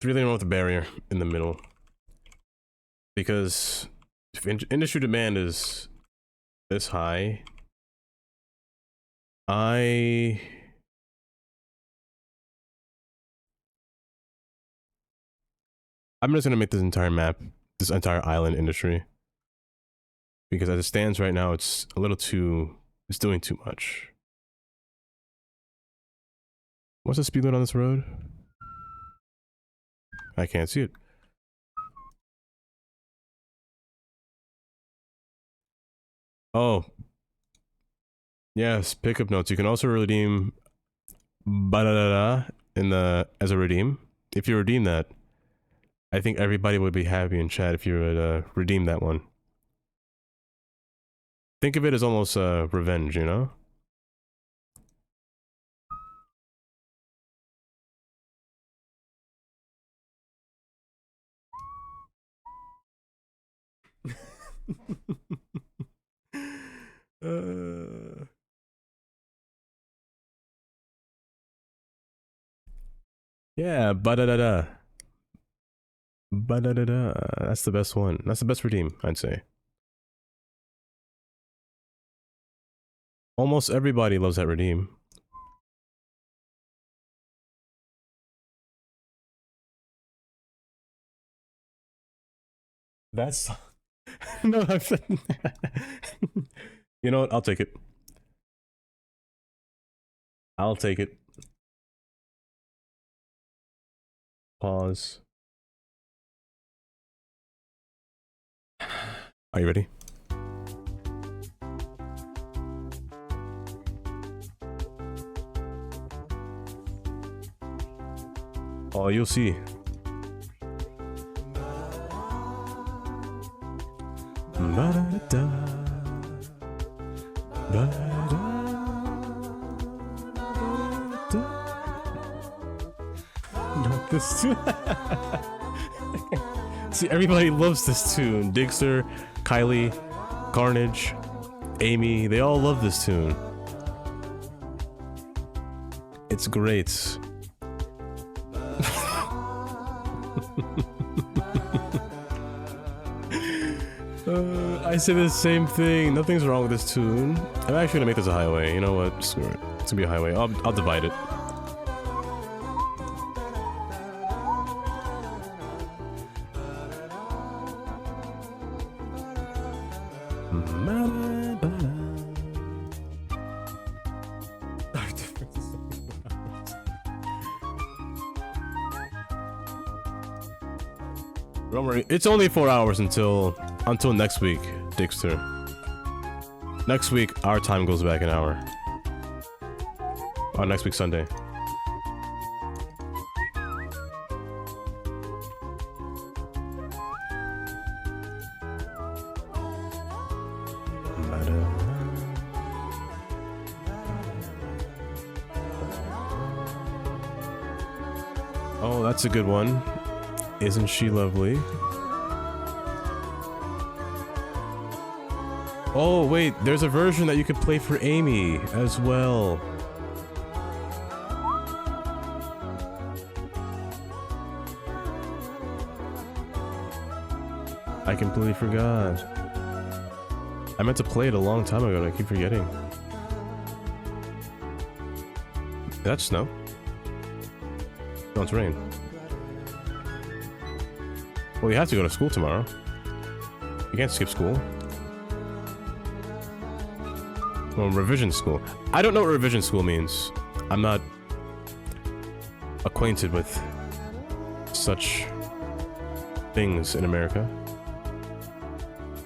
Speaker 1: 3-lane road with a barrier in the middle. Because if industry demand is this high, I'm just gonna make this entire map, this entire island industry. Because as it stands right now, it's a little too, it's doing too much. What's the speed limit on this road? I can't see it. Oh. Yes, pickup notes. You can also redeem ba-da-da-da in the, as a redeem. If you redeem that, I think everybody would be happy in chat if you would redeem that one. Think of it as almost revenge, you know? Yeah, ba-da-da-da. Ba-da-da-da. That's the best one. That's the best redeem, I'd say. Almost everybody loves that redeem. That's... No, I'm... You know what? I'll take it. I'll take it. Pause. Are you ready? Oh, you'll see. Ba-da-da, ba-da-da, not this tune. See, everybody loves this tune. Digster, Kylie, Carnage, Amy, they all love this tune. It's great. I say the same thing. Nothing's wrong with this tune. I'm actually gonna make this a highway. You know what? Screw it. It's gonna be a highway. I'll divide it. Don't worry, it's only 4 hours until next week, Dixter. Next week, our time goes back an hour. Next week, Sunday. Oh, that's a good one. Isn't she lovely? Oh, wait, there's a version that you could play for Amy as well. I completely forgot. I meant to play it a long time ago and I keep forgetting. Did that snow? No, it's rain. Well, you have to go to school tomorrow. You can't skip school. Well, revision school. I don't know what revision school means. I'm not acquainted with such things in America.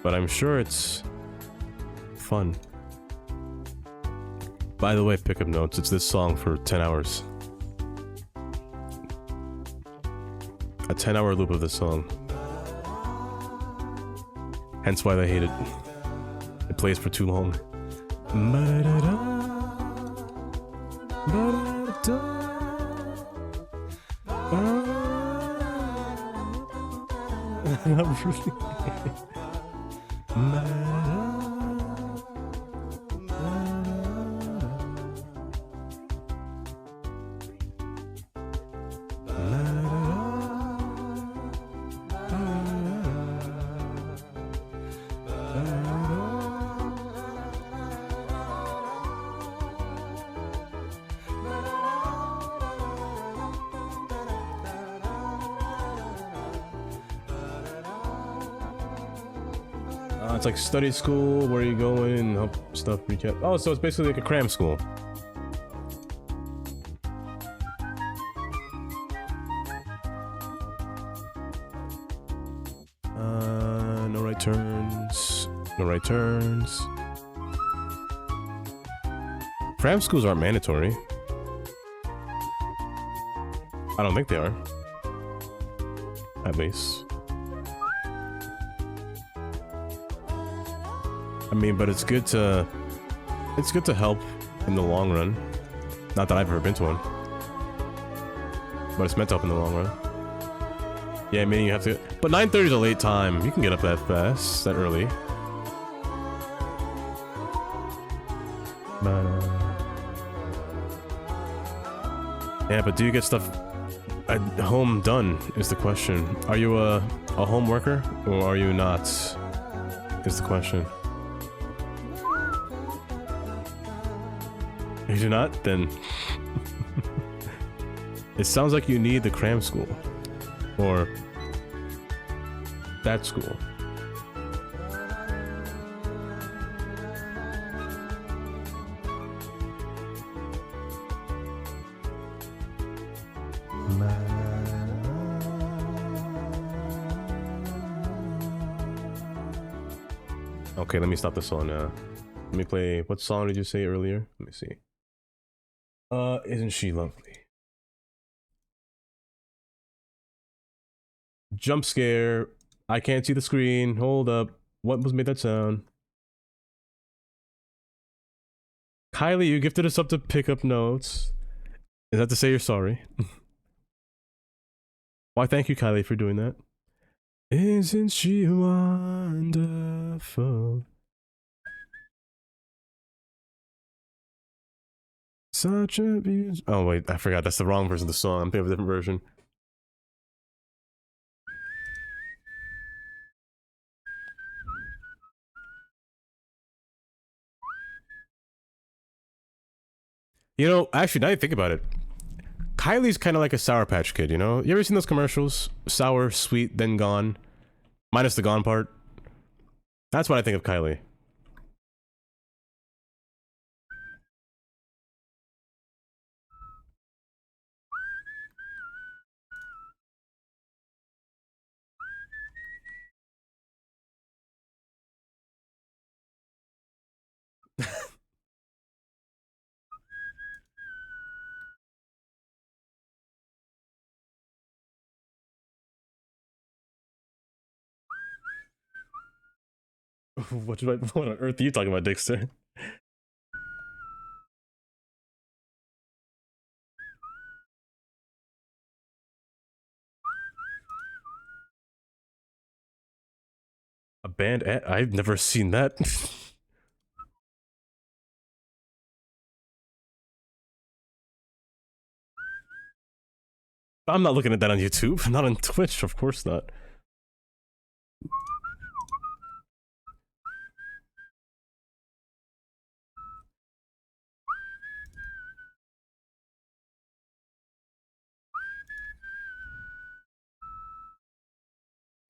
Speaker 1: But I'm sure it's fun. By the way, pickup notes, it's this song for 10 hours. A 10-hour loop of this song. Hence why they hate it. It plays for too long. Not really. It's like study school where you go in and help stuff recap. Oh, so it's basically like a cram school. No right turns. No right turns. Cram schools aren't mandatory. I don't think they are. At least. I mean, but it's good to help in the long run. Not that I've ever been to one, but it's meant to help in the long run. Yeah, I mean you have to. But 9:30 is a late time. You can get up that fast, that early. Yeah, but do you get stuff at home done? Is the question. Are you a home worker or are you not? Is the question. If you're not, then it sounds like you need the cram school or that school. Okay, let me stop the song now. Let me play. What song did you say earlier? Let me see. Isn't she lovely? Jump scare. I can't see the screen. Hold up. What was made that sound? Kylie, you gifted us up to pick up notes. Is that to say you're sorry? Why, thank you, Kylie, for doing that. Isn't she wonderful? Such a beautiful... Oh, wait, I forgot. That's the wrong version of the song. I'm thinking of a different version. You know, actually, now you think about it, Kylie's kind of like a Sour Patch Kid, you know? You ever seen those commercials? Sour, sweet, then gone. Minus the gone part. That's what I think of Kylie. What on earth are you talking about, Dexter? A band ad? I've never seen that. I'm not looking at that on YouTube. Not on Twitch, of course not.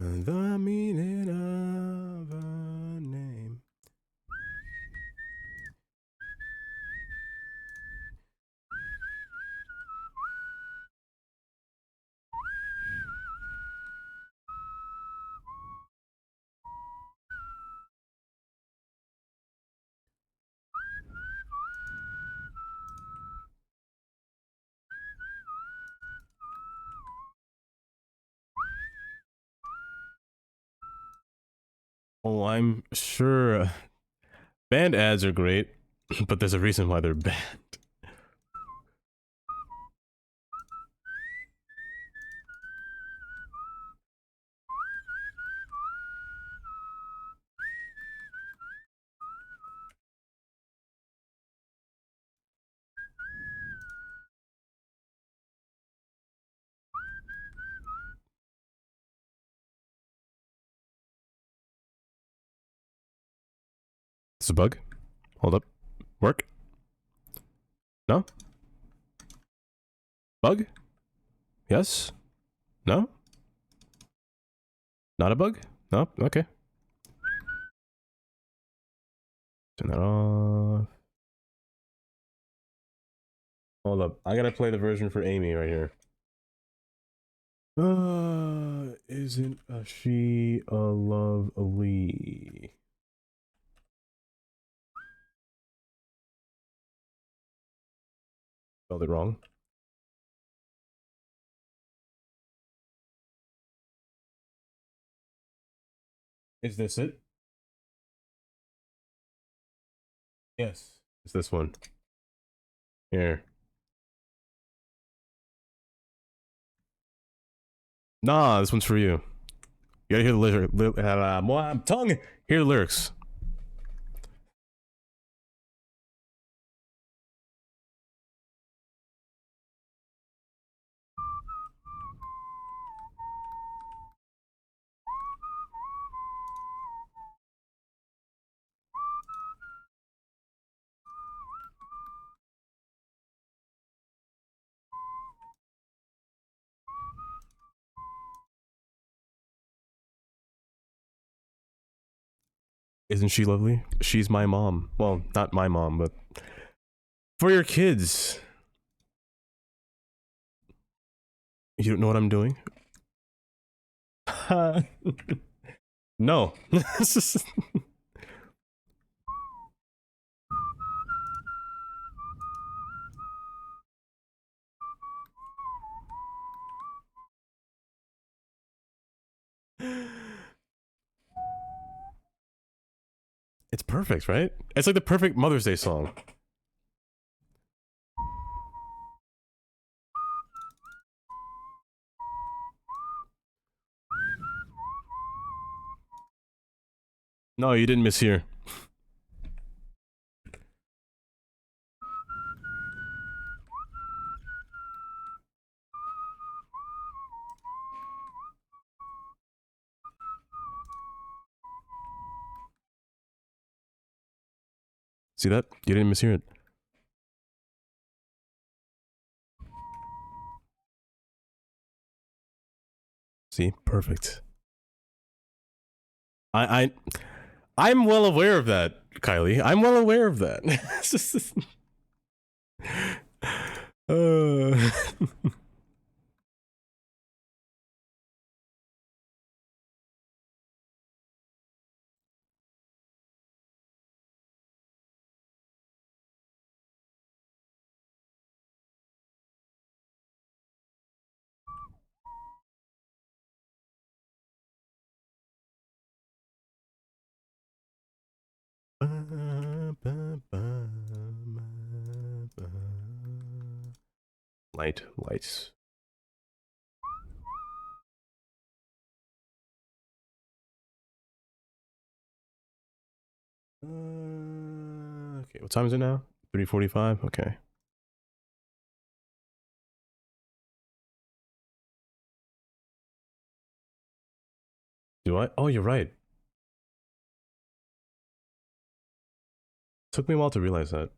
Speaker 1: The meaning of a name. Oh, I'm sure band ads are great, but there's a reason why they're banned. It's a bug. Hold up. Work? No? Bug? Yes? No? Not a bug? No? Okay. Turn that off. Hold up. I gotta play the version for Amy right here. Isn't she a lovely? Spelled it wrong. Is this it? Yes. It's this one. Here. Nah, this one's for you. You gotta hear the lyric. Tongue! Hear the lyrics. Isn't she lovely? She's my mom. Well, not my mom, but for your kids. You don't know what I'm doing? No. It's perfect, right? It's like the perfect Mother's Day song. No, you didn't mishear. See that? You didn't mishear it. See? Perfect. I I'm well aware of that, Kylie. I'm well aware of that. uh... Lights. Okay, what time is it now? 3:45? Okay. Do I? Oh, you're right. Took me a while to realize that.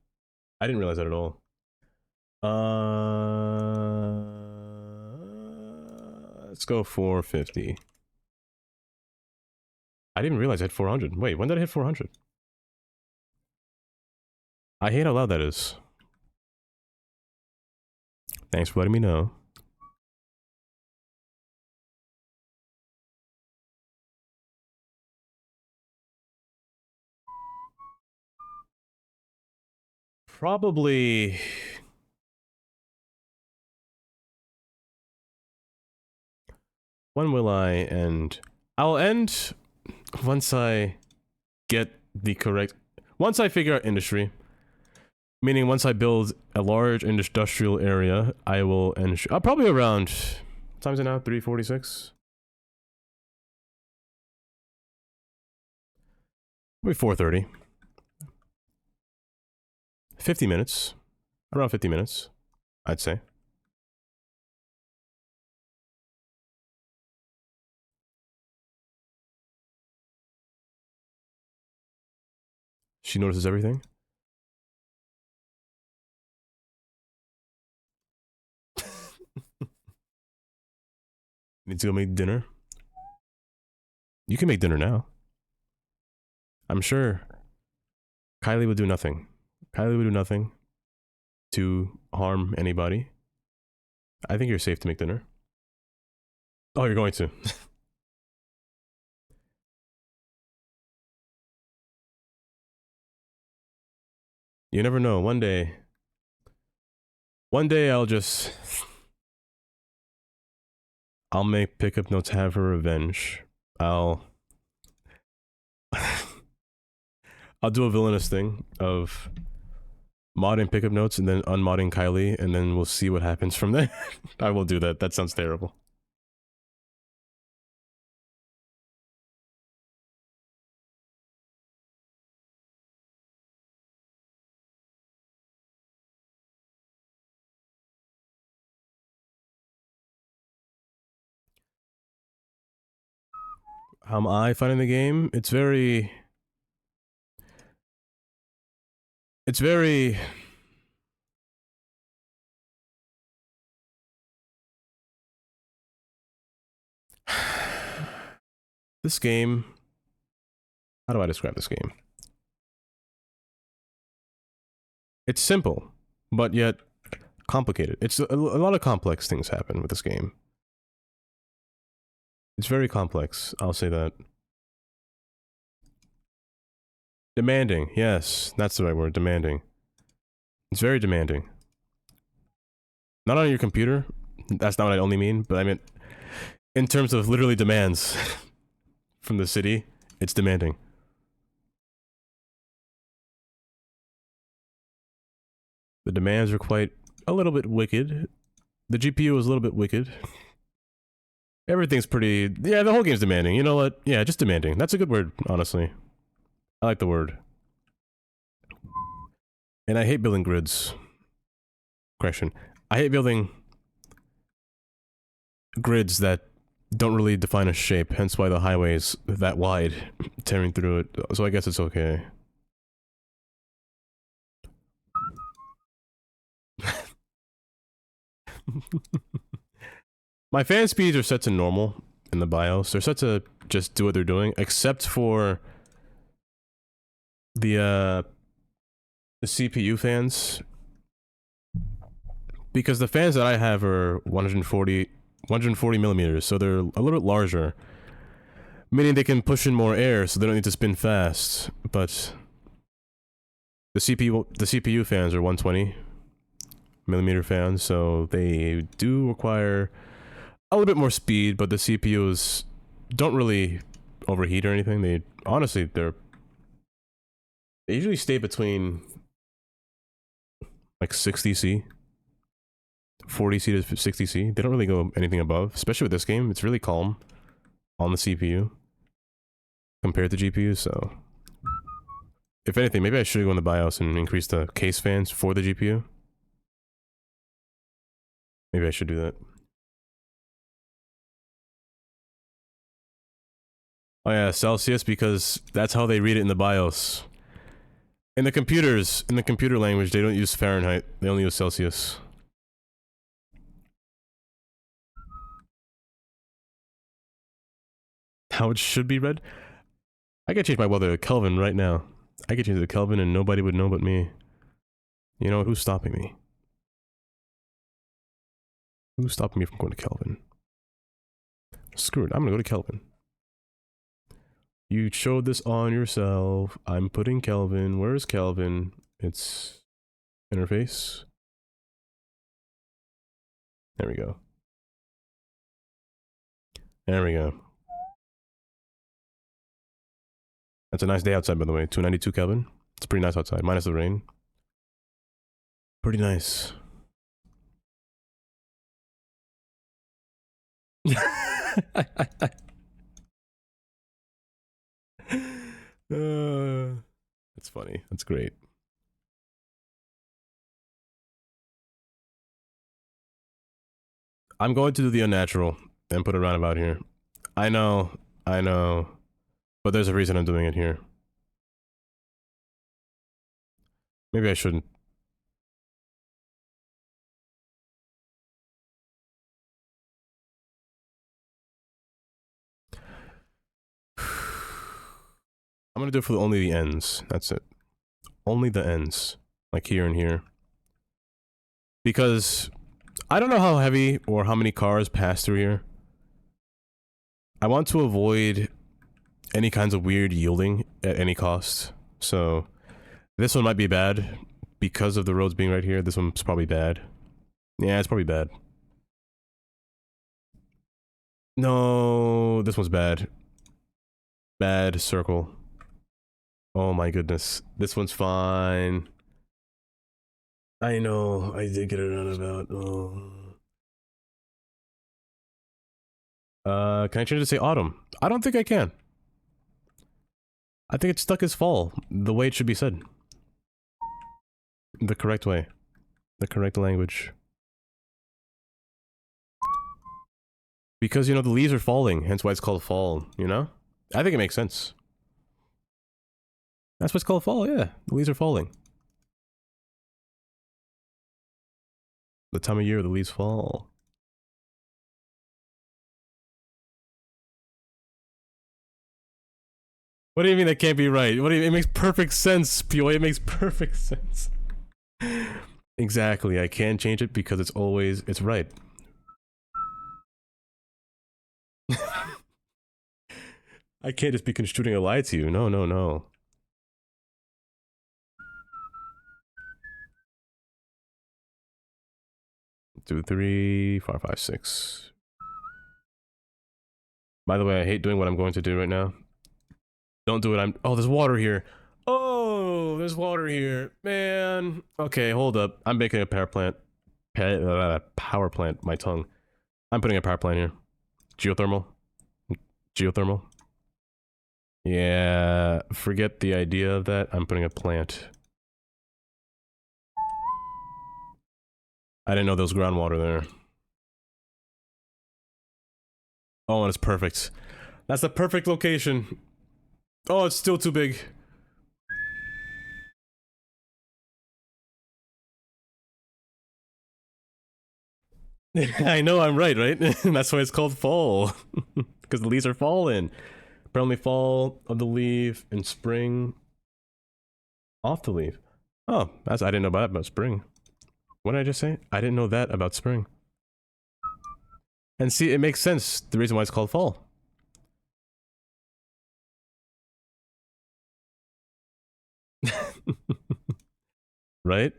Speaker 1: I didn't realize that at all. Let's go 450. I didn't realize I hit 400. Wait, when did I hit 400? I hate how loud that is. Thanks for letting me know. Probably... When will I end? I'll end once I get the correct... Once I figure out industry. Meaning once I build a large industrial area, I will end... probably around... What time is it now? 3:46? Maybe 4:30. 50 minutes. Around 50 minutes, I'd say. She notices everything. Need to go make dinner. You can make dinner now. I'm sure Kylie would do nothing. Kylie would do nothing to harm anybody. I think you're safe to make dinner. Oh, you're going to. You never know. One day I'll make pickup notes have her revenge. I'll do a villainous thing of modding pickup notes and then unmodding Kylie, and then we'll see what happens from there. I will do that. That sounds terrible. How am I finding the game? It's very... This game... How do I describe this game? It's simple, but yet complicated. It's a lot of complex things happen with this game. It's very complex, I'll say that. Demanding, yes, that's the right word, demanding. It's very demanding. Not on your computer, that's not what I only mean, but I mean, in terms of literally demands from the city, it's demanding. The demands are quite a little bit wicked. The GPU is a little bit wicked. Everything's pretty... Yeah, the whole game's demanding. You know what? Yeah, just demanding. That's a good word, honestly. I like the word. And I hate building grids. Correction. I hate building grids that don't really define a shape, hence why the highway is that wide, tearing through it. So I guess it's okay. My fan speeds are set to normal in the BIOS. They're set to just do what they're doing, except for the CPU fans. Because the fans that I have are 140 millimeters, so they're a little bit larger. Meaning they can push in more air, so they don't need to spin fast. But the CPU fans are 120 millimeter fans, so they do require a little bit more speed, but the CPUs don't really overheat or anything. They honestly, they usually stay between like 60C 40C to 60C. They don't really go anything above, especially with this game. It's really calm on the CPU compared to GPU, so... If anything, maybe I should go in the BIOS and increase the case fans for the GPU. Maybe I should do that. Oh yeah, Celsius, because that's how they read it in the BIOS. In the computers, in the computer language, they don't use Fahrenheit. They only use Celsius. How it should be read? I could change my weather to Kelvin right now. I could change it to Kelvin and nobody would know but me. You know, who's stopping me? Who's stopping me from going to Kelvin? Screw it, I'm gonna go to Kelvin. You showed this on yourself. I'm putting Kelvin. Where's Kelvin? It's interface. There we go. There we go. That's a nice day outside, by the way. 292 Kelvin. It's pretty nice outside, minus the rain. Pretty nice. That's funny. That's great. I'm going to do the unnatural and put a roundabout here. I know. But there's a reason I'm doing it here. Maybe I shouldn't. I'm gonna do it for only the ends. That's it. Only the ends. Like here and here. Because I don't know how heavy or how many cars pass through here. I want to avoid any kinds of weird yielding at any cost. So this one might be bad because of the roads being right here. This one's probably bad. Yeah, it's probably bad. No, this one's bad. Bad circle. Oh my goodness. This one's fine. I know, I did get a roundabout. Oh. Can I change it to say autumn? I don't think I can. I think it's stuck as fall, the way it should be said. The correct way. The correct language. Because, you know, the leaves are falling, hence why it's called fall, you know? I think it makes sense. That's what's called fall, yeah. The leaves are falling. The time of year the leaves fall. What do you mean that can't be right? What do you, it makes perfect sense, Pio. It makes perfect sense. Exactly, I can change it because it's always, it's right. I can't just be construing a lie to you. No, no, no. Two, three, four, five, six. By the way, I hate doing what I'm going to do right now. Don't do it. Oh, there's water here. Oh, there's water here. Man. Okay, hold up. I'm making a power plant. Power plant, my tongue. I'm putting a power plant here. Geothermal. Geothermal. Yeah, forget the idea of that. I'm putting a plant. I didn't know there was groundwater there. Oh, and it's perfect. That's the perfect location. Oh, it's still too big. I know I'm right, right? That's why it's called fall. Because the leaves are falling. Apparently fall of the leaf in spring. Off the leaf. Oh, that's I didn't know about spring. What did I just say? I didn't know that about spring. And see, it makes sense. The reason why it's called fall. Right?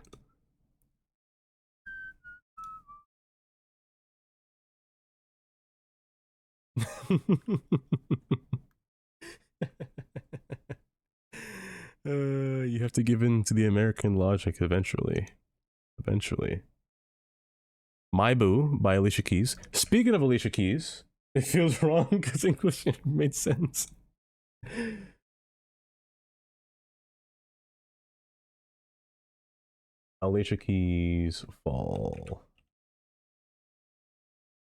Speaker 1: You have to give in to the American logic eventually. Eventually. My Boo by Alicia Keys. Speaking of Alicia Keys, it feels wrong because English made sense. Alicia Keys Fall.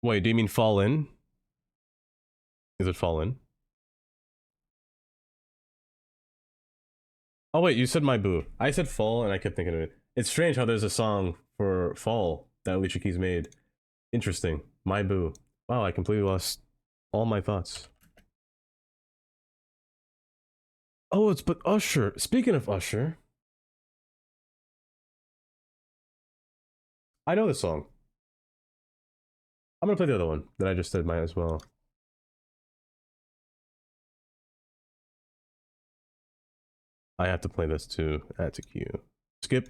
Speaker 1: Wait, do you mean Fall In? Is it Fall In? Oh wait, you said My Boo. I said Fall and I kept thinking of it. It's strange how there's a song for Fall that Alicia Keys made. Interesting. My Boo. Wow, I completely lost all my thoughts. Oh, it's but Usher. Speaking of Usher, I know this song. I'm gonna play the other one that I just said mine as well. I have to play this too. Add to queue. Skip.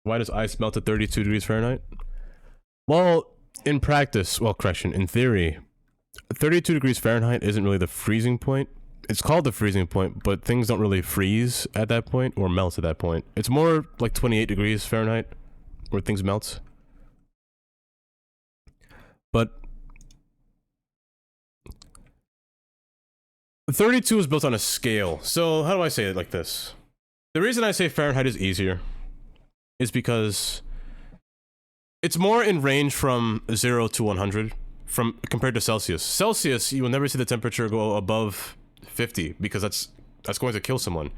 Speaker 1: Why does ice melt at 32 degrees Fahrenheit? Well, in practice, well, correction, in theory, 32 degrees Fahrenheit isn't really the freezing point. It's called the freezing point, but things don't really freeze at that point or melt at that point. It's more like 28 degrees Fahrenheit where things melt. But 32 is built on a scale. So how do I say it like this? The reason I say Fahrenheit is easier is because it's more in range from 0 to 100 compared to Celsius. Celsius, you will never see the temperature go above 50 because that's going to kill someone.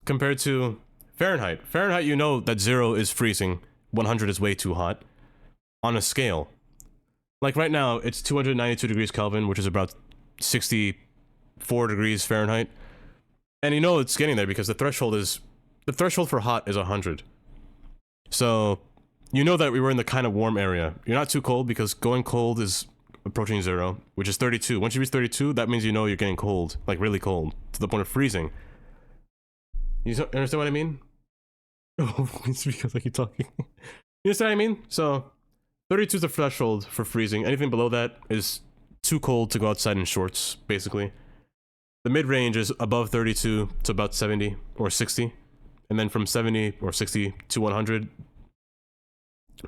Speaker 1: Compared to Fahrenheit. Fahrenheit, you know that 0 is freezing, 100 is way too hot on a scale. Like right now, it's 292 degrees Kelvin, which is about 64 degrees Fahrenheit. And you know it's getting there because the threshold for hot is 100. So you know that we were in the kind of warm area. You're not too cold because going cold is approaching 0, which is 32. Once you reach 32, that means you know you're getting cold, like really cold, to the point of freezing. You understand what I mean? Oh, it's because I keep talking. You understand what I mean? So 32 is the threshold for freezing. Anything below that is too cold to go outside in shorts, basically. The mid-range is above 32 to about 70 or 60. And then from 70 or 60 to 100,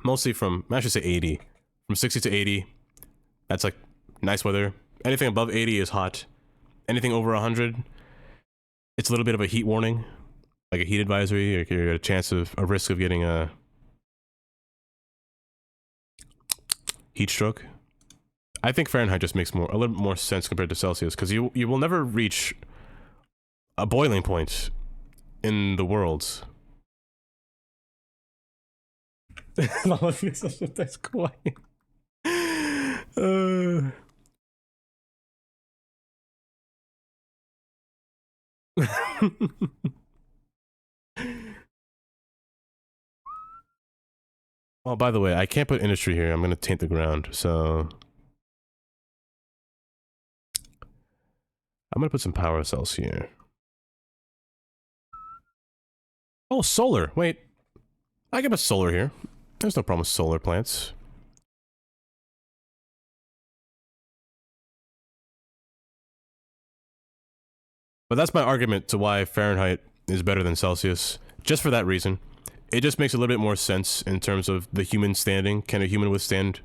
Speaker 1: mostly from, I should say 80. From 60 to 80, that's like nice weather. Anything above 80 is hot. Anything over 100, it's a little bit of a heat warning. Like a heat advisory, or you're at a chance of, a risk of getting a heat stroke. I think Fahrenheit just makes a little bit more sense compared to Celsius, because you will never reach a boiling point in the world. That's quiet. Oh, by the way, I can't put industry here. I'm gonna taint the ground, so I'm gonna put some power cells here. Oh, solar. Wait, I can put solar here. There's no problem with solar plants. But that's my argument to why Fahrenheit is better than Celsius. Just for that reason. It just makes a little bit more sense in terms of the human standing. Can a human withstand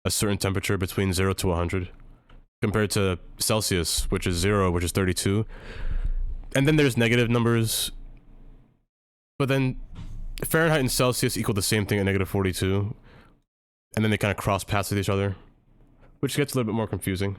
Speaker 1: a certain temperature between 0 to 100? Compared to Celsius, which is 0, which is 32. And then there's negative numbers. But then Fahrenheit and Celsius equal the same thing at negative 42. And then they kind of cross paths with each other. Which gets a little bit more confusing.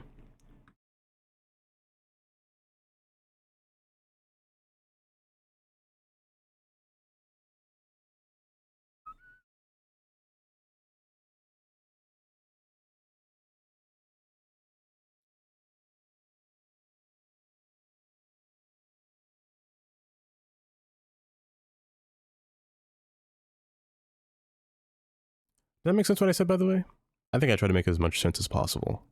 Speaker 1: Does that make sense what I said, by the way? I think I try to make as much sense as possible.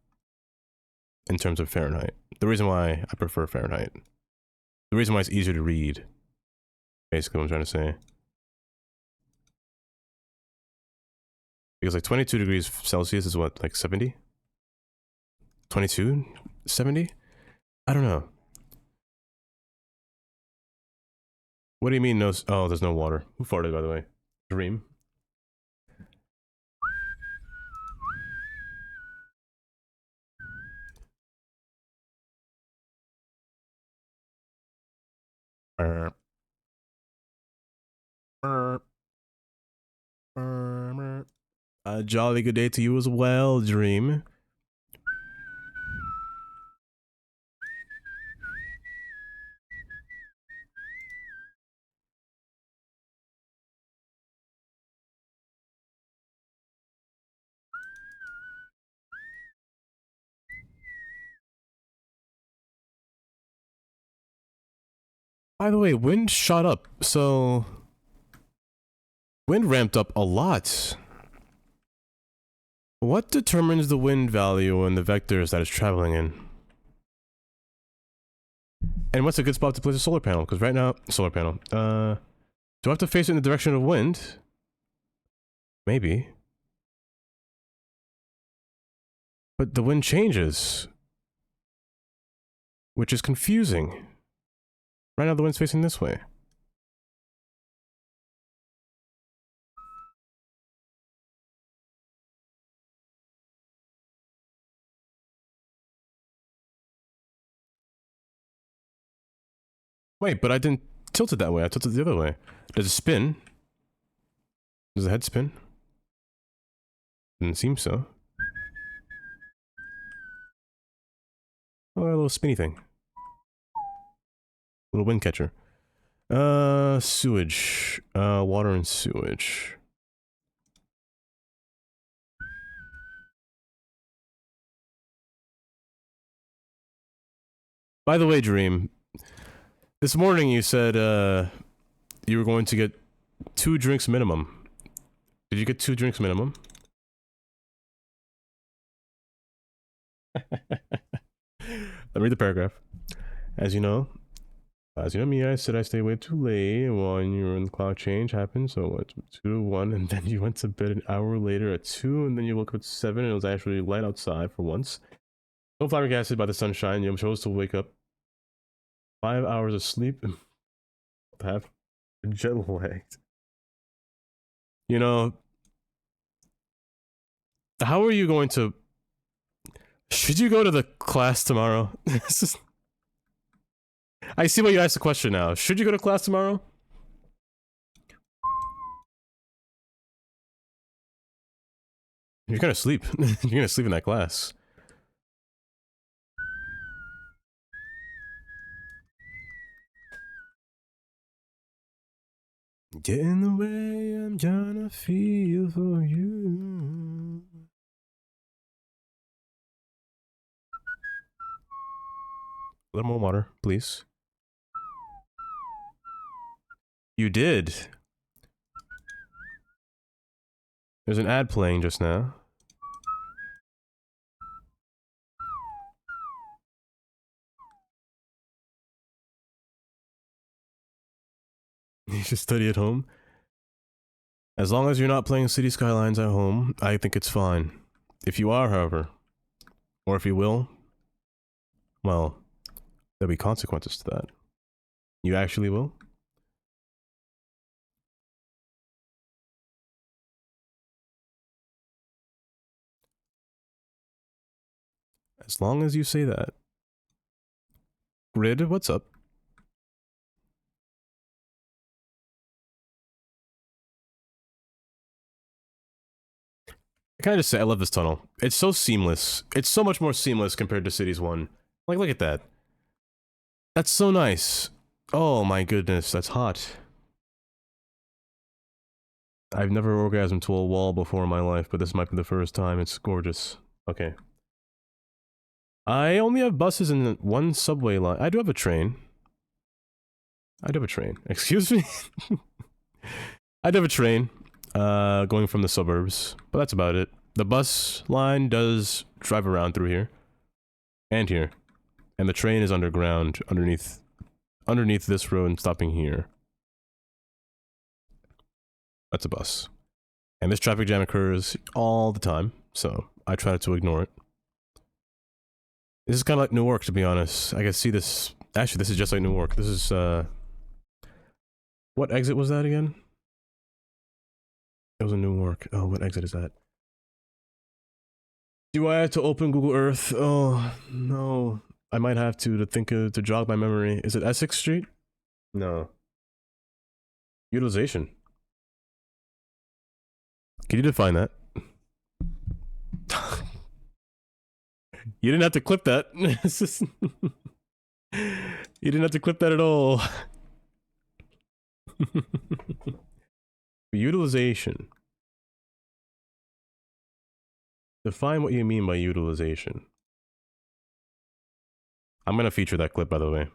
Speaker 1: In terms of Fahrenheit. The reason why I prefer Fahrenheit. The reason why it's easier to read. Basically what I'm trying to say. Because like 22 degrees Celsius is what, like 70? 22? 70? I don't know. What do you mean no? Oh, there's no water. Who farted, by the way? Dream. A jolly good day to you as well, Dream. By the way, wind shot up, so... Wind ramped up a lot. What determines the wind value and the vectors that it's traveling in? And what's a good spot to place a solar panel? Because right now... Solar panel. Do I have to face it in the direction of wind? Maybe. But the wind changes. Which is confusing. Right now the wind's facing this way. Wait, but I didn't tilt it that way. I tilted it the other way. Does it spin? Does the head spin? Didn't seem so. Oh, a little spinny thing. Little wind catcher. Sewage. Water and sewage. By the way, Dream, this morning you said, you were going to get 2 drinks minimum. Did you get 2 drinks minimum? Let me read the paragraph. As you know me, I said I stay way too late when you were in the clock change happened, so what, 2 to 1, and then you went to bed an hour later at 2, and then you woke up at 7, and it was actually light outside for once. So flabbergasted by the sunshine, you chose to wake up 5 hours of sleep and have jet lagged. You know, how are you going to... Should you go to the class tomorrow? I see why you asked the question now. Should you go to class tomorrow? You're gonna sleep. You're gonna sleep in that class. Get in the way, I'm trying to feel for you. A little more water, please. You did. There's an ad playing just now. You should study at home. As long as you're not playing City Skylines at home, I think it's fine. If you are, however, or if you will, well, there'll be consequences to that. You actually will? As long as you say that. Grid, what's up? I kind of just say I love this tunnel. It's so seamless. It's so much more seamless compared to Cities 1. Like, look at that. That's so nice. Oh my goodness, that's hot. I've never orgasmed to a wall before in my life, but this might be the first time. It's gorgeous. Okay. I only have buses and 1 subway line. I do have a train. I do have a train. Excuse me? I do have a train. Going from the suburbs, but that's about it. The bus line does drive around through here. And here. And the train is underground, underneath this road and stopping here. That's a bus. And this traffic jam occurs all the time, so I try to ignore it. This is kind of like Newark, to be honest. I can see this... Actually, this is just like Newark. This is, What exit was that again? It was in Newark. Oh, what exit is that? Do I have to open Google Earth? Oh, no. I might have to jog my memory. Is it Essex Street? No. Utilization. Can you define that? You didn't have to clip that. You didn't have to clip that at all. Utilization. Define what you mean by utilization. I'm gonna feature that clip, by the way.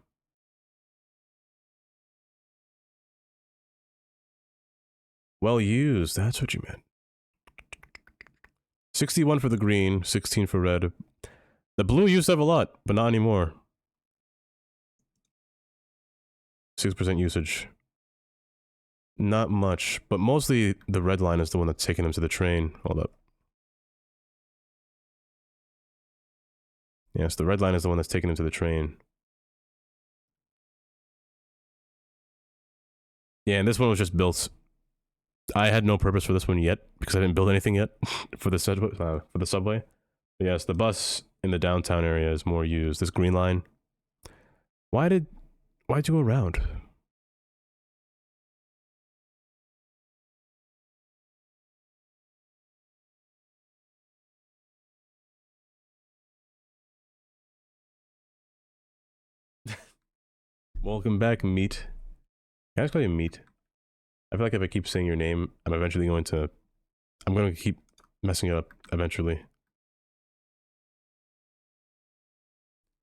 Speaker 1: Well used, that's what you meant. 61 for the green, 16 for red. The blue used to have a lot, but not anymore. 6% usage. Not much, but mostly the red line is the one that's taking him to the train. Hold up. Yes, the red line is the one that's taking him to the train. Yeah, and this one was just built. I had no purpose for this one yet because I didn't build anything yet for the subway. But yes, the bus in the downtown area is more used. This green line. Why'd you go around? Welcome back, Meat. Can I just call you Meat? I feel like if I keep saying your name, I'm going to keep messing it up eventually.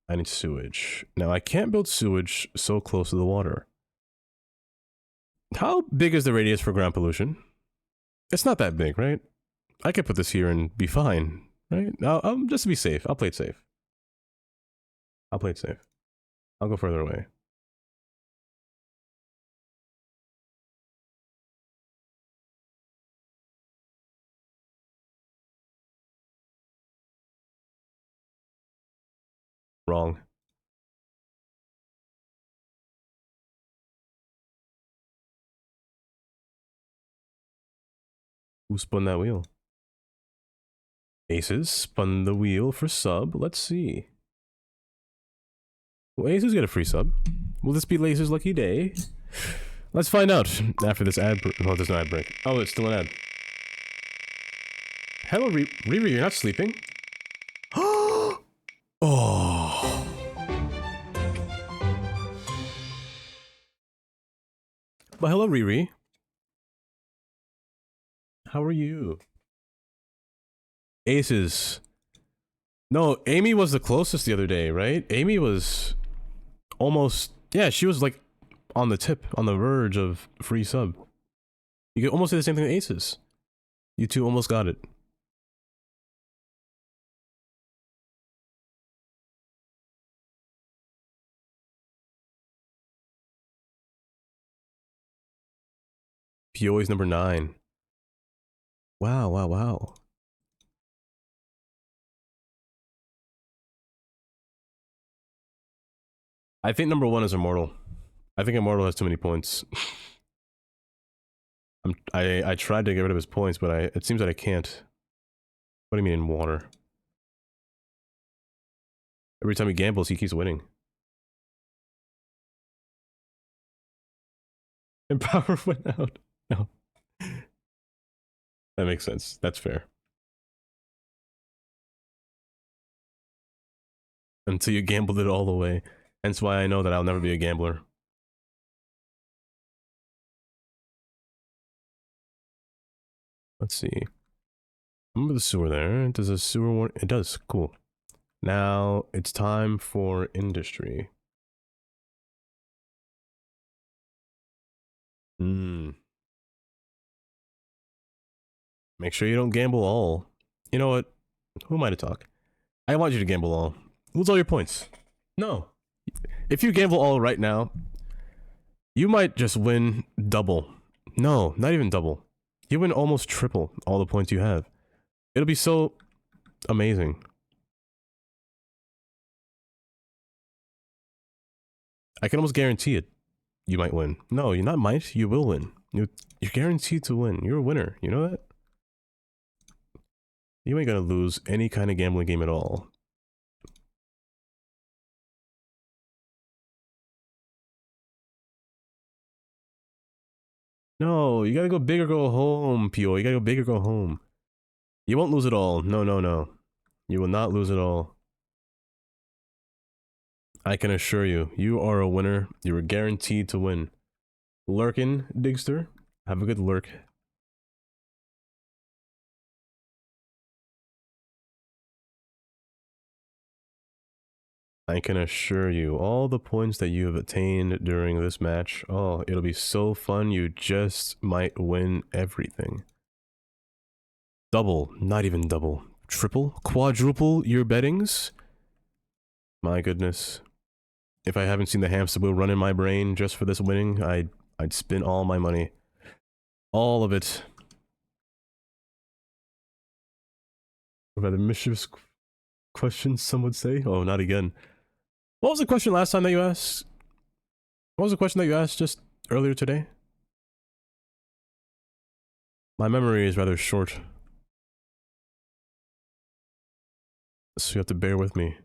Speaker 1: I need sewage. Now, I can't build sewage so close to the water. How big is the radius for ground pollution? It's not that big, right? I could put this here and be fine, right? I'll just to be safe. I'll play it safe. I'll play it safe. I'll go further away. Wrong. Who spun that wheel? Aces spun the wheel for sub. Let's see. Will Aces get a free sub? Will this be Laser's lucky day? Let's find out after this ad break. Oh, there's no ad break. Oh, it's still an ad. Hello, Riri, you're not sleeping? Oh. Well, hello, Riri. How are you? Aces. No, Amy was the closest the other day, right? Amy was almost... Yeah, she was like on the tip, on the verge of free sub. You could almost say the same thing with Aces. You two almost got it. Pioi's number 9. Wow, wow, wow. I think number 1 is Immortal. I think Immortal has too many points. I tried to get rid of his points, but it seems that I can't. What do you mean in water? Every time he gambles, he keeps winning. And power went out. No. That makes sense. That's fair. Until you gambled it all the way. Hence why I know that I'll never be a gambler. Let's see. Remember the sewer there? Does a sewer warn? It does. Cool. Now it's time for industry. Make sure you don't gamble all. You know what? Who am I to talk? I want you to gamble all. Lose all your points. No. If you gamble all right now, you might just win double. No, not even double. You win almost triple all the points you have. It'll be so amazing. I can almost guarantee it. You might win. No, you not might. You will win. You're guaranteed to win. You're a winner. You know that? You ain't gonna lose any kind of gambling game at all. No, you gotta go big or go home, Pio. You gotta go big or go home. You won't lose it all. No, no, no. You will not lose it all. I can assure you, you are a winner. You are guaranteed to win. Lurkin, Digster. Have a good lurk. I can assure you, all the points that you have attained during this match, oh, it'll be so fun, you just might win everything. Double, not even double. Triple, quadruple your bettings? My goodness. If I haven't seen the hamster wheel run in my brain just for this winning, I'd spin all my money. All of it. Rather mischievous questions, some would say. Oh, not again. What was the question last time that you asked? What was the question that you asked just earlier today? My memory is rather short. So you have to bear with me.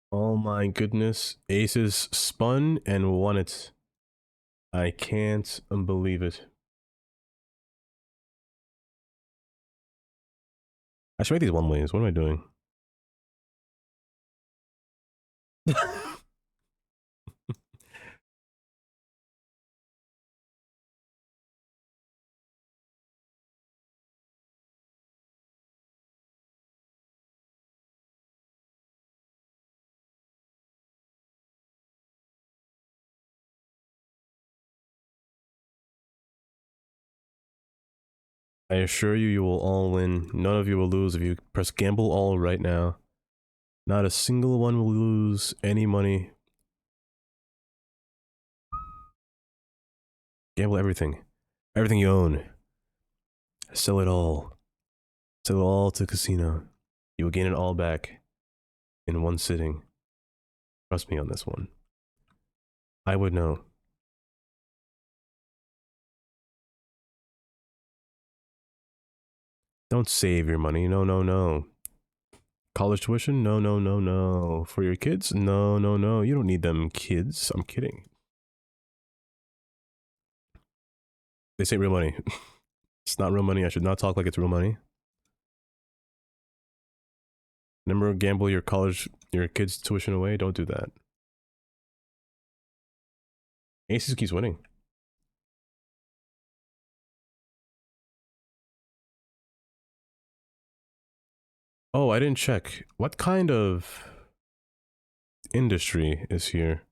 Speaker 1: Oh my goodness. Aces spun and won it. I can't believe it. I should make these one ways. What am I doing? I assure you, you will all win. None of you will lose if you press gamble all right now. Not a single one will lose any money. Gamble everything. Everything you own. Sell it all. Sell it all to the casino. You will gain it all back in one sitting. Trust me on this one. I would know. Don't save your money. No, no, no. College tuition? No, no, no, no. For your kids? No, no, no. You don't need them kids. I'm kidding. This ain't real money. It's not real money. I should not talk like it's real money. Remember, gamble your kids' tuition away? Don't do that. Aces keeps winning. Oh, I didn't check. What kind of industry is here?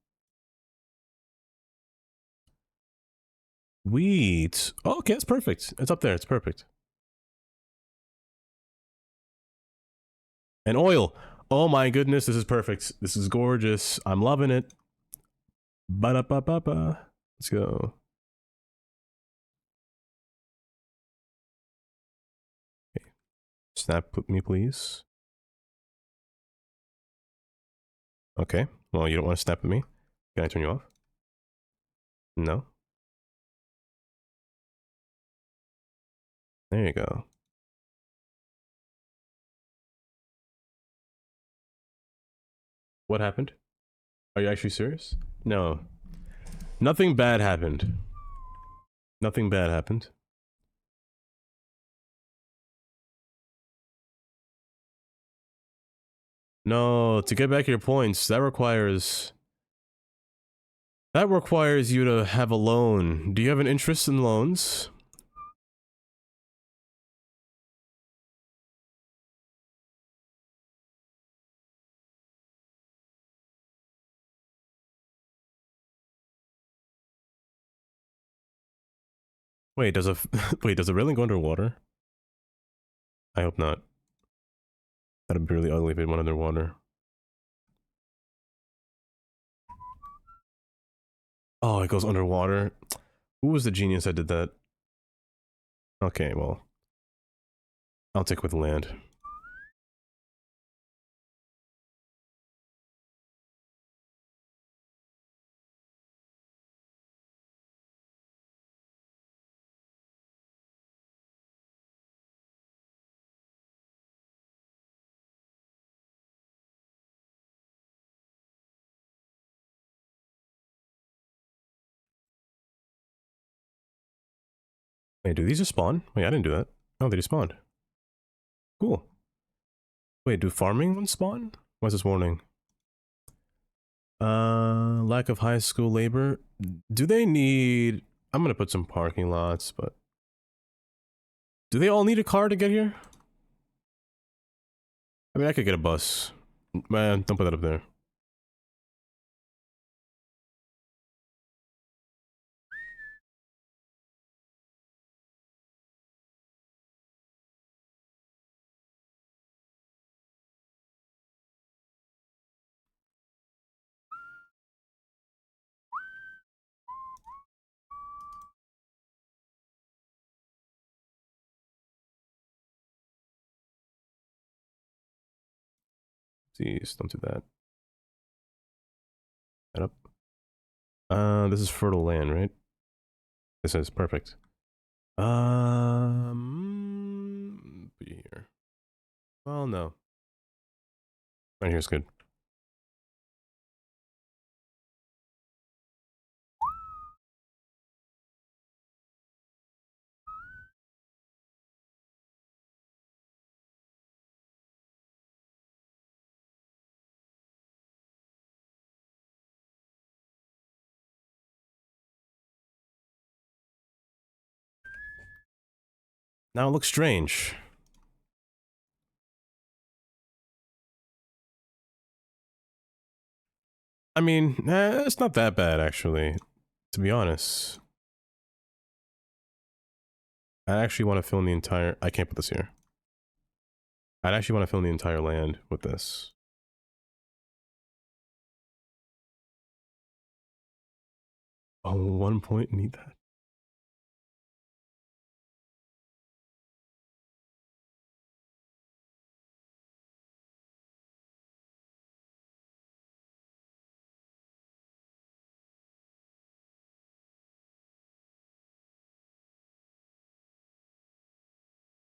Speaker 1: Wheat. Oh, okay, it's perfect. It's up there. It's perfect. And oil. Oh my goodness, this is perfect. This is gorgeous. I'm loving it. Ba-da-ba-ba-ba. Let's go. Okay. Snap me, please. Okay. Well, you don't want to snap at me. Can I turn you off? No. There you go. What happened? Are you actually serious? No. Nothing bad happened. Nothing bad happened. No, to get back your points, that requires you to have a loan. Do you have an interest in loans? Wait, does a wait, does a railing go underwater? I hope not. That'd be really ugly if it went underwater. Oh, it goes underwater. Who was the genius that did that? Okay, well, I'll take with land. Wait, do these just spawn? Wait, I didn't do that. Oh, they just spawned. Cool. Wait, do farming ones spawn? What's this warning? Lack of high school labor. Do they need... I'm gonna put some parking lots, but... Do they all need a car to get here? I mean, I could get a bus. Man, don't put that up there. Please, don't do that. That up. This is fertile land, right? This is perfect. Be here. Well, no. Right here's good. Now it looks strange. I mean, it's not that bad, actually. To be honest. I actually want to fill in the entire... I can't put this here. I'd actually want to fill in the entire land with this. Oh, 1 point, need that.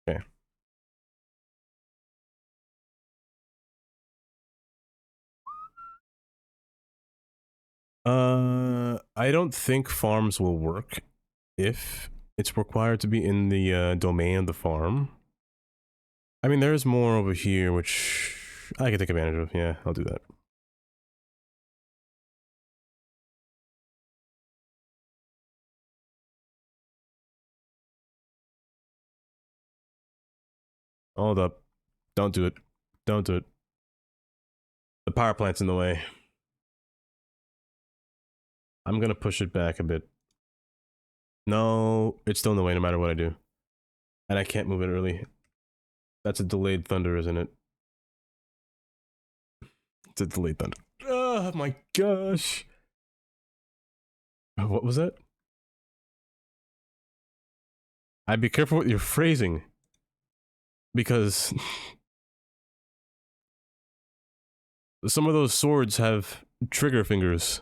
Speaker 1: Okay. I don't think farms will work if it's required to be in the domain of the farm. I mean, there's more over here, which I can take advantage of. Yeah, I'll do that. Hold up. Don't do it. Don't do it. The power plant's in the way. I'm gonna push it back a bit. No, it's still in the way no matter what I do. And I can't move it early. That's a delayed thunder, isn't it? It's a delayed thunder. Oh my gosh. What was that? I'd be careful with your phrasing. Because some of those swords have trigger fingers.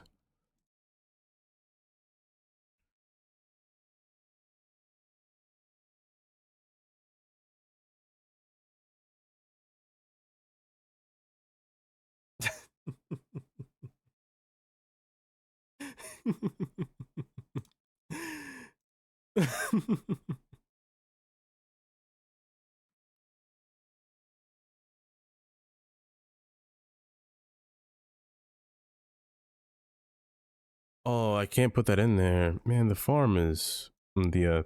Speaker 1: Oh, I can't put that in there. Man, the farm is... the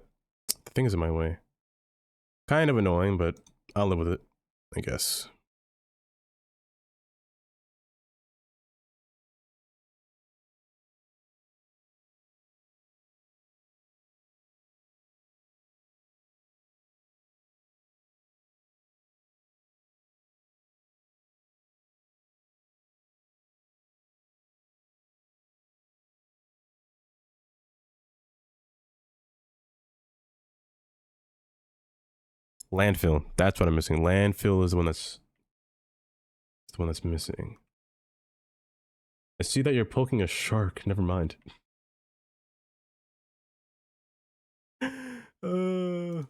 Speaker 1: thing is in my way. Kind of annoying, but I'll live with it, I guess. Landfill. That's what I'm missing. Landfill is the one that's missing. I see that you're poking a shark. Never mind. uh...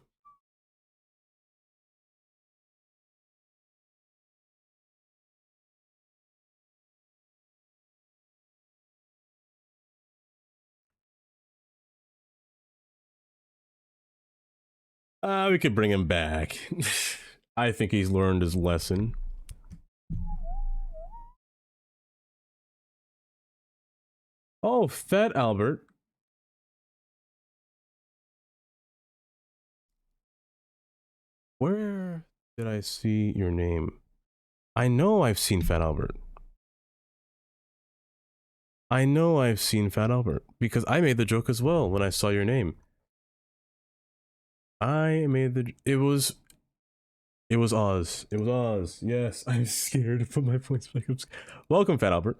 Speaker 1: we could bring him back. I think he's learned his lesson. Oh, Fat Albert. Where did I see your name? I know I've seen Fat Albert. I know I've seen Fat Albert because I made the joke as well when I saw your name. I made the. It was Oz. It was Oz. Yes, I'm scared to put my points back up. Welcome, Fat Albert.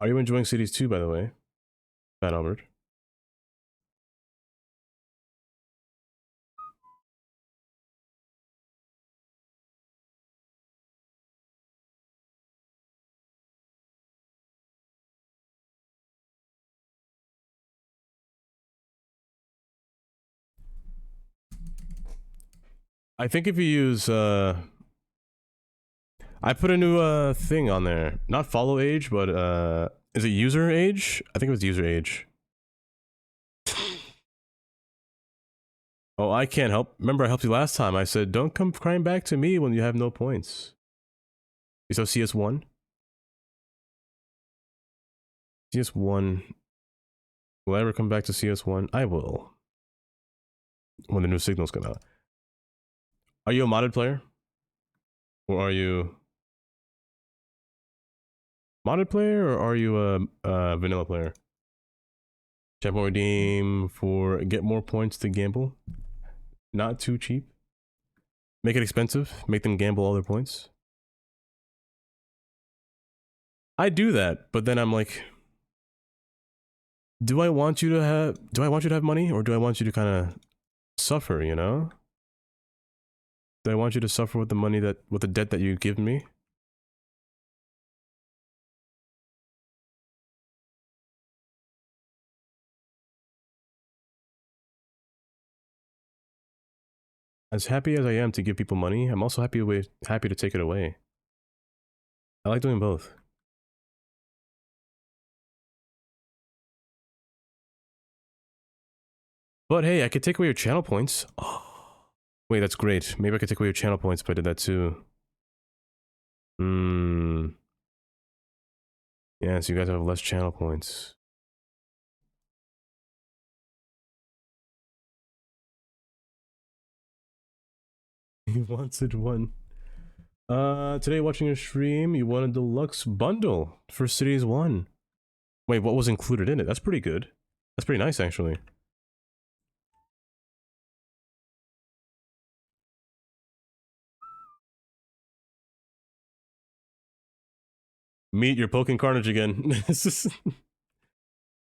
Speaker 1: Are you enjoying Cities 2, by the way, Fat Albert? I think if you use I put a new thing on there. Not follow age, but is it user age? I think it was user age. Oh, I can't help. Remember I helped you last time. I said don't come crying back to me when you have no points. So CS1? CS1. Will I ever come back to CS1? I will. When the new signals come out. Are you a modded player? Or are you modded player, or are you a vanilla player? Champion redeem for get more points to gamble. Not too cheap. Make it expensive. Make them gamble all their points. I do that, but then I'm like, do I want you to have money, or do I want you to kind of suffer, you know? Do I want you to suffer with with the debt that you give me? As happy as I am to give people money, I'm also happy to take it away. I like doing both. But hey, I could take away your channel points. Oh. Wait, that's great. Maybe I could take away your channel points if I did that too. Hmm. Yeah, so you guys have less channel points. He wanted one. Today watching your stream, you won a deluxe bundle for Cities 1. Wait, what was included in it? That's pretty good. That's pretty nice, actually. Meet, you're poking Carnage again.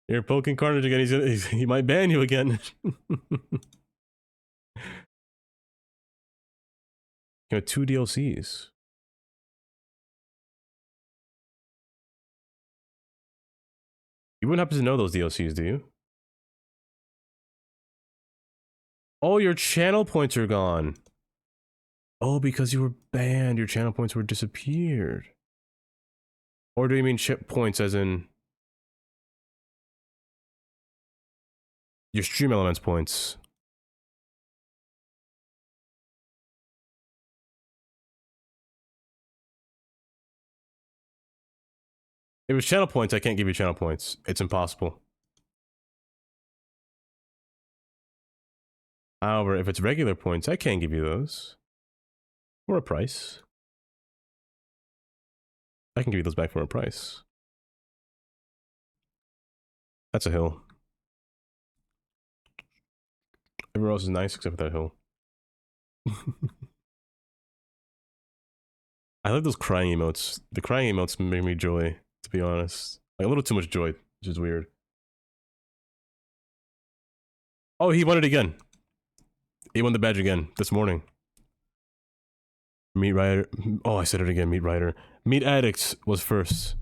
Speaker 1: You're poking Carnage again. He might ban you again. You know, 2 DLCs. You wouldn't happen to know those DLCs, do you? Oh, your channel points are gone. Oh, because you were banned, your channel points were disappeared. Or do you mean chip points as in your stream elements points? If it's channel points, I can't give you channel points. It's impossible. However, if it's regular points, I can give you those. For a price. I can give you those back for a price. That's a hill. Everywhere else is nice except for that hill. I like those crying emotes. The crying emotes make me joy, to be honest. Like a little too much joy, which is weird. Oh, he won it again. He won the badge again this morning. Meat Rider. Oh, I said it again. Meat Rider. Meat Addicts was first.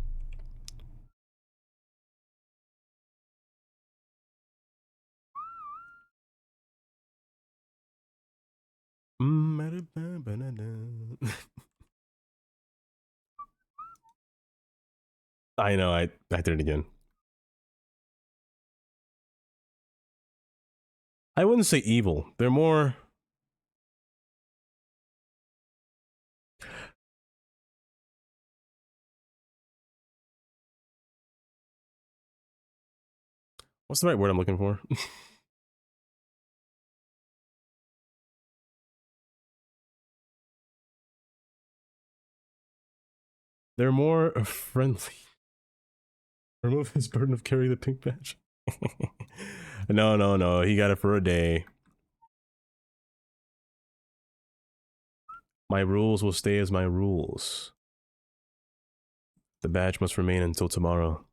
Speaker 1: I know. I did it again. I wouldn't say evil. They're more. What's the right word I'm looking for? They're more friendly. Remove his burden of carrying the pink badge. No, no, no. He got it for a day. My rules will stay as my rules. The badge must remain until tomorrow.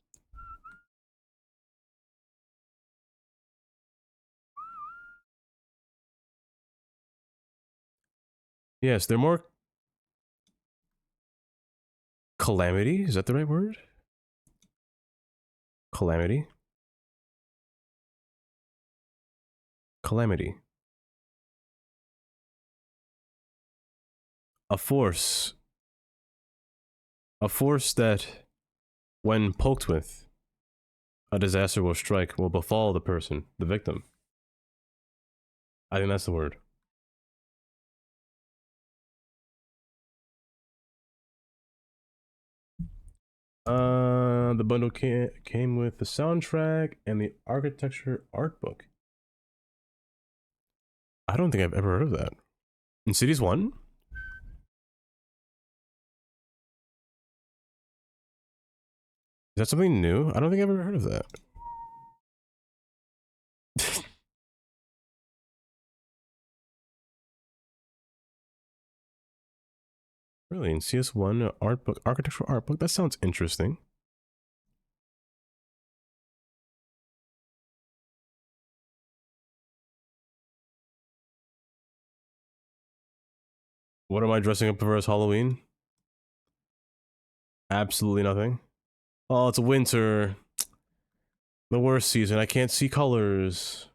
Speaker 1: Yes, they're more calamity. Is that the right word? Calamity. Calamity. A force. A force that, when poked with, a disaster will strike, will befall the person, the victim. I think that's the word. The bundle came with the soundtrack and the architecture art book. I don't think I've ever heard of that. In Cities 1? Is that something new? I don't think I've ever heard of that. Really, in CS1 art book, architectural art book? That sounds interesting. What am I dressing up for as Halloween? Absolutely nothing. Oh, it's winter. The worst season. I can't see colors.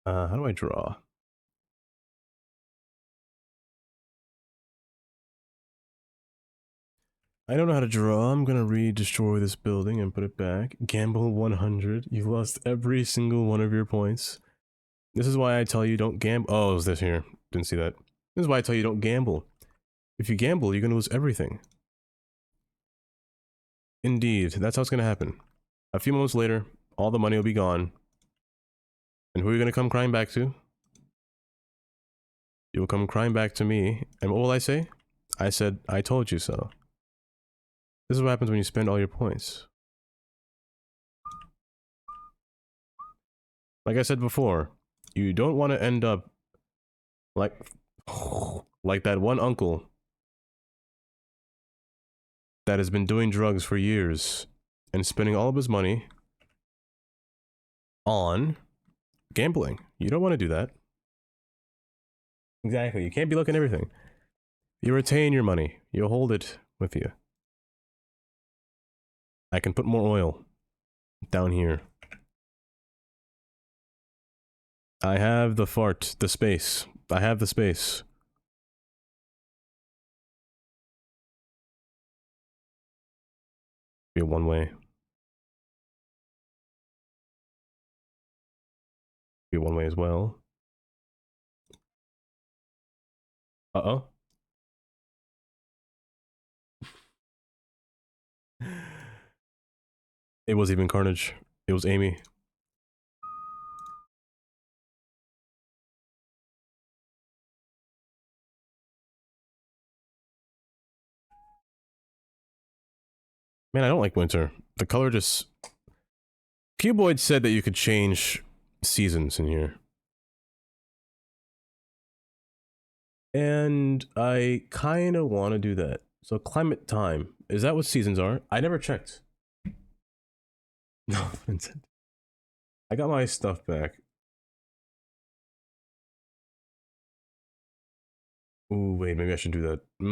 Speaker 1: How do I draw? I don't know how to draw. I'm gonna destroy this building and put it back. Gamble 100. You lost every single one of your points. This is why I tell you don't gamble. Oh, it was this here. Didn't see that. This is why I tell you don't gamble. If you gamble, you're gonna lose everything. Indeed, that's how it's gonna happen. A few moments later, all the money will be gone. And who are you gonna come crying back to? You will come crying back to me. And what will I say? I said, I told you so. This is what happens when you spend all your points. Like I said before, you don't want to end up like like that one uncle that has been doing drugs for years and spending all of his money on gambling. You don't want to do that. Exactly. You can't be looking at everything. You retain your money. You hold it with you. I can put more oil down here. I have the fart, the space. I have the space. Be a one way. Be a one way as well. Uh-oh. It was even Carnage. It was Amy. Man, I don't like winter. The color just... Cuboid said that you could change seasons in here. And I kind of want to do that. So climate time. Is that what seasons are? I never checked. No, Vincent. I got my stuff back. Ooh, wait, maybe I should do that. I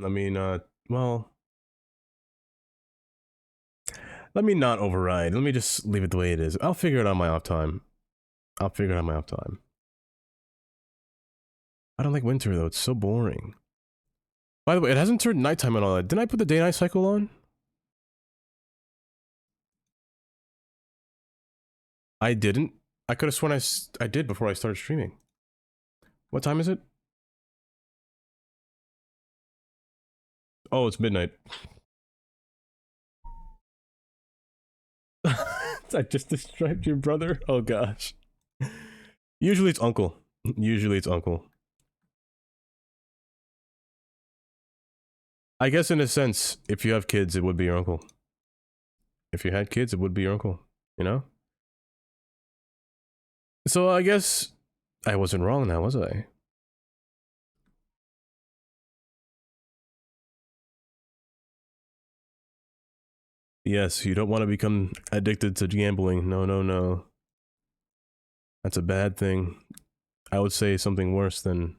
Speaker 1: mean, well... Let me not override. Let me just leave it the way it is. I'll figure it out on my off time. I'll figure it out on my off time. I don't like winter, though. It's so boring. By the way, it hasn't turned nighttime and all that. Didn't I put the day-night cycle on? I didn't. I could have sworn I did before I started streaming. What time is it? Oh, it's midnight. I just distracted your brother? Oh gosh. Usually it's uncle. Usually it's uncle. I guess in a sense, if you have kids, it would be your uncle. If you had kids, it would be your uncle. You know? So I guess I wasn't wrong now, was I? Yes, you don't want to become addicted to gambling. No, no, no. That's a bad thing. I would say something worse than...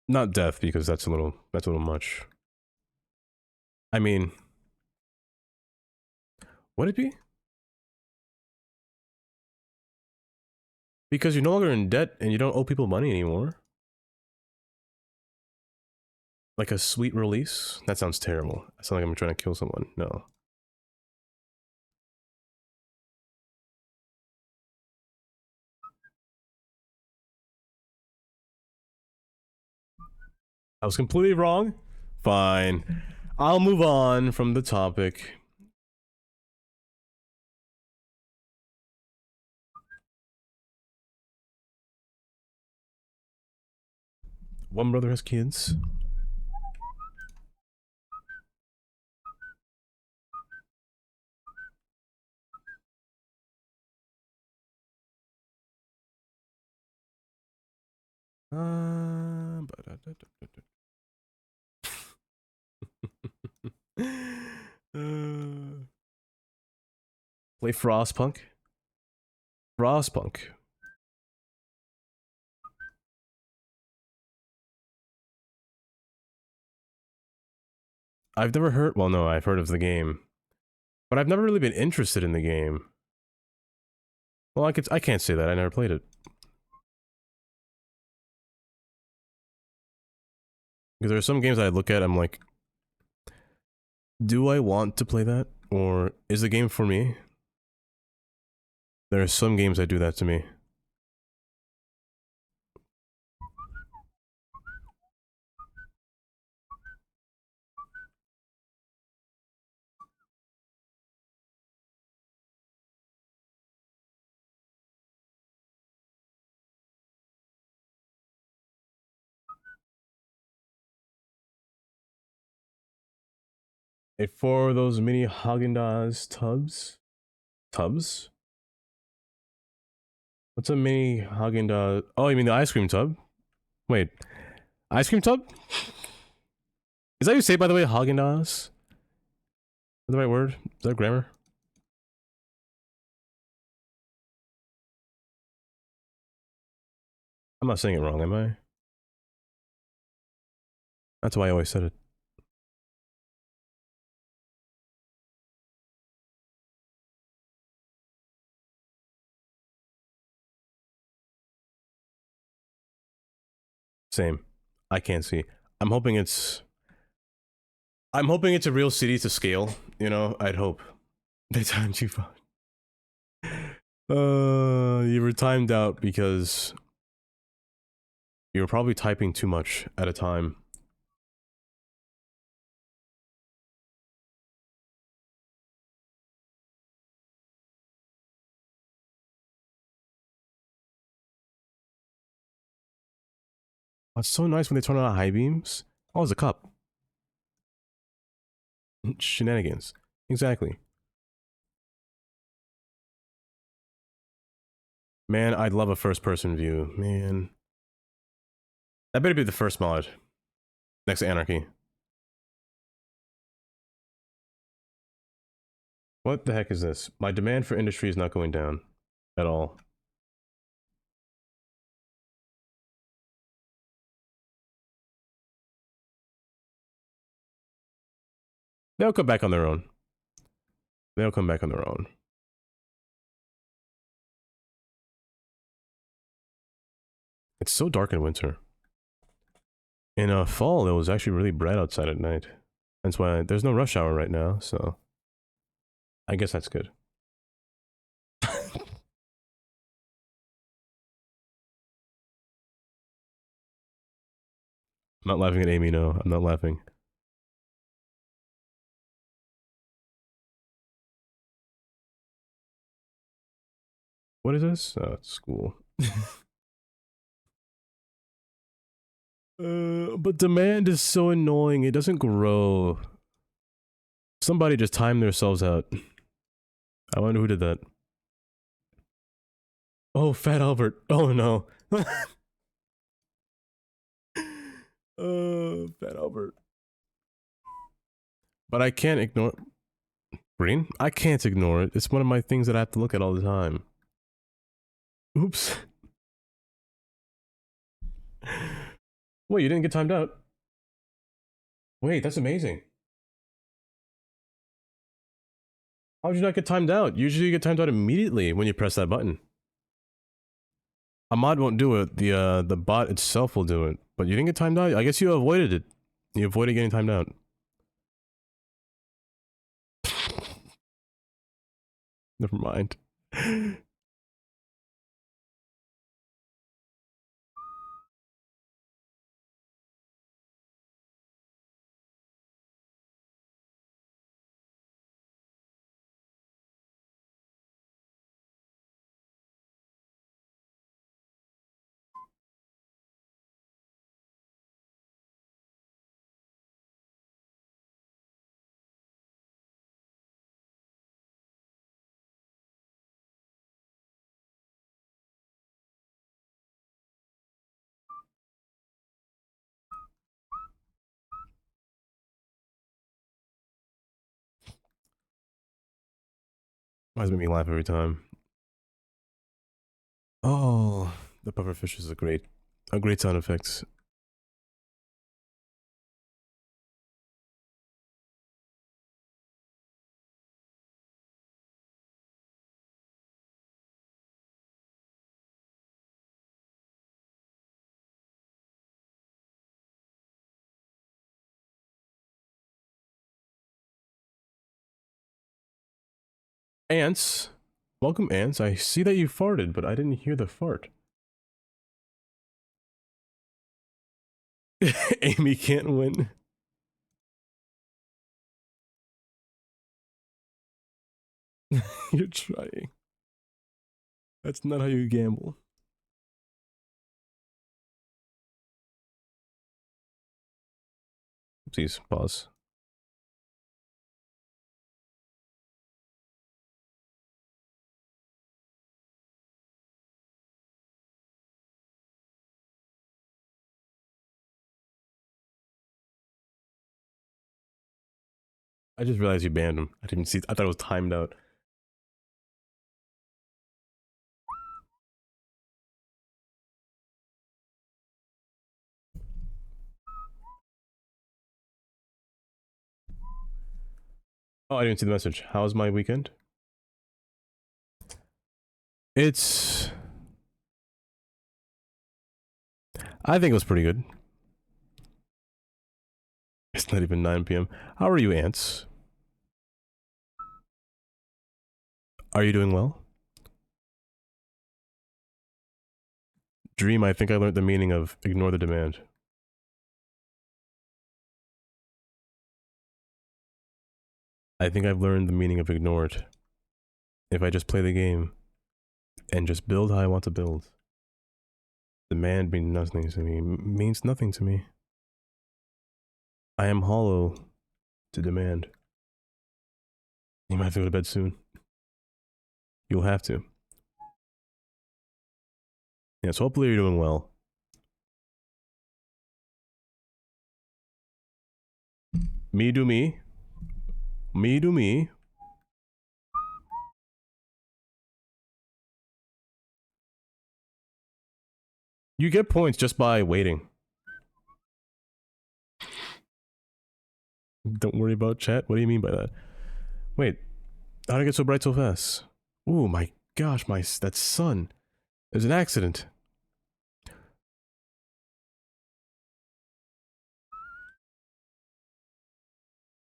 Speaker 1: Not death, because that's a little much. I mean... Would it be? Because you're no longer in debt and you don't owe people money anymore. Like a sweet release? That sounds terrible. I sound like I'm trying to kill someone. No. I was completely wrong. Fine. I'll move on from the topic. One brother has kids. Play Frostpunk. Frostpunk. I've never heard. Well, no, I've heard of the game, but I've never really been interested in the game. Well, I can't say that. I never played it. Because there are some games I look at, I'm like, do I want to play that? Or is the game for me? There are some games that do that to me. Hey, for those mini Haagen-Dazs tubs? Tubs? What's a mini Haagen-Dazs? Oh, you mean the ice cream tub? Wait, ice cream tub? Is that how you say, by the way, Haagen-Dazs? Is that the right word? Is that grammar? I'm not saying it wrong, am I? That's why I always said it. Same. I can't see. I'm hoping it's... I'm hoping it's a real city to scale, you know? I'd hope. They timed you out. You were timed out because you were probably typing too much at a time. Oh, it's so nice when they turn on high beams. Oh, it's a cup. Shenanigans. Exactly. Man, I'd love a first-person view. Man. That better be the first mod. Next to Anarchy. What the heck is this? My demand for industry is not going down. At all. They'll come back on their own. They'll come back on their own. It's so dark in winter. In fall, it was actually really bright outside at night. That's why there's no rush hour right now, so I guess that's good. I'm not laughing at Amy, no. I'm not laughing. What is this? Oh, it's school. But demand is so annoying. It doesn't grow. Somebody just timed themselves out. I wonder who did that. Oh, Fat Albert. Oh no. Fat Albert. But I can't ignore Green? I can't ignore it. It's one of my things that I have to look at all the time. Oops. Wait, you didn't get timed out? Wait, that's amazing. How did you not get timed out? Usually you get timed out immediately when you press that button. A mod won't do it. The bot itself will do it. But you didn't get timed out? I guess you avoided it. You avoided getting timed out. Never mind. Always make me laugh every time. Oh, the pufferfish is a great sound effect. Ants. Welcome, ants. I see that you farted, but I didn't hear the fart. Amy can't win. You're trying. That's not how you gamble. Please, pause. I just realized you banned him. I didn't see. I thought it was timed out. Oh, I didn't see the message. How's my weekend? It's... I think it was pretty good. It's not even 9 p.m. How are you, ants? Are you doing well? Dream, I think I learned the meaning of ignore the demand. I think I've learned the meaning of ignore it. If I just play the game and just build how I want to build. Demand means nothing to me. Means nothing to me. I am hollow to demand. You might have to go to bed soon. You'll have to. Yeah, so hopefully you're doing well. Me do me. Me do me. You get points just by waiting. Don't worry about chat. What do you mean by that? Wait, how did it get so bright so fast? Ooh, my gosh, that sun. There's an accident.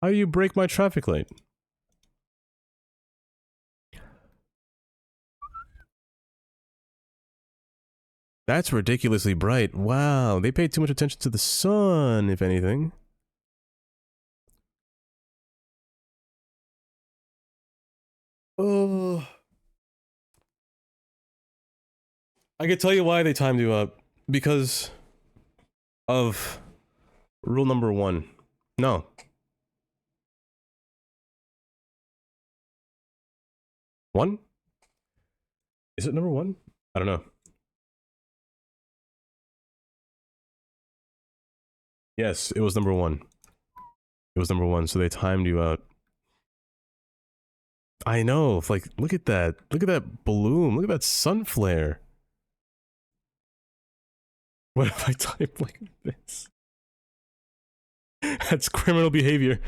Speaker 1: How do you break my traffic light? That's ridiculously bright. Wow, they paid too much attention to the sun, if anything. Oh. I can tell you why they timed you up. Because of rule number 1. No. One? Is it number 1? I don't know. Yes, it was number 1. It was number 1, so they timed you out. I know, like, look at that. Look at that bloom. Look at that sun flare. What if I type like this? That's criminal behavior.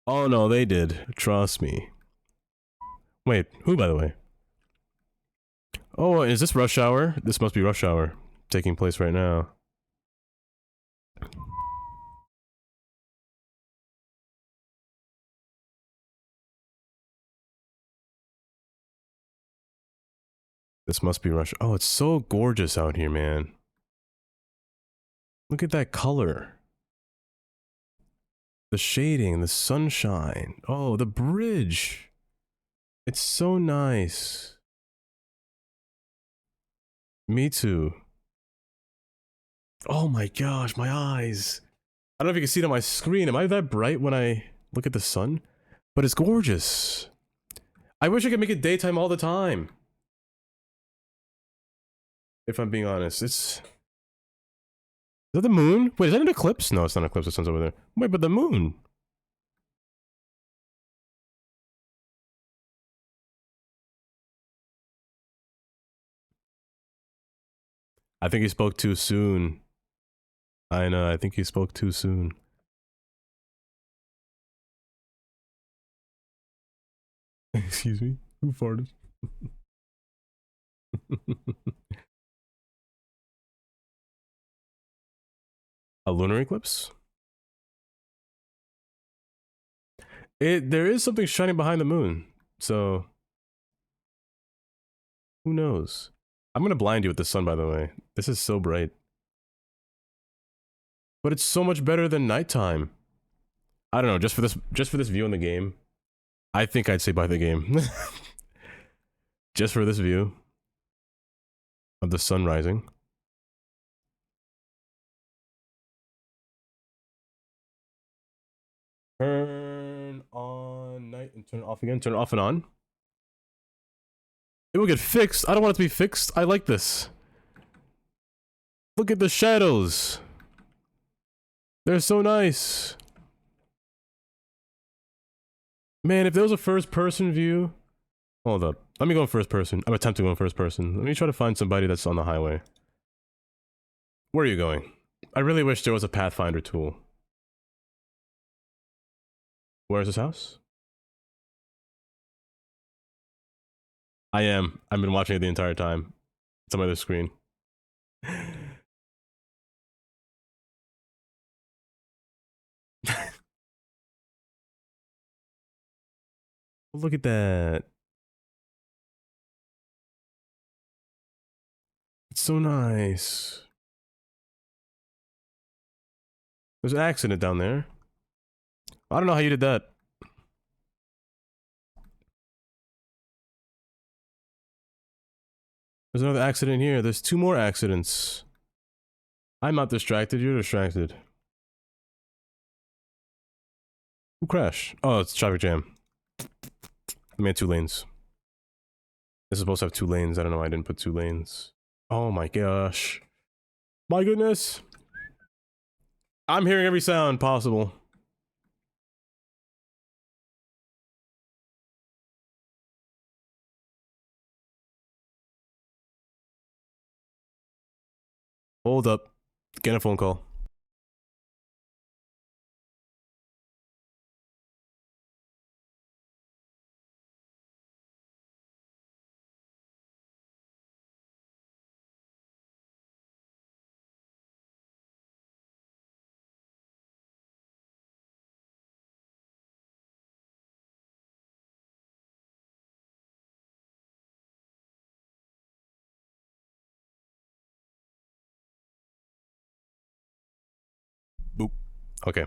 Speaker 1: Oh no, they did. Trust me. Wait, who by the way? Oh, is this rush hour? This must be rush hour taking place right now. This must be rush. Oh, it's so gorgeous out here, man. Look at that color. The shading, the sunshine. Oh, the bridge. It's so nice. Me too. Oh my gosh, my eyes. I don't know if you can see it on my screen. Am I that bright when I look at the sun? But it's gorgeous. I wish I could make it daytime all the time. If I'm being honest, it's... Is that the moon? Wait, is that an eclipse? No, it's not an eclipse, the sun's over there. Wait, but the moon. I think he spoke too soon. I know, I think he spoke too soon. Excuse me? Who farted? A lunar eclipse? There is something shining behind the moon, so... Who knows? I'm gonna blind you with the sun, by the way. This is so bright. But it's so much better than nighttime. I don't know, just for this view in the game, I think I'd say buy the game. Just for this view of the sun rising. Turn on night and turn it off again. Turn it off and on. It will get fixed. I don't want it to be fixed. I like this. Look at the shadows. They're so nice. Man, if there was a first person view... Hold up. Let me go in first person. I'm attempting to go in first person. Let me try to find somebody that's on the highway. Where are you going? I really wish there was a Pathfinder tool. Where is this house? I am. I've been watching it the entire time. It's on my other screen. Look at that. It's so nice. There's an accident down there. I don't know how you did that. There's another accident here. There's 2 more accidents. I'm not distracted, you're distracted. Who crashed? Oh, it's traffic jam. I made 2 lanes. This is supposed to have 2 lanes. I don't know why I didn't put 2 lanes. Oh my gosh. My goodness. I'm hearing every sound possible. Hold up. Getting a phone call. Boop. Okay.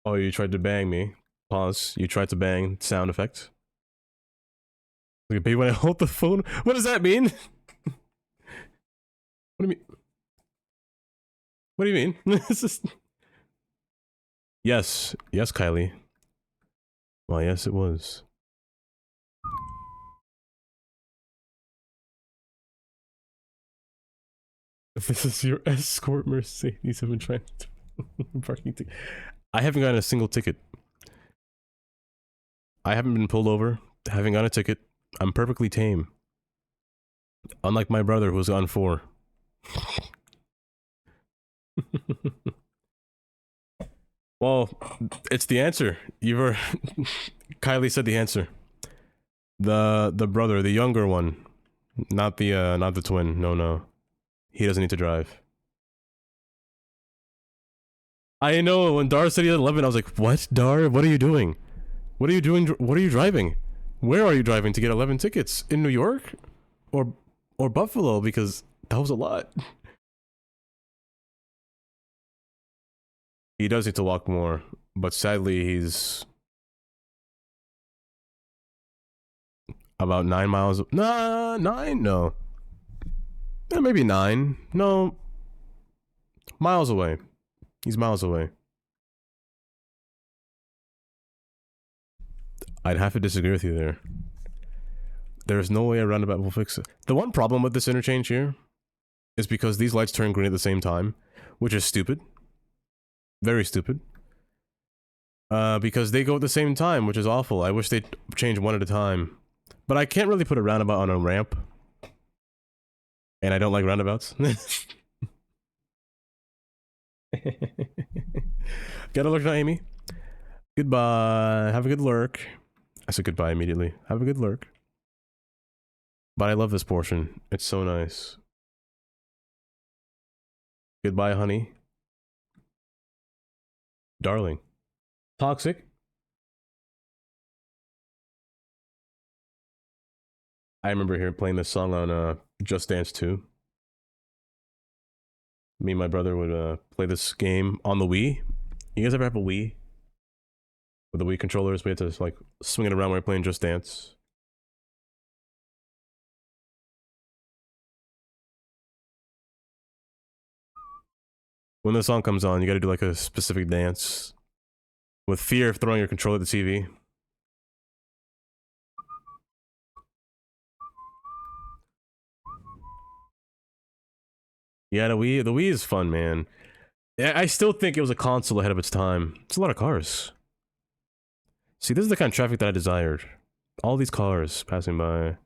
Speaker 1: Oh, you tried to bang me. Pause. You tried to bang. Sound effect. Look at me when I hold the phone. What does that mean? What do you mean? What do you mean? This is... Yes. Yes, Kylie. Well, yes, it was. This is your escort Mercedes. I've been trying to... parking ticket. I haven't gotten a single ticket. I haven't been pulled over. Haven't got a ticket. I'm perfectly tame. Unlike my brother who's on 4. Well, it's the answer. You were... Kylie said the answer. The brother, the younger one. Not the twin. No. He doesn't need to drive. I know, when Dar said he had 11, I was like, what, Dar? What are you doing? What are you doing? What are you driving? Where are you driving to get 11 tickets? In New York? Or Buffalo? Because that was a lot. He does need to walk more, but sadly he's about 9 miles. Nah, 9? No. Yeah, maybe 9. No. Miles away. He's miles away. I'd have to disagree with you there. There's no way a roundabout will fix it. The one problem with this interchange here is because these lights turn green at the same time, which is stupid. Very stupid. Because they go at the same time, which is awful. I wish they'd change one at a time. But I can't really put a roundabout on a ramp. And I don't like roundabouts. Gotta look now, Amy. Goodbye. Have a good lurk. I said goodbye immediately. Have a good lurk. But I love this portion. It's so nice. Goodbye, honey. Darling. Toxic. I remember here playing this song on Just Dance 2. Me and my brother would play this game on the Wii. You guys ever have a Wii? With the Wii controllers, we had to like swing it around while we were playing Just Dance. When the song comes on, you gotta do like a specific dance. With fear of throwing your controller at the TV. Yeah, the Wii is fun, man. Yeah, I still think it was a console ahead of its time. It's a lot of cars. See, this is the kind of traffic that I desired. All these cars passing by.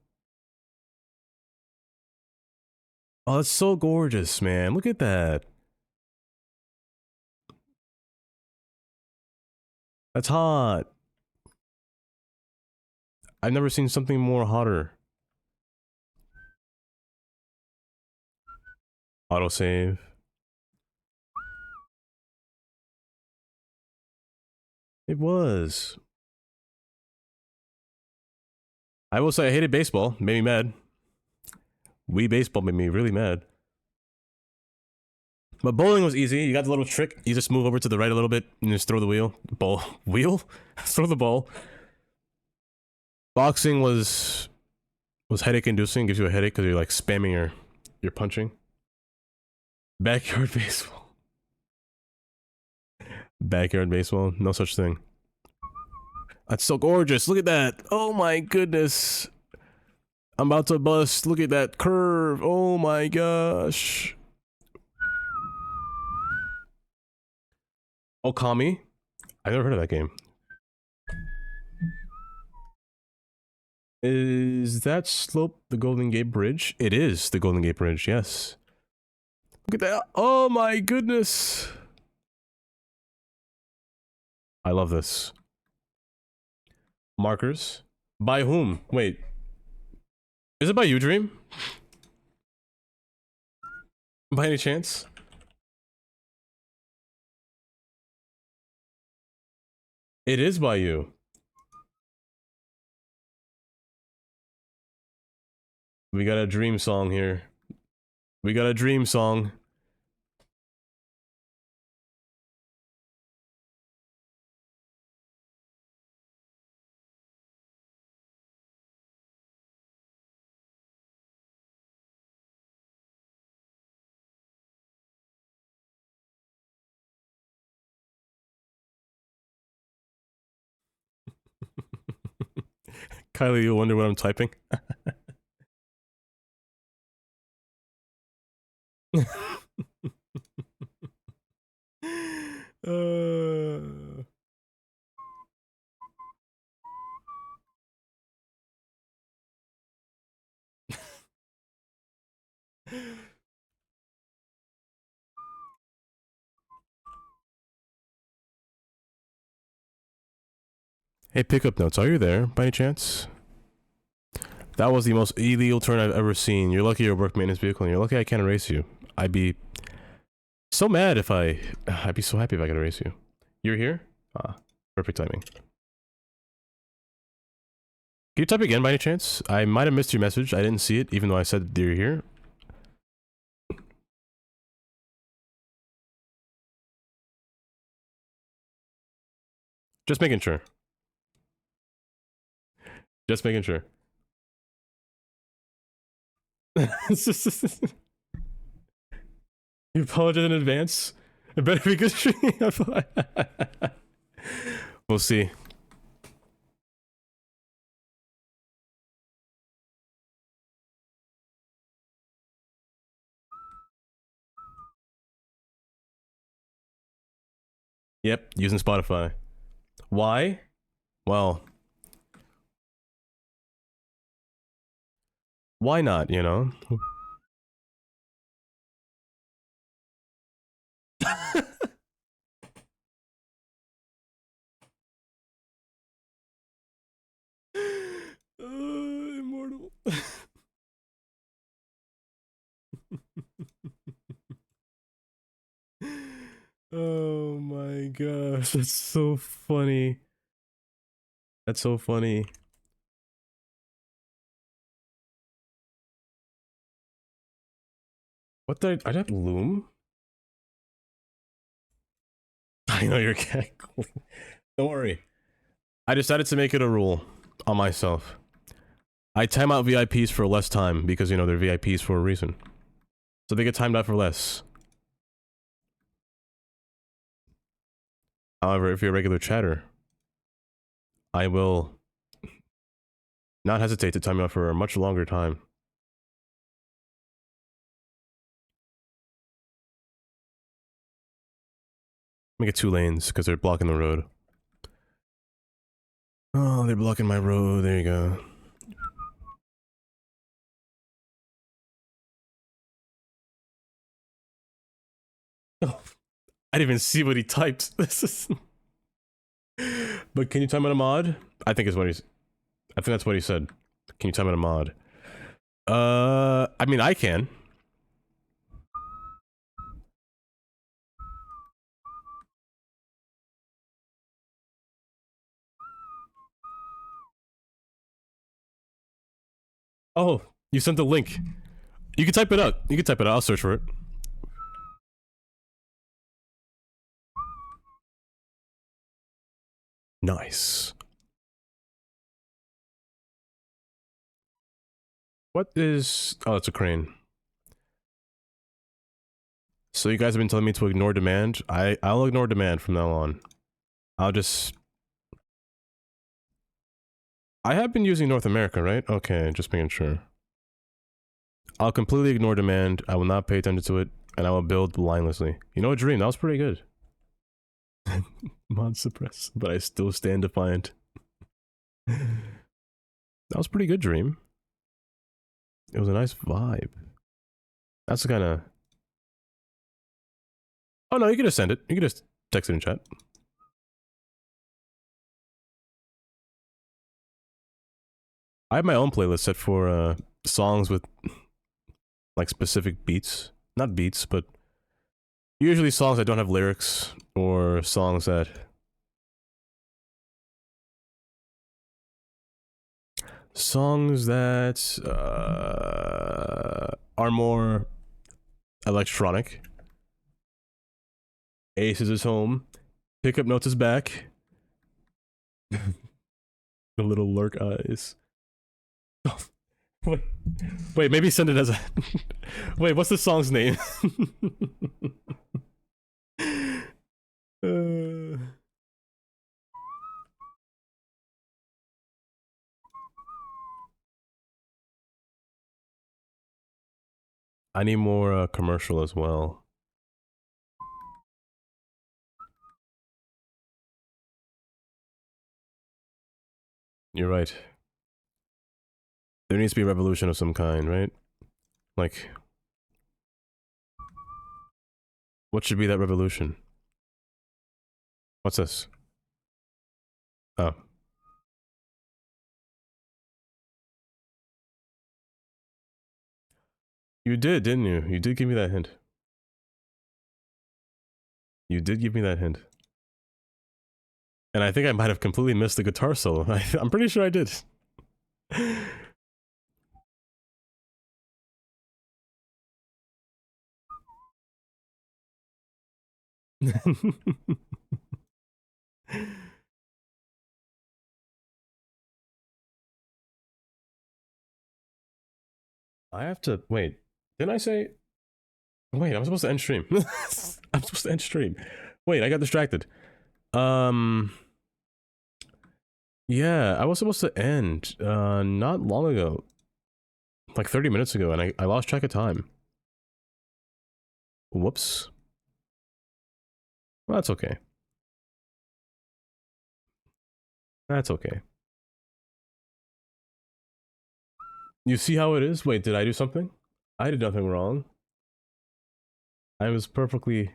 Speaker 1: Oh, it's so gorgeous, man. Look at that. That's hot. I've never seen something more hotter. Autosave. It was. I will say I hated baseball. Made me mad. Wii baseball made me really mad. But bowling was easy. You got the little trick. You just move over to the right a little bit and just throw the wheel. Ball. Wheel? Throw the ball. Boxing was headache inducing, gives you a headache because you're like spamming your punching. Backyard baseball. Backyard baseball, no such thing. That's so gorgeous. Look at that. Oh my goodness. I'm about to bust. Look at that curve. Oh my gosh. Okami. I've never heard of that game. Is that slope the Golden Gate Bridge? It is the Golden Gate Bridge, yes. Look at that. Oh my goodness. I love this. Markers. By whom? Wait. Is it by you, Dream? By any chance? It is by you. We got a dream song here. We got a dream song. Kylie, you wonder what I'm typing? uh... Hey, pickup notes, are you there by any chance? That was the most illegal turn I've ever seen. You're lucky you're a work maintenance vehicle, and you're lucky I can't erase you. I'd be so mad if I'd be so happy if I could erase you. You're here? Ah, perfect timing. Can you type again by any chance? I might have missed your message. I didn't see it, even though I said that you're here. Just making sure. Just making sure. You apologize in advance? It better be good streaming. We'll see. Yep, using Spotify. Why? Well, why not, you know? Immortal. Oh my gosh, that's so funny. That's so funny. What the? I have Loom? I know you're cackling. Don't worry. I decided to make it a rule on myself. I time out VIPs for less time because, you know, they're VIPs for a reason. So they get timed out for less. However, if you're a regular chatter, I will not hesitate to time you out for a much longer time. Make it 2 lanes because they're blocking the road. Oh, they're blocking my road. There you go. Oh, I didn't even see what he typed. This is. But can you time out a mod? I think it's what he's. I think that's what he said. Can you time out a mod? I mean, I can. Oh, you sent the link. You can type it out. You can type it out. I'll search for it. Nice. What is... Oh, it's a crane. So you guys have been telling me to ignore demand. I'll ignore demand from now on. I'll just... I have been using North America, right? Okay, just making sure. I'll completely ignore demand. I will not pay attention to it, and I will build blindlessly. You know what, Dream? That was pretty good. Mod suppress, but I still stand defiant. That was pretty good, Dream. It was a nice vibe. That's the kind of... Oh no, you can just send it. You can just text it in chat. I have my own playlist set for songs with like specific beats. Not beats, but usually songs that don't have lyrics or songs that are more electronic. Aces is home. Pickup notes is back. The little lurk eyes. Oh, wait, maybe send it as a... Wait, what's the song's name? I need more commercial as well. You're right. There needs to be a revolution of some kind, right? Like... What should be that revolution? What's this? Oh. You did, didn't you? You did give me that hint. You did give me that hint. And I think I might have completely missed the guitar solo. I'm pretty sure I did. I have to... Wait. Didn't I say... Wait, I'm supposed to end stream. I'm supposed to end stream. Wait, I got distracted. Yeah, I was supposed to end, not long ago. Like 30 minutes ago, and I lost track of time. Whoops. Well, that's okay. That's okay. You see how it is? Wait, did I do something? I did nothing wrong. I was perfectly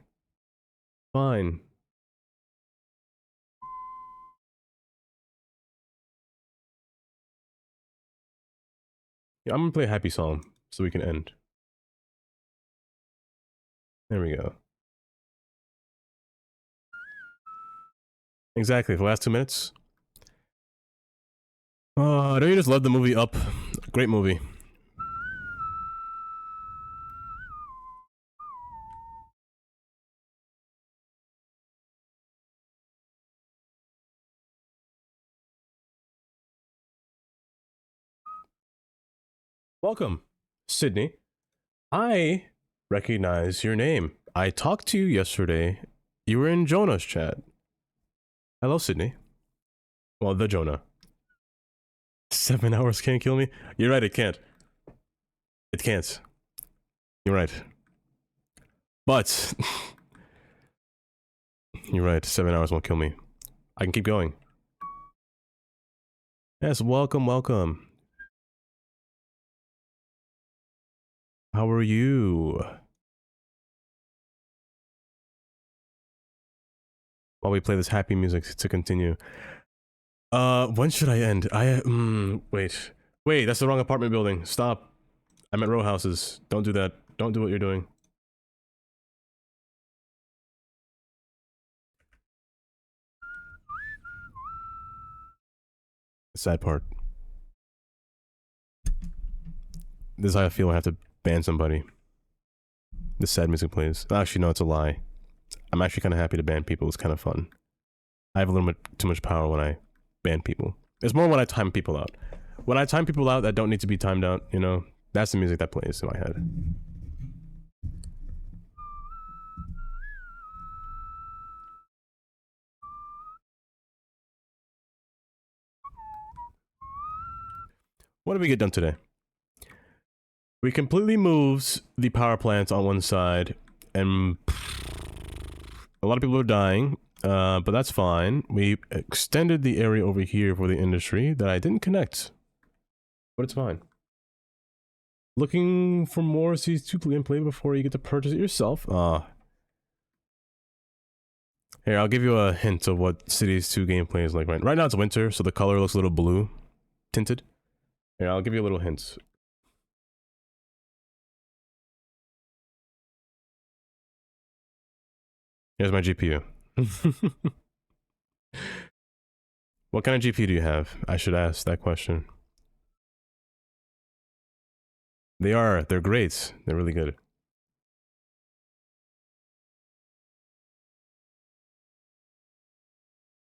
Speaker 1: fine. Yeah, I'm gonna play a happy song so we can end. There we go. Exactly, for the last 2 minutes. Oh, don't you just love the movie Up? Great movie. Welcome, Sydney. I recognize your name. I talked to you yesterday. You were in Jonah's chat. Hello, Sydney. Well, the Jonah. 7 hours can't kill me? You're right, it can't. It can't. You're right. But... You're right, 7 hours won't kill me. I can keep going. Yes, welcome, welcome. How are you? While we play this happy music to continue. When should I end? Wait. Wait, that's the wrong apartment building. Stop. I'm at row houses. Don't do that. Don't do what you're doing. The sad part. This is how I feel when I have to ban somebody. This sad music plays. Actually, no, it's a lie. I'm actually kind of happy to ban people. It's kind of fun. I have a little bit too much power when I ban people. It's more when I time people out. When I time people out that don't need to be timed out, you know, that's the music that plays in my head. What did we get done today? We completely moved the power plants on one side, and a lot of people are dying, but that's fine. We extended the area over here for the industry that I didn't connect, but it's fine. Looking for more CS2 gameplay before you get to purchase it yourself. Here, I'll give you a hint of what CS2 gameplay is like right now. It's winter, so the color looks a little blue tinted. Here, I'll give you a little hint. Here's my GPU. What kind of GPU do you have? I should ask that question. They're great. They're really good.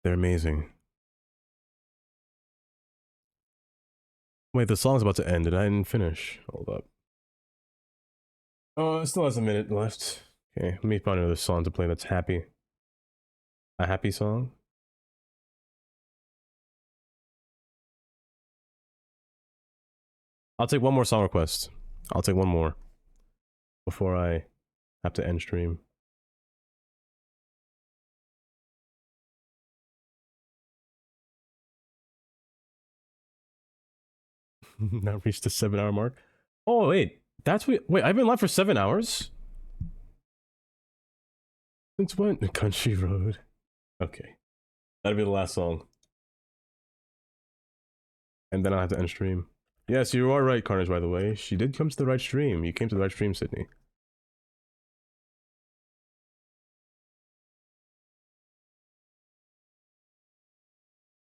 Speaker 1: They're amazing. Wait, the song's about to end and I didn't finish. Hold up. Oh, it still has a minute left. Okay, let me find another song to play that's happy. A happy song? I'll take one more song request. I'll take one more. Before I have to end stream. Now reached the 7-hour mark. Oh, wait. That's what. Wait, I've been live for 7 hours? Since when? Country Road. Okay. That'll be the last song. And then I'll have to end stream. Yes, you are right, Carnage, by the way. She did come to the right stream. You came to the right stream, Sydney.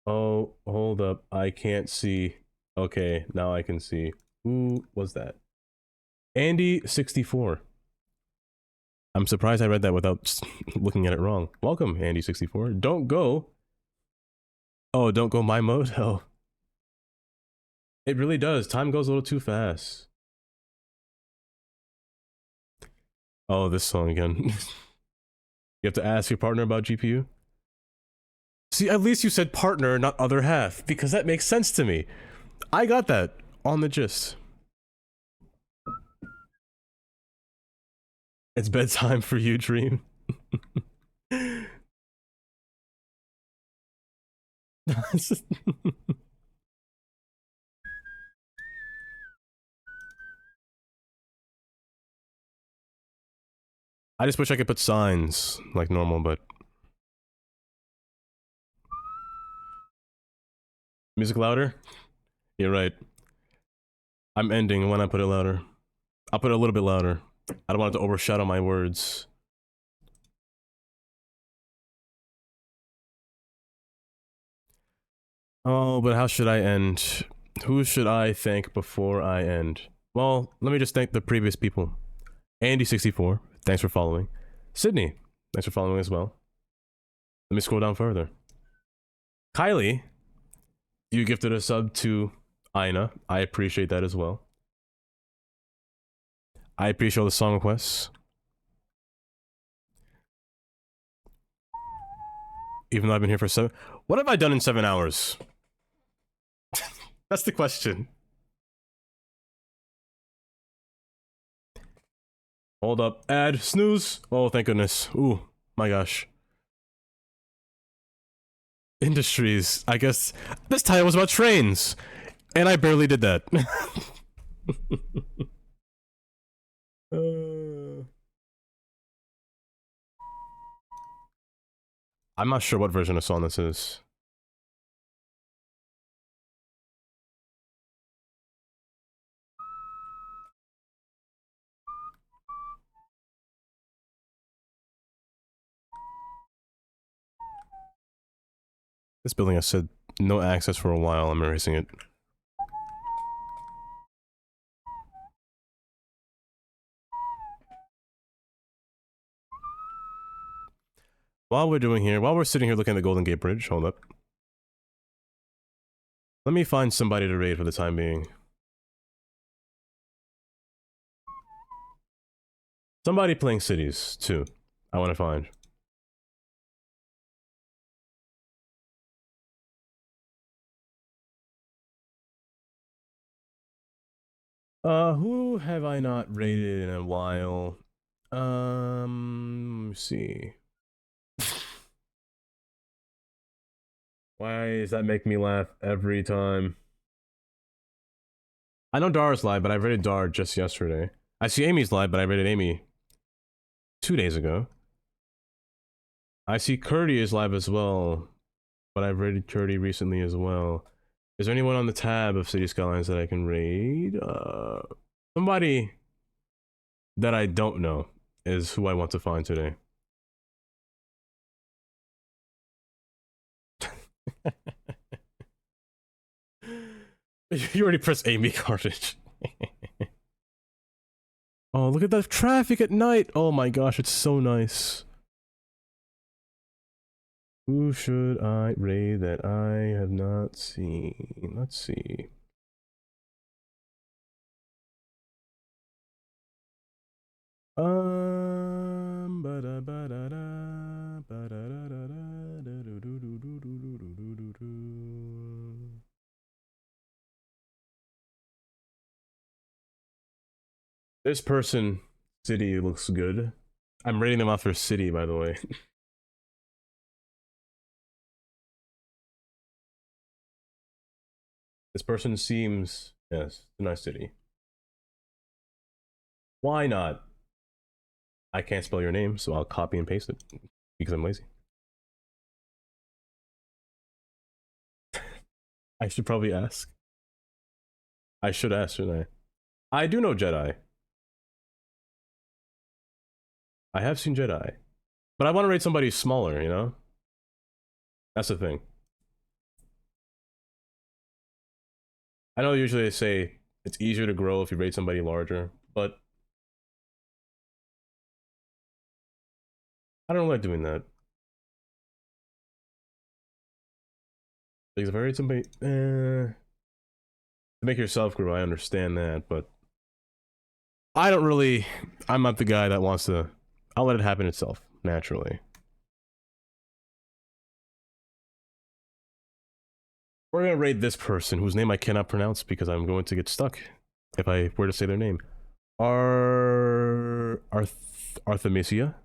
Speaker 1: Oh, hold up. I can't see. Okay, now I can see. Who was that? Andy64. I'm surprised I read that without looking at it wrong. Welcome, Andy64. Don't go. Oh, don't go my mode? Oh. It really does. Time goes a little too fast. Oh, this song again. You have to ask your partner about GPU? See, at least you said partner, not other half, because that makes sense to me. I got that on the gist. It's bedtime for you, Dream. I just wish I could put signs like normal, but... Music louder? You're right. I'm ending when I put it louder. I'll put it a little bit louder. I don't want it to overshadow my words. Oh, but how should I end? Who should I thank before I end? Well, let me just thank the previous people. Andy64, thanks for following. Sydney, thanks for following as well. Let me scroll down further. Kylie, you gifted a sub to Aina. I appreciate that as well. I appreciate all the song requests. Even though I've been here for 7... What have I done in 7 hours? That's the question. Hold up. Add. Snooze. Oh, thank goodness. Ooh, my gosh. Industries. I guess this title was about trains. And I barely did that. I'm not sure what version of song this is. This building has said no access for a while. I'm erasing it. While we're sitting here looking at the Golden Gate Bridge, hold up. Let me find somebody to raid for the time being. Somebody playing cities, too. I want to find. Who have I not raided in a while? Let me see. Why does that make me laugh every time? I know Dar's live, but I raided Dar just yesterday. I see Amy's live, but I raided Amy 2 days ago. I see Curdy is live as well, but I've raided Curdy recently as well. Is there anyone on the tab of City Skylines that I can raid? Somebody that I don't know is who I want to find today. You already pressed Amy Cartage. Oh, look at the traffic at night! Oh my gosh, it's so nice. Who should I raid that I have not seen? Let's see. This person city looks good. I'm rating them off their city, by the way. This person seems, yes, a nice city. Why not? I can't spell your name, so I'll copy and paste it because I'm lazy. I should probably ask. I should ask, shouldn't I? I do know Jedi. I have seen Jedi. But I want to rate somebody smaller, you know? That's the thing. I know usually they say it's easier to grow if you rate somebody larger, but I don't like doing that. Because if I rate somebody, to make yourself grow, I understand that, but I don't really, I'm not the guy that wants to, I'll let it happen itself, naturally. We're gonna rate this person, whose name I cannot pronounce because I'm going to get stuck if I were to say their name. Artemisia?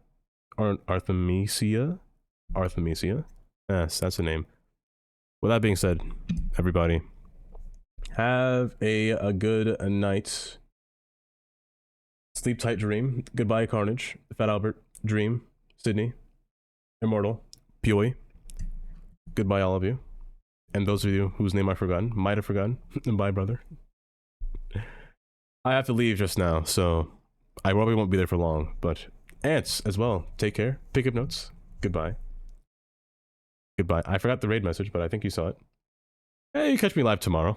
Speaker 1: Artemisia? Artemisia? Yes, that's the name. With that being said, everybody, have a good night. Sleep tight, dream. Goodbye, Carnage. Fat Albert, Dream, Sydney, Immortal, Pui. Goodbye, all of you. And those of you whose name I've forgotten, might have forgotten. Bye, brother. I have to leave just now, so I probably won't be there for long. But Ants as well. Take care. Pick up notes. Goodbye. Goodbye. I forgot the raid message, but I think you saw it. Hey, you catch me live tomorrow.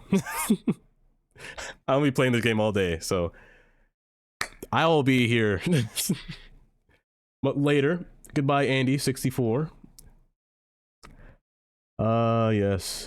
Speaker 1: I'll be playing this game all day, so I'll be here. But later. Goodbye, Andy64. Yes.